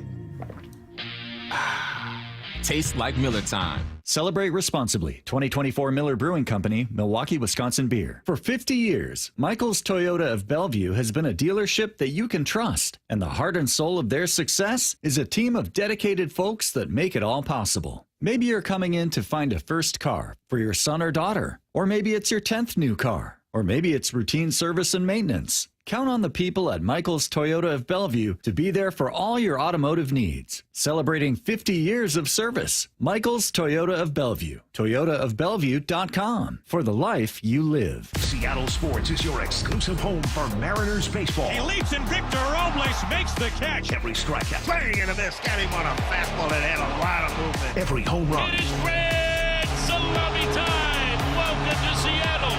Tastes like Miller time. Celebrate responsibly. 2024 Miller Brewing Company, Milwaukee, Wisconsin beer. For 50 years, Michael's Toyota of Bellevue has been a dealership that you can trust. And the heart and soul of their success is a team of dedicated folks that make it all possible. Maybe you're coming in to find a first car for your son or daughter. Or maybe it's your 10th new car. Or maybe it's routine service and maintenance. Count on the people at Michael's Toyota of Bellevue to be there for all your automotive needs. Celebrating 50 years of service. Michael's Toyota of Bellevue. ToyotaofBellevue.com. For the life you live. Seattle Sports is your exclusive home for Mariners baseball. He leaps and Victor Robles makes the catch. Every strikeout. Swing into this. Got him on a fastball that had a lot of movement. Every home run. It is red salami time. Welcome to Seattle.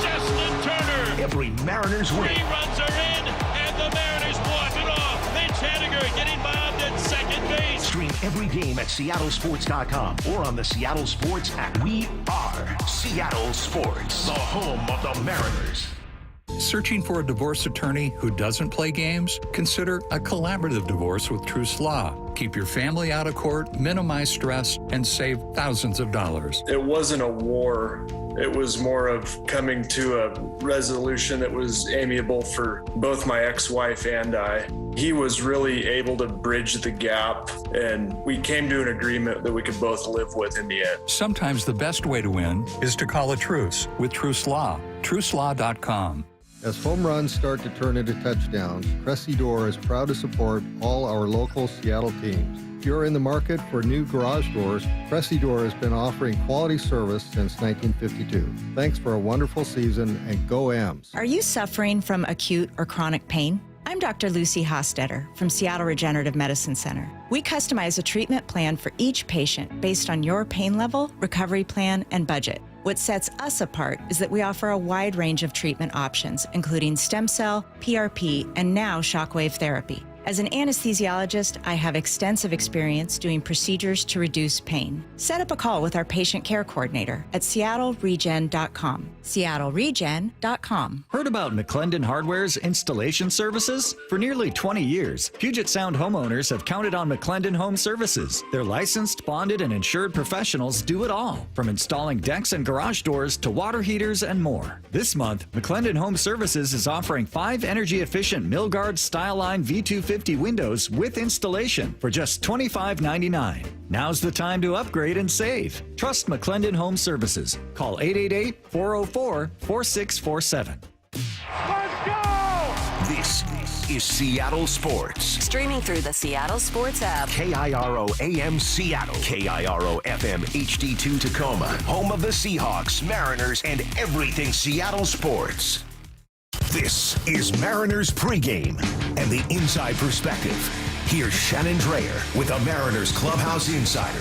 Justin Turner. Every Mariners win. 3 runs are in, and the Mariners walk it off. Lynch Henniger getting bombed at second base. Stream every game at seattlesports.com or on the Seattle Sports app. We are Seattle Sports, the home of the Mariners. Searching for a divorce attorney who doesn't play games? Consider a collaborative divorce with Truce Law. Keep your family out of court, minimize stress, and save thousands of dollars. It wasn't a war. It was more of coming to a resolution that was amiable for both my ex-wife and I. He was really able to bridge the gap, and we came to an agreement that we could both live with in the end. Sometimes the best way to win is to call a truce with Truce Law. TruceLaw.com. As home runs start to turn into touchdowns, Cressy Door is proud to support all our local Seattle teams. If you're in the market for new garage doors, Cressy Door has been offering quality service since 1952. Thanks for a wonderful season, and go Ams. Are you suffering from acute or chronic pain? I'm Dr. Lucy Hostetter from Seattle Regenerative Medicine Center. We customize a treatment plan for each patient based on your pain level, recovery plan, and budget. What sets us apart is that we offer a wide range of treatment options, including stem cell, PRP, and now shockwave therapy. As an anesthesiologist, I have extensive experience doing procedures to reduce pain. Set up a call with our patient care coordinator at seattleregen.com. seattleregen.com. Heard about McClendon Hardware's installation services? For nearly 20 years, Puget Sound homeowners have counted on McClendon Home Services. Their licensed, bonded, and insured professionals do it all, from installing decks and garage doors to water heaters and more. This month, McClendon Home Services is offering 5 energy-efficient Milgard Styleline V250 windows with installation for just $25.99. Now's the time to upgrade and save. Trust McClendon Home Services. Call 888-404-4647. Let's go! This is Seattle Sports. Streaming through the Seattle Sports app. KIRO AM Seattle. KIRO FM HD2 Tacoma. Home of the Seahawks, Mariners, and everything Seattle sports. This is Mariners Pregame and the Inside Perspective. Here's Shannon Dreyer with a Mariners Clubhouse Insider.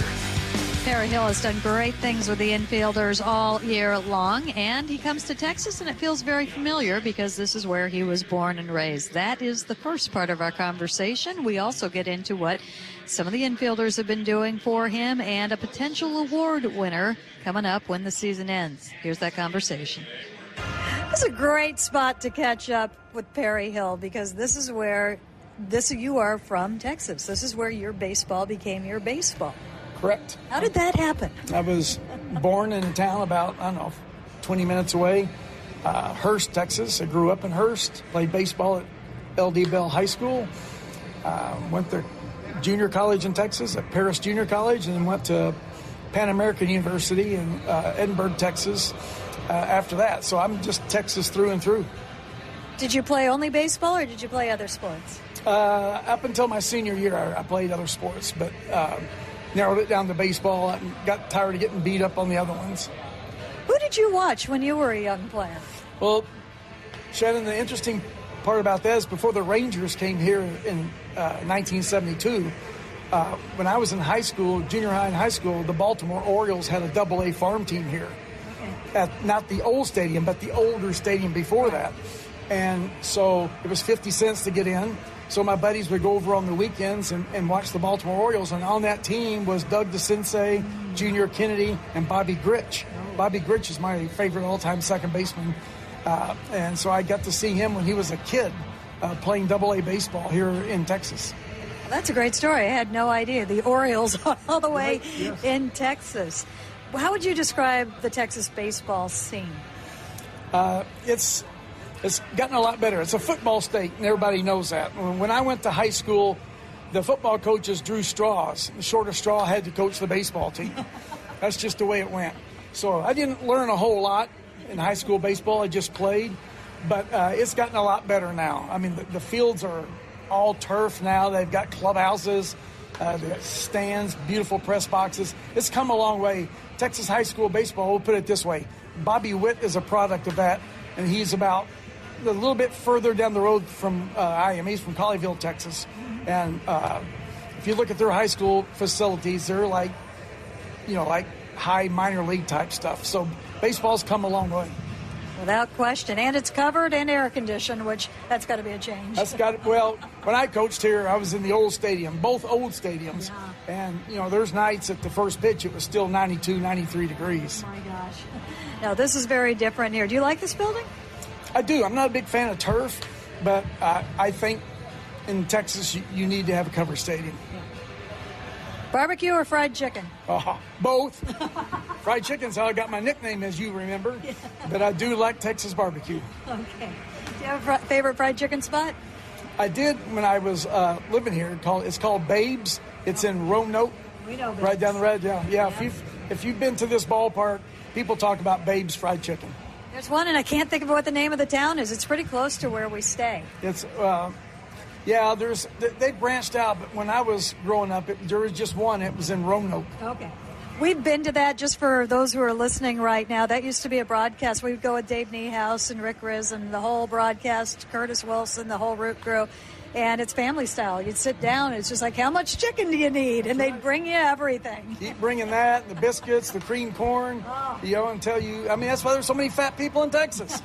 Perry Hill has done great things with the infielders all year long, and he comes to Texas, and it feels very familiar because this is where he was born and raised. That is the first part of our conversation. We also get into what some of the infielders have been doing for him and a potential award winner coming up when the season ends. Here's that conversation. This is a great spot to catch up with Perry Hill because this is where you are from Texas. This is where your baseball became your baseball. Correct. How did that happen? I was born in a town about, 20 minutes away, Hurst, Texas. I grew up in Hurst, played baseball at L.D. Bell High School, went to junior college in Texas at Paris Junior College, and then went to Pan American University in Edinburgh, Texas. After that, so I'm just Texas through and through. Did you play only baseball or did you play other sports? Up until my senior year, I played other sports, but narrowed it down to baseball and got tired of getting beat up on the other ones. Who did you watch when you were a young player? Well, Shannon, the interesting part about that is before the Rangers came here in 1972, when I was in high school, junior high and high school, the Baltimore Orioles had a AA farm team here. At not the old stadium, but the older stadium before that. And so it was 50 cents to get in. So my buddies would go over on the weekends and watch the Baltimore Orioles, and on that team was Doug DeCinces, Junior Kennedy, and Bobby Grich. Bobby Grich is my favorite all-time second baseman, and so I got to see him when he was a kid playing Double-A baseball here in Texas. Well, that's a great story. I had no idea. The Orioles all the way in Texas. How would you describe the Texas baseball scene? It's gotten a lot better. It's a football state, and everybody knows that. When I went to high school, the football coaches drew straws. The shortest straw had to coach the baseball team. That's just the way it went. So I didn't learn a whole lot in high school baseball. I just played. But it's gotten a lot better now. I mean, the fields are all turf now. They've got clubhouses, the stands, beautiful press boxes. It's come a long way. Texas high school baseball, we'll put it this way. Bobby Witt is a product of that, and he's about a little bit further down the road from I am. He's from Colleyville, Texas. And if you look at their high school facilities, they're like high minor league type stuff. So baseball's come a long way. Without question. And it's covered and air conditioned, which that's got to be a change. Well, when I coached here, I was in the old stadium, both old stadiums. Yeah. And, there's nights at the first pitch, it was still 92, 93 degrees. Oh, my gosh. Now, this is very different here. Do you like this building? I do. I'm not a big fan of turf, but I think in Texas you need to have a covered stadium. Yeah. Barbecue or fried chicken? Both. Fried chicken's how I got my nickname, as you remember. Yeah. But I do like Texas barbecue. Okay. Do you have a favorite fried chicken spot? I did when I was living here. It's called Babes. It's in Roanoke. We know Babes. Right down the road. Yeah. If you've been to this ballpark, people talk about Babes fried chicken. There's one, and I can't think of what the name of the town is. It's pretty close to where we stay. It's they branched out, but when I was growing up, there was just one. It was in Roanoke. Okay. We've been to that, just for those who are listening right now. That used to be a broadcast. We'd go with Dave Niehaus and Rick Riz and the whole broadcast, Curtis Wilson, the whole root crew. And it's family style. You'd sit down, and it's just like, how much chicken do you need? And they'd bring you everything. Keep bringing that, the biscuits, the cream corn, and tell you. I mean, that's why there's so many fat people in Texas.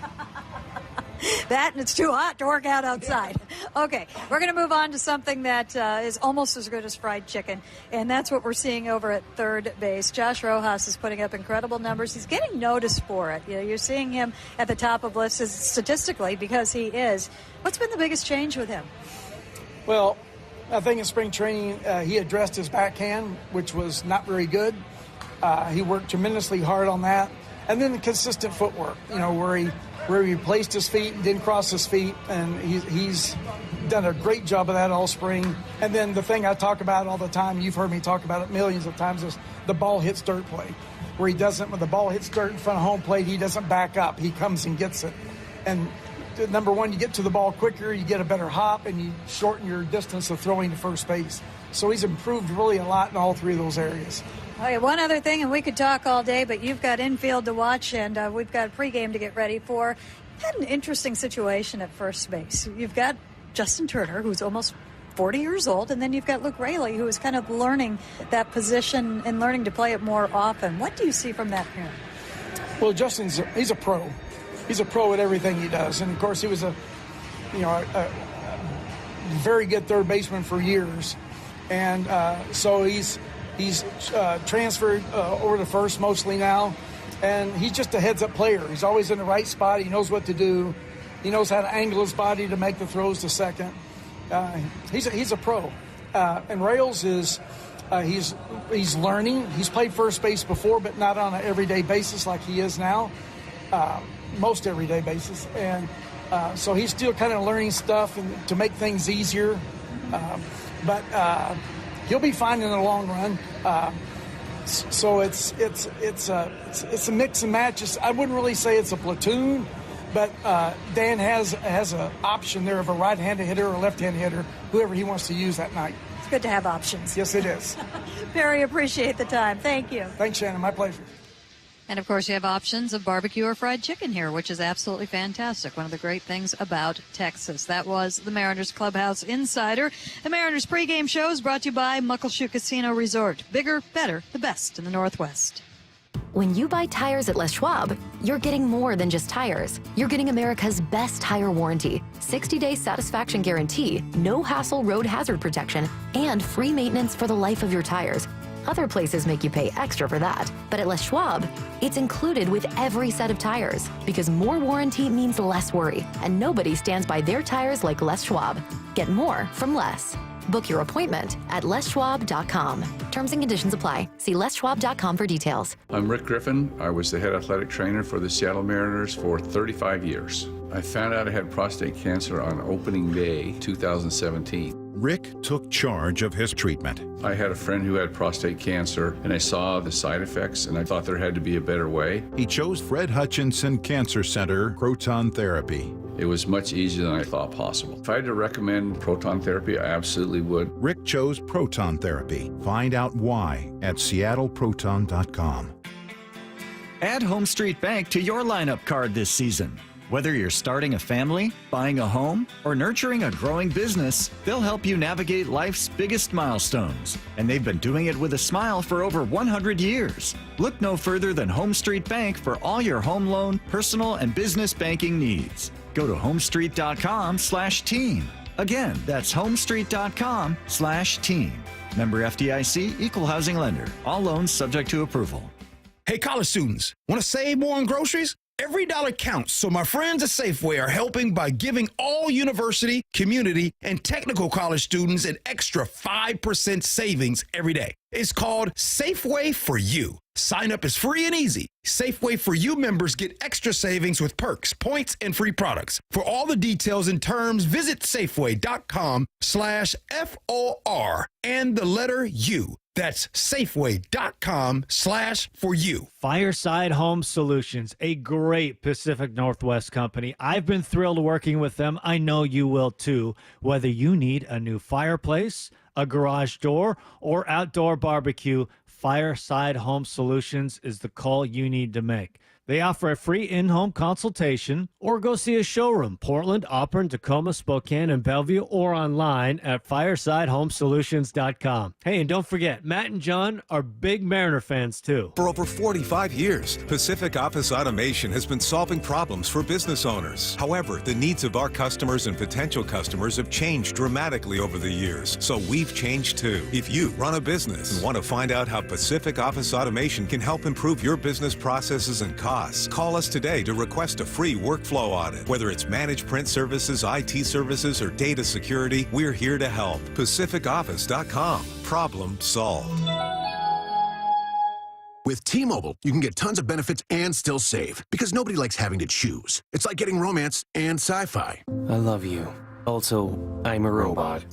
That, and it's too hot to work out outside. Okay, we're going to move on to something that is almost as good as fried chicken, and that's what we're seeing over at third base. Josh Rojas is putting up incredible numbers. He's getting noticed for it. You're seeing him at the top of lists statistically because he is. What's been the biggest change with him? Well, I think in spring training he addressed his backhand, which was not very good. He worked tremendously hard on that. And then the consistent footwork, where he placed his feet and didn't cross his feet, and he's done a great job of that all spring. And then the thing I talk about all the time, you've heard me talk about it millions of times, is the ball hits dirt play, where he doesn't, when the ball hits dirt in front of home plate, he doesn't back up. He comes and gets it. And number one, you get to the ball quicker, you get a better hop, and you shorten your distance of throwing to first base. So he's improved really a lot in all three of those areas. Okay, one other thing, and we could talk all day, but you've got infield to watch, and we've got pregame to get ready for. You've had an interesting situation at first base. You've got Justin Turner, who's almost 40 years old, and then you've got Luke Raley, who is kind of learning that position and learning to play it more often. What do you see from that pair? Well, he's a pro. He's a pro at everything he does, and of course he was a very good third baseman for years, and so he's transferred over to first mostly now, and he's just a heads-up player. He's always in the right spot. He knows what to do. He knows how to angle his body to make the throws to second. He's a pro, and Rails is he's learning. He's played first base before, but not on an everyday basis like he is now. Most everyday basis, and so he's still kind of learning stuff and to make things easier, but he'll be fine in the long run. So it's a mix and match. I wouldn't really say it's a platoon, but Dan has an option there of a right-handed hitter or a left-handed hitter, whoever he wants to use that night. It's good to have options. Yes, it is. Very appreciate the time. Thank you. Thanks, Shannon. My pleasure. And, of course, you have options of barbecue or fried chicken here, which is absolutely fantastic. One of the great things about Texas. That was the Mariners Clubhouse Insider. The Mariners pregame show is brought to you by Muckleshoot Casino Resort. Bigger, better, the best in the Northwest. When you buy tires at Les Schwab, you're getting more than just tires. You're getting America's best tire warranty, 60-day satisfaction guarantee, no hassle road hazard protection, and free maintenance for the life of your tires. Other places make you pay extra for that, but at Les Schwab, it's included with every set of tires, because more warranty means less worry, and nobody stands by their tires like Les Schwab. Get more from less. Book your appointment at leschwab.com. Terms and conditions apply. See leschwab.com for details. I'm Rick Griffin. I was the head athletic trainer for the Seattle Mariners for 35 years. I found out I had prostate cancer on opening day 2017. Rick took charge of his treatment. I had a friend who had prostate cancer, and I saw the side effects, and I thought there had to be a better way. He chose Fred Hutchinson Cancer Center proton therapy. It was much easier than I thought possible. If I had to recommend proton therapy, I absolutely would. Rick chose proton therapy. Find out why at seattleproton.com. Add Home Street Bank to your lineup card this season. Whether you're starting a family, buying a home, or nurturing a growing business, they'll help you navigate life's biggest milestones. And they've been doing it with a smile for over 100 years. Look no further than Home Street Bank for all your home loan, personal, and business banking needs. Go to homestreet.com/team. Again, that's homestreet.com/team. Member FDIC, equal housing lender. All loans subject to approval. Hey, college students, want to save more on groceries? Every dollar counts, so my friends at Safeway are helping by giving all university, community, and technical college students an extra 5% savings every day. It's called Safeway for You. Sign up is free and easy. Safeway for You members get extra savings with perks, points, and free products. For all the details and terms, visit Safeway.com/FOR and the letter U. That's Safeway.com/for-you. Fireside Home Solutions, a great Pacific Northwest company. I've been thrilled working with them. I know you will too. Whether you need a new fireplace, a garage door, or outdoor barbecue, Fireside Home Solutions is the call you need to make. They offer a free in-home consultation, or go see a showroom, Portland, Auburn, Tacoma, Spokane, and Bellevue, or online at firesidehomesolutions.com. Hey, and don't forget, Matt and John are big Mariner fans too. For over 45 years, Pacific Office Automation has been solving problems for business owners. However, the needs of our customers and potential customers have changed dramatically over the years, so we've changed too. If you run a business and want to find out how Pacific Office Automation can help improve your business processes and costs, call us today to request a free workflow audit. Whether it's managed print services, IT services, or data security, we're here to help. PacificOffice.com. Problem solved. With T-Mobile, you can get tons of benefits and still save, because nobody likes having to choose. It's like getting romance and sci-fi. I love you. Also, I'm a robot.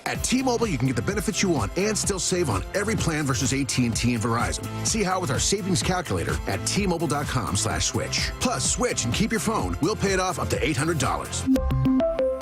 At T-Mobile, you can get the benefits you want and still save on every plan versus AT&T and Verizon. See how with our savings calculator at T-Mobile.com/switch. Plus, switch and keep your phone. We'll pay it off up to $800.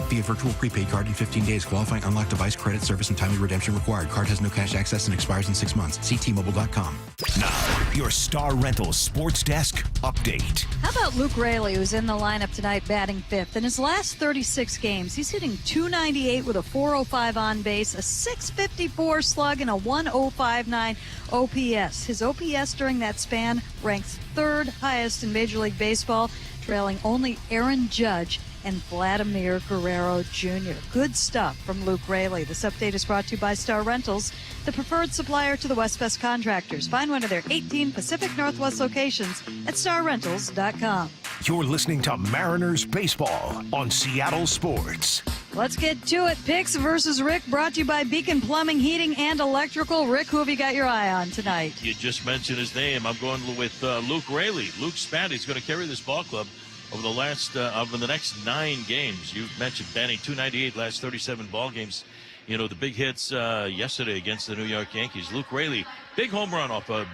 Via virtual prepaid card in 15 days. Qualifying unlocked device credit service and timely redemption required. Card has no cash access and expires in 6 months. See T-Mobile.com. Now, your Star Rentals Sports Desk update. How about Luke Raley, who's in the lineup tonight, batting fifth? In his last 36 games, he's hitting .298 with a .405 on base, a .654 slug, and a .1059 OPS. His OPS during that span ranks third highest in Major League Baseball, trailing only Aaron Judge and Vladimir Guerrero Jr. Good stuff from Luke Raley. This update is brought to you by Star Rentals, the preferred supplier to the West Best contractors. Find one of their 18 Pacific Northwest locations at starrentals.com. You're listening to Mariners Baseball on Seattle Sports. Let's get to it. Picks versus Rick, brought to you by Beacon Plumbing, Heating, and Electrical. Rick, who have you got your eye on tonight? You just mentioned his name. I'm going with Luke Raley. Luke Spat is going to carry this ball club over the next 9 games. You mentioned batting .298 last 37 ball games. You know, the big hits yesterday against the New York Yankees. Luke Raley, big home run off of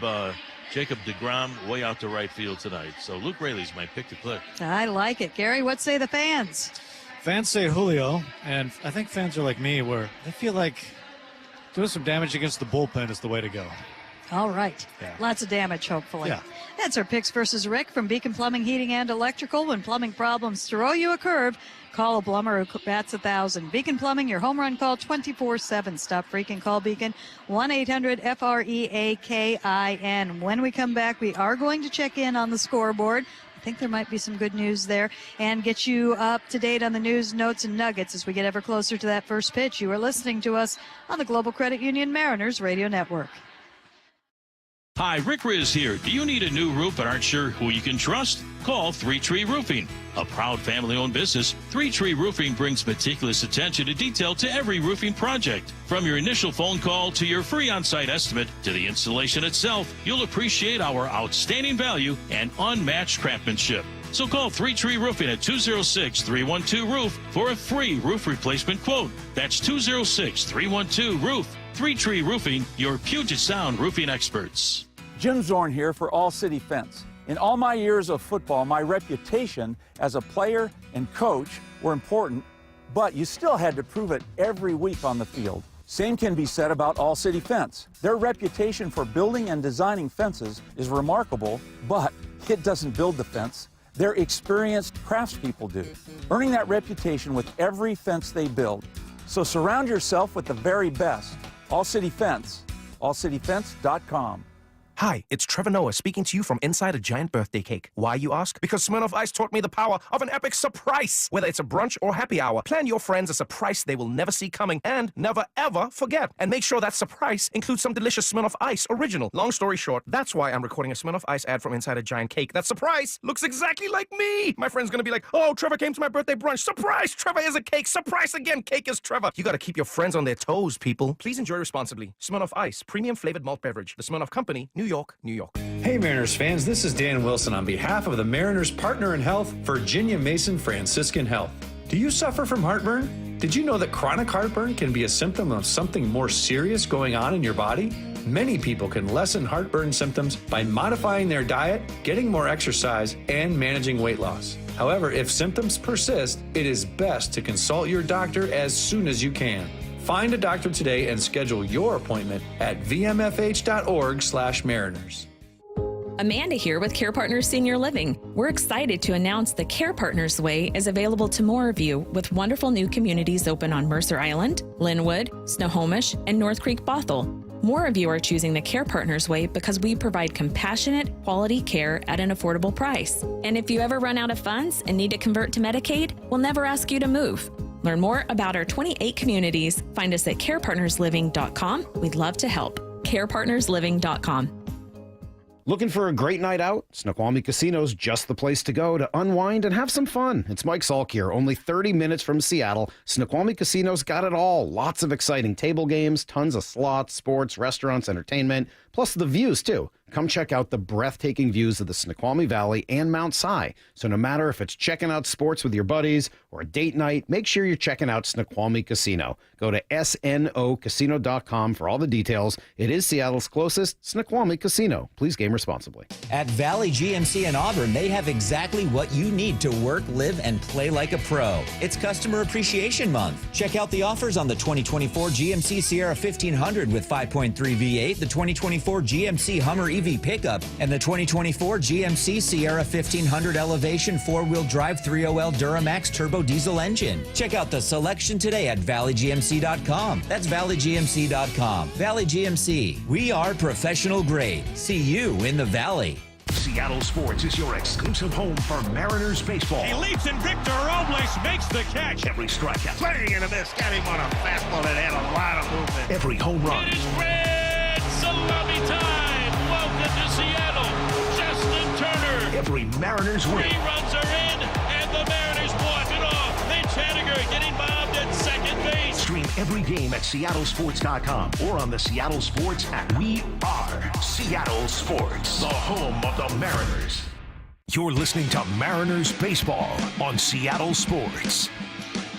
Jacob deGrom way out to right field tonight. So Luke Raley's my pick to click. I like it. Gary, what say the fans? Fans say Julio, and I think fans are like me, where they feel like doing some damage against the bullpen is the way to go. All right. Yeah. Lots of damage, hopefully. Yeah. That's our picks versus Rick from Beacon Plumbing, Heating, and Electrical. When plumbing problems throw you a curve, call a plumber who bats 1,000. Beacon Plumbing, your home run call 24/7. Stop freaking. Call Beacon 1-800-FREAKIN. When we come back, we are going to check in on the scoreboard. I think there might be some good news there, and get you up to date on the news, notes, and nuggets as we get ever closer to that first pitch. You are listening to us on the Global Credit Union Mariners Radio Network. Hi, Rick Riz here. Do you need a new roof but aren't sure who you can trust? Call Three Tree Roofing. A proud family-owned business, Three Tree Roofing brings meticulous attention to detail to every roofing project. From your initial phone call to your free on-site estimate to the installation itself, you'll appreciate our outstanding value and unmatched craftsmanship. So call Three Tree Roofing at 206-312-ROOF for a free roof replacement quote. That's 206-312-ROOF. Three Tree Roofing, your Puget Sound roofing experts. Jim Zorn here for All City Fence. In all my years of football, my reputation as a player and coach were important, but you still had to prove it every week on the field. Same can be said about All City Fence. Their reputation for building and designing fences is remarkable, but it doesn't build the fence. Their experienced craftspeople do, earning that reputation with every fence they build. So surround yourself with the very best. All City Fence, allcityfence.com. Hi, it's Trevor Noah speaking to you from inside a giant birthday cake. Why, you ask? Because Smirnoff Ice taught me the power of an epic surprise. Whether it's a brunch or happy hour, plan your friends a surprise they will never see coming and never, ever forget. And make sure that surprise includes some delicious Smirnoff Ice original. Long story short, that's why I'm recording a Smirnoff Ice ad from inside a giant cake. That surprise looks exactly like me. My friend's gonna be like, oh, Trevor came to my birthday brunch. Surprise! Trevor is a cake. Surprise again. Cake is Trevor. You gotta keep your friends on their toes, people. Please enjoy responsibly. Smirnoff Ice, premium flavored malt beverage. The Smirnoff Company, New York, New York. Hey Mariners fans, this is Dan Wilson on behalf of the Mariners Partner in Health, Virginia Mason Franciscan Health. Do you suffer from heartburn? Did you know that chronic heartburn can be a symptom of something more serious going on in your body? Many people can lessen heartburn symptoms by modifying their diet, getting more exercise, and managing weight loss. However, if symptoms persist, it is best to consult your doctor as soon as you can. Find a doctor today and schedule your appointment at vmfh.org/Mariners. Amanda here with Care Partners Senior Living. We're excited to announce the Care Partners Way is available to more of you with wonderful new communities open on Mercer Island, Linwood, Snohomish, and North Creek Bothell. More of you are choosing the Care Partners Way because we provide compassionate, quality care at an affordable price. And if you ever run out of funds and need to convert to Medicaid, we'll never ask you to move. Learn more about our 28 communities. Find us at carepartnersliving.com. We'd love to help. carepartnersliving.com. Looking for a great night out? Snoqualmie Casino's just the place to go to unwind and have some fun. It's Mike Salk here. Only 30 minutes from Seattle, Snoqualmie Casino's got it all. Lots of exciting table games, tons of slots, sports, restaurants, entertainment, plus the views, too. Come check out the breathtaking views of the Snoqualmie Valley and Mount Si. So no matter if it's checking out sports with your buddies or a date night, make sure you're checking out Snoqualmie Casino. Go to snocasino.com for all the details. It is Seattle's closest Snoqualmie Casino. Please game responsibly. At Valley GMC in Auburn, they have exactly what you need to work, live, and play like a pro. It's Customer Appreciation Month. Check out the offers on the 2024 GMC Sierra 1500 with 5.3 V8, the 2024 GMC Hummer EV pickup, and the 2024 GMC Sierra 1500 Elevation 4-wheel drive 3OL Duramax turbo diesel engine. Check out the selection today at valleygmc.com. That's valleygmc.com. Valley GMC. We are professional grade. See you in the Valley. Seattle Sports is your exclusive home for Mariners baseball. He leaps and Victor Robles makes the catch. Every strikeout. Swing and a miss. Got him on a fastball that had a lot of movement. Every home run. It is red salami time. Welcome to Seattle. Justin Turner. Every Mariners win. 3 runs are in, and the Mariners walk it off. Mitch Haniger getting bombed at second base. Stream every game at seattlesports.com or on the Seattle Sports app. We are Seattle Sports, the home of the Mariners. You're listening to Mariners Baseball on Seattle Sports.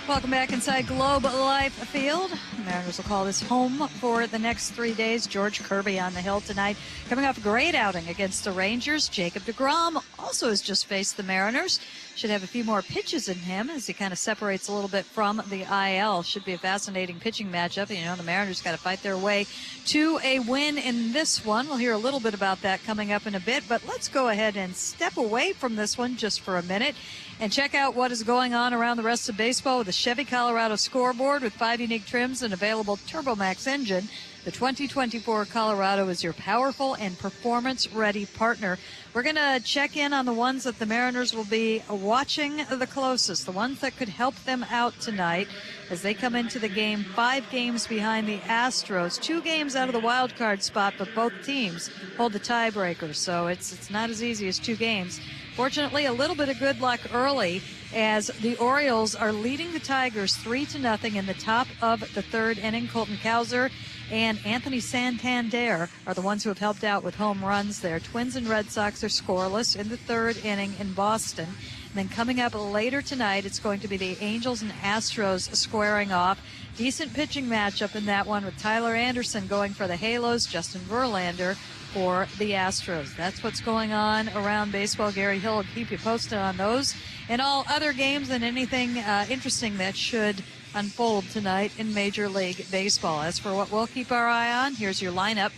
Welcome back inside Globe Life Field. The Mariners will call this home for the next 3 days. George Kirby on the hill tonight. Coming off a great outing against the Rangers. Jacob deGrom also has just faced the Mariners. should have a few more pitches in him as he kind of separates a little bit from the IL. Should be a fascinating pitching matchup. You know, the Mariners got to fight their way to a win in this one. We'll hear a little bit about that coming up in a bit, but let's go ahead and step away from this one just for a minute and check out what is going on around the rest of baseball with the Chevy Colorado scoreboard with 5 unique trims and available TurboMax engine. The 2024 Colorado is your powerful and performance-ready partner. We're going to check in on the ones that the Mariners will be watching the closest, the ones that could help them out tonight as they come into the game 5 games behind the Astros, 2 games out of the wild card spot, but both teams hold the tiebreaker, so it's not as easy as 2 games. Fortunately, a little bit of good luck early as the Orioles are leading the Tigers 3-0 in the top of the 3rd inning. Colton Cowser and Anthony Santander are the ones who have helped out with home runs there. Twins and Red Sox are scoreless in the 3rd inning in Boston. And then coming up later tonight, it's going to be the Angels and Astros squaring off. Decent pitching matchup in that one with Tyler Anderson going for the Halos, Justin Verlander for the Astros. That's what's going on around baseball. Gary Hill will keep you posted on those and all other games and anything interesting that should unfold tonight in Major League Baseball. As for what we'll keep our eye on, here's your lineup.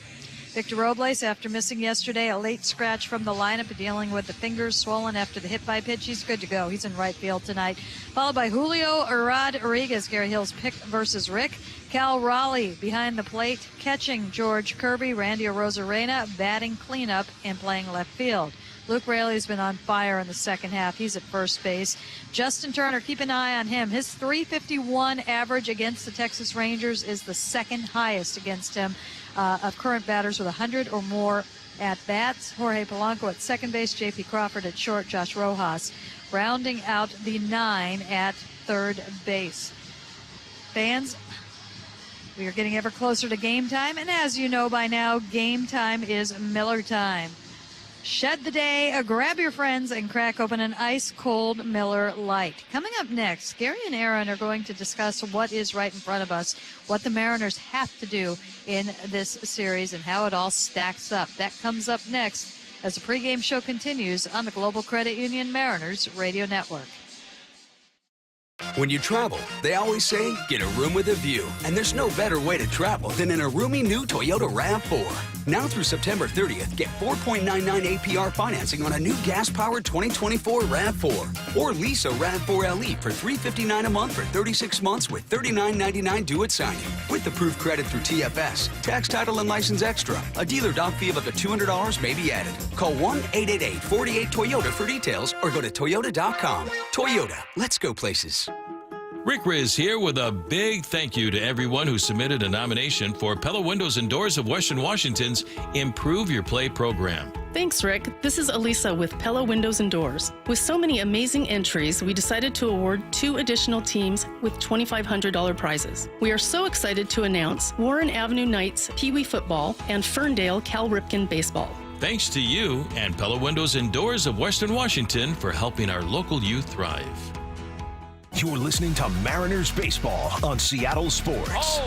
Victor Robles, after missing yesterday, a late scratch from the lineup, dealing with the fingers swollen after the hit-by pitch. He's good to go. He's in right field tonight. Followed by Julio Rodriguez, Gary Hill's pick versus Rick. Cal Raleigh behind the plate, catching George Kirby. Randy Arozarena batting cleanup and playing left field. Luke Raley's been on fire in the second half. He's at first base. Justin Turner, keep an eye on him. His .351 average against the Texas Rangers is the 2nd highest against him of current batters with 100 or more at-bats. Jorge Polanco at second base, J.P. Crawford at short, Josh Rojas rounding out the 9 at third base. Fans, we are getting ever closer to game time, and as you know by now, game time is Miller time. Shed the day, grab your friends, and crack open an ice-cold Miller Lite. Coming up next, Gary and Aaron are going to discuss what is right in front of us, what the Mariners have to do in this series, and how it all stacks up. That comes up next as the pregame show continues on the Global Credit Union Mariners Radio Network. When you travel, they always say, get a room with a view. And there's no better way to travel than in a roomy new Toyota RAV4. Now through September 30th, get 4.99 APR financing on a new gas-powered 2024 RAV4. Or lease a RAV4 LE for $359 a month for 36 months with $39.99 due at signing. With approved credit through TFS, tax, title, and license extra. A dealer dock fee of up to $200 may be added. Call 1-888-48-TOYOTA for details or go to Toyota.com. Toyota, let's go places. Rick Riz here with a big thank you to everyone who submitted a nomination for Pella Windows and Doors of Western Washington's Improve Your Play program. Thanks, Rick. This is Elisa with Pella Windows and Doors. With so many amazing entries, we decided to award 2 additional teams with $2,500 prizes. We are so excited to announce Warren Avenue Knights Pee Wee Football and Ferndale Cal Ripken Baseball. Thanks to you and Pella Windows and Doors of Western Washington for helping our local youth thrive. You're listening to Mariners Baseball on Seattle Sports.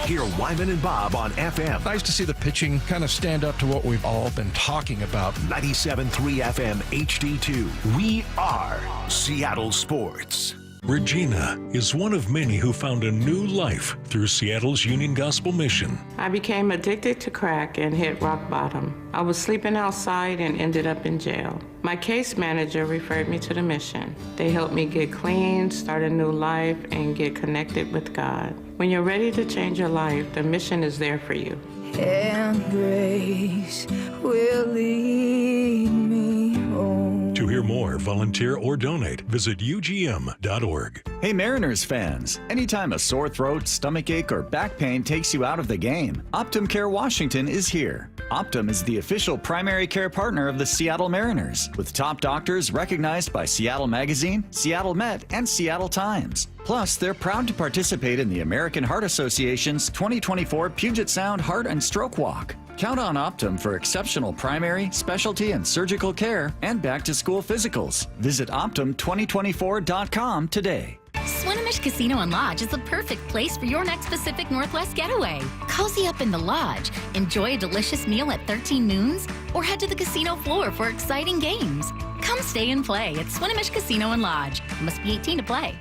Hear Wyman and Bob on FM. Nice to see the pitching kind of stand up to what we've all been talking about. 97.3 FM HD2. We are Seattle Sports. Regina is one of many who found a new life through Seattle's Union Gospel Mission. I became addicted to crack and hit rock bottom. I was sleeping outside and ended up in jail. My case manager referred me to the mission. They helped me get clean, start a new life, and get connected with God. When you're ready to change your life, the mission is there for you. And grace will lead me home. To hear more, volunteer, or donate, visit UGM.org. Hey Mariners fans, anytime a sore throat, stomach ache, or back pain takes you out of the game, Optum Care Washington is here. Optum is the official primary care partner of the Seattle Mariners, with top doctors recognized by Seattle Magazine, Seattle Met, and Seattle Times. Plus, they're proud to participate in the American Heart Association's 2024 Puget Sound Heart and Stroke Walk. Count on Optum for exceptional primary, specialty, and surgical care and back-to-school physicals. Visit Optum2024.com today. Swinomish Casino and Lodge is the perfect place for your next Pacific Northwest getaway. Cozy up in the lodge, enjoy a delicious meal at 13 Noons, or head to the casino floor for exciting games. Come Come stay and play at Swinomish Casino and Lodge. Must be 18 to play.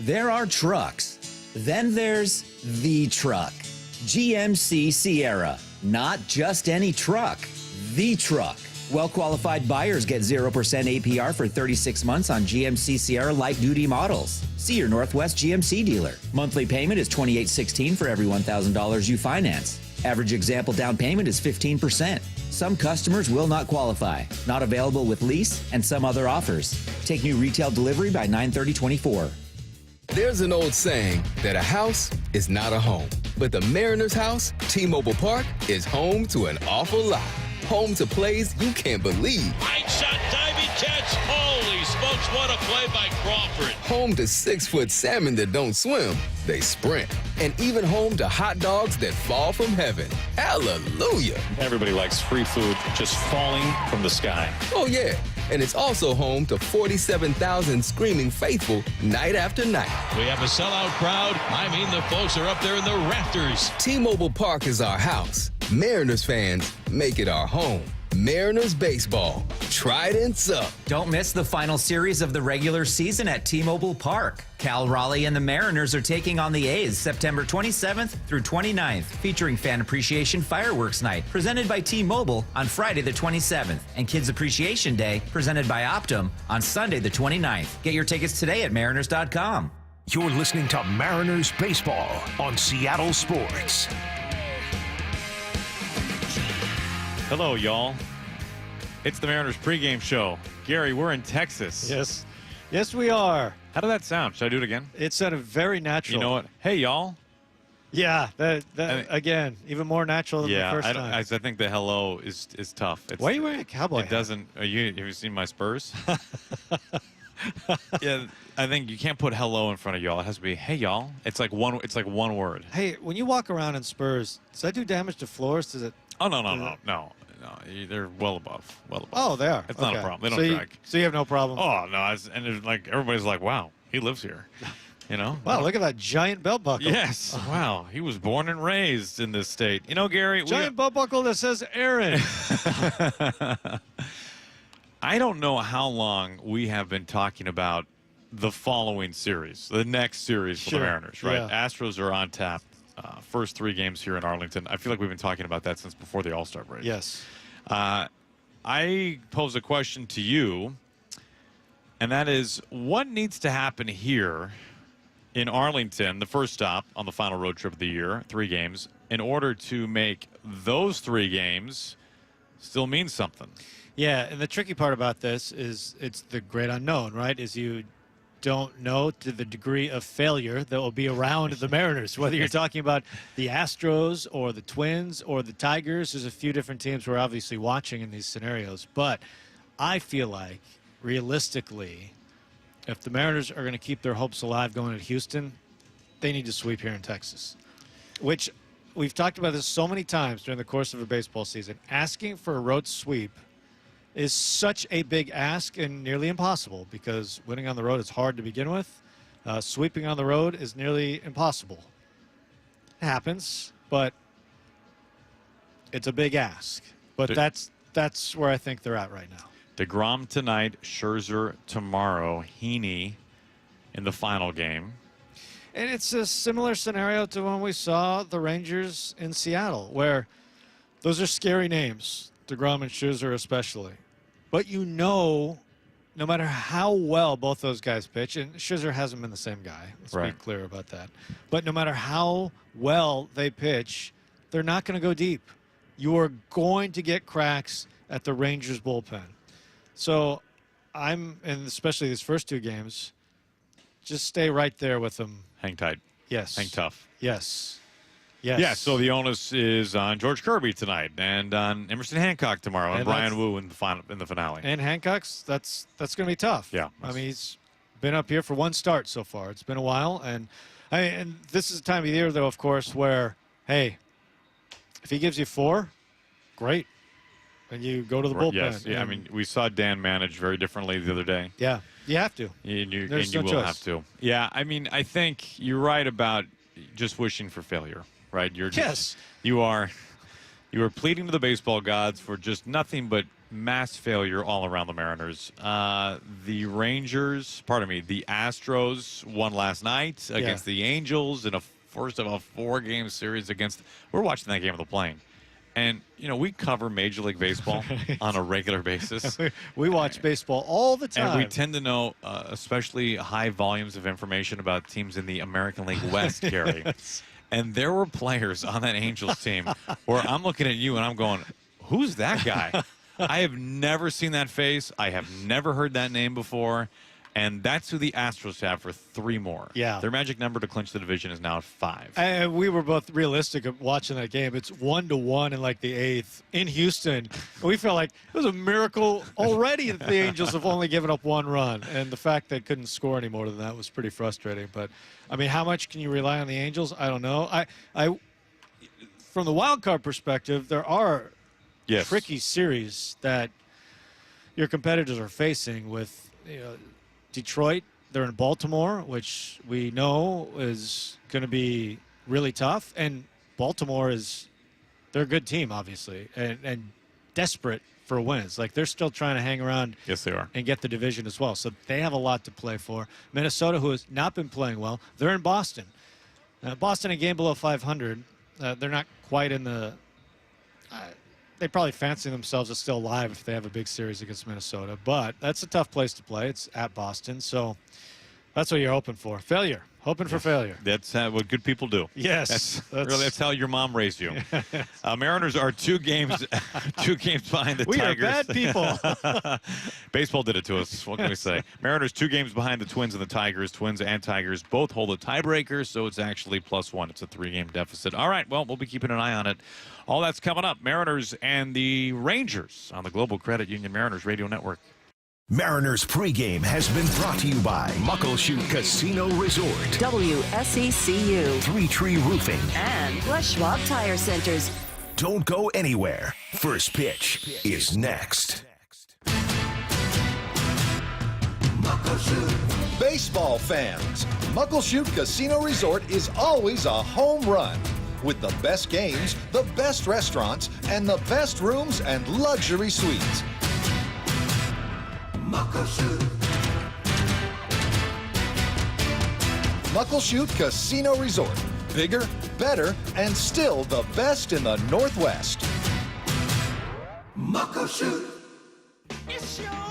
There are trucks. Then there's the truck. GMC Sierra. Not just any truck. The truck. Well-qualified buyers get 0% APR for 36 months on GMC Sierra light-duty models. See your Northwest GMC dealer. Monthly payment is $28.16 for every $1,000 you finance. Average example down payment is 15%. Some customers will not qualify. Not available with lease and some other offers. Take new retail delivery by 9/30/24. There's an old saying that a house is not a home. But the Mariners house, T-Mobile Park, is home to an awful lot. Home to plays you can't believe. Right shot, diving catch. Holy smokes, what a play by Crawford. Home to 6-foot salmon that don't swim, they sprint. And even home to hot dogs that fall from heaven. Hallelujah. Everybody likes free food just falling from the sky. Oh, yeah. And it's also home to 47,000 screaming faithful night after night. We have a sellout crowd. I mean, the folks are up there in the rafters. T-Mobile Park is our house. Mariners fans make it our home. Mariners baseball. Tridents up. Don't miss the final series of the regular season at T-Mobile Park. Cal Raleigh and the Mariners are taking on the A's September 27th through 29th, featuring Fan Appreciation Fireworks Night, presented by T-Mobile on Friday the 27th, and Kids Appreciation Day, presented by Optum on Sunday the 29th. Get your tickets today at mariners.com. You're listening to Mariners Baseball on Seattle Sports. Hello, y'all. It's the Mariners pregame show. Gary, we're in Texas. Yes. Yes, we are. How did that sound? Should I do it again? It sounded very natural. You know what? Hey, y'all. Yeah, again, even more natural than the first time. I think the hello is tough. Why are you wearing a cowboy hat? It doesn't. Have you seen my Spurs? Yeah, I think you can't put hello in front of y'all. It has to be, hey, y'all. It's like one word. Hey, when you walk around in Spurs, does that do damage to floors? Does it? Oh, no. They're well above. Oh, they are. It's not a problem. They don't drag. So you have no problem? Oh, no. And it's like everybody's like, wow, he lives here. You know? Wow, look at that giant belt buckle. Yes. Oh. Wow. He was born and raised in this state. You know, Gary. Giant belt buckle that says Aaron. I don't know how long we have been talking about the following series, the next series for the Mariners, right? Yeah. Astros are on tap. First 3 games here in Arlington. I feel like we've been talking about that since before the All-Star break. Yes. I pose a question to you, and that is, what needs to happen here in Arlington, the first stop on the final road trip of the year, 3 games, in order to make those 3 games still mean something? Yeah, and the tricky part about this is it's the great unknown, right? Is you don't know to the degree of failure that will be around the Mariners, whether you're talking about the Astros or the Twins or the Tigers. There's a few different teams we're obviously watching in these scenarios, but I feel like realistically, if the Mariners are going to keep their hopes alive going to Houston, they need to sweep here in Texas, which we've talked about this so many times during the course of a baseball season. Asking for a road sweep is such a big ask and nearly impossible, because winning on the road is hard to begin with. Sweeping on the road is nearly impossible. It happens, but it's a big ask. But that's where I think they're at right now. DeGrom tonight, Scherzer tomorrow, Heaney in the final game. And it's a similar scenario to when we saw the Rangers in Seattle, where those are scary names. DeGrom and Scherzer especially. But no matter how well both those guys pitch, and Scherzer hasn't been the same guy. Let's be clear about that. But no matter how well they pitch, they're not going to go deep. You are going to get cracks at the Rangers bullpen. So and especially these first 2 games, just stay right there with them. Hang tight. Yes. Hang tough. Yes. Yeah, so the onus is on George Kirby tonight, and on Emerson Hancock tomorrow, and Brian Wu in the finale. And Hancock's that's going to be tough. Yeah, I mean, he's been up here for 1 start so far. It's been a while, and this is the time of year, though, of course, where if he gives you 4, great, and you go to the bullpen. Yes, yeah. I mean, we saw Dan manage very differently the other day. Yeah, you have to. And you no will choice. have to. Yeah, I mean, I think you're right about just wishing for failure. Right, you're just, you are. You were pleading to the baseball gods for just nothing but mass failure all around the Mariners. The Astros won last night against the Angels in a first of a 4-game series against. We're watching that game on the plane. And, we cover Major League Baseball on a regular basis. We watch baseball all the time. And we tend to know especially high volumes of information about teams in the American League West, Gary. Yes. And there were players on that Angels team where I'm looking at you and I'm going, who's that guy? I have never seen that face. I have never heard that name before. And that's who the Astros have for 3 more. Yeah. Their magic number to clinch the division is now at 5. And we were both realistic of watching that game. It's 1-1 in like the 8th in Houston. And we felt like it was a miracle already that the Angels have only given up 1 run. And the fact they couldn't score any more than that was pretty frustrating. But, I mean, how much can you rely on the Angels? I don't know. I from the wild card perspective, there are tricky series that your competitors are facing with, Detroit. They're in Baltimore, which we know is going to be really tough. And Baltimore they're a good team, obviously, and desperate for wins. Like, they're still trying to hang around. Yes, they are. And get the division as well. So they have a lot to play for. Minnesota, who has not been playing well, they're in Boston. Boston, a game below 500. They're not quite in the they probably fancy themselves as still alive if they have a big series against Minnesota. But that's a tough place to play. It's at Boston. So that's what you're hoping for. Failure. Hoping for failure. That's what good people do. Yes. That's how your mom raised you. Mariners are 2 games behind the Tigers. We are bad people. Baseball did it to us. What can we say? Mariners 2 games behind the Twins and the Tigers. Twins and Tigers both hold a tiebreaker, so it's actually +1. It's a 3-game deficit. All right, well, we'll be keeping an eye on it. All that's coming up. Mariners and the Rangers on the Global Credit Union Mariners Radio Network. Mariners pregame has been brought to you by Muckleshoot Casino Resort, WSECU, 3 Tree Roofing, and Les Schwab Tire Centers. Don't go anywhere. First pitch is next. Baseball fans, Muckleshoot Casino Resort is always a home run. With the best games, the best restaurants, and the best rooms and luxury suites. Muckleshoot Casino Resort. Bigger, better, and still the best in the Northwest. Muckleshoot.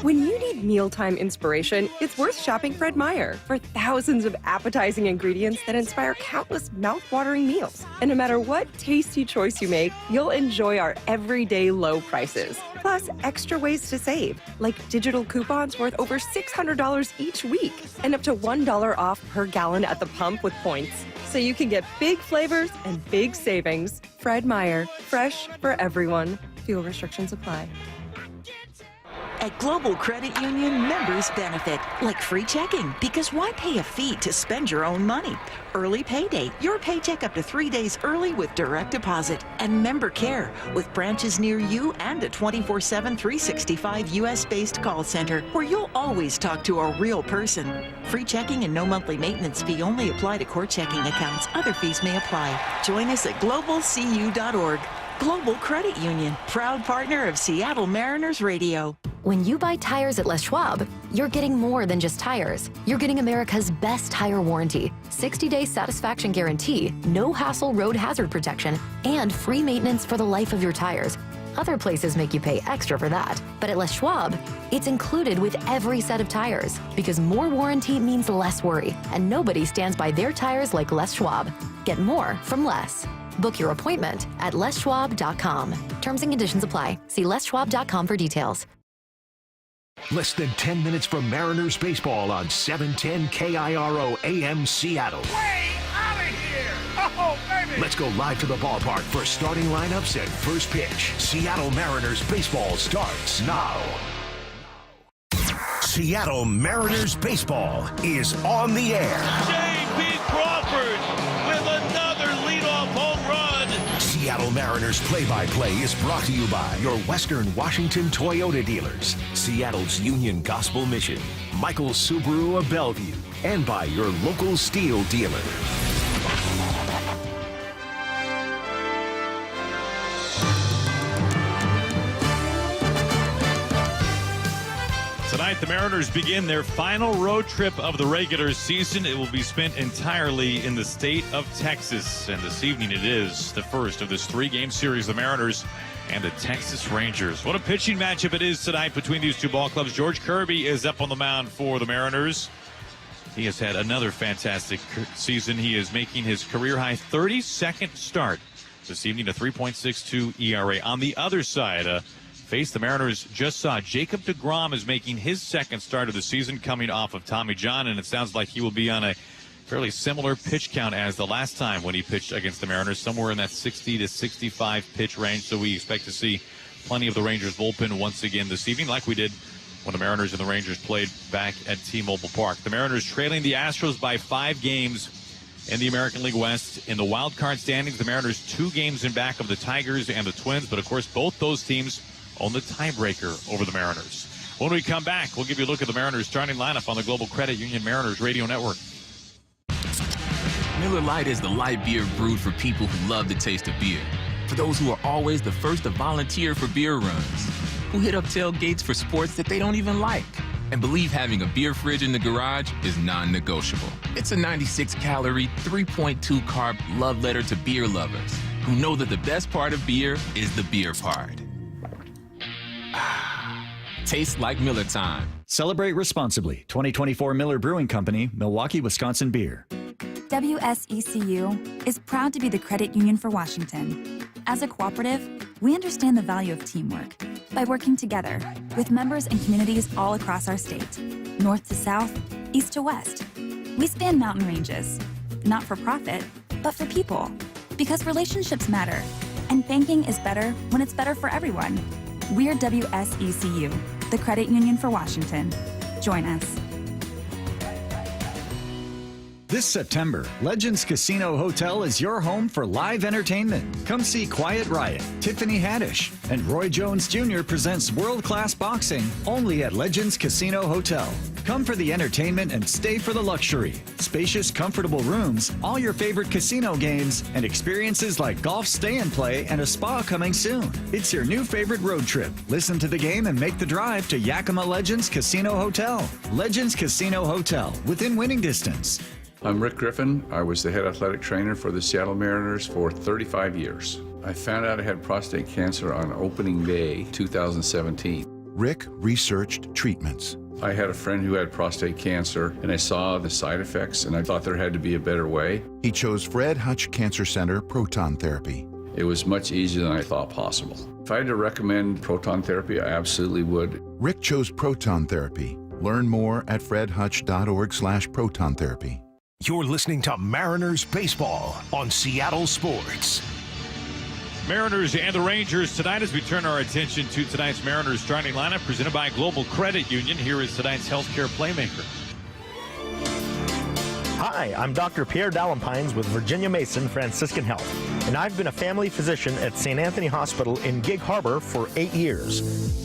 When you need mealtime inspiration, it's worth shopping Fred Meyer for thousands of appetizing ingredients that inspire countless mouth-watering meals. And no matter what tasty choice you make, you'll enjoy our everyday low prices. Plus, extra ways to save, like digital coupons worth over $600 each week and up to $1 off per gallon at the pump with points. So you can get big flavors and big savings. Fred Meyer, fresh for everyone. Fuel restrictions apply. At Global Credit Union, members benefit, like free checking, because why pay a fee to spend your own money? Early payday, your paycheck up to 3 days early with direct deposit. And member care, with branches near you and a 24/7, 365 U.S.-based call center, where you'll always talk to a real person. Free checking and no monthly maintenance fee only apply to core checking accounts. Other fees may apply. Join us at globalcu.org. Global Credit Union, proud partner of Seattle Mariners Radio. When you buy tires at Les Schwab, you're getting more than just tires. You're getting America's best tire warranty, 60-day satisfaction guarantee, no hassle road hazard protection, and free maintenance for the life of your tires. Other places make you pay extra for that. But at Les Schwab, it's included with every set of tires, because more warranty means less worry, and nobody stands by their tires like Les Schwab. Get more from less. Book your appointment at leschwab.com. Terms and conditions apply. See leschwab.com for details. Less than 10 minutes from Mariners baseball on 710 KIRO AM Seattle. Way out of here! Oh, baby! Let's go live to the ballpark for starting lineups and first pitch. Seattle Mariners baseball starts now. Seattle Mariners baseball is on the air. J.P. Crawford with another leadoff home run. Seattle Mariners play-by-play is brought to you by your Western Washington Toyota dealers, Seattle's Union Gospel Mission, Michael Subaru of Bellevue, and by your local steel dealer. Tonight, the Mariners begin their final road trip of the regular season. It will be spent entirely in the state of Texas. And this evening, it is the first of this three-game series, the Mariners and the Texas Rangers. What a pitching matchup it is tonight between these two ball clubs. George Kirby is up on the mound for the Mariners. He has had another fantastic season. He is making his career-high 32nd start this evening, a 3.62 ERA. On the other side, face the Mariners just saw Jacob deGrom is making his second start of the season, coming off of Tommy John, and it sounds like he will be on a fairly similar pitch count as the last time when he pitched against the Mariners, somewhere in that 60 to 65 pitch range. So we expect to see plenty of the Rangers bullpen once again this evening, like we did when the Mariners and the Rangers played back at T-Mobile Park. The Mariners trailing the Astros by 5 games in the American League West. In the wild card standings, the Mariners 2 games in back of the Tigers and the Twins, but of course both those teams own the tiebreaker over the Mariners. When we come back, we'll give you a look at the Mariners starting lineup on the Global Credit Union Mariners Radio Network. Miller Lite is the light beer brewed for people who love the taste of beer. For those who are always the first to volunteer for beer runs, who hit up tailgates for sports that they don't even like, and believe having a beer fridge in the garage is non-negotiable. It's a 96-calorie, 3.2 carb love letter to beer lovers who know that the best part of beer is the beer part. Tastes like Miller time. Celebrate responsibly. 2024 Miller Brewing Company, Milwaukee, Wisconsin beer. WSECU is proud to be the credit union for Washington. As a cooperative, we understand the value of teamwork by working together with members and communities all across our state, north to south, east to west. We span mountain ranges, not for profit, but for people, because relationships matter, and banking is better when it's better for everyone. We're WSECU, the credit union for Washington. Join us. This September, Legends Casino Hotel is your home for live entertainment. Come see Quiet Riot, Tiffany Haddish, and Roy Jones Jr. presents world-class boxing only at Legends Casino Hotel. Come for the entertainment and stay for the luxury. Spacious, comfortable rooms, all your favorite casino games, and experiences like golf stay and play and a spa coming soon. It's your new favorite road trip. Listen to the game and make the drive to Yakima Legends Casino Hotel. Legends Casino Hotel, within winning distance. I'm Rick Griffin. I was the head athletic trainer for the Seattle Mariners for 35 years. I found out I had prostate cancer on opening day 2017. Rick researched treatments. I had a friend who had prostate cancer, and I saw the side effects, and I thought there had to be a better way. He chose Fred Hutch Cancer Center proton therapy. It was much easier than I thought possible. If I had to recommend proton therapy, I absolutely would. Rick chose proton therapy. Learn more at fredhutch.org/proton therapy. You're listening to Mariners Baseball on Seattle Sports. Mariners and the Rangers tonight as we turn our attention to tonight's Mariners starting lineup presented by Global Credit Union. Here is tonight's healthcare playmaker. Hi, I'm Dr. Pierre Dallempines with Virginia Mason Franciscan Health, and I've been a family physician at St. Anthony Hospital in Gig Harbor for 8 years.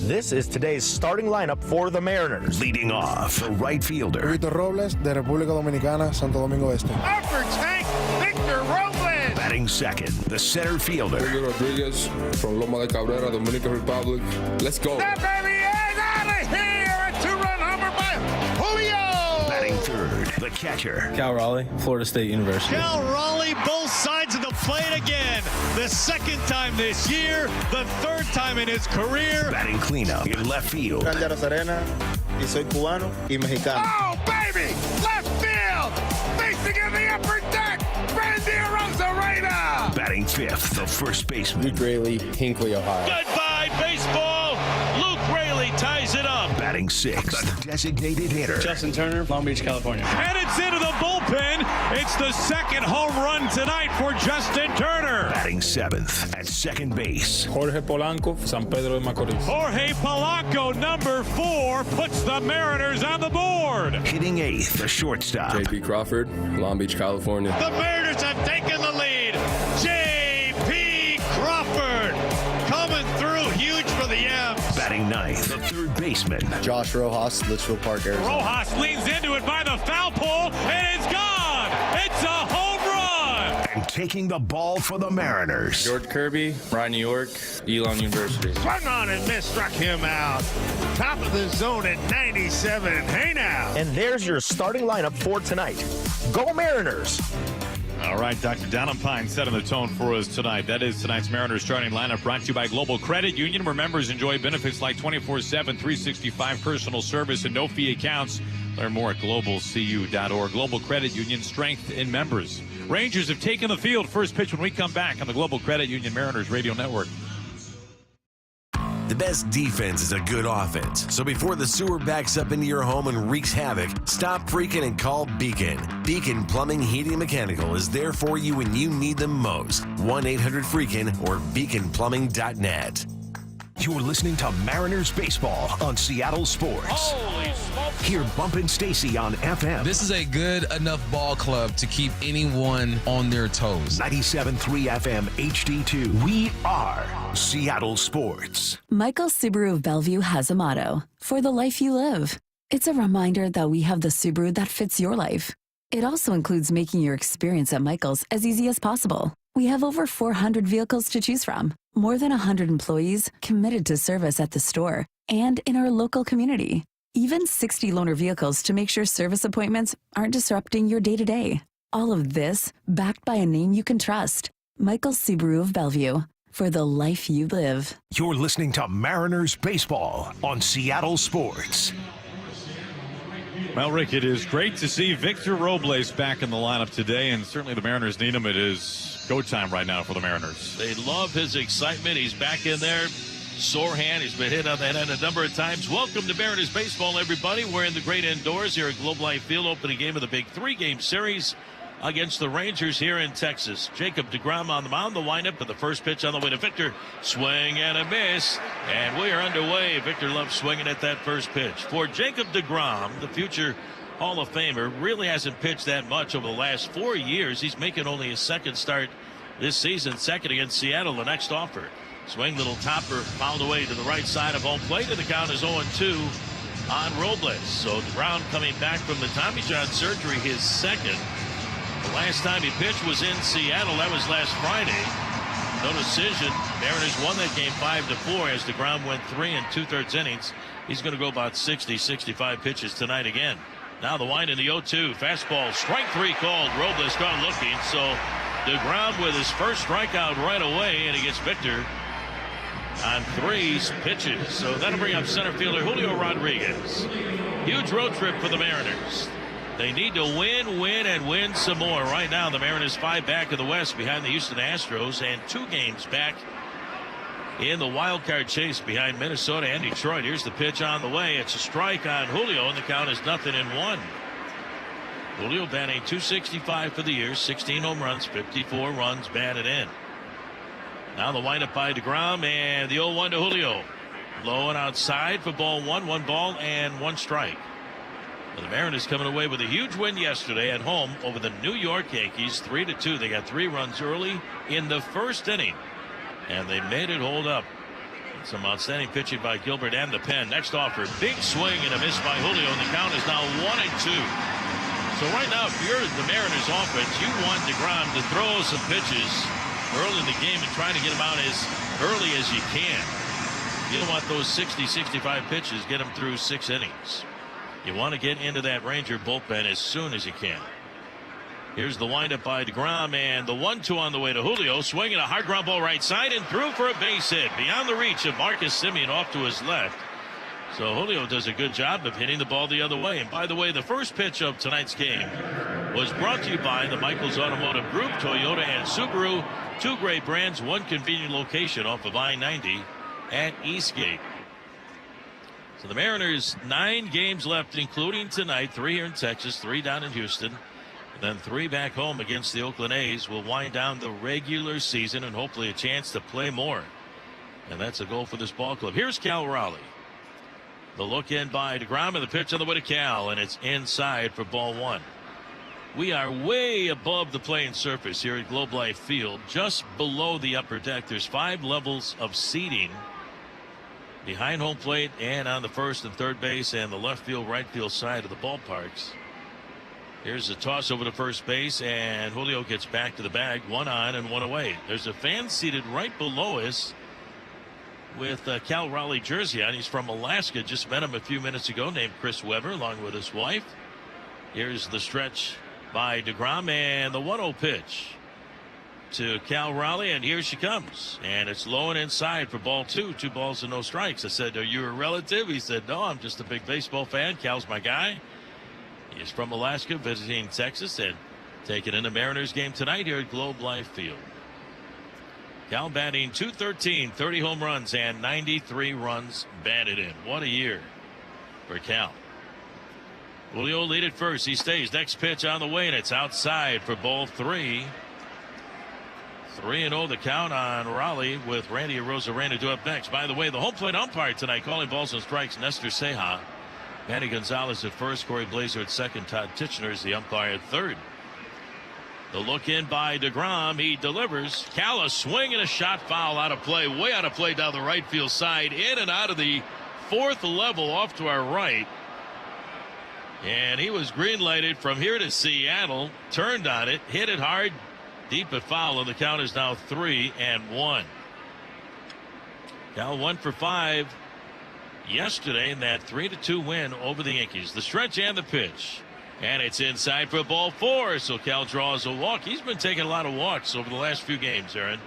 This is today's starting lineup for the Mariners. Leading off, the right fielder. Rito Robles, de República Dominicana, Santo Domingo Este. Upper tank, Victor Robles. Batting second, the center fielder. Julio Rodriguez from Loma de Cabrera, Dominican Republic. Let's go. That baby is out of here. A 2-run homer by Julio. Batting third, the catcher. Cal Raleigh, Florida State University. Cal Raleigh, both sides of the plate again. The second time this year, the third time in his career. Batting cleanup in left field. Y soy cubano y mexicano. Oh, baby! Left field! Facing in the upper deck, Randy Arozarena! Batting fifth, the first baseman. Luke Raley, Hinckley, Ohio. Goodbye, baseball! Luke Raley ties it up. Batting sixth, the designated hitter. Justin Turner, Long Beach, California. And it's into the bullpen. It's the second home run tonight for Justin Turner. Batting seventh at second base. Jorge Polanco, San Pedro de Macorís. Jorge Polanco, number 4, puts the Mariners on the board. Hitting eighth, the shortstop. J.P. Crawford, Long Beach, California. The Mariners have taken the lead. J.P. Crawford coming through huge for the M's. Batting ninth, the third baseman. Josh Rojas, Litchfield Park, Arizona. Rojas leans into it by the foul pole, and it's gone. It's a home run. And taking the ball for the Mariners. George Kirby, Ryan New York, Elon University. Swung on and missed, struck him out. Top of the zone at 97. Hey now. And there's your starting lineup for tonight. Go Mariners! All right, Dr. Dallin setting the tone for us tonight. That is tonight's Mariners starting lineup, brought to you by Global Credit Union, where members enjoy benefits like 24/7, 365 personal service and no-fee accounts. Learn more at globalcu.org. Global Credit Union, strength in members. Rangers have taken the field. First pitch when we come back on the Global Credit Union Mariners Radio Network. The best defense is a good offense. So before the sewer backs up into your home and wreaks havoc, stop freaking and call Beacon. Beacon Plumbing, Heating, and Mechanical is there for you when you need them most. 1-800-FREAKIN or beaconplumbing.net. You're listening to Mariners Baseball on Seattle Sports. Holy smokes. Hear Bump and Stacy on FM. This is a good enough ball club to keep anyone on their toes. 97.3 FM HD2. We are Seattle Sports. Michael Subaru of Bellevue has a motto, for the life you live. It's a reminder that we have the Subaru that fits your life. It also includes making your experience at Michael's as easy as possible. We have over 400 vehicles to choose from, more than 100 employees committed to service at the store and in our local community. Even 60 loaner vehicles to make sure service appointments aren't disrupting your day-to-day. All of this backed by a name you can trust. Michael Subaru of Bellevue, for the life you live. You're listening to Mariners Baseball on Seattle Sports. Well, Rick, it is great to see Victor Robles back in the lineup today, and certainly the Mariners need him. It is go time right now for the Mariners. They love his excitement. He's back in there. Sore hand. He's been hit on the head a number of times. Welcome to Mariners Baseball, everybody. We're in the great indoors here at Globe Life Field, opening game of the big three-game series against the Rangers here in Texas. Jacob deGrom on the mound, the windup, and the first pitch on the way to Victor. Swing and a miss, and we are underway. Victor loves swinging at that first pitch. For Jacob deGrom, the future Hall of Famer, really hasn't pitched that much over the last 4 years. He's making only his second start this season, second against Seattle, the next offer. Swing, little topper, fouled away to the right side of home plate, and the count is 0-2 on Robles. So deGrom coming back from the Tommy John surgery, his second. The last time he pitched was in Seattle. That was last Friday. No decision. Mariners won that game 5-4 as deGrom went 3 2/3 innings. He's going to go about 60, 65 pitches tonight again. Now the wind in the 0-2. Fastball, strike three called. Robles gone looking. So deGrom with his first strikeout right away, and he gets Victor on 3 pitches. So that'll bring up center fielder Julio Rodriguez. Huge road trip for the Mariners. They need to win some more. Right now, the Mariners 5 back in the West behind the Houston Astros and 2 games back in the wild card chase behind Minnesota and Detroit. Here's the pitch on the way. It's a strike on Julio, and the count is 0-1. Julio batting .265 for the year, 16 home runs, 54 runs batted in. Now the windup by deGrom, and the 0-1 to Julio. Low and outside for ball 1, 1 ball and 1 strike. The Mariners coming away with a huge win yesterday at home over the New York Yankees, 3-2. They got 3 runs early in the first inning, and they made it hold up. Some outstanding pitching by Gilbert and the pen. Next offer, big swing and a miss by Julio, and the count is now 1-2. So right now, if you're the Mariners offense, you want deGrom to throw some pitches early in the game and try to get them out as early as you can. You don't want those 60, 65 pitches, get them through 6 innings. You want to get into that Ranger bullpen as soon as you can. Here's the windup by deGrom, and the 1-2 on the way to Julio. Swinging a hard ground ball right side and through for a base hit. Beyond the reach of Marcus Semien off to his left. So Julio does a good job of hitting the ball the other way. And by the way, the first pitch of tonight's game was brought to you by the Michaels Automotive Group, Toyota and Subaru. 2 great brands, 1 convenient location off of I-90 at Eastgate. So the Mariners, 9 games left, including tonight, 3 here in Texas, 3 down in Houston, and then 3 back home against the Oakland A's. Will wind down the regular season and hopefully a chance to play more. And that's a goal for this ball club. Here's Cal Raleigh. The look in by deGrom, and the pitch on the way to Cal, and it's inside for ball 1. We are way above the playing surface here at Globe Life Field, just below the upper deck. There's 5 levels of seating behind home plate and on the first and third base and the left field, right field side of the ballparks. Here's a toss over to first base, and Julio gets back to the bag. One on and one away. There's a fan seated right below us with a Cal Raleigh jersey on. He's from Alaska. Just met him a few minutes ago, named Chris Weber, along with his wife. Here's the stretch by DeGrom, and the 1-0 pitch to Cal Raleigh, and here she comes. And it's low and inside for ball 2. 2 balls and no strikes. I said, are you a relative? He said, no, I'm just a big baseball fan. Cal's my guy. He's from Alaska, visiting Texas, and taking in the Mariners game tonight here at Globe Life Field. Cal batting .213, 30 home runs, and 93 runs batted in. What a year for Cal. Julio lead at first. He stays. Next pitch on the way, and it's outside for ball 3. 3-0 the count on Raleigh, with Randy Arozarena due up next. By the way, the home plate umpire tonight calling balls and strikes, Nestor Ceja. Manny Gonzalez at first, Corey Blazer at second, Todd Tichenor is the umpire at third. The look in by DeGrom. He delivers. Cal, a swing and a shot foul out of play. Way out of play down the right field side. In and out of the 4th level off to our right. And he was green lighted from here to Seattle. Turned on it. Hit it hard. Deep at foul. And the count is now 3-1. Cal 1 for 5 yesterday in that 3-2 win over the Yankees. The stretch and the pitch. And it's inside for ball 4. So Cal draws a walk. He's been taking a lot of walks over the last few games, Aaron.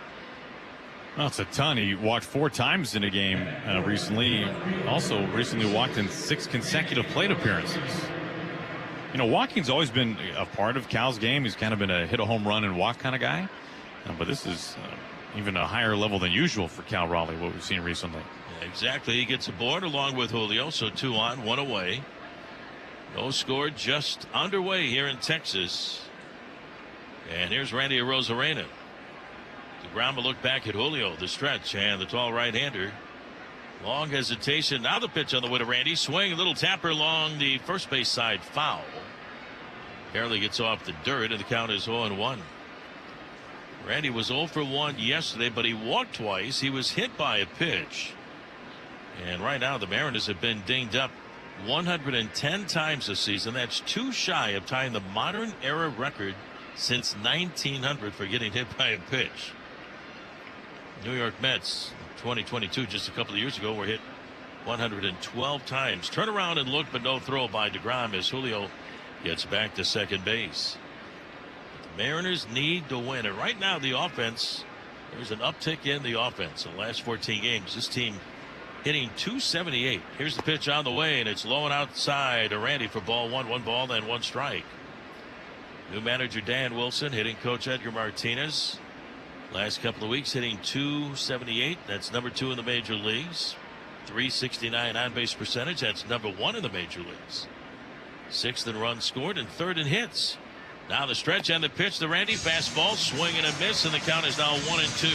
Well, it's a ton. He walked 4 times in a game recently. Also recently walked in 6 consecutive plate appearances. You know, walking's always been a part of Cal's game. He's kind of been a hit a home run and walk kind of guy. But this is even a higher level than usual for Cal Raleigh, what we've seen recently. Yeah, exactly. He gets aboard along with Julio. So 2 on, 1 away. No score just underway here in Texas. And here's Randy Arozarena. DeGrom will look back at Julio. The stretch and the tall right-hander. Long hesitation. Now the pitch on the way to Randy. Swing, a little tapper along the first base side. Foul. Barely gets off the dirt, and the count is 0-1. Randy was 0 for 1 yesterday, but he walked twice. He was hit by a pitch. And right now the Mariners have been dinged up 110 times this season. That's 2 shy of tying the modern era record since 1900 for getting hit by a pitch. New York Mets 2022, just a couple of years ago, were hit 112 times. Turn around and look, but no throw by DeGrom as Julio gets back to second base. The Mariners need to win, and right now the offense, there's an uptick in the offense in the last 14 games. This team hitting .278. Here's the pitch on the way, and it's low and outside to Randy for ball 1. 1 ball, then 1 strike. New manager Dan Wilson, hitting coach Edgar Martinez. Last couple of weeks hitting .278. That's number 2 in the major leagues. .369 on-base percentage. That's number 1 in the major leagues. 6th in runs scored and 3rd in hits. Now the stretch and the pitch to Randy. Fastball, swing and a miss, and the count is now 1-2.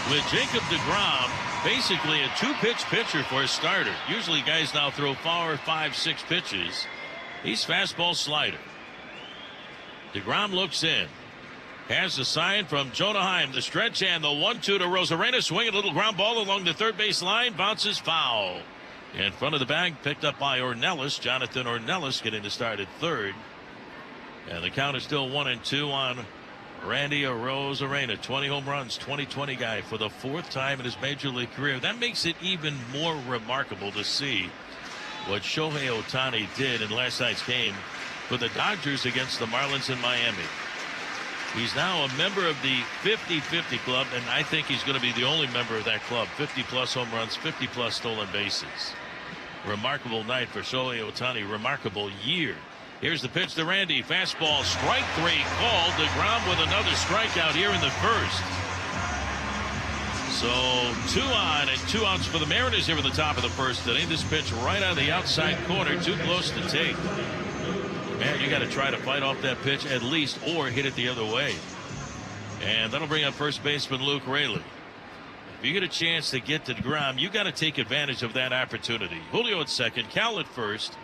With Jacob DeGrom, basically a 2-pitch pitcher for a starter. Usually guys now throw 4, 5, 6 pitches. He's fastball slider. DeGrom looks in. Has the sign from Jonah Heim. The stretch and the 1-2 to Arozarena. Swing a little ground ball along the third base line. Bounces foul. In front of the bag, picked up by Ornelas. Jonathan Ornelas getting the start at third. And the count is still 1-2 on Randy Arozarena. 20 home runs, 2020 guy for the 4th time in his major league career. That makes it even more remarkable to see what Shohei Ohtani did in last night's game for the Dodgers against the Marlins in Miami. He's now a member of the 50-50 club, and I think he's going to be the only member of that club. 50-plus home runs, 50-plus stolen bases. Remarkable night for Shohei Ohtani. Remarkable year. Here's the pitch to Randy. Fastball, strike 3 called. DeGrom with another strikeout here in the first. So 2 on and 2 outs for the Mariners here at the top of the first inning. This pitch right out of the outside corner, too close to take. Man, you got to try to fight off that pitch at least, or hit it the other way. And that'll bring up first baseman Luke Raley. If you get a chance to get to DeGrom, you got to take advantage of that opportunity. Julio at second, Cal at first.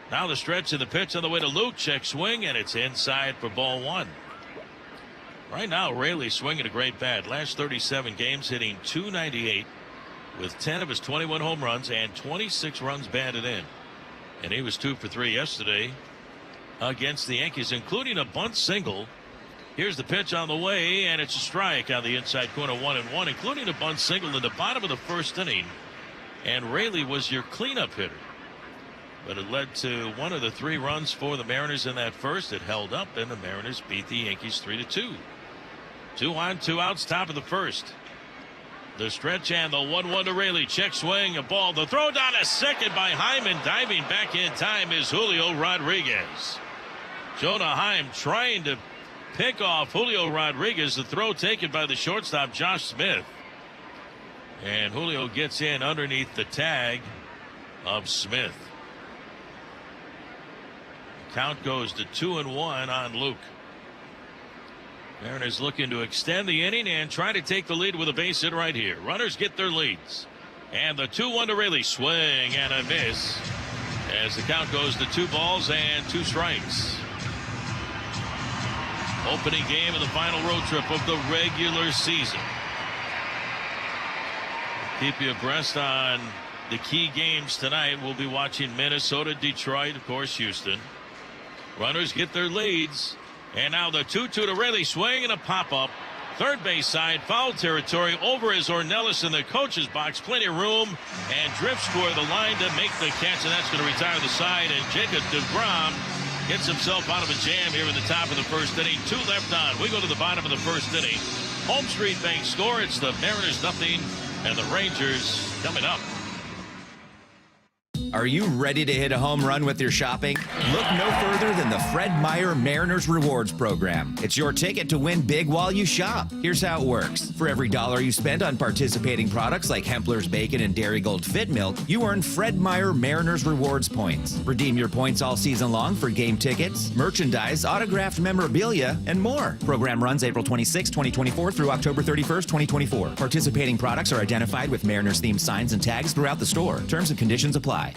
Now the stretch and the pitch on the way to Luke. Check swing, and it's inside for ball 1. Right now, Raley swinging a great bat. Last 37 games, hitting .298 with 10 of his 21 home runs and 26 runs batted in. And he was 2 for 3 yesterday against the Yankees, including a bunt single. Here's the pitch on the way, and it's a strike on the inside corner, 1-1, including a bunt single in the bottom of the first inning. And Raley was your cleanup hitter. But it led to one of the 3 runs for the Mariners in that first. It held up, and the Mariners beat the Yankees 3-2. 2 on, 2 outs, top of the first. The stretch and the 1-1 to Raley. Check swing, a ball. The throw down a second by Hyman. Diving back in time is Julio Rodriguez. Jonah Heim trying to pick off Julio Rodriguez. The throw taken by the shortstop, Josh Smith. And Julio gets in underneath the tag of Smith. Count goes to 2-1 on Luke. Mariners looking to extend the inning and try to take the lead with a base hit right here. Runners get their leads. And the 2-1 to Raley. Swing and a miss as the count goes to 2 balls and 2 strikes. Opening game of the final road trip of the regular season. Keep you abreast on the key games tonight. We'll be watching Minnesota, Detroit, of course, Houston. Runners get their leads. And now the 2-2 to Raley. Swing and a pop-up. Third base side, foul territory. Over is Ornelas in the coach's box. Plenty of room. And drifts for the line to make the catch. And that's going to retire the side. And Jacob deGrom gets himself out of a jam here in the top of the first inning. 2 left on. We go to the bottom of the first inning. Home Street Bank score. It's the Mariners 0 and the Rangers coming up. Are you ready to hit a home run with your shopping? Look no further than the Fred Meyer Mariners Rewards Program. It's your ticket to win big while you shop. Here's how it works. For every $1 you spend on participating products like Hempler's Bacon and Dairy Gold Fit Milk, you earn Fred Meyer Mariners Rewards points. Redeem your points all season long for game tickets, merchandise, autographed memorabilia, and more. Program runs April 26, 2024 through October 31st, 2024. Participating products are identified with Mariners-themed signs and tags throughout the store. Terms and conditions apply.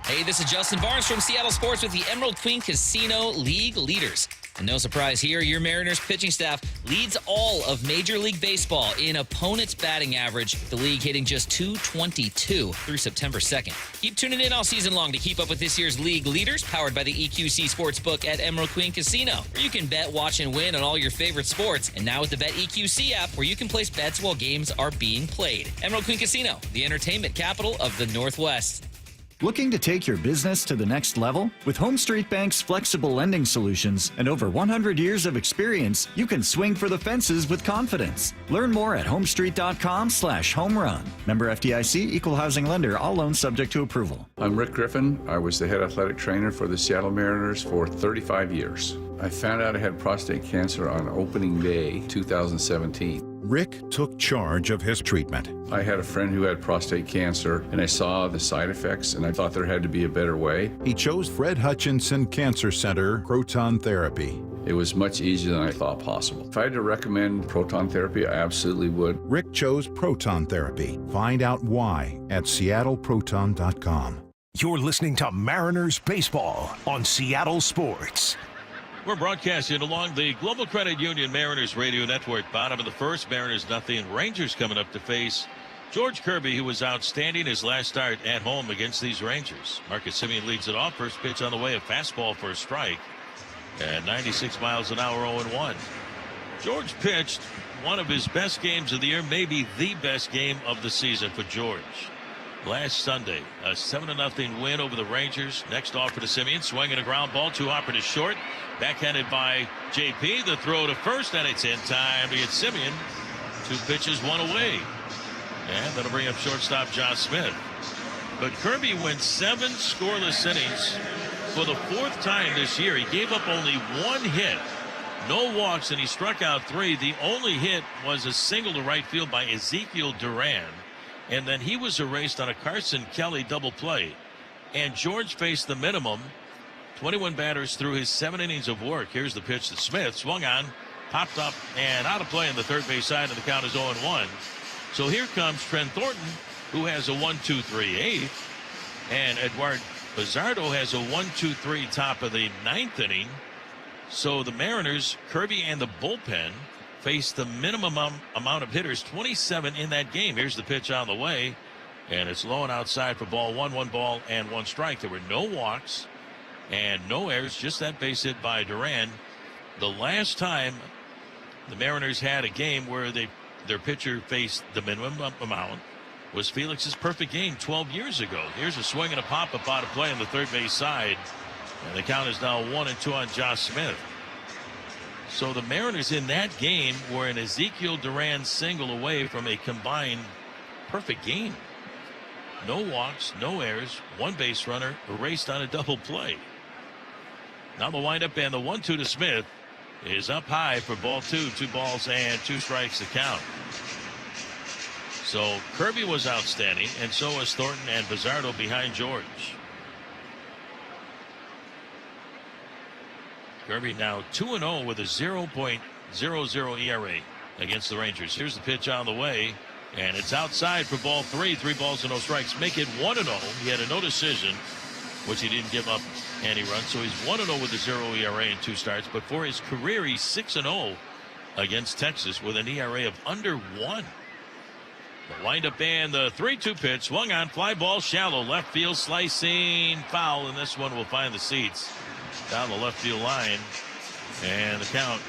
Hey, this is Justin Barnes from Seattle Sports with the Emerald Queen Casino League Leaders. And no surprise here, your Mariners pitching staff leads all of Major League Baseball in opponents' batting average, the league hitting just .222 through September 2nd. Keep tuning in all season long to keep up with this year's league leaders, powered by the EQC Sportsbook at Emerald Queen Casino, where you can bet, watch, and win on all your favorite sports. And now with the Bet EQC app, where you can place bets while games are being played. Emerald Queen Casino, the entertainment capital of the Northwest. Looking to take your business to the next level? With Home Street Bank's flexible lending solutions and over 100 years of experience, you can swing for the fences with confidence. Learn more at homestreet.com/homerun. Member FDIC, equal housing lender, all loans subject to approval. I'm Rick Griffin. I was the head athletic trainer for the Seattle Mariners for 35 years. I found out I had prostate cancer on opening day 2017. Rick took charge of his treatment. I had a friend who had prostate cancer, and I saw the side effects, and I thought there had to be a better way. He chose Fred Hutchinson Cancer Center proton therapy. It was much easier than I thought possible. If I had to recommend proton therapy, I absolutely would. Rick chose proton therapy. Find out why at seattleproton.com. You're listening to Mariners Baseball on Seattle Sports. We're broadcasting along the Global Credit Union Mariners Radio Network. Bottom of the first, Mariners 0. Rangers coming up to face George Kirby, who was outstanding his last start at home against these Rangers. Marcus Semien leads it off. First pitch on the way, a fastball for a strike. At 96 miles an hour, 0-1. George pitched one of his best games of the year, maybe the best game of the season for George. Last Sunday, a 7-0 win over the Rangers. Next offer to Semien, swinging a ground ball, 2-hopper to short. Backhanded by JP. The throw to first, and it's in time to get Semien. 2 pitches, 1 away. And that'll bring up shortstop Josh Smith. But Kirby went 7 scoreless innings for the 4th time this year. He gave up only 1 hit, no walks, and he struck out 3. The only hit was a single to right field by Ezekiel Duran. And then he was erased on a Carson Kelly double play. And George faced the minimum. 21 batters through his 7 innings of work. Here's the pitch to Smith. Swung on, popped up, and out of play on the third base side, and the count is 0-1. So here comes Trent Thornton, who has a 1-2-3-8. And Eduardo Bazardo has a 1-2-3 top of the 9th inning. So the Mariners, Kirby and the bullpen faced the minimum amount of hitters, 27 in that game. Here's the pitch on the way, and it's low and outside for ball one. 1 ball and 1 strike. There were no walks and no errors, just that base hit by Duran. The last time the Mariners had a game where their pitcher faced the minimum amount was Felix's perfect game 12 years ago. Here's a swing and a pop-up out of play on the third base side, and the count is now 1-2 on Josh Smith. So the Mariners in that game were an Ezekiel Duran single away from a combined perfect game. No walks, no errors, 1 base runner erased on a double play. Now the windup, and the 1-2 to Smith is up high for ball 2. 2 balls and 2 strikes to count. So Kirby was outstanding, and so was Thornton and Bizzardo behind George. Kirby now 2-0 with a 0.00 ERA against the Rangers. Here's the pitch on the way, and it's outside for ball 3. 3 balls and no strikes. Make it 1-0. He had a no decision, which he didn't give up any runs. So he's 1-0 with a 0 ERA in 2 starts. But for his career, he's 6-0 against Texas with an ERA of under 1. The windup and the 3-2 pitch, swung on, fly ball shallow, left field, slicing foul, and this one will find the seats down the left field line. And the count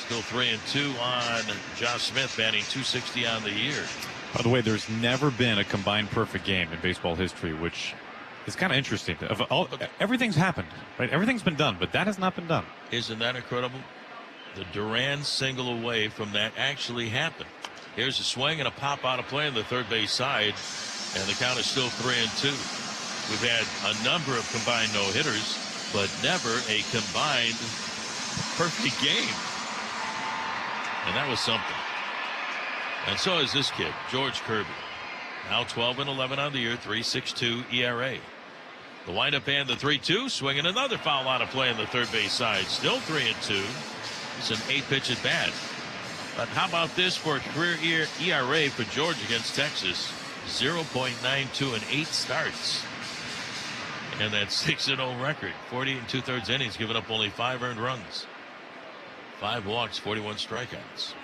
still 3-2 on Josh Smith, batting .260 on the year. By the way, there's never been a combined perfect game in baseball history, which is kind of interesting. Everything's happened, right? Everything's been done, but that has not been done. Isn't that incredible? The Duran single away from that actually happened. Here's a swing and a pop out of play on the third base side, and the count is still 3-2. We've had a number of combined no-hitters, but never a combined perfect game. And that was something. And so is this kid, George Kirby. Now 12-11 on the year, 3.62 ERA. The windup and the 3-2, swinging another foul out of play on the third base side. Still 3-2. It's an 8-pitch at bat. But how about this for a career ERA for George against Texas? 0.92 in 8 starts. And that 6-0 record. 40 2/3 innings, giving up only 5 earned runs. 5 walks, 41 strikeouts.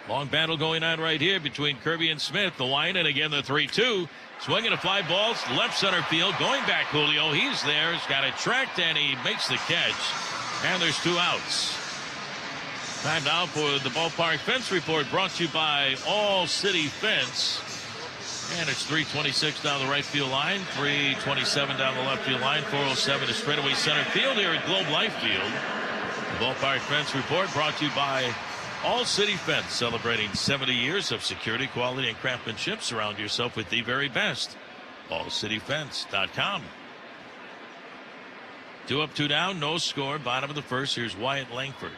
Long battle going on right here between Kirby and Smith. The line, and again the 3-2. Swinging a fly ball, left center field. Going back, Julio. He's there. He's got it tracked, and he makes the catch. And there's 2 outs. Time now for the Ballpark Fence Report, brought to you by All City Fence. And it's 326 down the right field line, 327 down the left field line, 407 to straightaway center field here at Globe Life Field. The Ballpark Fence Report brought to you by All City Fence, celebrating 70 years of security, quality, and craftsmanship. Surround yourself with the very best. AllCityFence.com. 2 up, 2 down, no score. Bottom of the first. Here's Wyatt Langford.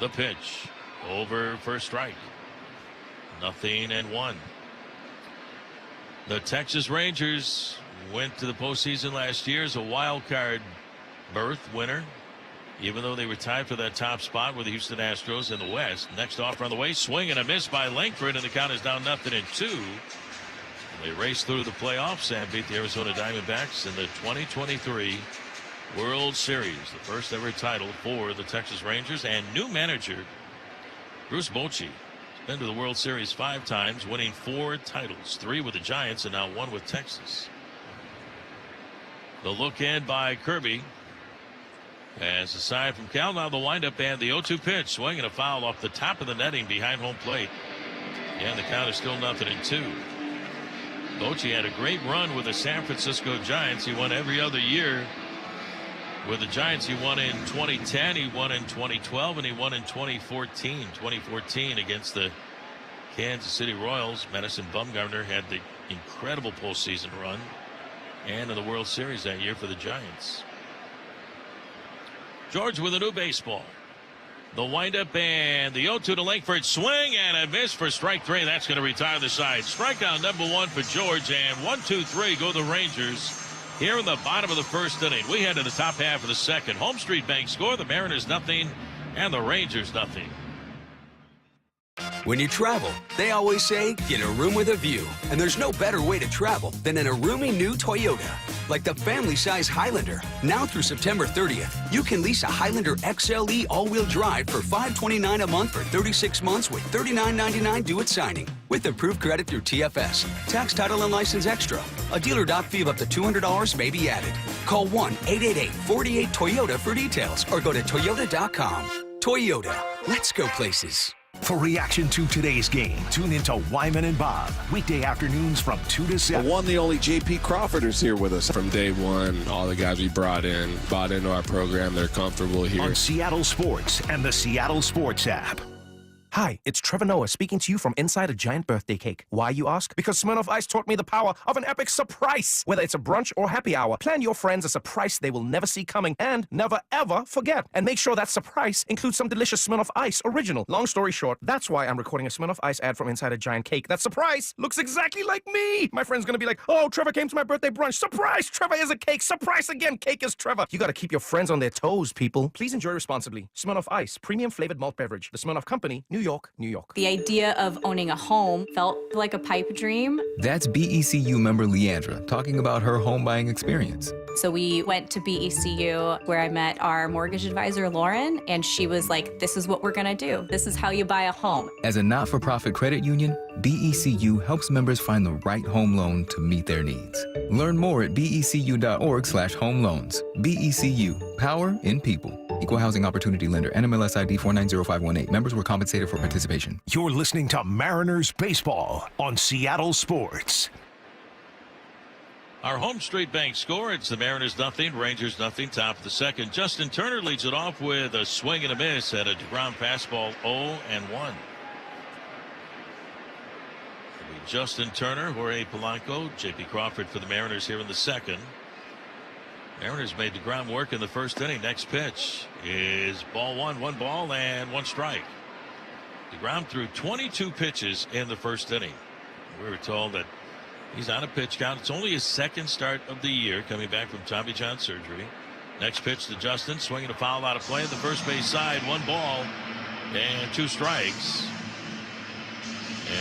The pitch over for a strike. 0-1. The Texas Rangers went to the postseason last year as a wild card berth winner, even though they were tied for that top spot with the Houston Astros in the West. Next offer on the way, swing and a miss by Langford, and the count is down 0-2. They raced through the playoffs and beat the Arizona Diamondbacks in the 2023 World Series, the first ever title for the Texas Rangers. And new manager Bruce Bochy has been to the World Series 5 times, winning 4 titles, 3 with the Giants and now 1 with Texas. The look in by Kirby. As aside from Cal, now the windup and the 0-2 pitch, swinging a foul off the top of the netting behind home plate. And the count is still 0-2. Bochy had a great run with the San Francisco Giants. He won every other year. With the Giants, he won in 2010, he won in 2012, and he won in 2014. 2014 against the Kansas City Royals. Madison Bumgarner had the incredible postseason run, and in the World Series that year for the Giants. George with a new baseball. The windup and the 0-2 to Langford, swing and a miss for strike 3. That's going to retire the side. Strikeout number 1 for George, and 1-2-3 go the Rangers. Here in the bottom of the first inning, we head to the top half of the second. Home Street Bank score, the Mariners 0 and the Rangers 0. When you travel, they always say, get a room with a view. And there's no better way to travel than in a roomy new Toyota. Like the family-size Highlander. Now through September 30th, you can lease a Highlander XLE all-wheel drive for $529 a month for 36 months with $39.99 due at signing. With approved credit through TFS. Tax, title, and license extra. A dealer doc fee of up to $200 may be added. Call 1-888-48-TOYOTA for details or go to Toyota.com. Toyota. Let's go places. For reaction to today's game, tune into Wyman and Bob. Weekday afternoons from 2 to 7. The one, the only J.P. Crawford is here with us. From day one, all the guys we bought into our program. They're comfortable here. On Seattle Sports and the Seattle Sports app. Hi, it's Trevor Noah speaking to you from inside a giant birthday cake. Why, you ask? Because Smirnoff Ice taught me the power of an epic surprise. Whether it's a brunch or happy hour, plan your friends a surprise they will never see coming and never, ever forget. And make sure that surprise includes some delicious Smirnoff Ice original. Long story short, that's why I'm recording a Smirnoff Ice ad from inside a giant cake. That surprise looks exactly like me. My friend's gonna be like, oh, Trevor came to my birthday brunch. Surprise! Trevor is a cake. Surprise again. Cake is Trevor. You gotta keep your friends on their toes, people. Please enjoy responsibly. Smirnoff Ice, premium flavored malt beverage. The Smirnoff Company, New York, New York. The idea of owning a home felt like a pipe dream. That's BECU member Leandra talking about her home buying experience. So we went to BECU where I met our mortgage advisor, Lauren, and she was like, this is what we're gonna do. This is how you buy a home. As a not-for-profit credit union, BECU helps members find the right home loan to meet their needs. Learn more at becu.org/home loans. BECU, power in people. Equal housing opportunity lender. NMLS ID 490518. Members were compensated for participation. You're listening to Mariners Baseball on Seattle Sports. Our home straight bank score, it's the Mariners nothing, Rangers nothing, top of the second. Justin Turner leads it off with a swing and a miss at a DeGrom fastball, 0-1. Justin Turner, Jorge Polanco, J.P. Crawford for the Mariners here in the second. Mariners made DeGrom work in the first inning. Next pitch is ball one ball and one strike. DeGrom threw 22 pitches in the first inning. We were told that he's on a pitch count. It's only his second start of the year, coming back from Tommy John surgery. Next pitch to Justin, swinging a foul out of play at the first base side. 1 ball and 2 strikes.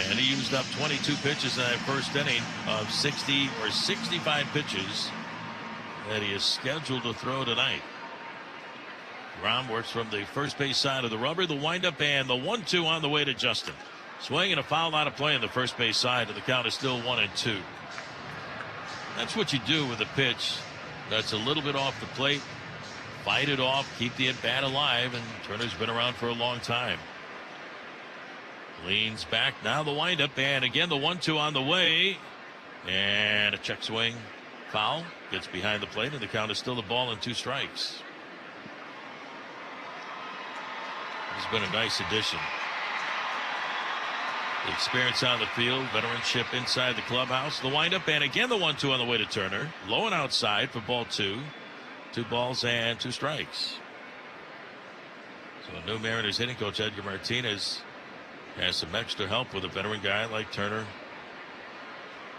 And he used up 22 pitches in that first inning of 60 or 65 pitches that he is scheduled to throw tonight. Grom works from the first base side of the rubber. The windup and the 1-2 on the way to Justin. Swing and a foul out of play on the first base side, and the count is still 1-2. That's what you do with a pitch that's a little bit off the plate. Fight it off, keep the at-bat alive, and Turner's been around for a long time. Leans back, now the windup, and again the 1-2 on the way. And a check swing. Foul. Gets behind the plate, and the count is still a ball and 2 strikes. He's been a nice addition. The experience on the field, veteranship inside the clubhouse. The windup, and again the 1-2 on the way to Turner. Low and outside for ball 2. 2 balls and 2 strikes. So a new Mariners hitting coach, Edgar Martinez, has some extra help with a veteran guy like Turner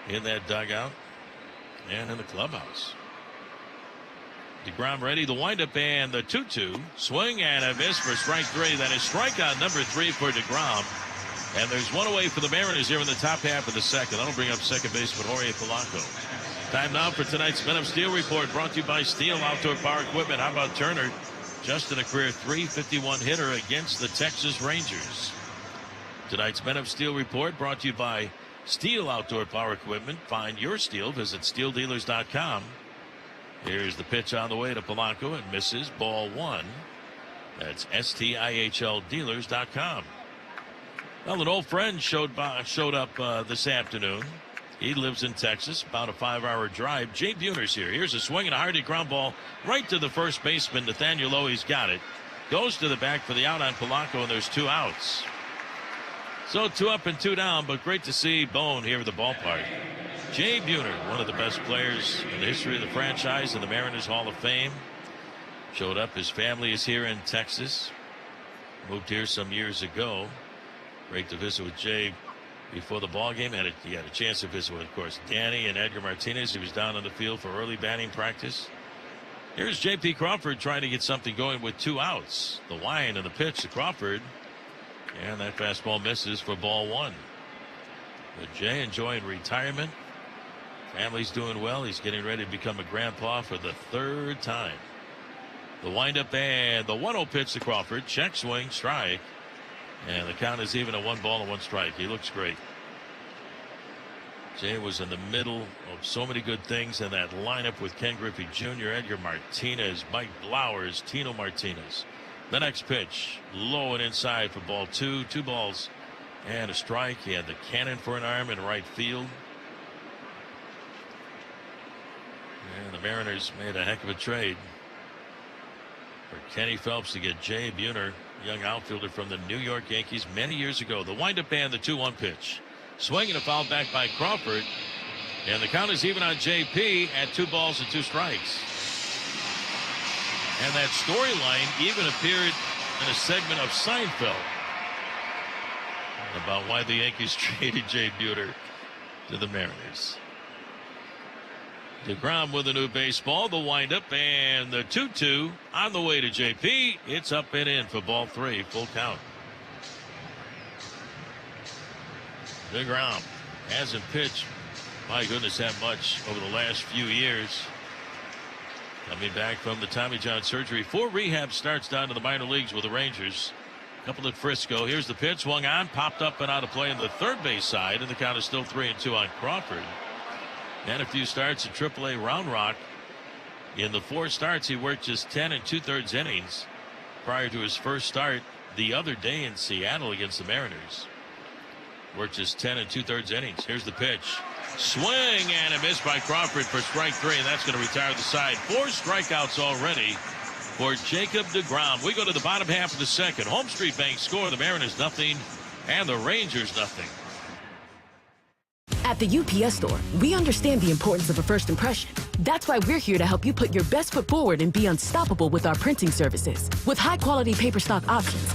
in that dugout and in the clubhouse. DeGrom ready, the windup and the 2-2. Swing and a miss for strike 3. That is strikeout number 3 for DeGrom. And there's one away for the Mariners here in the top half of the second. That'll bring up second baseman Jorge Polanco. Time now for tonight's Men of Steel report, brought to you by Steel Outdoor Power Equipment. How about Turner? Just in a career .351 hitter against the Texas Rangers. Tonight's Men of Steel report brought to you by Steel Outdoor Power Equipment. Find your steel. Visit steeldealers.com. Here's the pitch on the way to Polanco. It misses. Ball 1. That's STIHLdealers.com. Well, an old friend showed up this afternoon. He lives in Texas, about a 5-hour drive. Jay Buhner's here. Here's a swing and a hard hit ground ball right to the first baseman. Nathaniel Lowe's got it. Goes to the back for the out on Polanco, and there's 2 outs. So 2 up and 2 down, but great to see Bone here at the ballpark. Jay Buhner, one of the best players in the history of the franchise in the Mariners Hall of Fame. Showed up. His family is here in Texas. Moved here some years ago. Great to visit with Jay before the ball game. He had a chance to visit with, of course, Danny and Edgar Martinez. He was down on the field for early batting practice. Here's J.P. Crawford trying to get something going with 2 outs. The wind and the pitch to Crawford. And that fastball misses for ball one. But Jay enjoying retirement. Family's doing well. He's getting ready to become a grandpa for the third time. The windup and the 1-0 pitch to Crawford. Check swing, strike. And the count is even at 1 ball and 1 strike. He looks great. Jay was in the middle of so many good things in that lineup with Ken Griffey Jr., Edgar Martinez, Mike Blowers, Tino Martinez. The next pitch, low and inside for ball 2. 2 balls and a strike. He had the cannon for an arm in right field. And the Mariners made a heck of a trade for Kenny Phelps to get Jay Buhner, young outfielder from the New York Yankees many years ago. The windup and the 2-1 pitch. Swing and a foul back by Crawford. And the count is even on JP at 2 balls and 2 strikes. And that storyline even appeared in a segment of Seinfeld about why the Yankees traded Jay Buhner to the Mariners. DeGrom with a new baseball, the windup and the 2-2 on the way to JP. It's up and in for ball 3, full count. DeGrom hasn't pitched, my goodness, that much over the last few years. Coming back from the Tommy John surgery. 4 rehab starts down to the minor leagues with the Rangers. A couple at Frisco. Here's the pitch, swung on, popped up and out of play on the third base side, and the count is still 3-2 on Crawford. And a few starts at AAA Round Rock. In the 4 starts, he worked just 10 2/3 innings prior to his first start the other day in Seattle against the Mariners. Worked just 10 2/3 innings. Here's the pitch. Swing and a miss by Crawford for strike 3, and that's going to retire the side. 4 strikeouts already for Jacob DeGrom. We go to the bottom half of the second. Home Street Bank score. The Mariners nothing and the Rangers nothing. At the UPS store, we understand the importance of a first impression. That's why we're here to help you put your best foot forward and be unstoppable with our printing services. With high-quality paper stock options,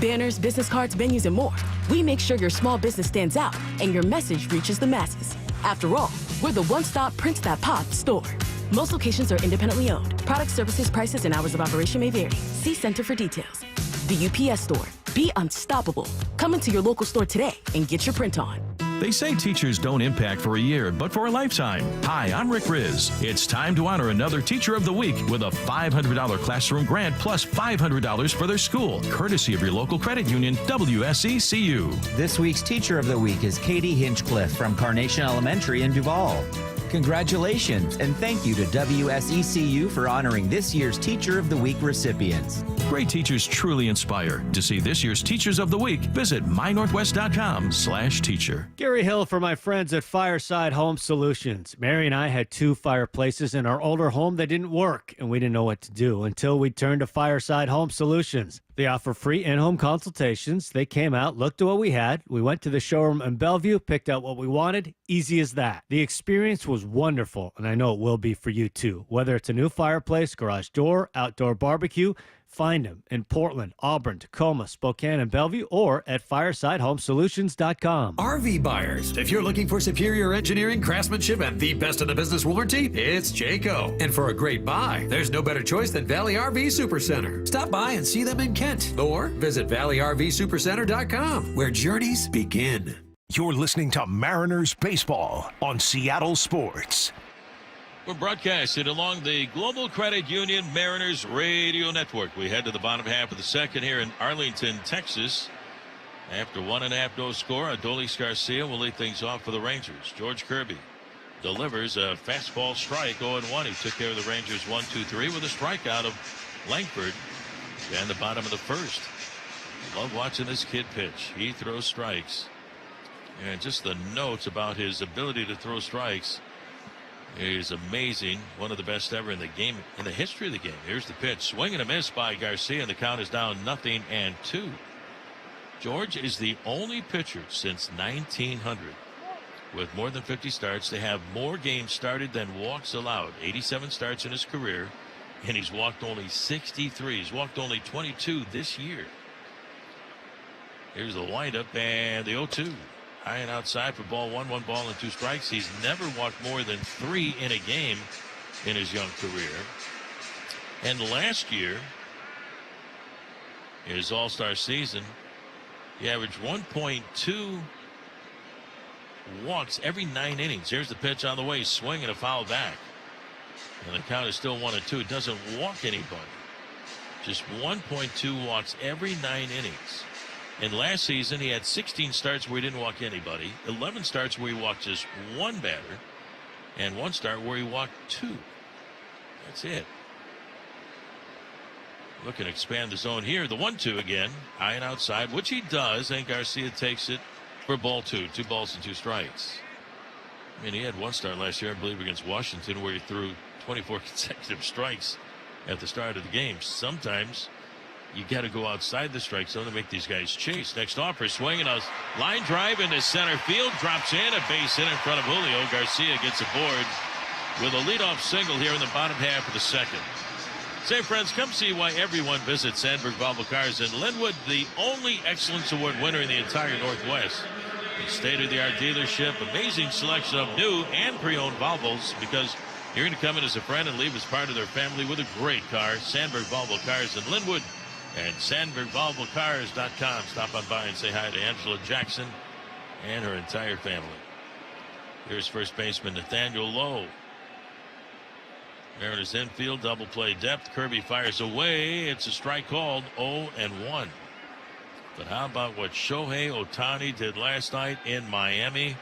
banners, business cards, menus, and more, we make sure your small business stands out and your message reaches the masses. After all, we're the one-stop prints that pop store. Most locations are independently owned. Product, services, prices, and hours of operation may vary. See Center for details. The UPS store. Be unstoppable. Come into your local store today and get your print on. They say teachers don't impact for a year, but for a lifetime. Hi, I'm Rick Riz. It's time to honor another Teacher of the Week with a $500 classroom grant plus $500 for their school, courtesy of your local credit union, WSECU. This week's Teacher of the Week is Katie Hinchcliffe from Carnation Elementary in Duval. Congratulations, and thank you to WSECU for honoring this year's Teacher of the Week recipients. Great teachers truly inspire. To see this year's Teachers of the Week, visit mynorthwest.com/teacher. Gary Hill for my friends at Fireside Home Solutions. Mary and I had 2 fireplaces in our older home that didn't work, and we didn't know what to do until we turned to Fireside Home Solutions. They offer free in-home consultations. They came out, looked at what we had. We went to the showroom in Bellevue, picked out what we wanted. Easy as that. The experience was wonderful, and I know it will be for you too. Whether it's a new fireplace, garage door, outdoor barbecue, find them in Portland, Auburn, Tacoma, Spokane, and Bellevue, or at firesidehomesolutions.com. RV buyers, if you're looking for superior engineering, craftsmanship, and the best in the business warranty, it's Jayco. And for a great buy, there's no better choice than Valley RV Supercenter. Stop by and see them in Kent, or visit valleyrvsupercenter.com, where journeys begin. You're listening to Mariners Baseball on Seattle Sports. We're broadcasting along the Global Credit Union Mariners Radio Network. We head to the bottom half of the second here in Arlington, Texas. After 1.5 no score, Adolis Garcia will lead things off for the Rangers. George Kirby delivers a fastball strike, 0-1. He took care of the Rangers 1-2-3 with a strikeout of Langford. And the bottom of the first. Love watching this kid pitch. He throws strikes. And just the notes about his ability to throw strikes is amazing. One of the best ever in the game, in the history of the game. Here's the pitch. Swing and a miss by Garcia, and the count is down 0-2. George is the only pitcher since 1900 with more than 50 starts to have more games started than walks allowed. 87 starts in his career, and he's walked only 63. He's walked only 22 this year. Here's the windup and the 0-2. High and outside for ball 1, 1 ball and 2 strikes. He's never walked more than 3 in a game in his young career. And last year, his all-star season. He averaged 1.2 walks every 9 innings. Here's the pitch on the way. Swing and a foul back. And the count is still 1-2. It doesn't walk anybody. Just 1.2 walks every 9 innings. And last season, he had 16 starts where he didn't walk anybody, 11 starts where he walked just one batter, and 1 start where he walked 2. That's it. Looking to expand the zone here. The 1-2 again. High and outside, which he does. And Garcia takes it for ball 2. 2 balls and 2 strikes. I mean, he had 1 start last year, I believe, against Washington, where he threw 24 consecutive strikes at the start of the game. Sometimes you got to go outside the strike zone to make these guys chase. Next offer, swinging a line drive into center field. Drops in, a base hit in front of Julio. Garcia gets aboard with a leadoff single here in the bottom half of the second. Say, friends, come see why everyone visits Sandberg Volvo Cars in Linwood, the only Excellence Award winner in the entire Northwest. A state-of-the-art dealership, amazing selection of new and pre-owned Volvos, because you're going to come in as a friend and leave as part of their family with a great car. Sandberg Volvo Cars in Linwood and SandbergVolvoCars.com. Stop on by and say hi to Angela Jackson and her entire family. Here's first baseman Nathaniel Lowe. Mariners infield, double play depth. Kirby fires away. It's a strike called, 0-1. But how about what Shohei Ohtani did last night in Miami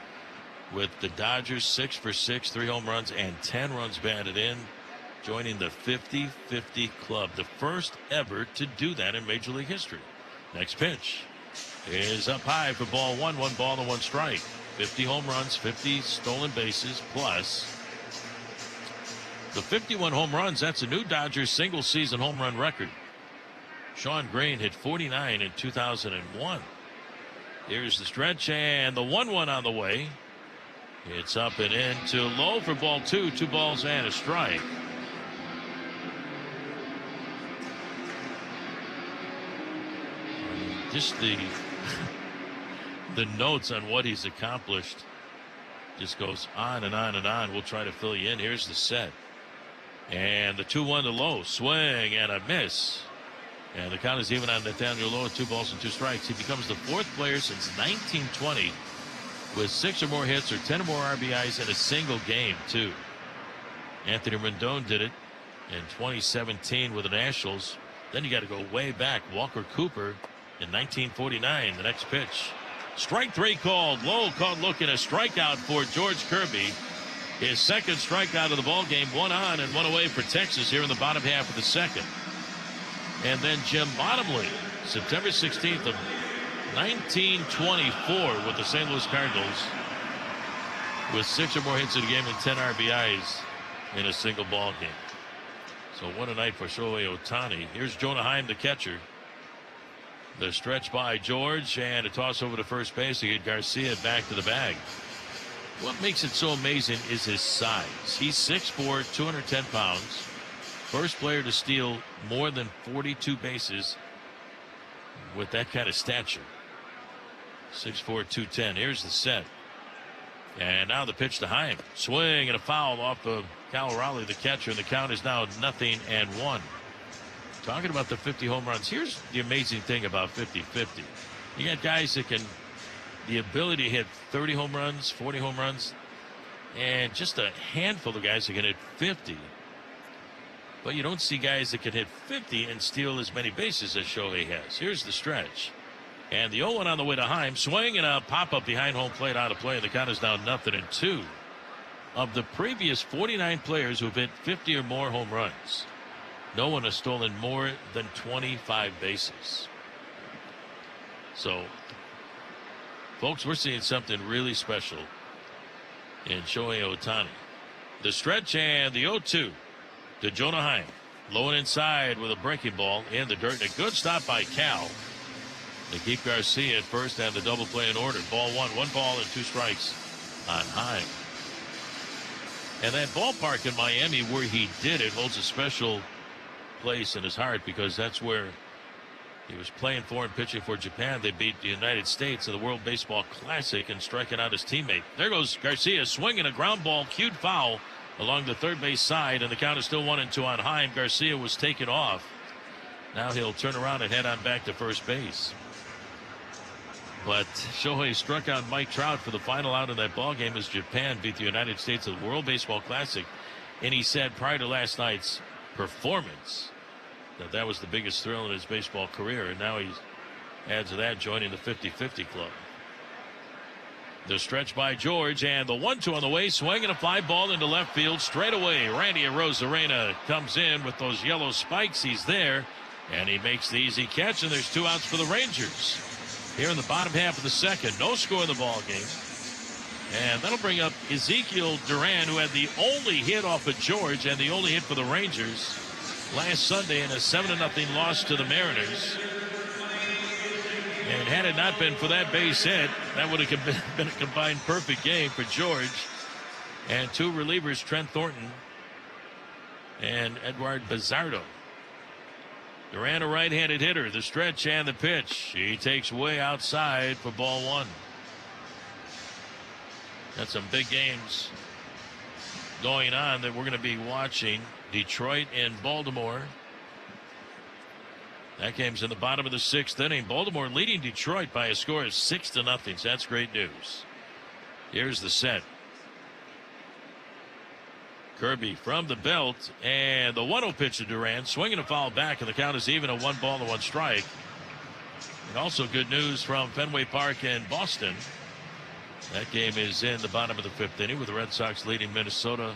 with the Dodgers? 6 for 6, 3 home runs and 10 runs batted in, joining the 50-50 club, the first ever to do that in Major League history. Next pitch is up high for ball 1. 1 ball and 1 strike. 50 home runs, 50 stolen bases, plus the 51 home runs. That's a new Dodgers single season home run record. Sean Green hit 49 in 2001. Here's the stretch and the 1-1 on the way. It's up and in to Low for ball 2. 2 balls and a strike. Just the notes on what he's accomplished just goes on and on and on. We'll try to fill you in. Here's the set. And the 2-1 to Low. Swing and a miss. And the count is even on Nathaniel Lowe at 2 balls and 2 strikes. He becomes the 4th player since 1920 with 6 or more hits or 10 or more RBIs in a single game, too. Anthony Rendon did it in 2017 with the Nationals. Then you got to go way back. Walker Cooper in 1949. The next pitch. Strike 3 called. Lowe caught looking, a strikeout for George Kirby. His second strikeout of the ball game. 1 on and 1 away for Texas here in the bottom half of the second. And then Jim Bottomley, September 16th of 1924 with the St. Louis Cardinals, with 6 or more hits in a game and 10 RBIs in a single ball game. So what a night for Shohei Ohtani. Here's Jonah Heim, the catcher. The stretch by George and a toss over to first base to get Garcia back to the bag. What makes it so amazing is his size. He's 6'4", 210 pounds. First player to steal more than 42 bases with that kind of stature. 6'4", 210. Here's the set. And now the pitch to Heim. Swing and a foul off of Cal Raleigh, the catcher, and the count is now 0-1. Talking about the 50 home runs, here's the amazing thing about 50-50. You got guys that can, the ability to hit 30 home runs, 40 home runs, and just a handful of guys that can hit 50. But you don't see guys that can hit 50 and steal as many bases as Shohei has. Here's the stretch. And the 0-1 on the way to Heim. Swing and a pop-up behind home plate out of play. The count is now 0-2. Of the previous 49 players who've hit 50 or more home runs, no one has stolen more than 25 bases. So, folks, we're seeing something really special in Shohei Ohtani. The stretch and the 0-2 to Jonah Heim. Low and inside with a breaking ball in the dirt. And a good stop by Cal. They keep Garcia at first and the double play in order. Ball 1. 1 ball and 2 strikes on Heim. And that ballpark in Miami where he did it holds a special place in his heart, because that's where he was playing for and pitching for Japan. They beat the United States in the World Baseball Classic and striking out his teammate. There goes Garcia swinging a ground ball, cued foul along the third base side, and the count is still 1-2 on Heim. Garcia was taken off Now he'll turn around and head on back to first base. But Shohei struck out Mike Trout for the final out of that ball game as Japan beat the United States at the World Baseball Classic. And he said prior to last night's performance that was the biggest thrill in his baseball career. And now he adds to that, joining the 50-50 club. The stretch by George, and the 1-2 on the way, swinging a fly ball into left field straight away. Randy Arozarena comes in with those yellow spikes. He's there, and he makes the easy catch, and there's 2 outs for the Rangers. Here in the bottom half of the second, no score in the ball game. And that'll bring up Ezekiel Duran, who had the only hit off of George and the only hit for the Rangers last Sunday in a 7-0 loss to the Mariners. And had it not been for that base hit, that would have been a combined perfect game for George. And 2 relievers, Trent Thornton and Edward Bizardo. Duran, a right-handed hitter. The stretch and the pitch. He takes way outside for ball 1. Got some big games going on that we're going to be watching. Detroit and Baltimore. That game's in the bottom of the 6th inning. Baltimore leading Detroit by a score of 6-0. So that's great news. Here's the set. Kirby from the belt, and the 1-0 pitch to Duran, swinging a foul back, and the count is even at 1-1 strike. And also good news from Fenway Park in Boston. That game is in the bottom of the 5th inning with the Red Sox leading Minnesota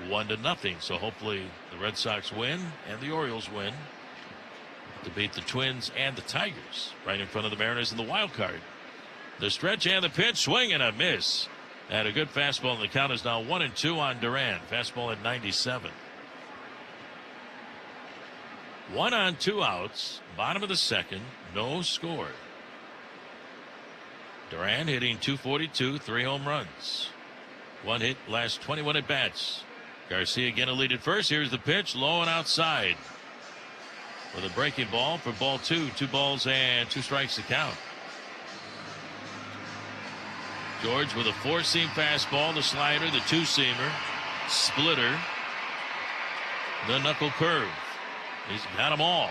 1-0. So hopefully the Red Sox win and the Orioles win to beat the Twins and the Tigers right in front of the Mariners in the wild card. The stretch and the pitch, swing and a miss. And a good fastball, and the count is now 1-2 on Duran. Fastball at 97. 1 on 2 outs. Bottom of the 2nd. No score. Duran hitting .242, 3 home runs. 1 hit last 21 at bats. Garcia again a lead at first. Here's the pitch, low and outside. With a breaking ball for ball 2. 2 balls and 2 strikes to count. George with a 4-seam fastball, the slider, the 2-seamer, splitter, the knuckle curve. He's got them all.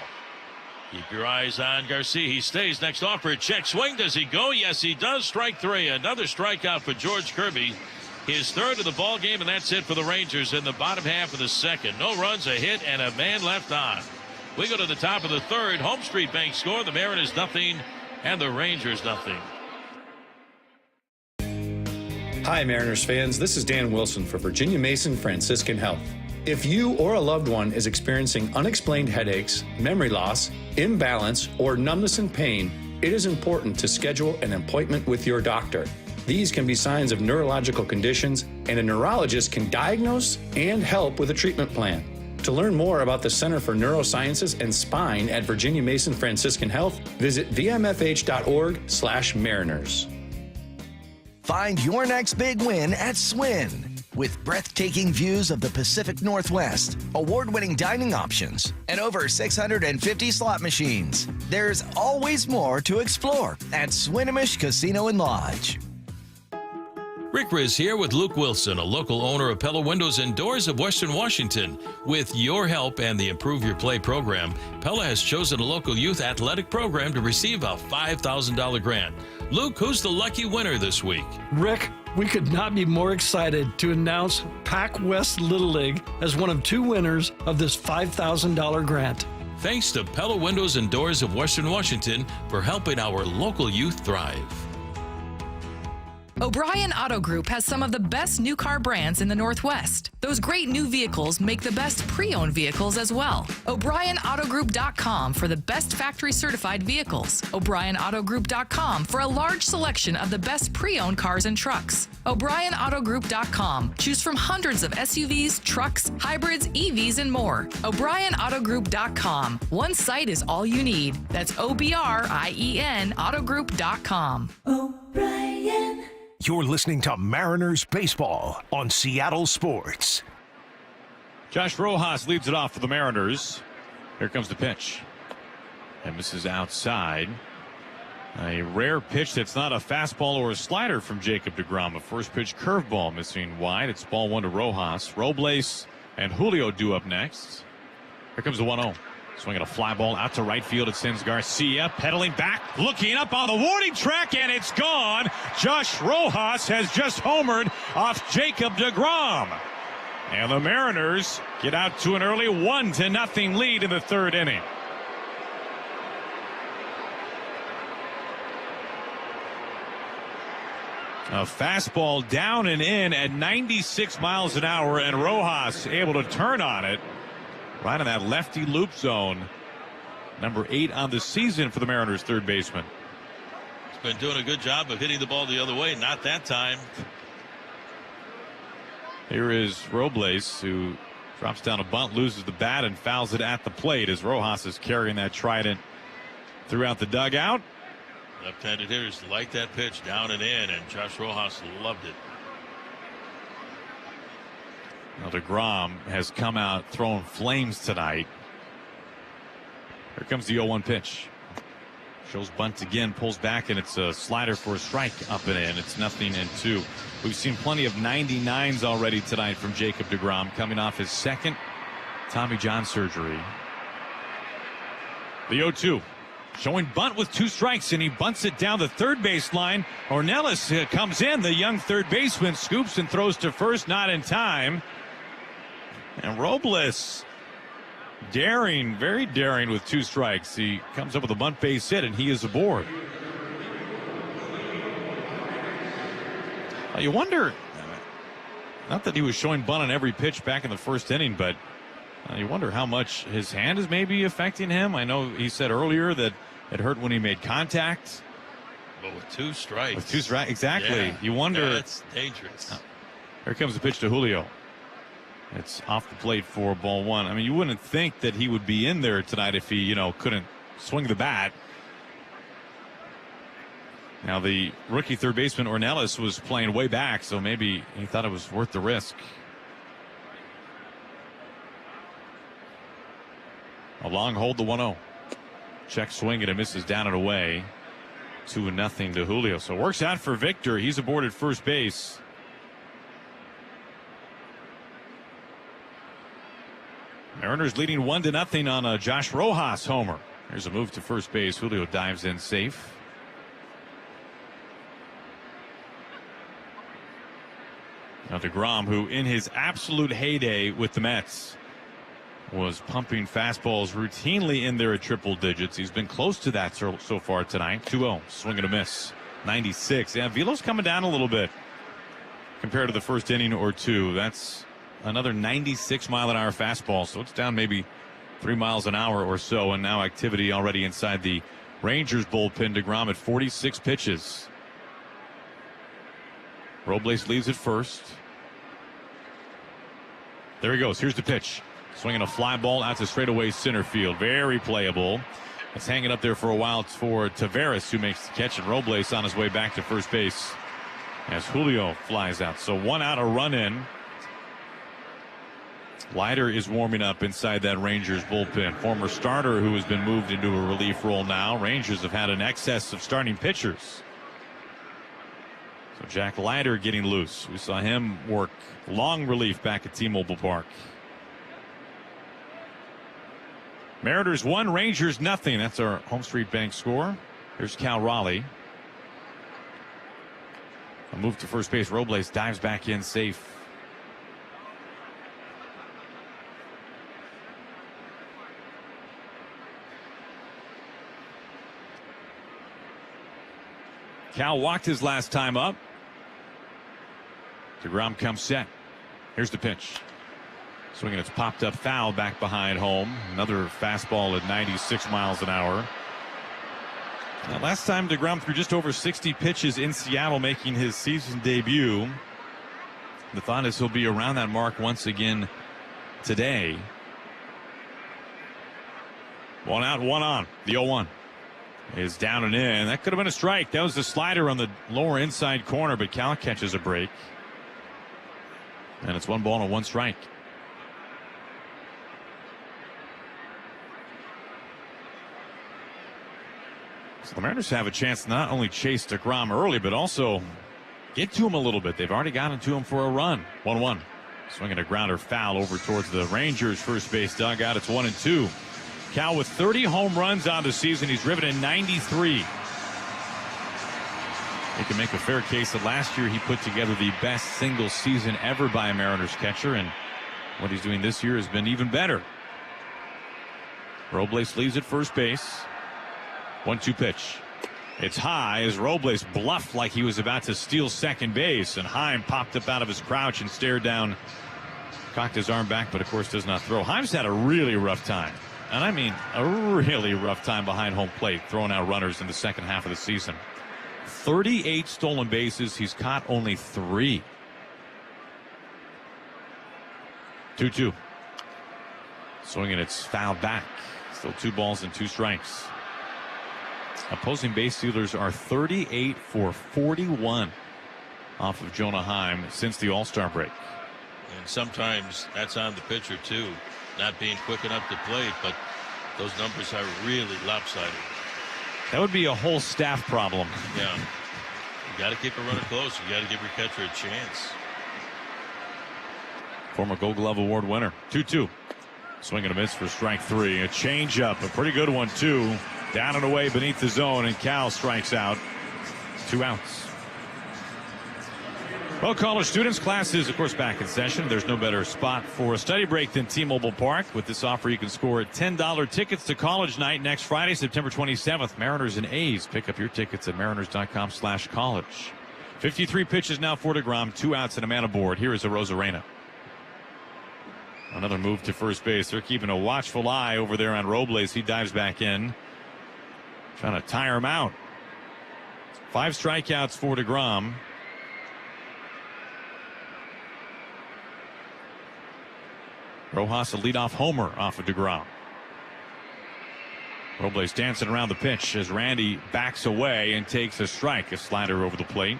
Keep your eyes on Garcia. He stays. Next offer, check swing. Does he go? Yes, he does. Strike 3. Another strikeout for George Kirby. His 3rd of the ball game, and that's it for the Rangers in the bottom half of the 2nd. No runs, a hit, and a man left on. We go to the top of the 3rd. Home Street Bank score. The Mariners nothing, and the Rangers nothing. Hi, Mariners fans. This is Dan Wilson for Virginia Mason Franciscan Health. If you or a loved one is experiencing unexplained headaches, memory loss, imbalance, or numbness and pain, it is important to schedule an appointment with your doctor. These can be signs of neurological conditions, and a neurologist can diagnose and help with a treatment plan. To learn more about the Center for Neurosciences and Spine at Virginia Mason Franciscan Health, visit vmfh.org/Mariners. Find your next big win at Swin. With breathtaking views of the Pacific Northwest, award-winning dining options, and over 650 slot machines, there's always more to explore at Swinomish Casino and Lodge. Rick Riz here with Luke Wilson, a local owner of Pella Windows and Doors of Western Washington. With your help and the Improve Your Play program, Pella has chosen a local youth athletic program to receive a $5,000 grant. Luke, who's the lucky winner this week? Rick, we could not be more excited to announce Pac West Little League as one of 2 winners of this $5,000 grant. Thanks to Pella Windows and Doors of Western Washington for helping our local youth thrive. O'Brien Auto Group has some of the best new car brands in the Northwest. Those great new vehicles make the best pre-owned vehicles as well. O'BrienAutoGroup.com for the best factory certified vehicles. O'BrienAutoGroup.com for a large selection of the best pre-owned cars and trucks. O'BrienAutoGroup.com. Choose from hundreds of SUVs, trucks, hybrids, EVs, and more. O'BrienAutoGroup.com. One site is all you need. That's OBRIEN Autogroup.com. O'Brien. You're listening to Mariners Baseball on Seattle Sports. Josh Rojas leads it off for the Mariners. Here comes the pitch. And misses outside. A rare pitch that's not a fastball or a slider from Jacob deGrom. A first pitch curveball missing wide. It's ball 1 to Rojas. Robles and Julio due up next. Here comes the 1-0. Swinging a fly ball out to right field. It sends Garcia pedaling back, looking up on the warning track, and it's gone. Josh Rojas has just homered off Jacob deGrom. And the Mariners get out to an early 1-0 lead in the third inning. A fastball down and in at 96 miles an hour, and Rojas able to turn on it right in that lefty loop zone. Number 8 on the season for the Mariners third baseman. He's been doing a good job of hitting the ball the other way. Not that time. Here is Robles, who drops down a bunt, loses the bat, and fouls it at the plate as Rojas is carrying that trident throughout the dugout. Left-handed hitters like that pitch down and in, and Josh Rojas loved it. Now deGrom has come out throwing flames tonight. Here comes the 0-1 pitch. Shows bunt again, pulls back, and it's a slider for a strike up and in. It's 0-2. We've seen plenty of 99s already tonight from Jacob deGrom, coming off his second Tommy John surgery. The 0-2. Showing bunt with 2 strikes, and he bunts it down the third base line. Ornelas comes in. The young third baseman scoops and throws to first, not in time. And Robles, daring, very daring with 2 strikes. He comes up with a bunt base hit, and he is aboard. You wonder, not that he was showing bunt on every pitch back in the first inning, but you wonder how much his hand is maybe affecting him. I know he said earlier that it hurt when he made contact. But with 2 strikes. With 2 strikes, exactly. Yeah, you wonder. That's dangerous. Here comes the pitch to Julio. It's off the plate for ball 1. I mean, you wouldn't think that he would be in there tonight if he, couldn't swing the bat. Now, the rookie third baseman Ornelas was playing way back, so maybe he thought it was worth the risk. A long hold, the 1-0. Check swing, and it misses down and away. 2-0 to Julio. So it works out for Victor. He's aboard at first base. Mariners leading 1-0 on a Josh Rojas homer. There's a move to first base. Julio dives in safe. Now deGrom, who in his absolute heyday with the Mets was pumping fastballs routinely in there at triple digits. He's been close to that so far tonight. 2-0, swing and a miss. 96. Yeah, Velo's coming down a little bit compared to the first inning or 2. That's another 96-mile-an-hour fastball, so it's down maybe 3 miles an hour or so, and now activity already inside the Rangers bullpen. deGrom at 46 pitches. Robles leaves at first. There he goes. Here's the pitch. Swinging a fly ball out to straightaway center field. Very playable. It's hanging up there for a while. It's for Taveras, who makes the catch, and Robles on his way back to first base as Julio flies out. So 1 out, a run in. Leiter is warming up inside that Rangers bullpen. Former starter who has been moved into a relief role now. Rangers have had an excess of starting pitchers. So Jack Leiter getting loose. We saw him work long relief back at T-Mobile Park. Mariners 1, Rangers 0. That's our Home Street Bank score. Here's Cal Raleigh. A move to first base. Robles dives back in safe. Cal walked his last time up. deGrom comes set. Here's the pitch. Swinging, it's popped up foul back behind home. Another fastball at 96 miles an hour. Now, last time deGrom threw just over 60 pitches in Seattle, making his season debut. The thought is he'll be around that mark once again today. 1 out, 1 on. The 0-1 is down and in. That could have been a strike. That was the slider on the lower inside corner, but Cal catches a break. And it's 1 ball and 1 strike. So the Mariners have a chance to not only chase deGrom early, but also get to him a little bit. They've already gotten to him for a run. 1-1. Swinging a grounder foul over towards the Rangers first base dugout. It's 1-2. Cal with 30 home runs on the season. He's driven in 93. You can make a fair case that last year he put together the best single season ever by a Mariners catcher, and what he's doing this year has been even better. Robles leaves at first base. 1-2 pitch. It's high as Robles bluffed like he was about to steal second base, and Heim popped up out of his crouch and stared down, cocked his arm back, but of course does not throw. Heim's had a really rough time, and I mean a really rough time behind home plate, throwing out runners in the second half of the season. 38 stolen bases. He's caught only 3. 2-2. Swinging, it's fouled back. Still 2 balls and 2 strikes. Opposing base stealers are 38 for 41 off of Jonah Heim since the All-Star break. And sometimes that's on the pitcher, too. Not being quick enough to plate, but those numbers are really lopsided. That would be a whole staff problem. Yeah. You got to keep a runner close. You got to give your catcher a chance. Former Gold Glove Award winner. 2-2. Swing and a miss for strike 3. A changeup, a pretty good one, too. Down and away beneath the zone, and Cal strikes out. 2 outs. Well, college students, class is, of course, back in session. There's no better spot for a study break than T-Mobile Park. With this offer, you can score $10 tickets to college night next Friday, September 27th. Mariners and A's. Pick up your tickets at mariners.com/college. 53 pitches now for DeGrom. 2 outs and a man aboard. Here is Arozarena. Another move to first base. They're keeping a watchful eye over there on Robles. He dives back in, trying to tire him out. 5 strikeouts for DeGrom. Rojas a leadoff homer off of DeGrom. Robles dancing around the pitch as Randy backs away and takes a strike. A slider over the plate.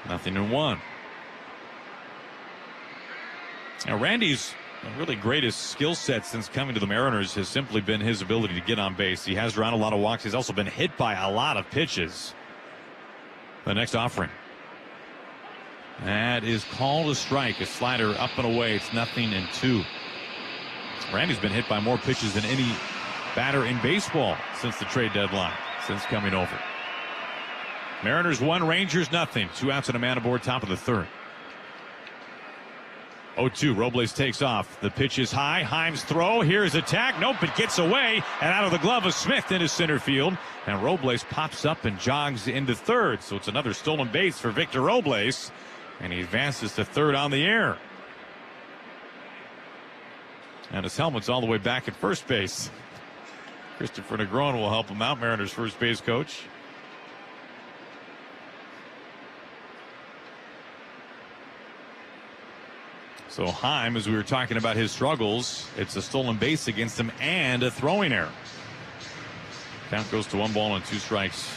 0-1. Now, Randy's really greatest skill set since coming to the Mariners has simply been his ability to get on base. He has drawn a lot of walks. He's also been hit by a lot of pitches. The next offering. That is called a strike. A slider up and away. It's 0-2. Randy's been hit by more pitches than any batter in baseball since the trade deadline, since coming over. Mariners 1, Rangers 0. 2 outs and a man aboard, top of the 3rd. 0-2. Robles takes off. The pitch is high. Heim's throw. Here's a tag. Nope, it gets away. And out of the glove of Smith into center field. And Robles pops up and jogs into third. So it's another stolen base for Victor Robles. And he advances to third on the air. And his helmet's all the way back at first base. Christopher Negron will help him out, Mariners first base coach. So Heim, as we were talking about his struggles, it's a stolen base against him and a throwing error. Count goes to 1 ball and 2 strikes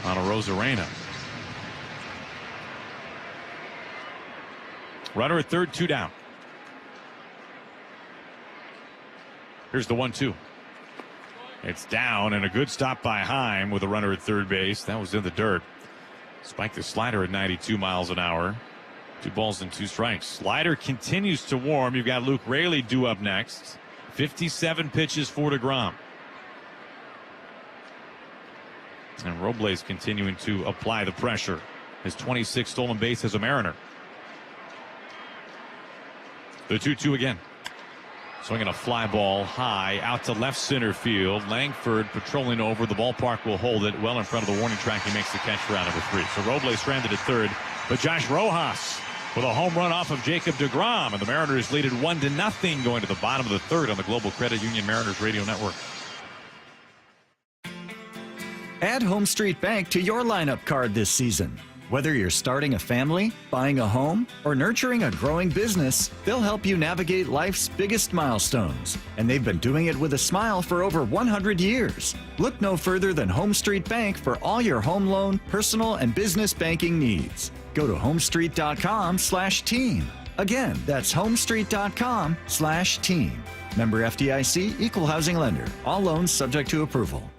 on Arozarena. Runner at third, 2 down. Here's the 1-2. It's down, and a good stop by Heim with a runner at third base. That was in the dirt. Spiked the slider at 92 miles an hour. 2 balls and 2 strikes. Slider continues to warm. You've got Luke Raley due up next. 57 pitches for DeGrom. And Robles continuing to apply the pressure. His 26th stolen base as a Mariner. The 2-2 again. Swinging a fly ball high out to left center field. Langford patrolling over. The ballpark will hold it well in front of the warning track. He makes the catch for out number 3. So Robles stranded at third. But Josh Rojas with a home run off of Jacob DeGrom. And the Mariners lead it 1-0 going to the bottom of the 3rd on the Global Credit Union Mariners Radio Network. Add Home Street Bank to your lineup card this season. Whether you're starting a family, buying a home, or nurturing a growing business, they'll help you navigate life's biggest milestones. And they've been doing it with a smile for over 100 years. Look no further than Home Street Bank for all your home loan, personal, and business banking needs. Go to homestreet.com/team. Again, that's homestreet.com/team. Member FDIC, equal housing lender. All loans subject to approval.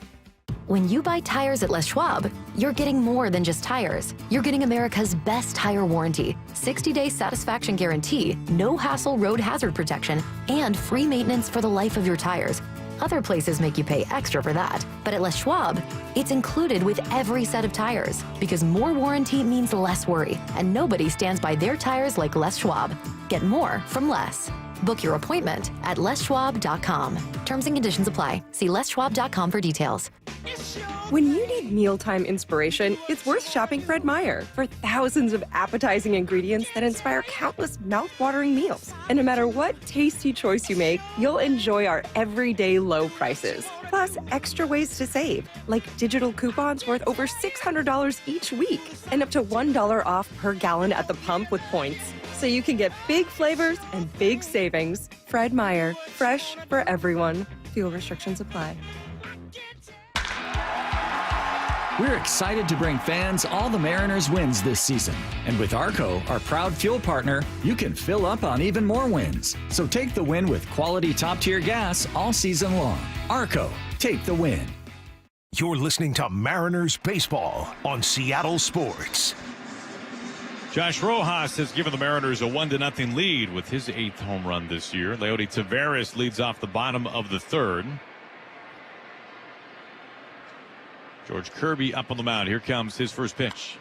When you buy tires at Les Schwab, you're getting more than just tires. You're getting America's best tire warranty, 60-day satisfaction guarantee, no hassle road hazard protection, and free maintenance for the life of your tires. Other places make you pay extra for that, but at Les Schwab, it's included with every set of tires, because more warranty means less worry, and nobody stands by their tires like Les Schwab. Get more from less. Book your appointment at leschwab.com. Terms and conditions apply. See leschwab.com for details. When you need mealtime inspiration, it's worth shopping Fred Meyer for thousands of appetizing ingredients that inspire countless mouth-watering meals. And no matter what tasty choice you make, you'll enjoy our everyday low prices. Plus, extra ways to save, like digital coupons worth over $600 each week, and up to $1 off per gallon at the pump with points. So you can get big flavors and big savings. Fred Meyer, fresh for everyone. Fuel restrictions apply. We're excited to bring fans all the Mariners wins this season. And with Arco, our proud fuel partner, you can fill up on even more wins. So take the win with quality top-tier gas all season long. Arco, take the win. You're listening to Mariners Baseball on Seattle Sports. Josh Rojas has given the Mariners a 1-0 lead with his 8th home run this year. Leody Taveras leads off the bottom of the 3rd. George Kirby up on the mound. Here comes his first pitch.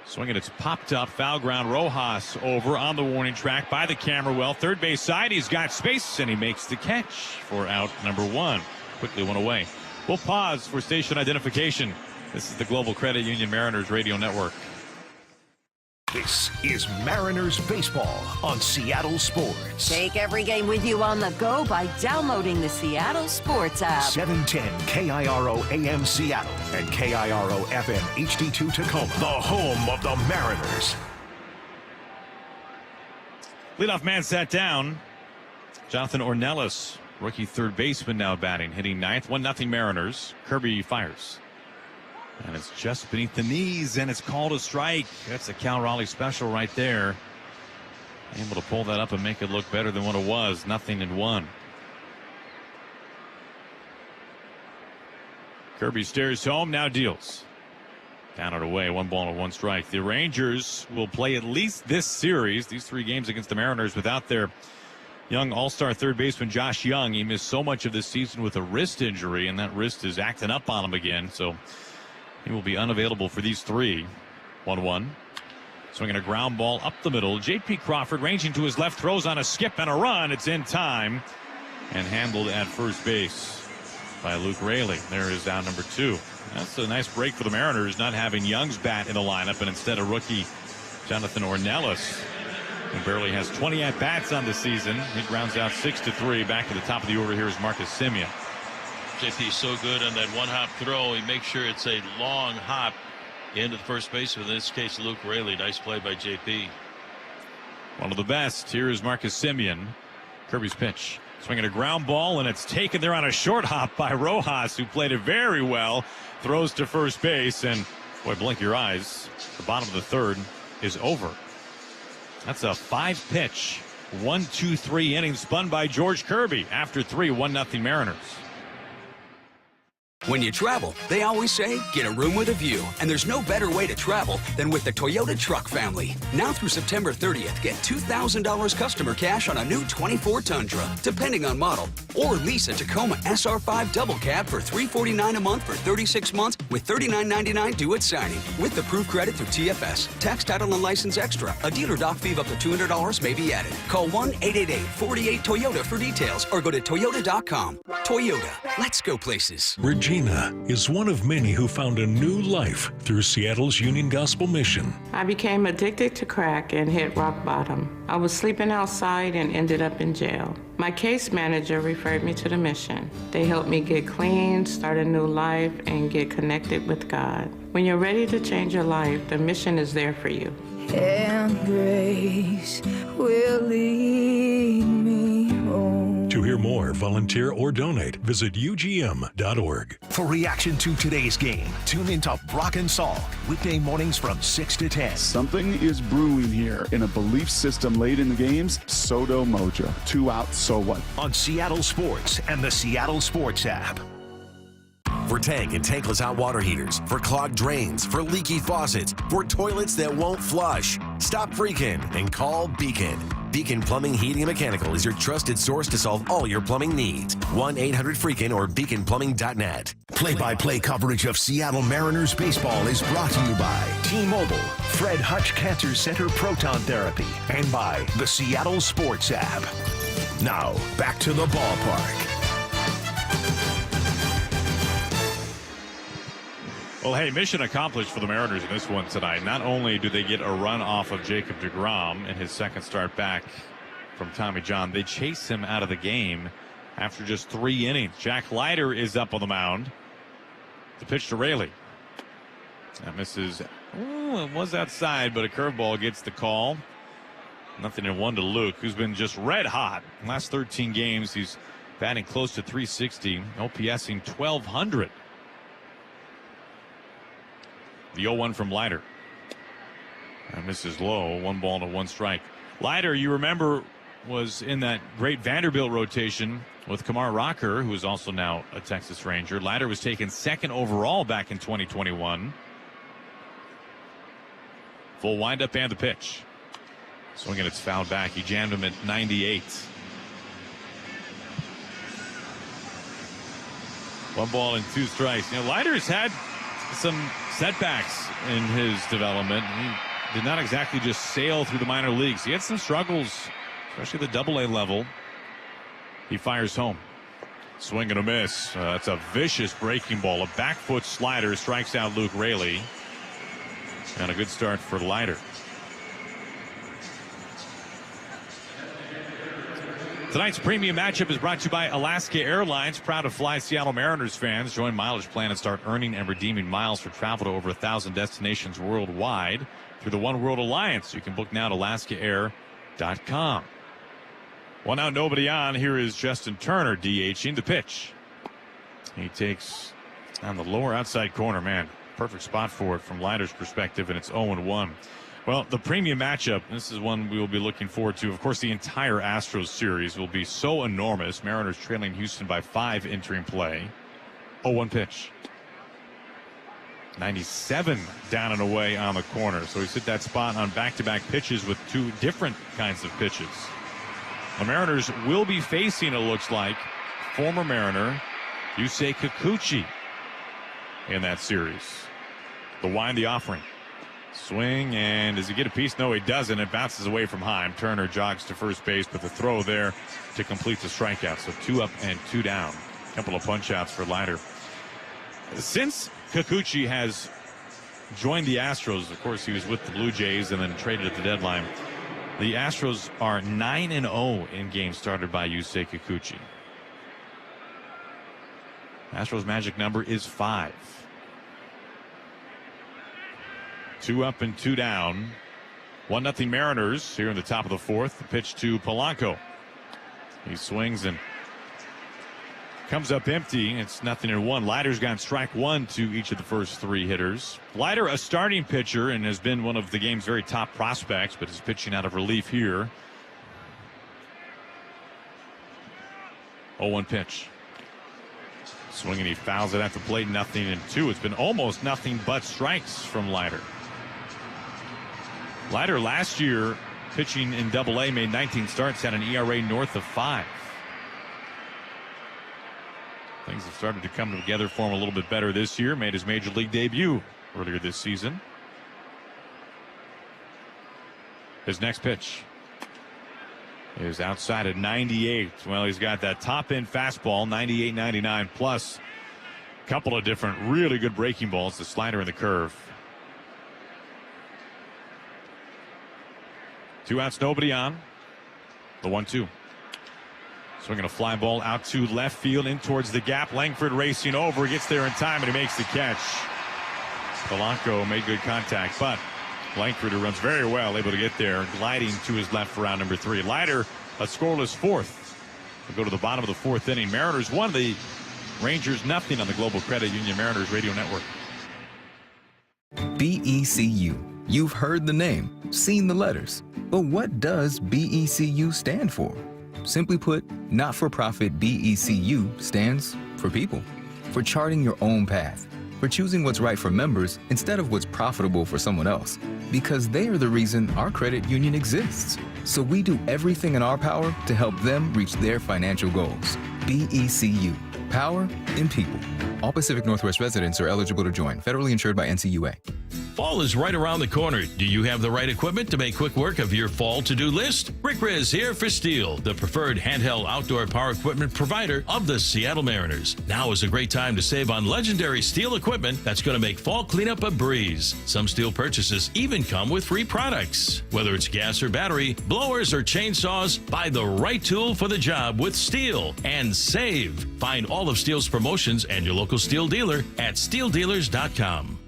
Swinging, it's popped up, foul ground. Rojas over on the warning track by the camera well. Third base side, he's got space, and he makes the catch for out number 1. Quickly one away. We'll pause for station identification. This is the Global Credit Union Mariners Radio Network. This is Mariners Baseball on Seattle Sports. Take every game with you on the go by downloading the Seattle Sports app. 710 KIRO AM Seattle and KIRO FM HD2 Tacoma, the home of the Mariners. Leadoff man sat down. Jonathan Ornelas, rookie third baseman, now batting, hitting 9th. 1-0 Mariners. Kirby fires. And it's just beneath the knees, and it's called a strike. That's a Cal Raleigh special right there. Able to pull that up and make it look better than what it was. 0-1. Kirby stares home, now deals. Down and away, 1-1 strike. The Rangers will play at least this series, these 3 games against the Mariners, without their young all-star third baseman Josh Young. He missed so much of this season with a wrist injury, and that wrist is acting up on him again. So he will be unavailable for these 3. 1-1. Swinging a ground ball up the middle. J.P. Crawford ranging to his left, throws on a skip and a run. It's in time and handled at first base by Luke Raley. There is down number 2. That's a nice break for the Mariners, not having Young's bat in the lineup, and instead a rookie Jonathan Ornelas, who barely has 20 at-bats on the season. He grounds out 6-3. Back to the top of the order here is Marcus Semien. JP is so good on that one-hop throw. He makes sure it's a long hop into the first baseman. In this case, Luke Raley. Nice play by JP. One of the best. Here is Marcus Semien. Kirby's pitch. Swinging a ground ball, and it's taken there on a short hop by Rojas, who played it very well. Throws to first base, and boy, blink your eyes. The bottom of the 3rd is over. That's a 5-pitch, 1-2-3 inning spun by George Kirby. After 3, 1-0 Mariners. When you travel, they always say, get a room with a view. And there's no better way to travel than with the Toyota truck family. Now through September 30th, get $2,000 customer cash on a new 24 Tundra, depending on model. Or lease a Tacoma SR5 double cab for $349 a month for 36 months with $39.99 due at signing. With approved credit through TFS. Tax, title, and license extra. A dealer dock fee of up to $200 may be added. Call 1-888-48-TOYOTA for details or go to Toyota.com. Toyota, let's go places. Regina is one of many who found a new life through Seattle's Union Gospel Mission. I became addicted to crack and hit rock bottom. I was sleeping outside and ended up in jail. My case manager referred me to the mission. They helped me get clean, start a new life, and get connected with God. When you're ready to change your life, the mission is there for you. And grace will lead me home. To hear more, volunteer, or donate, visit UGM.org. For reaction to today's game, tune into Brock and Salk, weekday mornings from 6 to 10. Something is brewing here in a belief system late in the games. Soto Mojo. 2 out, so what? On Seattle Sports and the Seattle Sports app. For tank and tankless hot water heaters, for clogged drains, for leaky faucets, for toilets that won't flush. Stop freaking and call Beacon. Beacon Plumbing, Heating, and Mechanical is your trusted source to solve all your plumbing needs. 1-800-FREAKIN or beaconplumbing.net. Play-by-play coverage of Seattle Mariners baseball is brought to you by T-Mobile, Fred Hutch Cancer Center Proton Therapy, and by the Seattle Sports app. Now, back to the ballpark. Well, hey, mission accomplished for the Mariners in this one tonight. Not only do they get a run off of Jacob deGrom in his second start back from Tommy John, they chase him out of the game after just 3 innings. Jack Leiter is up on the mound. The pitch to Raley. That misses. Ooh, it was outside, but a curveball gets the call. 0-1 to Luke, who's been just red hot. Last 13 games, he's batting close to 360, OPSing 1,200. The 0-1 from Leiter. That misses low. 1 ball to 1 strike. Leiter, you remember, was in that great Vanderbilt rotation with Kamar Rocker, who is also now a Texas Ranger. Leiter was taken 2nd overall back in 2021. Full windup and the pitch. Swinging, it's fouled back. He jammed him at 98. 1 ball and 2 strikes. You know, Leiter's had some setbacks in his development. He did not exactly just sail through the minor leagues. He had some struggles, especially the AA level. He fires home. Swing and a miss. That's a vicious breaking ball. A back foot slider strikes out Luke Raley. And a good start for Leiter. Tonight's premium matchup is brought to you by Alaska Airlines. Proud to fly Seattle Mariners fans. Join Mileage Plan and start earning and redeeming miles for travel to over 1,000 destinations worldwide through the One World Alliance. You can book now at alaskaair.com. 1 out, nobody on. Here is Justin Turner DHing the pitch. He takes on the lower outside corner. Man, perfect spot for it from Leiter's perspective, and it's 0-1. Well, the premium matchup, this is one we will be looking forward to. Of course, the entire Astros series will be so enormous. Mariners trailing Houston by 5 entering play. 0-1 pitch. 97 down and away on the corner. So he's hit that spot on back-to-back pitches with 2 different kinds of pitches. The Mariners will be facing, it looks like, former Mariner Yusei Kikuchi in that series. The wind, the offering. Swing, and does he get a piece? No, he doesn't. It bounces away from Heim. Turner jogs to first base, but the throw there to complete the strikeout. So 2 up and 2 down. A couple of punch-outs for Leiter. Since Kikuchi has joined the Astros, of course, he was with the Blue Jays and then traded at the deadline. The Astros are 9-0 in games started by Yusei Kikuchi. Astros' magic number is 5. 2 up and 2 down. 1-0 Mariners here in the top of the 4th. The pitch to Polanco. He swings and comes up empty. It's 0-1. Leiter's gotten strike 1 to each of the first 3 hitters. Leiter, a starting pitcher, and has been one of the game's very top prospects, but is pitching out of relief here. 0-1 pitch. Swinging, he fouls it at the plate. 0-2. It's been almost nothing but strikes from Leiter. Leiter last year, pitching in AA, made 19 starts, had an ERA north of 5. Things have started to come together for him a little bit better this year. Made his major league debut earlier this season. His next pitch is outside at 98. Well, he's got that top-end fastball, 98, 99, plus a couple of different really good breaking balls, the slider and the curve. 2 outs, nobody on. The 1-2. Swinging a fly ball out to left field, in towards the gap. Langford racing over, gets there in time, and he makes the catch. Polanco made good contact, but Langford, who runs very well, able to get there, gliding to his left for round number 3. Leiter, a scoreless 4th. We'll go to the bottom of the 4th inning. Mariners 1, the Rangers 0 on the Global Credit Union Mariners Radio Network. BECU. You've heard the name, seen the letters. But what does BECU stand for? Simply put, not-for-profit BECU stands for people. for charting your own path, for choosing what's right for members instead of what's profitable for someone else. Because they are the reason our credit union exists. So we do everything in our power to help them reach their financial goals. BECU. Power in people. All Pacific Northwest residents are eligible to join. Federally insured by NCUA. Fall is right around the corner. Do you have the right equipment to make quick work of your fall to-do list? Rick Riz here for Steel, the preferred handheld outdoor power equipment provider of the Seattle Mariners. Now is a great time to save on legendary Steel equipment that's going to make fall cleanup a breeze. Some Steel purchases even come with free products. Whether it's gas or battery, blowers or chainsaws, buy the right tool for the job with Steel and save. Find all of Steel's promotions and your local Steel dealer at steeldealers.com.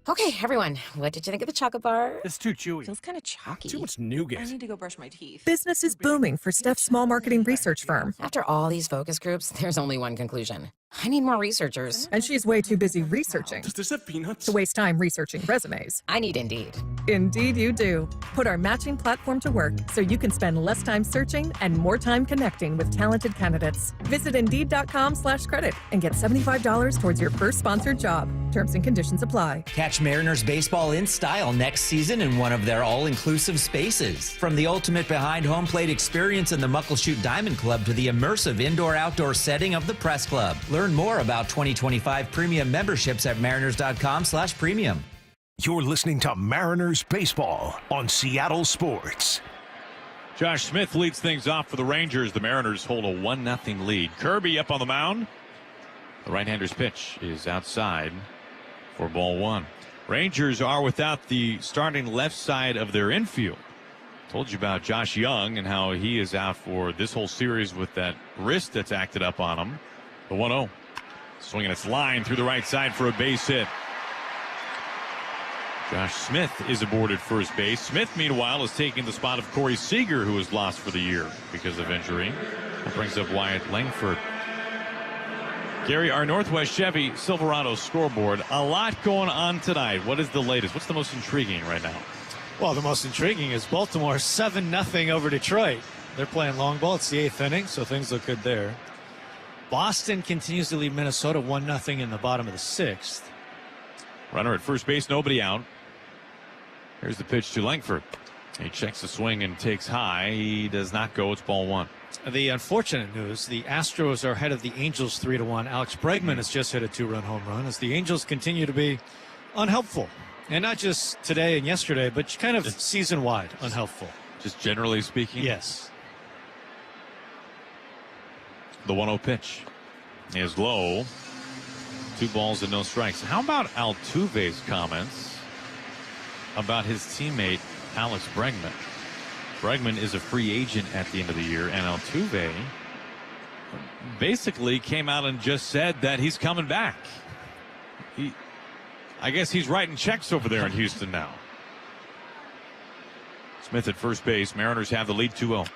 Okay, everyone, what did you think of the chocolate bar? It's too chewy. Feels kind of chalky. Too much nougat. I need to go brush my teeth. Business is booming for Steph's small marketing research firm. After all these focus groups, there's only one conclusion. I need more researchers. And she's way too busy researching. Does this have peanuts? To waste time researching resumes. I need Indeed. Indeed you do. Put our matching platform to work so you can spend less time searching and more time connecting with talented candidates. Visit Indeed.com/credit and get $75 towards your first sponsored job. Terms and conditions apply. Catch Mariners baseball in style next season in one of their all-inclusive spaces. From the ultimate behind-home plate experience in the Muckleshoot Diamond Club to the immersive indoor-outdoor setting of the Press Club. Learn more about 2025 premium memberships at mariners.com/premium. You're listening to Mariners Baseball on Seattle Sports. Josh Smith leads things off for the Rangers. The Mariners hold a 1-0 lead. Kirby up on the mound. The right-hander's pitch is outside for ball one. Rangers are without the starting left side of their infield. Told you about Josh Young and how he is out for this whole series with that wrist that's acted up on him. The 1-0. Swinging its line through the right side for a base hit. Josh Smith is aboard at first base. Smith, meanwhile, is taking the spot of Corey Seager, who was lost for the year because of injury. That brings up Wyatt Langford. Gary, our Northwest Chevy Silverado scoreboard. A lot going on tonight. What is the latest? What's the most intriguing right now? Well, the most intriguing is Baltimore 7-0 over Detroit. They're playing long ball. It's the 8th inning, so things look good there. Boston continues to lead Minnesota 1-0 in the bottom of the 6th. Runner at first base, nobody out. Here's the pitch to Langford. He checks the swing and takes high. He does not go. It's ball one. The unfortunate news, the Astros are ahead of the Angels 3-1. Alex Bregman has just hit a 2-run home run as the Angels continue to be unhelpful. And not just today and yesterday, but kind of season-wide unhelpful. Just generally speaking? Yes. The 1-0 pitch is low. 2 balls and no strikes. How about Altuve's comments about his teammate Alex Bregman? Bregman is a free agent at the end of the year, and Altuve basically came out and just said that he's coming back. I guess he's writing checks over there in Houston now. Smith at first base. Mariners have the lead 2-0.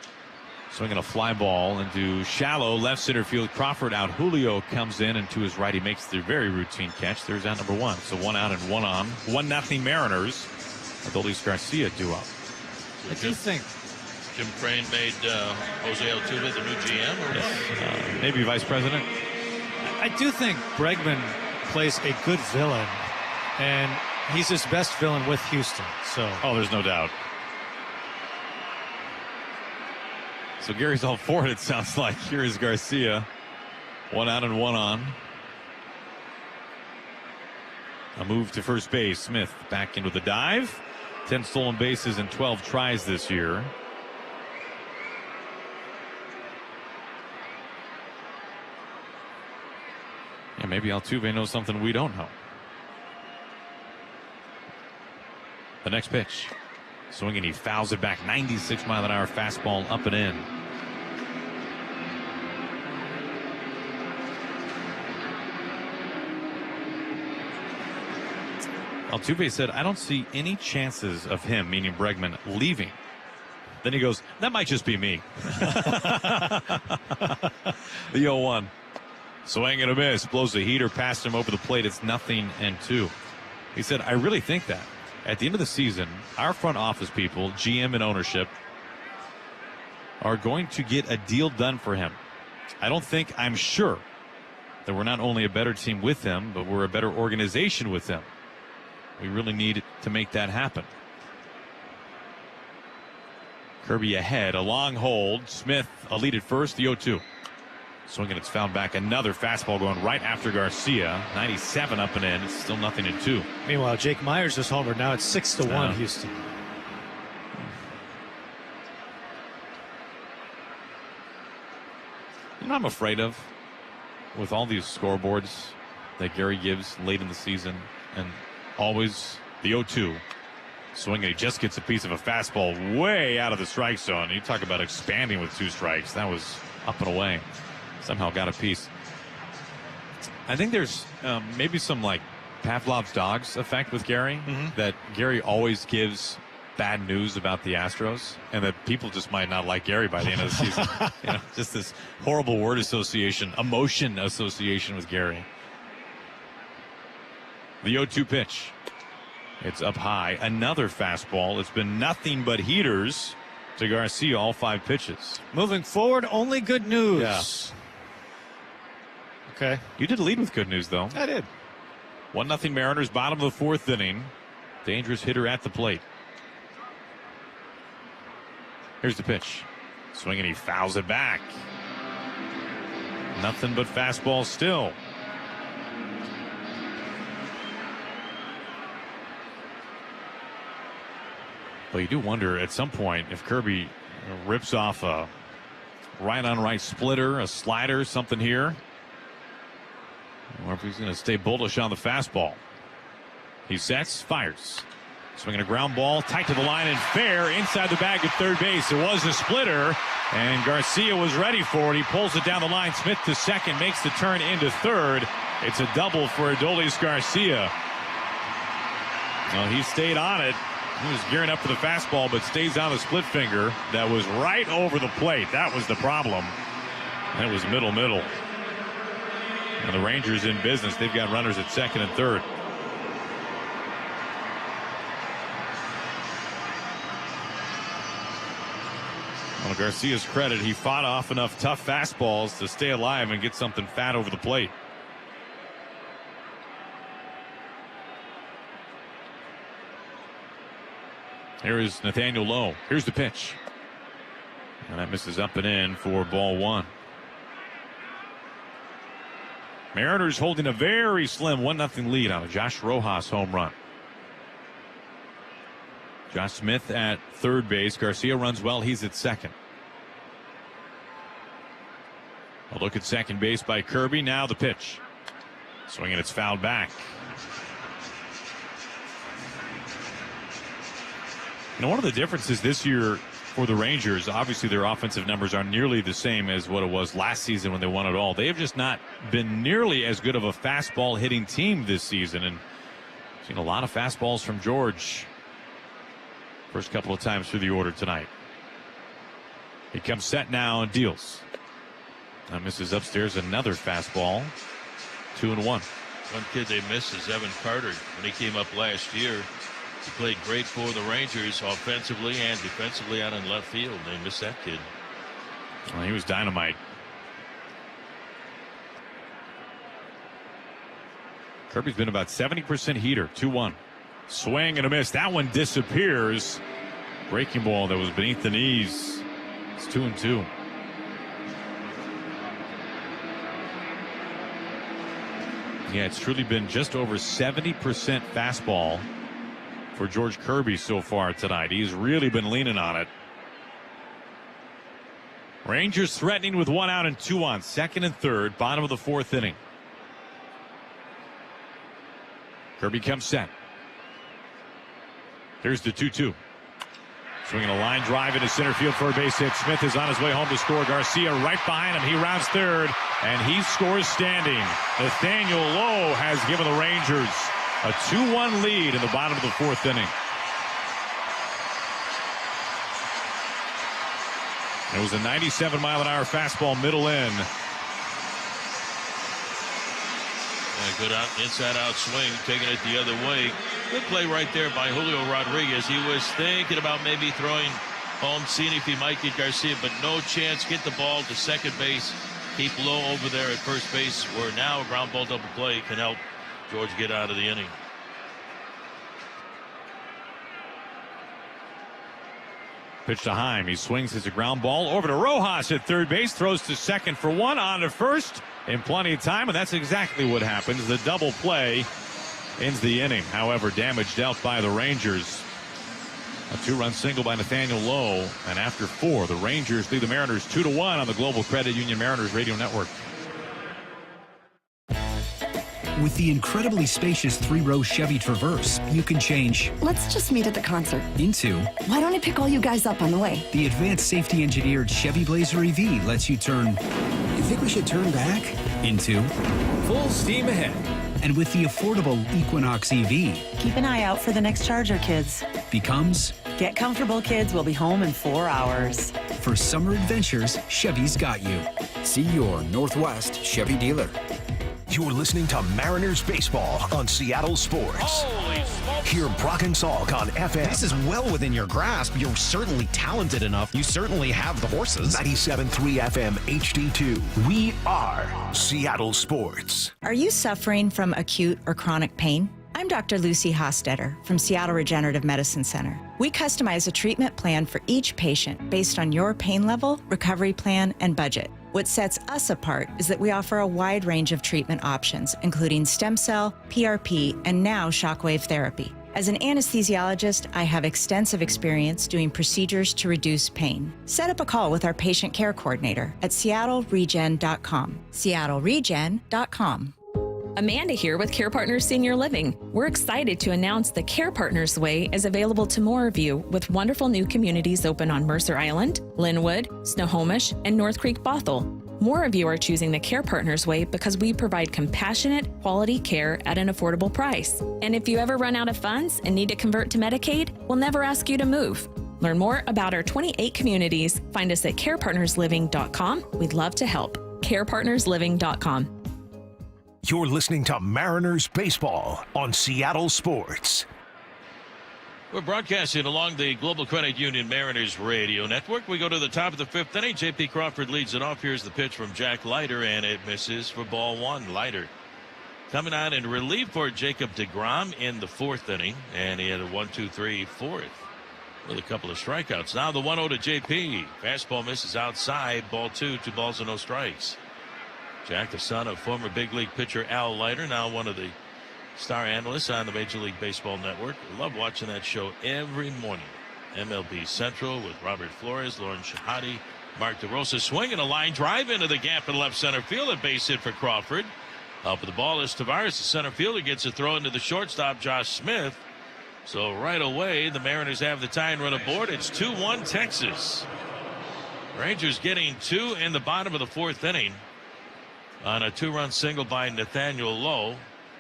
Swinging a fly ball into shallow left center field. Crawford out. Julio comes in, and to his right he makes the very routine catch. There's out number 1. So 1 out and 1 on. 1-0 Mariners. Adolis Garcia due up. I do think Jim Crane made Jose Altuve the new GM, or what? Maybe vice president. I do think Bregman plays a good villain, and he's his best villain with Houston. So, there's no doubt. So Gary's all for it, it sounds like. Here is Garcia. 1 out and 1 on. A move to first base. Smith back into the dive. 10 stolen bases and 12 tries this year. Yeah, maybe Altuve knows something we don't know. The next pitch. Swinging, he fouls it back. 96-mile-an-hour fastball up and in. Altuve said, I don't see any chances of him, meaning Bregman, leaving. Then he goes, that might just be me. The 0-1. Swing and a miss. Blows the heater past him over the plate. It's 0-2. He said, I really think that at the end of the season, our front office people, GM and ownership, are going to get a deal done for him. I'm sure that we're not only a better team with him, but we're a better organization with him. We really need to make that happen. Kirby ahead, a long hold. Smith a lead at first, the 0-2. Swinging, it's fouled back. Another fastball going right after Garcia. 97 up and in. It's still 0-2. Meanwhile, Jake Myers just homered. Now it's 6-1 Houston. You know what I'm afraid of with all these scoreboards that Gary gives late in the season, and always the 0-2. Swinging, he just gets a piece of a fastball way out of the strike zone. You talk about expanding with 2 strikes. That was up and away. Somehow got a piece. I think there's maybe some like Pavlov's dogs effect with Gary, that Gary always gives bad news about the Astros, and that people just might not like Gary by the end of the season. You know, just this horrible word association, emotion association with Gary. The 0-2 pitch. It's up high. Another fastball. It's been nothing but heaters to Garcia, all 5 pitches. Moving forward, only good news. Yeah. Okay. You did lead with good news, though. I did. 1-0 Mariners, bottom of the 4th inning. Dangerous hitter at the plate. Here's the pitch. Swinging, he fouls it back. Nothing but fastball still. But you do wonder at some point if Kirby rips off a right-on-right splitter, a slider, something here, or if he's going to stay bullish on the fastball. He sets, fires. Swinging a ground ball, tight to the line and fair inside the bag at third base. It was a splitter, and Garcia was ready for it. He pulls it down the line. Smith to second, makes the turn into third. It's a double for Adolis Garcia. Well, he stayed on it. He was gearing up for the fastball, but stays on the split finger. That was right over the plate. That was the problem. That was middle. And the Rangers in business. They've got runners at second and third. Well, Garcia's credit, he fought off enough tough fastballs to stay alive and get something fat over the plate. Here is Nathaniel Lowe. Here's the pitch. And that misses up and in for ball 1. Mariners holding a very slim 1-0 lead on a Josh Rojas home run. Josh Smith at third base. Garcia runs well. He's at second. A look at second base by Kirby. Now the pitch. Swinging, it's fouled back. Now, one of the differences this year for the Rangers, obviously their offensive numbers are nearly the same as what it was last season when they won it all. They have just not been nearly as good of a fastball hitting team this season, and seen a lot of fastballs from George first couple of times through the order tonight. He comes set now and deals. Now misses upstairs, another fastball. 2-1. One kid they missed is Evan Carter. When he came up last year, he played great for the Rangers offensively and defensively out in left field. They missed that kid. Well, he was dynamite. Kirby's been about 70% heater. 2-1. Swing and a miss. That one disappears. Breaking ball that was beneath the knees. It's 2-2. Yeah, it's truly been just over 70% fastball for George Kirby so far tonight. He's really been leaning on it. Rangers threatening with 1 out and 2 on. Second and third, bottom of the 4th inning. Kirby comes set. Here's the 2-2. Swinging a line drive into center field for a base hit. Smith is on his way home to score. Garcia right behind him. He rounds third, and he scores standing. Nathaniel Lowe has given the Rangers a 2-1 lead in the bottom of the 4th inning. It was a 97-mile-an-hour fastball middle in. And a good inside-out swing, taking it the other way. Good play right there by Julio Rodriguez. He was thinking about maybe throwing home, seeing if he might get Garcia, but no chance. Get the ball to second base. keep low over there at first base, where now a ground ball double play can help George get out of the inning. Pitch to Heim. He swings as a ground ball over to Rojas at third base. Throws to second for one. On to first in plenty of time. And that's exactly what happens. The double play ends the inning. However, damage dealt by the Rangers. A 2-run single by Nathaniel Lowe. And after 4, the Rangers lead the Mariners 2-1 on the Global Credit Union Mariners Radio Network. With the incredibly spacious 3-row Chevy Traverse, you can change "Let's just meet at the concert" into "Why don't I pick all you guys up on the way?" The advanced safety engineered Chevy Blazer EV lets you turn "You think we should turn back?" into full steam ahead. And with the affordable Equinox EV, keep an eye out for the next Charger, kids. Becomes "Get comfortable, kids. We'll be home in 4 hours." For summer adventures, Chevy's got you. See your Northwest Chevy dealer. You're listening to Mariners Baseball on Seattle Sports. Holy smokes. Hear Brock and Salk on FM. This is well within your grasp. You're certainly talented enough. You certainly have the horses. 97.3 FM HD2. We are Seattle Sports. Are you suffering from acute or chronic pain? I'm Dr. Lucy Hostetter from Seattle Regenerative Medicine Center. We customize a treatment plan for each patient based on your pain level, recovery plan, and budget. What sets us apart is that we offer a wide range of treatment options, including stem cell, PRP, and now shockwave therapy. As an anesthesiologist, I have extensive experience doing procedures to reduce pain. Set up a call with our patient care coordinator at seattleregen.com. seattleregen.com. Amanda here with Care Partners Senior Living. We're excited to announce the Care Partners Way is available to more of you with wonderful new communities open on Mercer Island, Linwood, Snohomish, and North Creek Bothell. More of you are choosing the Care Partners Way because we provide compassionate, quality care at an affordable price. And if you ever run out of funds and need to convert to Medicaid, we'll never ask you to move. Learn more about our 28 communities. Find us at carepartnersliving.com. We'd love to help. carepartnersliving.com. You're listening to Mariners Baseball on Seattle Sports. We're broadcasting along the Global Credit Union Mariners Radio Network. We go to the top of the 5th inning. J.P. Crawford leads it off. Here's the pitch from Jack Leiter, and it misses for ball 1. Leiter coming on in relief for Jacob deGrom in the 4th inning, and he had a 1-2-3 4th with a couple of strikeouts. Now the 1-0 to J.P. Fastball misses outside. Ball 2, 2 balls and no strikes. Jack, the son of former big league pitcher Al Leiter, now one of the star analysts on the Major League Baseball Network. I love watching that show every morning. MLB Central with Robert Flores, Lauren Shahadi, Mark DeRosa. Swinging a line drive into the gap in left center field. A base hit for Crawford. Up with the ball is Tavares. The center fielder gets a throw into the shortstop, Josh Smith. So right away, the Mariners have the tying run aboard. It's 2-1 Texas. Rangers getting 2 in the bottom of the 4th inning on a 2-run single by Nathaniel Lowe,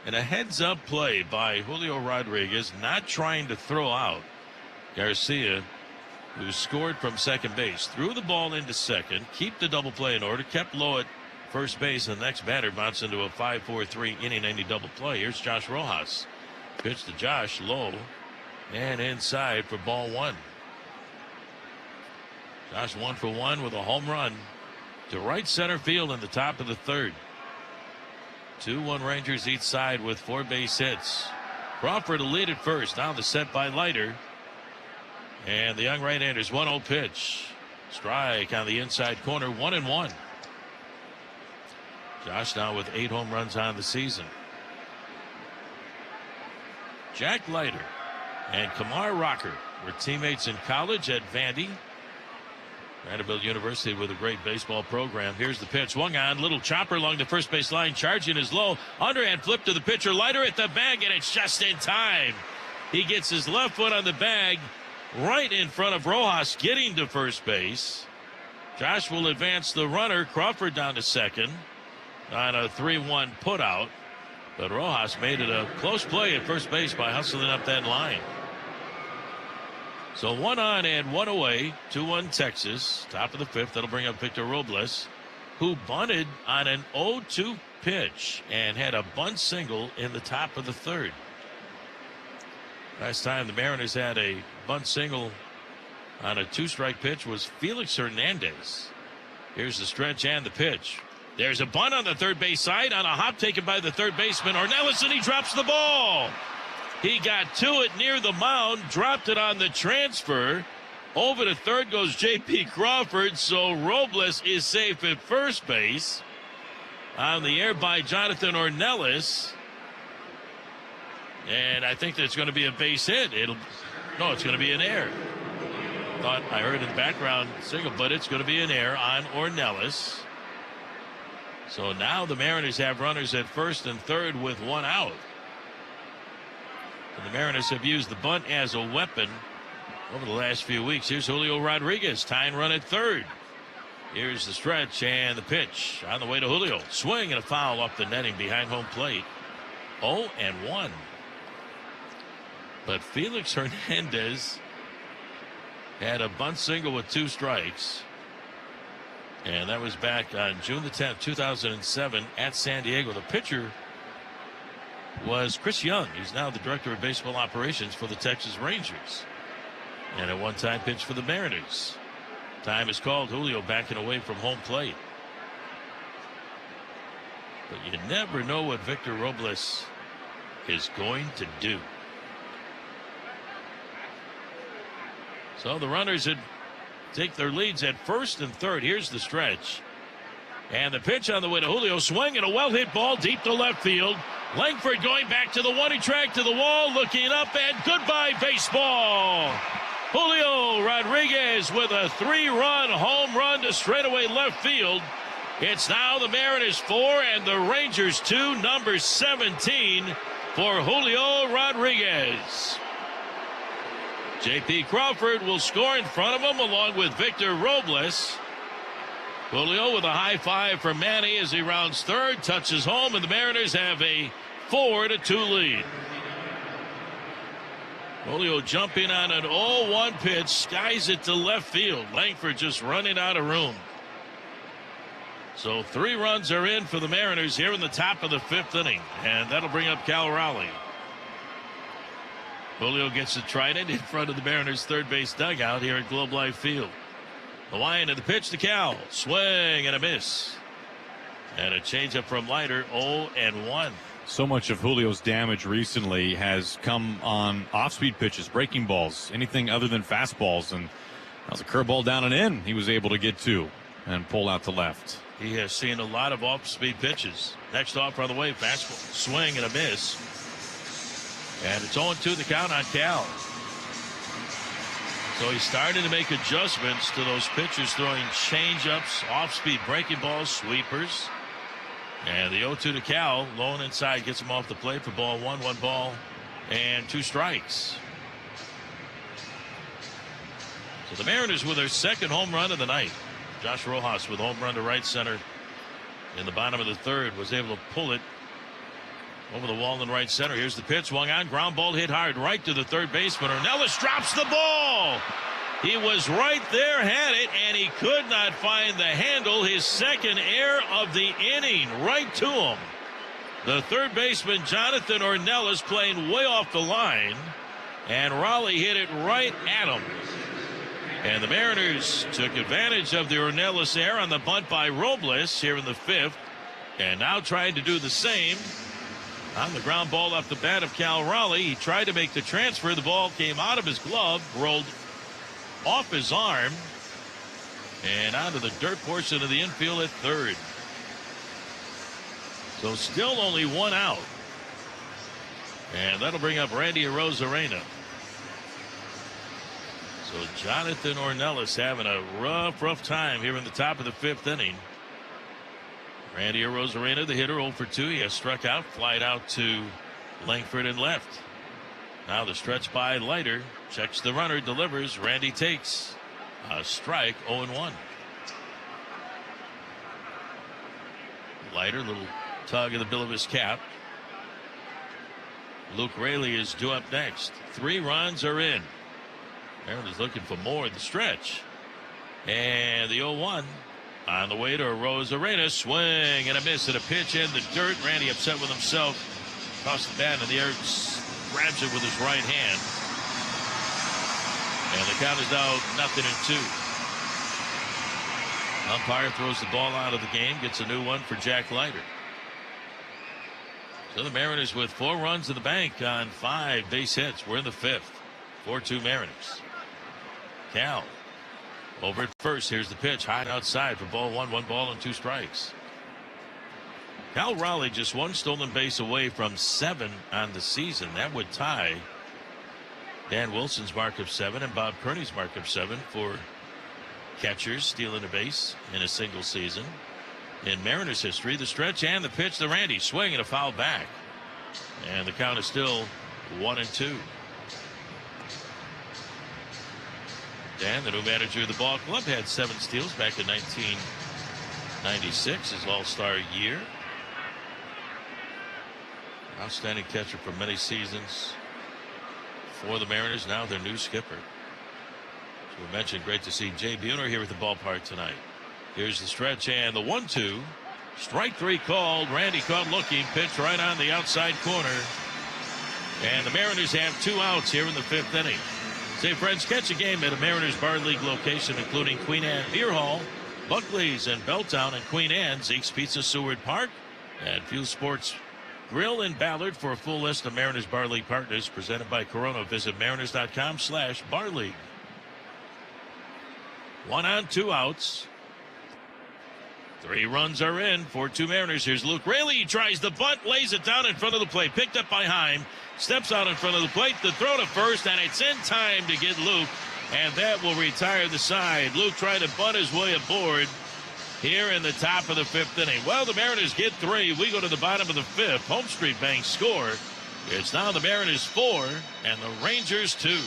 and a heads-up play by Julio Rodriguez, not trying to throw out Garcia, who scored from second base. Threw the ball into second, keep the double play in order, kept Lowe at first base, and the next batter mounts into a 5-4-3 inning-ending double play. Here's Josh Rojas. Pitch to Josh, low, and inside for ball 1. Josh 1 for 1 with a home run to right center field in the top of the 3rd. 2-1 Rangers each side with 4 base hits. Crawford will lead at first. Now the set by Leiter. And the young right-hander's 1-0 pitch. Strike on the inside corner, 1-1. Josh now with 8 home runs on the season. Jack Leiter and Kamar Rocker were teammates in college at Vanderbilt University with a great baseball program. Here's the pitch. Swung on. Little chopper along the first base line. Charging is low. Underhand flip to the pitcher. Leiter at the bag, and it's just in time. He gets his left foot on the bag right in front of Rojas getting to first base. Josh will advance the runner. Crawford down to second on a 3-1 putout. But Rojas made it a close play at first base by hustling up that line. So 1 on and 1 away, 2-1 Texas. Top of the 5th. That'll bring up Victor Robles, who bunted on an 0-2 pitch and had a bunt single in the top of the 3rd. Last time the Mariners had a bunt single on a 2-strike pitch was Felix Hernandez. Here's the stretch and the pitch. There's a bunt on the third base side on a hop taken by the third baseman, Ornelas, and he drops the ball. He got to it near the mound, dropped it on the transfer. Over to third goes J.P. Crawford, so Robles is safe at first base. On the air by Jonathan Ornelas. And I think there's going to be a base hit. It's going to be an error. Thought I heard in the background single, but it's going to be an error on Ornelas. So now the Mariners have runners at first and third with one out. And the Mariners have used the bunt as a weapon over the last few weeks. Here's Julio Rodriguez, tying run at third. Here's the stretch and the pitch on the way to Julio. Swing and a foul off the netting behind home plate. 0-1. But Felix Hernandez had a bunt single with 2 strikes. And that was back on June the 10th, 2007 at San Diego. The pitcher was Chris Young. He's now the director of baseball operations for the Texas Rangers. And at one time pitched for the Mariners. Time is called. Julio backing away from home plate. But you never know what Victor Robles is going to do. So the runners had take their leads at first and third. Here's the stretch. And the pitch on the way to Julio. Swing and a well-hit ball deep to left field. Langford going back to the one-he track to the wall, looking up, and goodbye baseball. Julio Rodriguez with a 3-run home run to straightaway left field. It's now the Mariners 4 and the Rangers 2, number 17 for Julio Rodriguez. J.P. Crawford will score in front of him along with Victor Robles. Julio with a high five for Manny as he rounds third, touches home, and the Mariners have a 4-2 lead. Julio jumping on an 0-1 pitch, skies it to left field. Langford just running out of room. So 3 runs are in for the Mariners here in the top of the 5th inning, and that'll bring up Cal Raley. Julio gets a trident in front of the Mariners' third base dugout here at Globe Life Field. Hawaiian to the pitch to Cal. Swing and a miss. And a changeup from Leiter, 0-1. So much of Julio's damage recently has come on off-speed pitches, breaking balls, anything other than fastballs. And that was a curveball down and in he was able to get to and pull out to left. He has seen a lot of off-speed pitches. Next offer on the way, fastball. Swing and a miss. And it's 0-2 the count on Cal. So he's starting to make adjustments to those pitchers throwing changeups, off-speed breaking balls, sweepers. And the 0-2 to Cal, low and inside, gets him off the plate for ball 1, 1 ball, and 2 strikes. So the Mariners with their second home run of the night. Josh Rojas with a home run to right center in the bottom of the third was able to pull it over the wall in right center. Here's the pitch, swung on, ground ball hit hard right to the third baseman. Ornelas drops the ball. He was right there, had it, and he could not find the handle. His second error of the inning, right to him. The third baseman, Jonathan Ornelas, playing way off the line, and Raleigh hit it right at him. And the Mariners took advantage of the Ornelas error on the bunt by Robles here in the 5th, and now trying to do the same. On the ground ball off the bat of Cal Raleigh, he tried to make the transfer. The ball came out of his glove, rolled off his arm, and onto the dirt portion of the infield at third. So still only 1 out. And that'll bring up Randy Arozarena. So Jonathan Ornelas having a rough time here in the top of the 5th inning. Randy Arozarena, the hitter, 0 for 2. He has struck out, flied out to Langford and left. Now the stretch by Leiter. Checks the runner, delivers. Randy takes a strike, 0-1. Leiter, little tug of the bill of his cap. Luke Raley is due up next. 3 runs are in. Aaron is looking for more in the stretch. And the 0-1. On the way to Arozarena, swing and a miss at a pitch in the dirt. Randy upset with himself. Tossed the bat in the air, grabs it with his right hand. And the count is now 0-2. Umpire throws the ball out of the game, gets a new one for Jack Leiter. So the Mariners with 4 runs in the bank on 5 base hits. We're in the 5th. 4-2 Mariners. Cal over at first. Here's the pitch. High outside for ball 1. 1 ball and 2 strikes. Cal Raleigh just 1 stolen base away from 7 on the season. That would tie Dan Wilson's mark of 7 and Bob Kearney's mark of 7 for catchers stealing a base in a single season. In Mariners history, the stretch and the pitch to Randy. Swing and a foul back. And the count is still 1-2. Dan, the new manager of the ball club, had 7 steals back in 1996, his all-star year. Outstanding catcher for many seasons for the Mariners. Now their new skipper. As we mentioned, great to see Jay Buhner here at the ballpark tonight. Here's the stretch and the 1-2. Strike 3 called. Randy caught looking. Pitch right on the outside corner. And the Mariners have 2 outs here in the 5th inning. Say, friends, catch a game at a Mariners Bar League location, including Queen Anne Beer Hall, Buckley's in Belltown, and Queen Anne, Zeke's Pizza, Seward Park, and Fuel Sports Grill in Ballard. For a full list of Mariners Bar League partners presented by Corona, visit mariners.com/barleague. 1 on, 2 outs. 3 runs are in. 4-2 Mariners. Here's Luke Raley. He tries the bunt, lays it down in front of the plate. Picked up by Heim. Steps out in front of the plate. The throw to first, and it's in time to get Luke. And that will retire the side. Luke tried to bunt his way aboard here in the top of the 5th inning. Well, the Mariners get 3. We go to the bottom of the 5th. Home Street Bank score. It's now the Mariners 4 and the Rangers 2.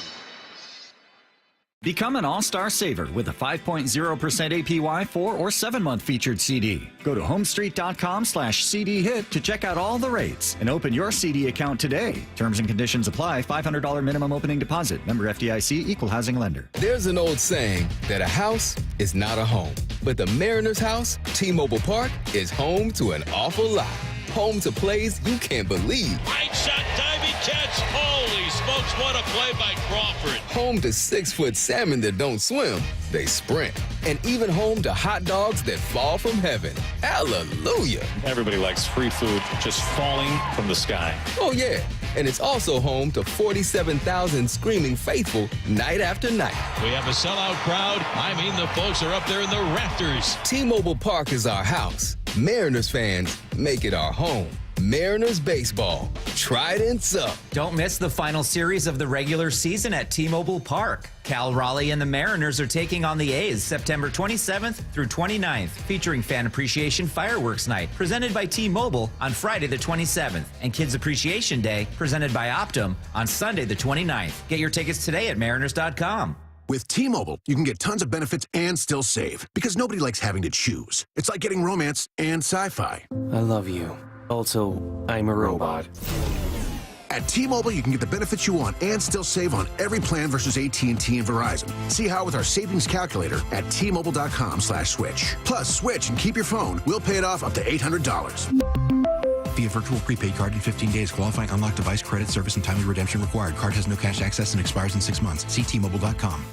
Become an all-star saver with a 5.0% APY 4 or 7-month featured CD. Go to homestreet.com/CD hit to check out all the rates and open your CD account today. Terms and conditions apply. $500 minimum opening deposit. Member FDIC, equal housing lender. There's an old saying that a house is not a home, but the Mariners house, T-Mobile Park, is home to an awful lot. Home to plays you can't believe. Right shot, diving catch. Holy smokes, what a play by Crawford. Home to 6-foot salmon that don't swim, they sprint. And even home to hot dogs that fall from heaven. Hallelujah. Everybody likes free food just falling from the sky. Oh, yeah. And it's also home to 47,000 screaming faithful night after night. We have a sellout crowd. I mean, the folks are up there in the rafters. T-Mobile Park is our house. Mariners fans make it our home. Mariners baseball. Tridents up. Don't miss the final series of the regular season at T-Mobile Park. Cal Raleigh and the Mariners are taking on the A's September 27th through 29th, featuring Fan Appreciation Fireworks Night, presented by T-Mobile on Friday the 27th, and Kids Appreciation Day, presented by Optum on Sunday the 29th. Get your tickets today at mariners.com. With T-Mobile, you can get tons of benefits and still save, because nobody likes having to choose. It's like getting romance and sci-fi. I love you. Also, I'm a robot. At T-Mobile, you can get the benefits you want and still save on every plan versus AT&T and Verizon. See how with our savings calculator at T-Mobile.com/switch. Plus, switch and keep your phone. We'll pay it off up to $800. Via virtual prepaid card in 15 days. Qualifying unlocked device credit service and timely redemption required. Card has no cash access and expires in 6 months. See T-Mobile.com.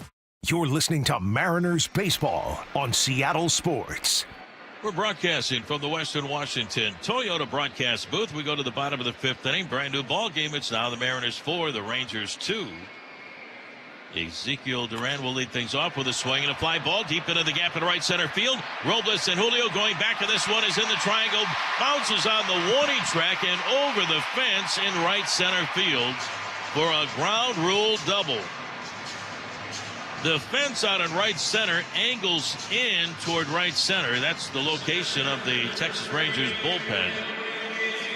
You're listening to Mariners Baseball on Seattle Sports. We're broadcasting from the Western Washington Toyota broadcast booth. We go to the bottom of the 5th inning. Brand new ball game. It's now the Mariners 4, the Rangers 2. Ezekiel Duran will lead things off with a swing and a fly ball deep into the gap in right center field. Robles and Julio going back to this one is in the triangle. Bounces on the warning track and over the fence in right center field for a ground rule double. The fence out in right center angles in toward right center. That's the location of the Texas Rangers bullpen.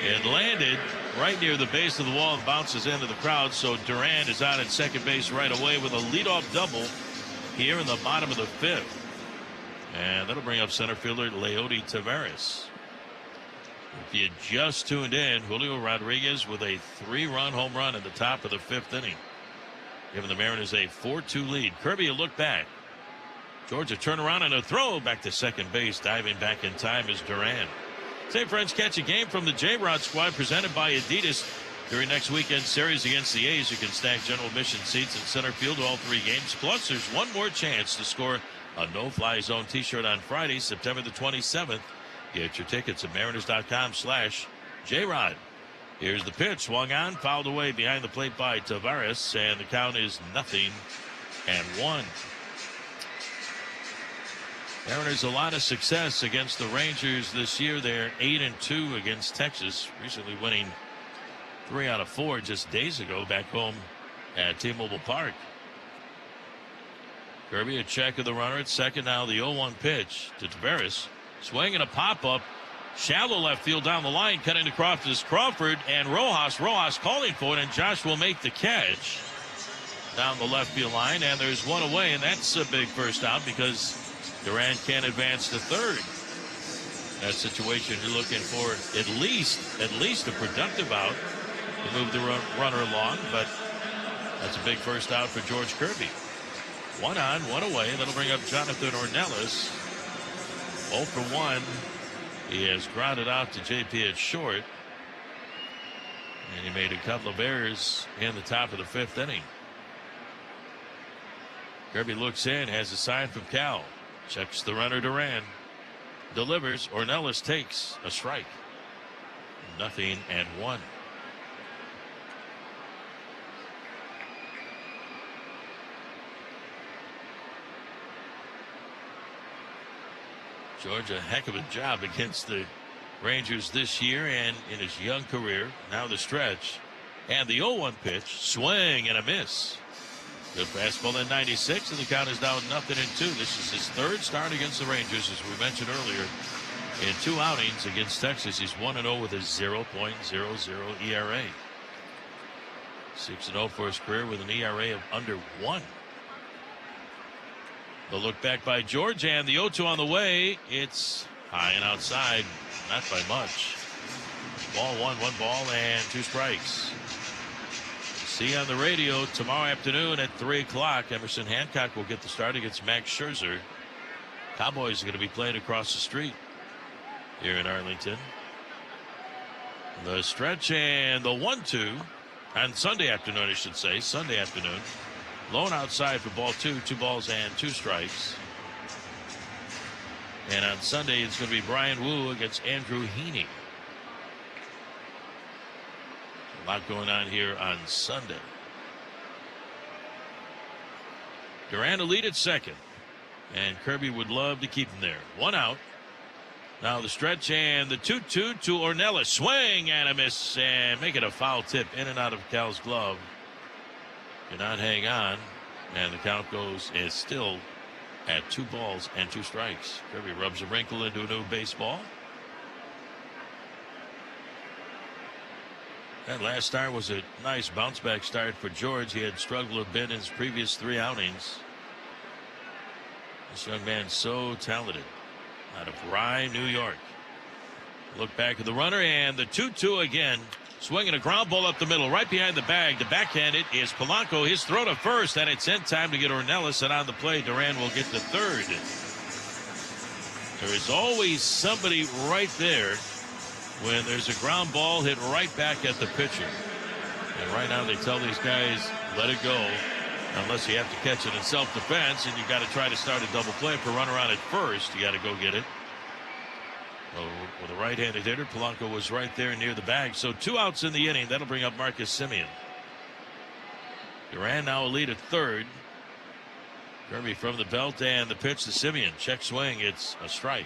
It landed right near the base of the wall and bounces into the crowd. So Duran is out at second base right away with a leadoff double here in the bottom of the 5th. And that'll bring up center fielder Leody Taveras. If you just tuned in, Julio Rodriguez with a 3-run home run at the top of the 5th inning, giving the Mariners a 4-2 lead. Kirby a look back. Georgia turnaround and a throw back to second base. Diving back in time is Duran. Say, friends, catch a game from the J-Rod squad presented by Adidas. During next weekend's series against the A's, you can snag general admission seats in center field to all 3 games. Plus, there's one more chance to score a no-fly zone t-shirt on Friday, September the 27th. Get your tickets at mariners.com/JRod. Here's the pitch. Swung on, fouled away behind the plate by Tavares, and the count is 0-1. Mariners a lot of success against the Rangers this year. They're 8-2 against Texas, recently winning 3 out of 4 just days ago back home at T-Mobile Park. Kirby a check of the runner at second. Now the 0-1 pitch to Tavares. Swing and a pop-up. Shallow left field down the line. Cutting across is Crawford and Rojas. Rojas calling for it, and Josh will make the catch down the left field line. And there's one away, and that's a big first out because Duran can't advance to third. That situation, you're looking for at least a productive out to move the runner along, but that's a big first out for George Kirby. 1 on, 1 away. That'll bring up Jonathan Ornelas. 0 for 1. He has grounded out to JP at short, and he made a couple of errors in the top of the 5th inning. Kirby looks in, has a sign from Cal. Checks the runner Duran. Delivers. Ornelas takes a strike. 0-1. George, a heck of a job against the Rangers this year and in his young career. Now the stretch. And the 0-1 pitch. Swing and a miss. Good fastball at 96, and the count is now 0-2. This is his 3rd start against the Rangers, as we mentioned earlier. In 2 outings against Texas, he's 1-0 with a 0.00 ERA. 6-0 for his career with an ERA of under 1. The look back by George, and the 0-2 on the way. It's high and outside, not by much. Ball 1 ball and 2 strikes. See you on the radio tomorrow afternoon at 3 o'clock. Emerson Hancock will get the start against Max Scherzer. Cowboys are going to be playing across the street here in Arlington. The stretch and the 1-2 on Sunday afternoon, I should say. Sunday afternoon. Lone outside for ball 2. 2 balls and 2 strikes. And on Sunday, it's going to be Brian Wu against Andrew Heaney. A lot going on here on Sunday. Duran to lead at second, and Kirby would love to keep him there. 1 out. Now the stretch and the 2-2 to Ornelas. Swing and a miss, and make it a foul tip in and out of Cal's glove. Cannot hang on, and the count is still at 2 balls and 2 strikes. Kirby rubs a wrinkle into a new baseball. That last start was a nice bounce-back start for George. He had struggled a bit in his previous 3 outings. This young man so talented out of Rye, New York. Look back at the runner, and the 2-2 again. Swinging a ground ball up the middle, right behind the bag. The backhand it is Polanco. His throw to first, and it's in time to get Ornelas, and on the play, Duran will get to third. There is always somebody right there when there's a ground ball hit right back at the pitcher. And right now they tell these guys, let it go, unless you have to catch it in self-defense, and you've got to try to start a double play. If a runner on at first, you got to go get it. Well, with a right-handed hitter, Polanco was right there near the bag. So 2 outs in the inning. That'll bring up Marcus Semien. Duran now a lead at third. Kirby from the belt, and the pitch to Semien. Check swing. It's a strike.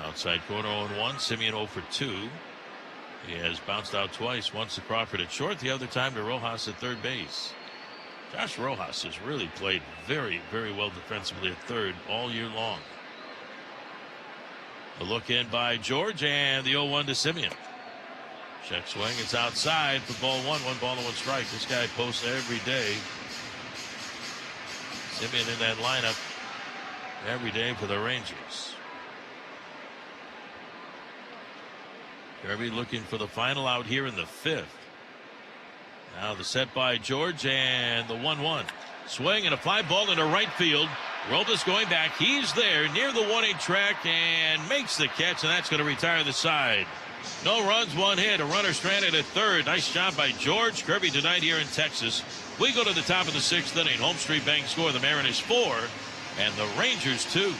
Outside corner 0-1. Semien 0 for 2. He has bounced out twice. Once to Crawford at short, the other time to Rojas at third base. Josh Rojas has really played very, very well defensively at third all year long. A look in by George, and the 0-1 to Semien. Check swing. It's outside for ball 1. 1 ball and 1 strike. This guy posts every day. Semien in that lineup every day for the Rangers. Kirby looking for the final out here in the 5th. Now the set by George, and the 1-1. Swing and a fly ball into right field. Robles going back. He's there near the 1-8 track and makes the catch, and that's going to retire the side. No runs, 1 hit. A runner stranded at third. Nice job by George. Kirby tonight here in Texas. We go to the top of the 6th inning. Home Street Bank score. The Mariners 4 and the Rangers 2.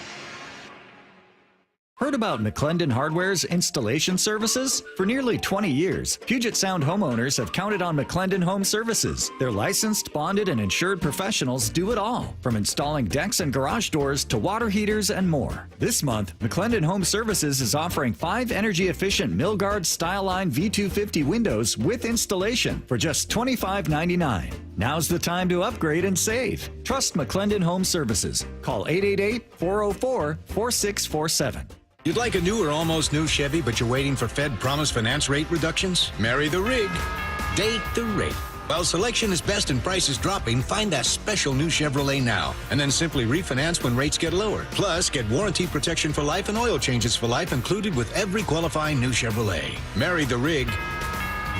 Heard about McClendon Hardware's installation services? For nearly 20 years, Puget Sound homeowners have counted on McClendon Home Services. Their licensed, bonded, and insured professionals do it all, from installing decks and garage doors to water heaters and more. This month, McClendon Home Services is offering 5 energy-efficient Milgard Styleline V250 windows with installation for just $25.99. Now's the time to upgrade and save. Trust McClendon Home Services. Call 888-404-4647. You'd like a new or almost new Chevy, but you're waiting for Fed Promise finance rate reductions? Marry the rig. Date the rate. While selection is best and price is dropping, find that special new Chevrolet now, and then simply refinance when rates get lower. Plus, get warranty protection for life and oil changes for life included with every qualifying new Chevrolet. Marry the rig.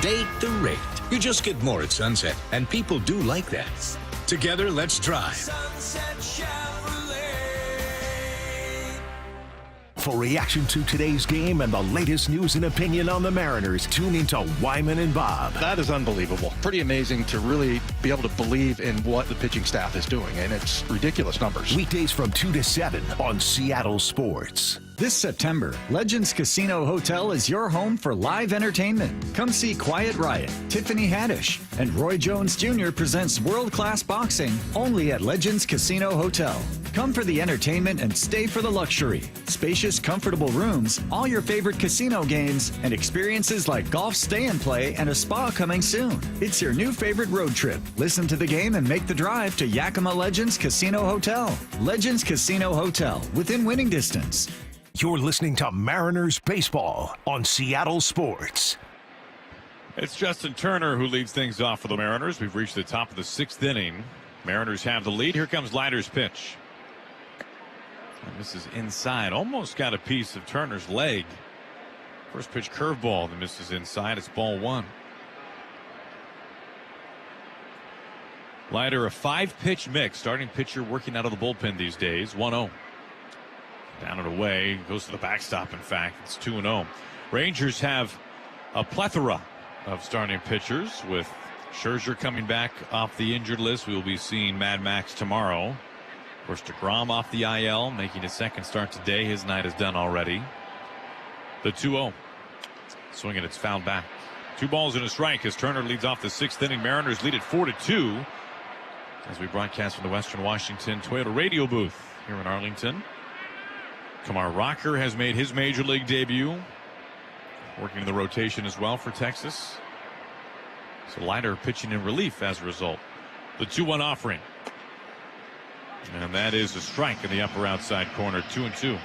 Date the rate. You just get more at Sunset, and people do like that. Together, let's drive. Sunset Chevrolet. For reaction to today's game and the latest news and opinion on the Mariners, tune into Wyman and Bob. That is unbelievable. Pretty amazing to really be able to believe in what the pitching staff is doing, and it's ridiculous numbers. Weekdays from 2 to 7 on Seattle Sports. This September, Legends Casino Hotel is your home for live entertainment. Come see Quiet Riot, Tiffany Haddish, and Roy Jones Jr. presents world-class boxing only at Legends Casino Hotel. Come for the entertainment and stay for the luxury. Spacious, comfortable rooms, all your favorite casino games, and experiences like golf stay and play and a spa coming soon. It's your new favorite road trip. Listen to the game and make the drive to Yakima Legends Casino Hotel. Legends Casino Hotel, within winning distance. You're listening to Mariners Baseball on Seattle Sports. It's Justin Turner who leads things off for the Mariners. We've reached the top of the 6th inning. Mariners have the lead. Here comes Leiter's pitch. And this is inside. Almost got a piece of Turner's leg. First pitch curveball that misses inside. It's ball 1. Leiter, a 5-pitch mix. Starting pitcher working out of the bullpen these days. 1-0. Down and away. Goes to the backstop, in fact. It's 2-0. Rangers have a plethora of starting pitchers, with Scherzer coming back off the injured list. We will be seeing Mad Max tomorrow. Of course, DeGrom off the IL, making his second start today. His night is done already. The 2-0. Swinging, it's fouled back. 2 balls and a strike as Turner leads off the 6th inning. Mariners lead at 4-2 as we broadcast from the Western Washington Toyota radio booth here in Arlington. Kumar Rocker has made his major league debut, working in the rotation as well for Texas. So Leiter pitching in relief as a result. The 2-1 offering. And that is a strike in the upper outside corner. 2-2.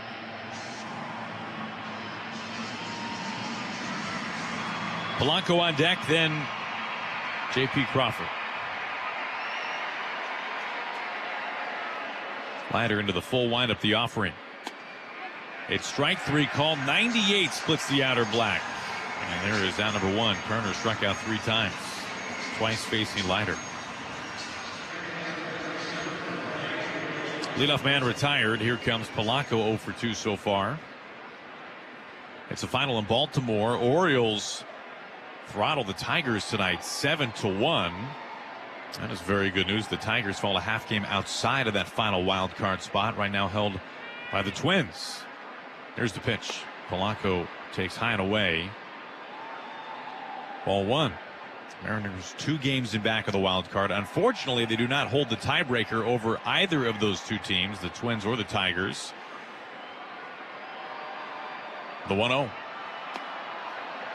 Polanco on deck, then J.P. Crawford. Leiter into the full windup, the offering. It's strike 3 called. 98 splits the outer black. And there is out number 1. Kerner struck out 3 times. Twice facing Leiter. Leadoff man retired. Here comes Polanco, 0 for 2 so far. It's a final in Baltimore. Orioles throttle the Tigers tonight 7-1. That is very good news. The Tigers fall a half game outside of that final wild card spot, right now held by the Twins. There's the pitch. Polanco takes high and away. Ball 1. Mariners 2 games in back of the wild card. Unfortunately, they do not hold the tiebreaker over either of those 2 teams, the Twins or the Tigers. The 1-0.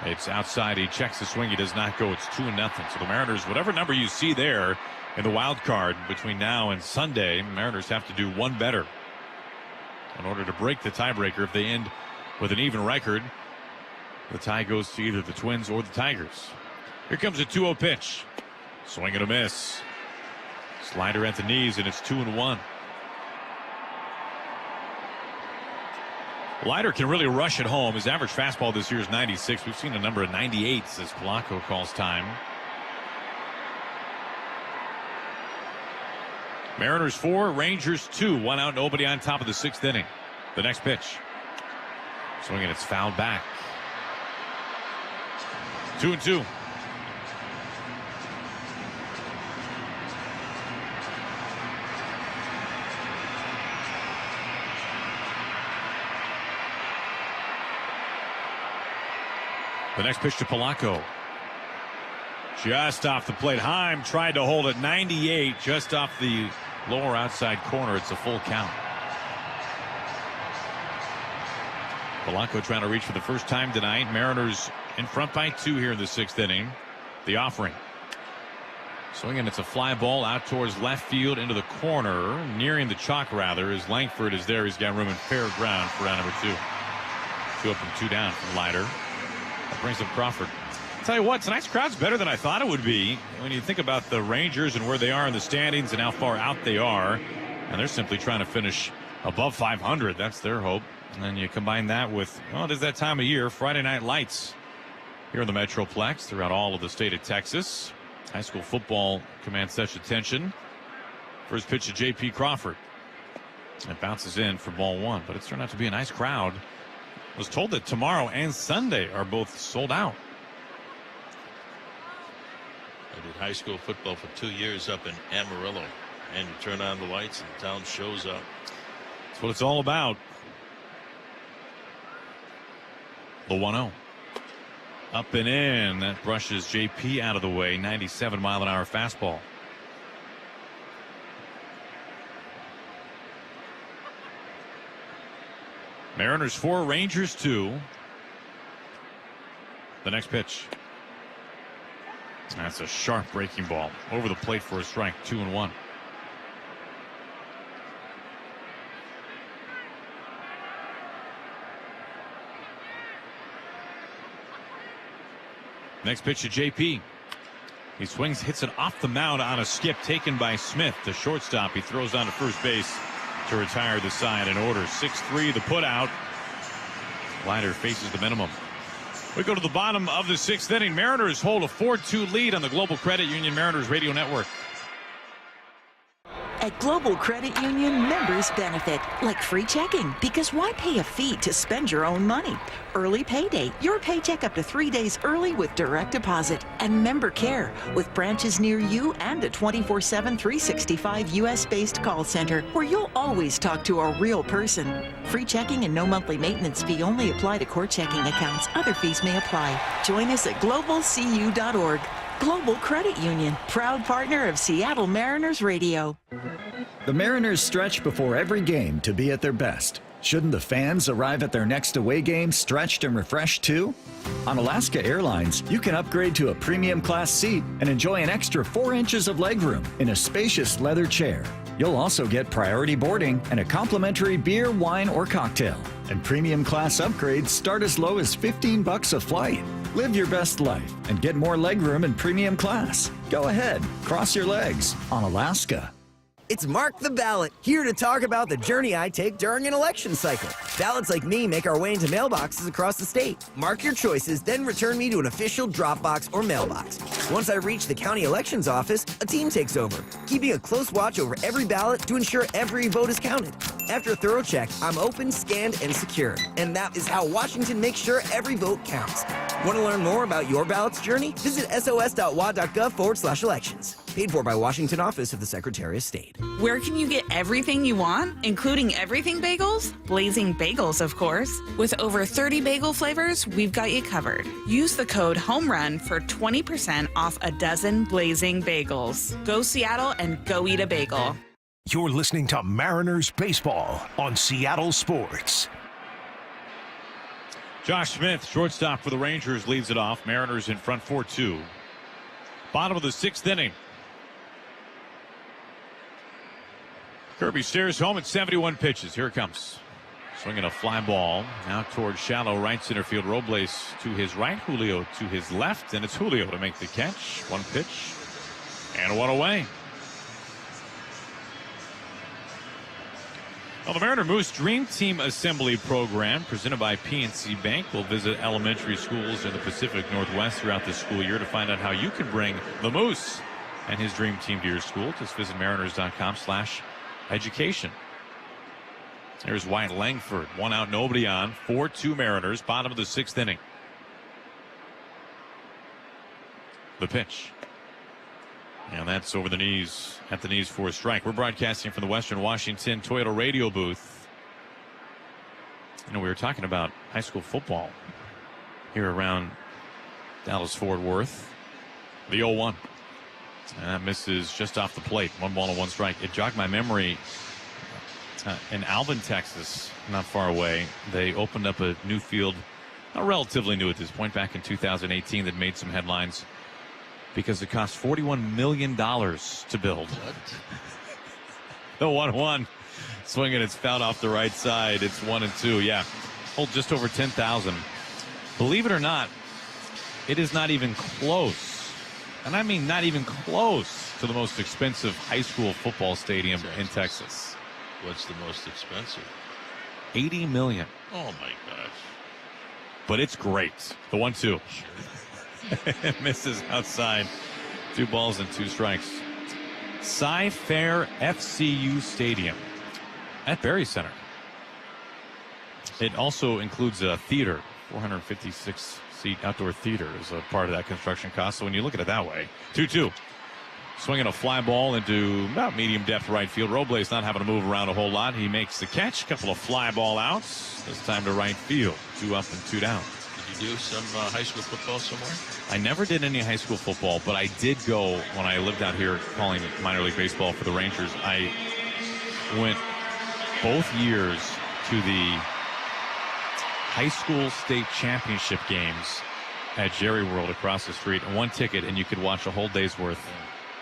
It's outside. He checks the swing. He does not go. It's 2-0. So the Mariners, whatever number you see there in the wild card between now and Sunday, Mariners have to do 1 better in order to break the tiebreaker. If they end with an even record, the tie goes to either the Twins or the Tigers. Here comes a 2-0 pitch. Swing and a miss. Slider at the knees, and it's 2-1. Leiter can really rush it home. His average fastball this year is 96. We've seen a number of 98s as Polanco calls time. Mariners 4, Rangers 2. 1 out, nobody on top of the 6th inning. The next pitch. Swinging, it's fouled back. 2-2. The next pitch to Polanco. Just off the plate. Heim tried to hold it 98 just off the lower outside corner. It's a full count. Polanco trying to reach for the first time tonight. Mariners in front by 2 here in the 6th inning. The offering. Swinging, it's a fly ball out towards left field into the corner. Nearing the chalk rather as Langford is there. He's got room in fair ground for round number 2. 2 up and 2 down from Leiter. That brings up Crawford. I'll tell you what, tonight's crowd's better than I thought it would be. When you think about the Rangers and where they are in the standings and how far out they are, and they're simply trying to finish above 500. That's their hope. And then you combine that with, well, it is that time of year, Friday night lights here in the Metroplex throughout all of the state of Texas. High school football commands such attention. First pitch to J.P. Crawford. It bounces in for ball 1, but it's turned out to be a nice crowd. I was told that tomorrow and Sunday are both sold out. I did high school football for 2 years up in Amarillo, and you turn on the lights and the town shows up. That's what it's all about. The 1-0. Up and in. That brushes JP out of the way. 97-mile-an-hour fastball. Mariners 4, Rangers 2. The next pitch. That's a sharp breaking ball. Over the plate for a strike. 2-1. Next pitch to JP. He swings, hits it off the mound on a skip taken by Smith, the shortstop. He throws on to first base to retire the side in order. 6-3 the put out. Leiter faces the minimum. We go to the bottom of the 6th inning. Mariners hold a 4-2 lead on the Global Credit Union Mariners Radio Network. At Global Credit Union, members benefit, like free checking, because why pay a fee to spend your own money? Early payday, your paycheck up to 3 days early with direct deposit. And member care, with branches near you and a 24/7, 365 U.S.-based call center, where you'll always talk to a real person. Free checking and no monthly maintenance fee only apply to core checking accounts. Other fees may apply. Join us at globalcu.org. Global Credit Union, proud partner of Seattle Mariners Radio. The Mariners stretch before every game to be at their best. Shouldn't the fans arrive at their next away game stretched and refreshed too? On Alaska Airlines, you can upgrade to a premium class seat and enjoy an extra 4 inches of legroom in a spacious leather chair. You'll also get priority boarding and a complimentary beer, wine, or cocktail. And premium class upgrades start as low as $15 a flight. Live your best life and get more legroom in premium class. Go ahead, cross your legs on Alaska. It's Mark the Ballot, here to talk about the journey I take during an election cycle. Ballots like me make our way into mailboxes across the state. Mark your choices, then return me to an official drop box or mailbox. Once I reach the county elections office, a team takes over, keeping a close watch over every ballot to ensure every vote is counted. After a thorough check, I'm open, scanned, and secure. And that is how Washington makes sure every vote counts. Want to learn more about your ballot's journey? Visit sos.wa.gov/elections. Paid for by Washington Office of the Secretary of State. Where can you get everything you want, including everything bagels? Blazing Bagels, of course. With over 30 bagel flavors, we've got you covered. Use the code HOMERUN for 20% off a dozen Blazing Bagels. Go Seattle and go eat a bagel. You're listening to Mariners Baseball on Seattle Sports. Josh Smith, shortstop for the Rangers, leads it off. Mariners in front 4-2. Bottom of the 6th inning. Kirby steers home at 71 pitches. Here it comes. Swinging a fly ball out towards shallow right center field. Robles to his right, Julio to his left, and it's Julio to make the catch. One pitch and one away. Well, the Mariner Moose Dream Team Assembly Program, presented by PNC Bank, will visit elementary schools in the Pacific Northwest throughout the school year to find out how you can bring the Moose and his dream team to your school. Just visit mariners.com/education. There's Wyatt Langford. 1 out, nobody on. 4-2 Mariners. Bottom of the 6th inning. The pitch. And that's over the knees, at the knees for a strike. We're broadcasting from the Western Washington Toyota radio booth. You know, we were talking about high school football here around Dallas-Fort Worth. The 0-1. And that misses just off the plate. 1 ball and 1 strike. It jogged my memory. In Alvin, Texas, not far away, they opened up a new field, not relatively new at this point, back in 2018, that made some headlines because it cost $41 million to build. What? The 1-1. Swinging, it's fouled off the right side. It's 1-2. Yeah. Hold just over 10,000. Believe it or not, it is not even close. And I mean not even close to the most expensive high school football stadium in Texas. What's the most expensive? $80 million. Oh, my gosh. But it's great. The 1-2. It misses outside. 2 balls and 2 strikes. Cy-Fair FCU Stadium at Berry Center. It also includes a theater. 456-seat outdoor theater is a part of that construction cost. So when you look at it that way, 2-2. Swinging a fly ball into about medium depth right field. Robles not having to move around a whole lot. He makes the catch. A couple of fly ball outs. This time to right field. 2 up and 2 down. Did you do some high school football somewhere? I never did any high school football, but I did go when I lived out here calling minor league baseball for the Rangers. I went both years to the high school state championship games at Jerry World across the street. And 1 ticket, and you could watch a whole day's worth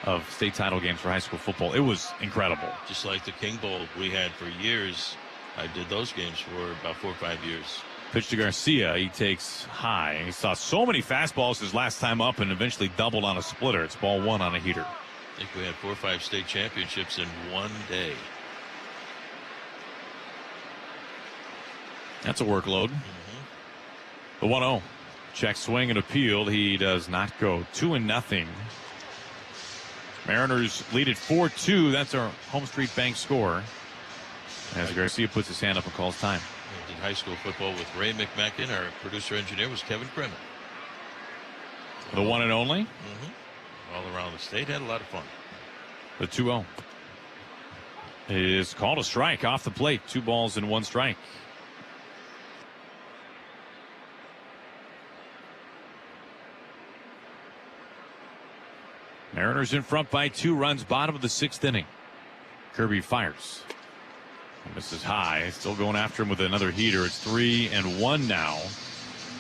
of state title games for high school football. It was incredible. Just like the King Bowl we had for years. I did those games for about 4 or 5 years. Pitch to Garcia. He takes high. He saw so many fastballs his last time up and eventually doubled on a splitter. It's ball 1 on a heater. I think we had 4 or 5 state championships in one day. That's a workload. The 1-0. Check swing and appeal. He does not go. 2-0. Mariners lead at 4-2. That's our Home Street Bank score. As Garcia puts his hand up and calls time. I did high school football with Ray McMackin. Our producer engineer was Kevin Crimmon. The 1 and only. All around the state. Had a lot of fun. The 2-0 is called a strike off the plate. 2 balls and 1 strike. Mariners in front by 2 runs, bottom of the 6th inning. Kirby fires. Misses high. Still going after him with another heater. It's 3-1 now.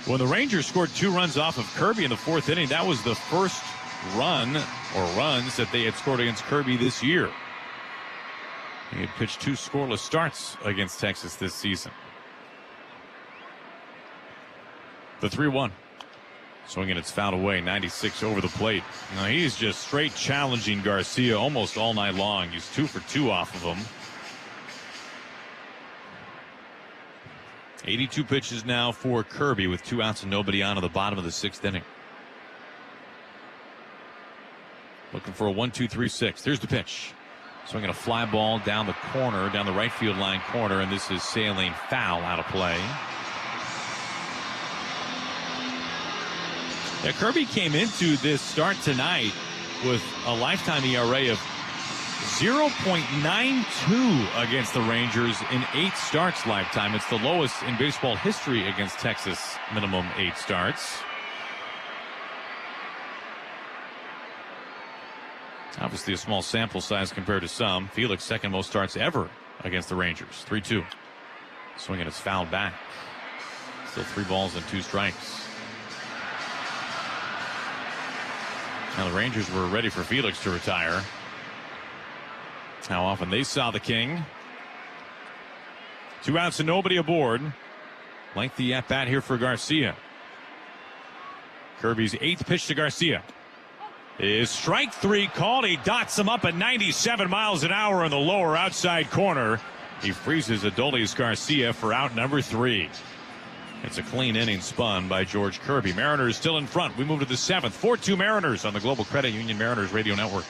When the Rangers scored 2 runs off of Kirby in the 4th inning, that was the first run or runs that they had scored against Kirby this year. He had pitched 2 scoreless starts against Texas this season. The 3-1. Swinging, it's fouled away. 96 over the plate. Now he's just straight challenging Garcia almost all night long. He's 2 for 2 off of him. 82 pitches now for Kirby with 2 outs and nobody on at the bottom of the 6th inning. Looking for a 1-2-3-6. There's the pitch. Swinging a fly ball down the corner, down the right field line corner, and this is sailing foul out of play. Yeah, Kirby came into this start tonight with a lifetime ERA of 0.92 against the Rangers in 8 starts lifetime. It's the lowest in baseball history against Texas, minimum 8 starts. Obviously a small sample size compared to some. Felix, 2nd most starts ever against the Rangers. 3-2. Swinging, it's fouled back. Still 3 balls and 2 strikes. Now the Rangers were ready for Felix to retire. How often they saw the King. 2 outs and nobody aboard. Lengthy at bat here for Garcia. Kirby's 8th pitch to Garcia is strike 3 called. He dots him up at 97 miles an hour in the lower outside corner. He freezes Adolis Garcia for out number 3. It's a clean inning spun by George Kirby. Mariners still in front. We move to the 7th. 4-2 Mariners on the Global Credit Union Mariners Radio Network.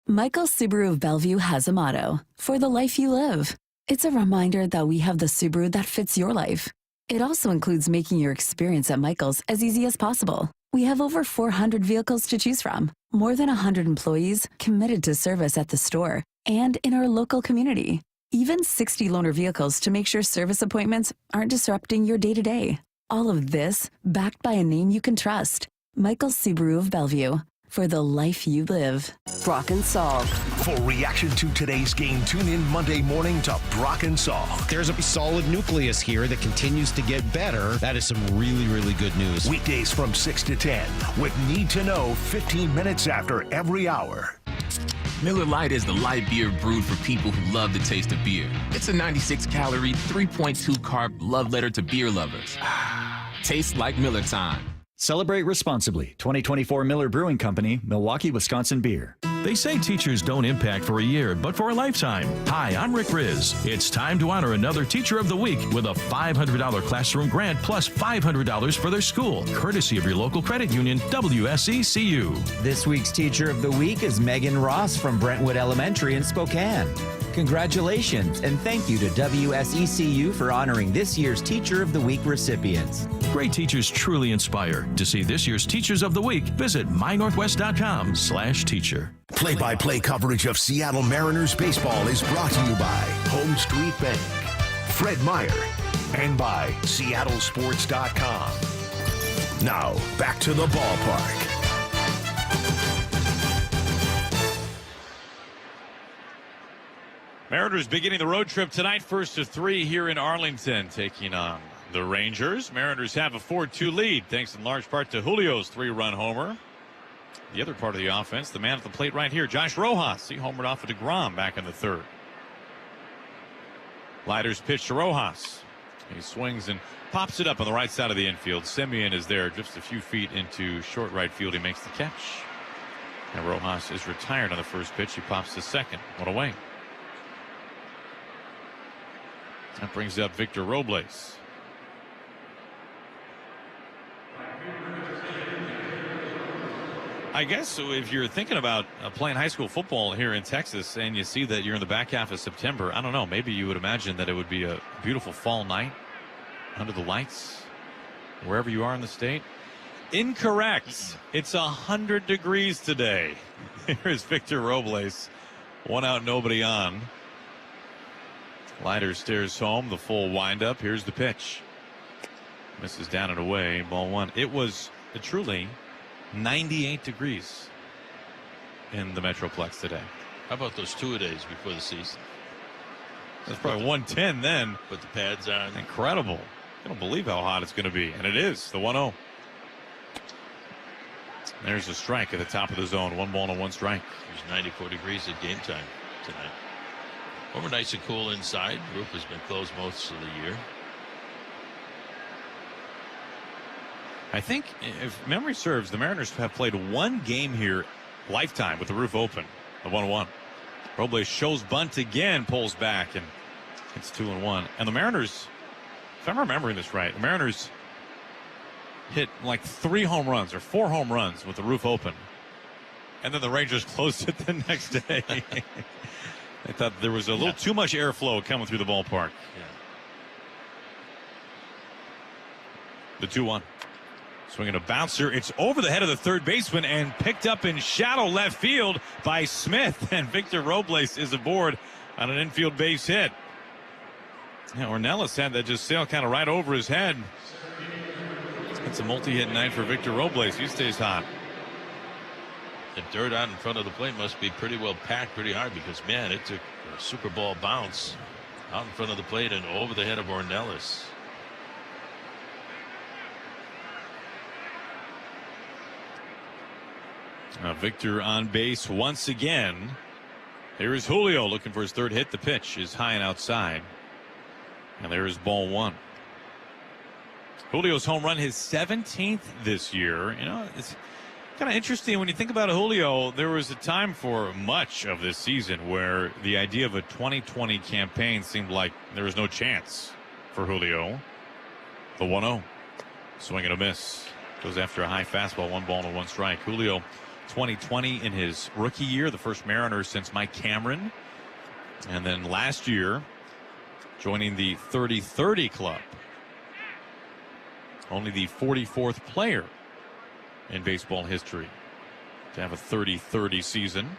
Michael Subaru of Bellevue has a motto, for the life you live. It's a reminder that we have the Subaru that fits your life. It also includes making your experience at Michael's as easy as possible. We have over 400 vehicles to choose from, more than 100 employees committed to service at the store and in our local community. Even 60 loaner vehicles to make sure service appointments aren't disrupting your day-to-day. All of this backed by a name you can trust. Michael's Subaru of Bellevue. For the life you live. Brock and Salk. For reaction to today's game, tune in Monday morning to Brock and Salk. There's a solid nucleus here that continues to get better. That is some really, really good news. Weekdays from 6 to 10 with Need to Know 15 minutes after every hour. Miller Lite is the light beer brewed for people who love the taste of beer. It's a 96-calorie, 3.2 carb love letter to beer lovers. Tastes like Miller time. Celebrate responsibly. 2024 Miller Brewing Company, Milwaukee, Wisconsin beer. They say teachers don't impact for a year, but for a lifetime. Hi, I'm Rick Riz. It's time to honor another Teacher of the Week with a $500 classroom grant plus $500 for their school, courtesy of your local credit union, WSECU. This week's Teacher of the Week is Megan Ross from Brentwood Elementary in Spokane. Congratulations, and thank you to WSECU for honoring this year's Teacher of the Week recipients. Great teachers truly inspire. To see this year's Teachers of the Week, visit mynorthwest.com/teacher. Play-by-play coverage of Seattle Mariners baseball is brought to you by Home Street Bank, Fred Meyer, and by SeattleSports.com. Now, back to the ballpark. Mariners beginning the road trip tonight, 1st of 3 here in Arlington, taking on the Rangers. Mariners have a 4-2 lead, thanks in large part to Julio's 3-run homer. The other part of the offense, the man at the plate right here, Josh Rojas. He homered off of DeGrom back in the 3rd. Leiter's pitch to Rojas. He swings and pops it up on the right side of the infield. Simeon is there just a few feet into short right field. He makes the catch. And Rojas is retired on the first pitch. He pops the second. One away. That brings up Victor Robles. I guess if you're thinking about playing high school football here in Texas and you see that you're in the back half of September, I don't know, maybe you would imagine that it would be a beautiful fall night under the lights wherever you are in the state. Incorrect. It's 100 degrees today. Here's Victor Robles. 1 out, nobody on. Leiter stares home, the full windup. Here's the pitch. Misses down and away. Ball 1. It was truly 98 degrees in the Metroplex today. How about those 2 days before the season? That's probably 110 then. Put the pads on. Incredible. I don't believe how hot it's going to be. And it is. The 1-0. There's a strike at the top of the zone. 1 ball and 1 strike. It was 94 degrees at game time tonight. Over nice and cool inside. Roof has been closed most of the year. I think, if memory serves, the Mariners have played 1 game here lifetime with the roof open. The 1-1. Robles shows bunt again, pulls back, and it's 2-1. And the Mariners, if I'm remembering this right, the Mariners hit like 3 home runs or 4 home runs with the roof open. And then the Rangers closed it the next day. I thought there was a little too much airflow coming through the ballpark. Yeah. The 2-1. Swinging a bouncer. It's over the head of the third baseman and picked up in shallow left field by Smith. And Victor Robles is aboard on an infield base hit. Yeah, Ornelas had that just sail kind of right over his head. It's a multi-hit night for Victor Robles. He stays hot. The dirt out in front of the plate must be pretty well packed pretty hard because, man, it took a Super Bowl bounce out in front of the plate and over the head of Ornelas. Victor on base once again. Here is Julio looking for his 3rd hit. The pitch is high and outside. And there is ball 1. Julio's home run, his 17th this year. You know, it's kind of interesting when you think about Julio. There was a time for much of this season where the idea of a 2020 campaign seemed like there was no chance for Julio. The 1-0. Swing and a miss. Goes after a high fastball. 1 ball and 1 strike. Julio 2020 in his rookie year, the first Mariner since Mike Cameron. And then last year, joining the 30-30 club. Only the 44th player in baseball history to have a 30-30 season.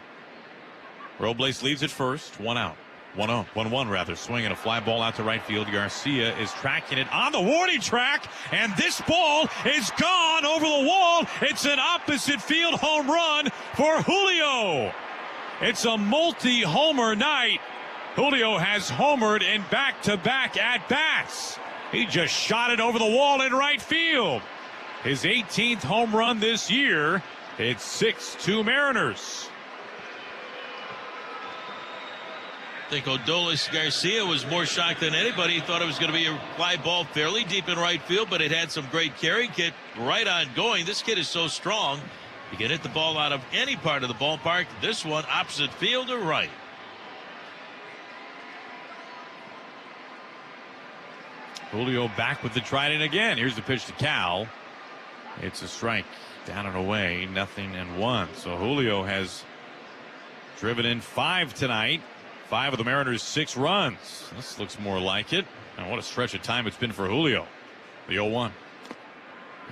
Robles leaves at first, 1 out. 1-1 rather. Swinging a fly ball out to right field. Garcia is tracking it on the warning track, and this ball is gone over the wall. It's an opposite field home run for Julio. It's a multi-homer night. Julio has homered in back-to-back at-bats. He just shot it over the wall in right field. His 18th home run this year. It's 6-2 Mariners. I think Odolis Garcia was more shocked than anybody. He thought it was going to be a fly ball fairly deep in right field, but it had some great carry. Get right on going. This kid is so strong. He can hit the ball out of any part of the ballpark. This one opposite field or right. Julio back with the trident again. Here's the pitch to Cal. It's a strike. Down and away. 0-1. So Julio has driven in 5 tonight. 5 of the Mariners' 6 runs. This looks more like it. And what a stretch of time it's been for Julio. The 0-1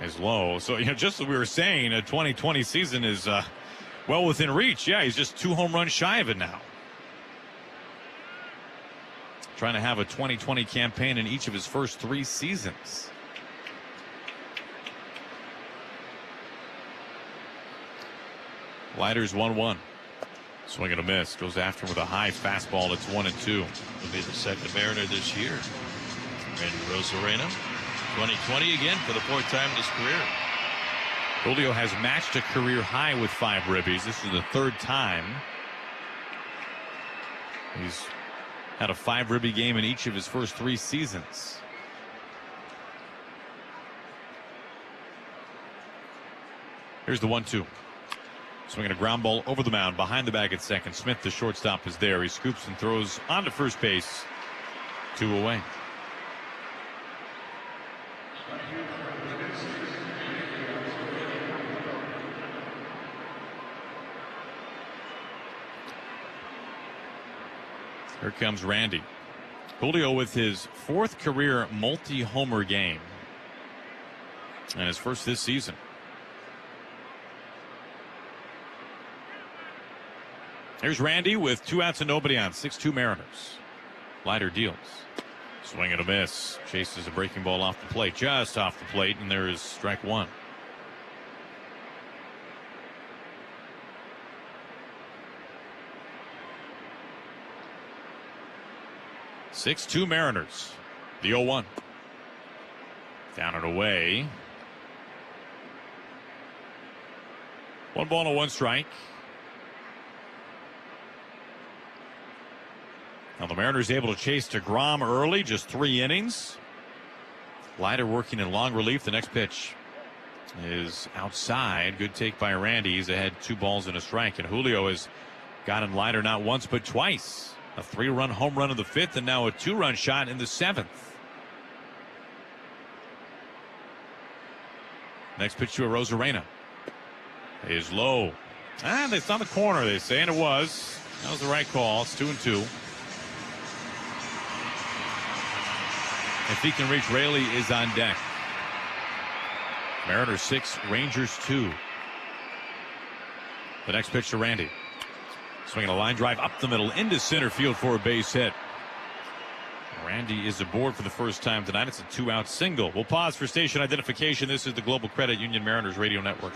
is low. So, just as we were saying, a 2020 season is well within reach. Yeah, he's just 2 home runs shy of it now. Trying to have a 2020 campaign in each of his first 3 seasons. Lighters 1-1. Swing and a miss. Goes after him with a high fastball. It's 1-2. Will be the second Mariner this year. Randy Rosarena. 2020 again for the 4th time in his career. Julio has matched a career high with 5 ribbies. This is the 3rd time he's had a 5 ribby game in each of his first 3 seasons. Here's the 1-2. Swinging a ground ball over the mound behind the bag at second. Smith, the shortstop, is there. He scoops and throws onto first base. 2 away. Here comes Randy. Julio with his 4th career multi-homer game. And his first this season. Here's Randy with 2 outs and nobody on. 6-2 Mariners. Leiter deals. Swing and a miss. Chases a breaking ball off the plate. Just off the plate. And there is strike 1. (6-2) Mariners. The 0-1. Down and away. 1 ball and 1 strike. Now the Mariners able to chase DeGrom early, just 3 innings. Leiter working in long relief. The next pitch is outside. Good take by Randy. He's ahead 2 balls and a strike. And Julio has gotten Leiter not once but twice. A 3-run home run in the 5th and now a 2-run shot in the 7th. Next pitch to a Rosarena is low. And it's on the corner, they say, and it was. That was the right call. It's 2-2. If he can reach, Raley is on deck. Mariners 6, Rangers 2. The next pitch to Randy. Swinging a line drive up the middle into center field for a base hit. Randy is aboard for the first time tonight. It's a 2-out single. We'll pause for station identification. This is the Global Credit Union Mariners Radio Network.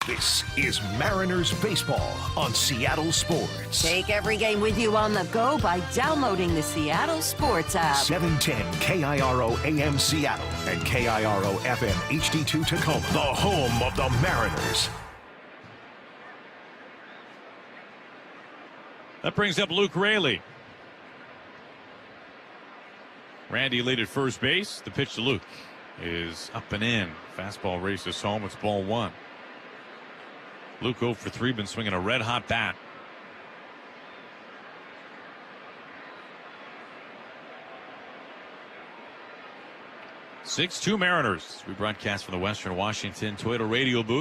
This is Mariners Baseball on Seattle Sports. Take every game with you on the go by downloading the Seattle Sports app. 710 KIRO AM Seattle and KIRO FM HD2 Tacoma. The home of the Mariners. That brings up Luke Raley. Randy lead at first base. The pitch to Luke is up and in. Fastball races home. It's ball 1. Luke 0 for 3, been swinging a red-hot bat. (6-2) Mariners. We broadcast from the Western Washington Toyota radio booth.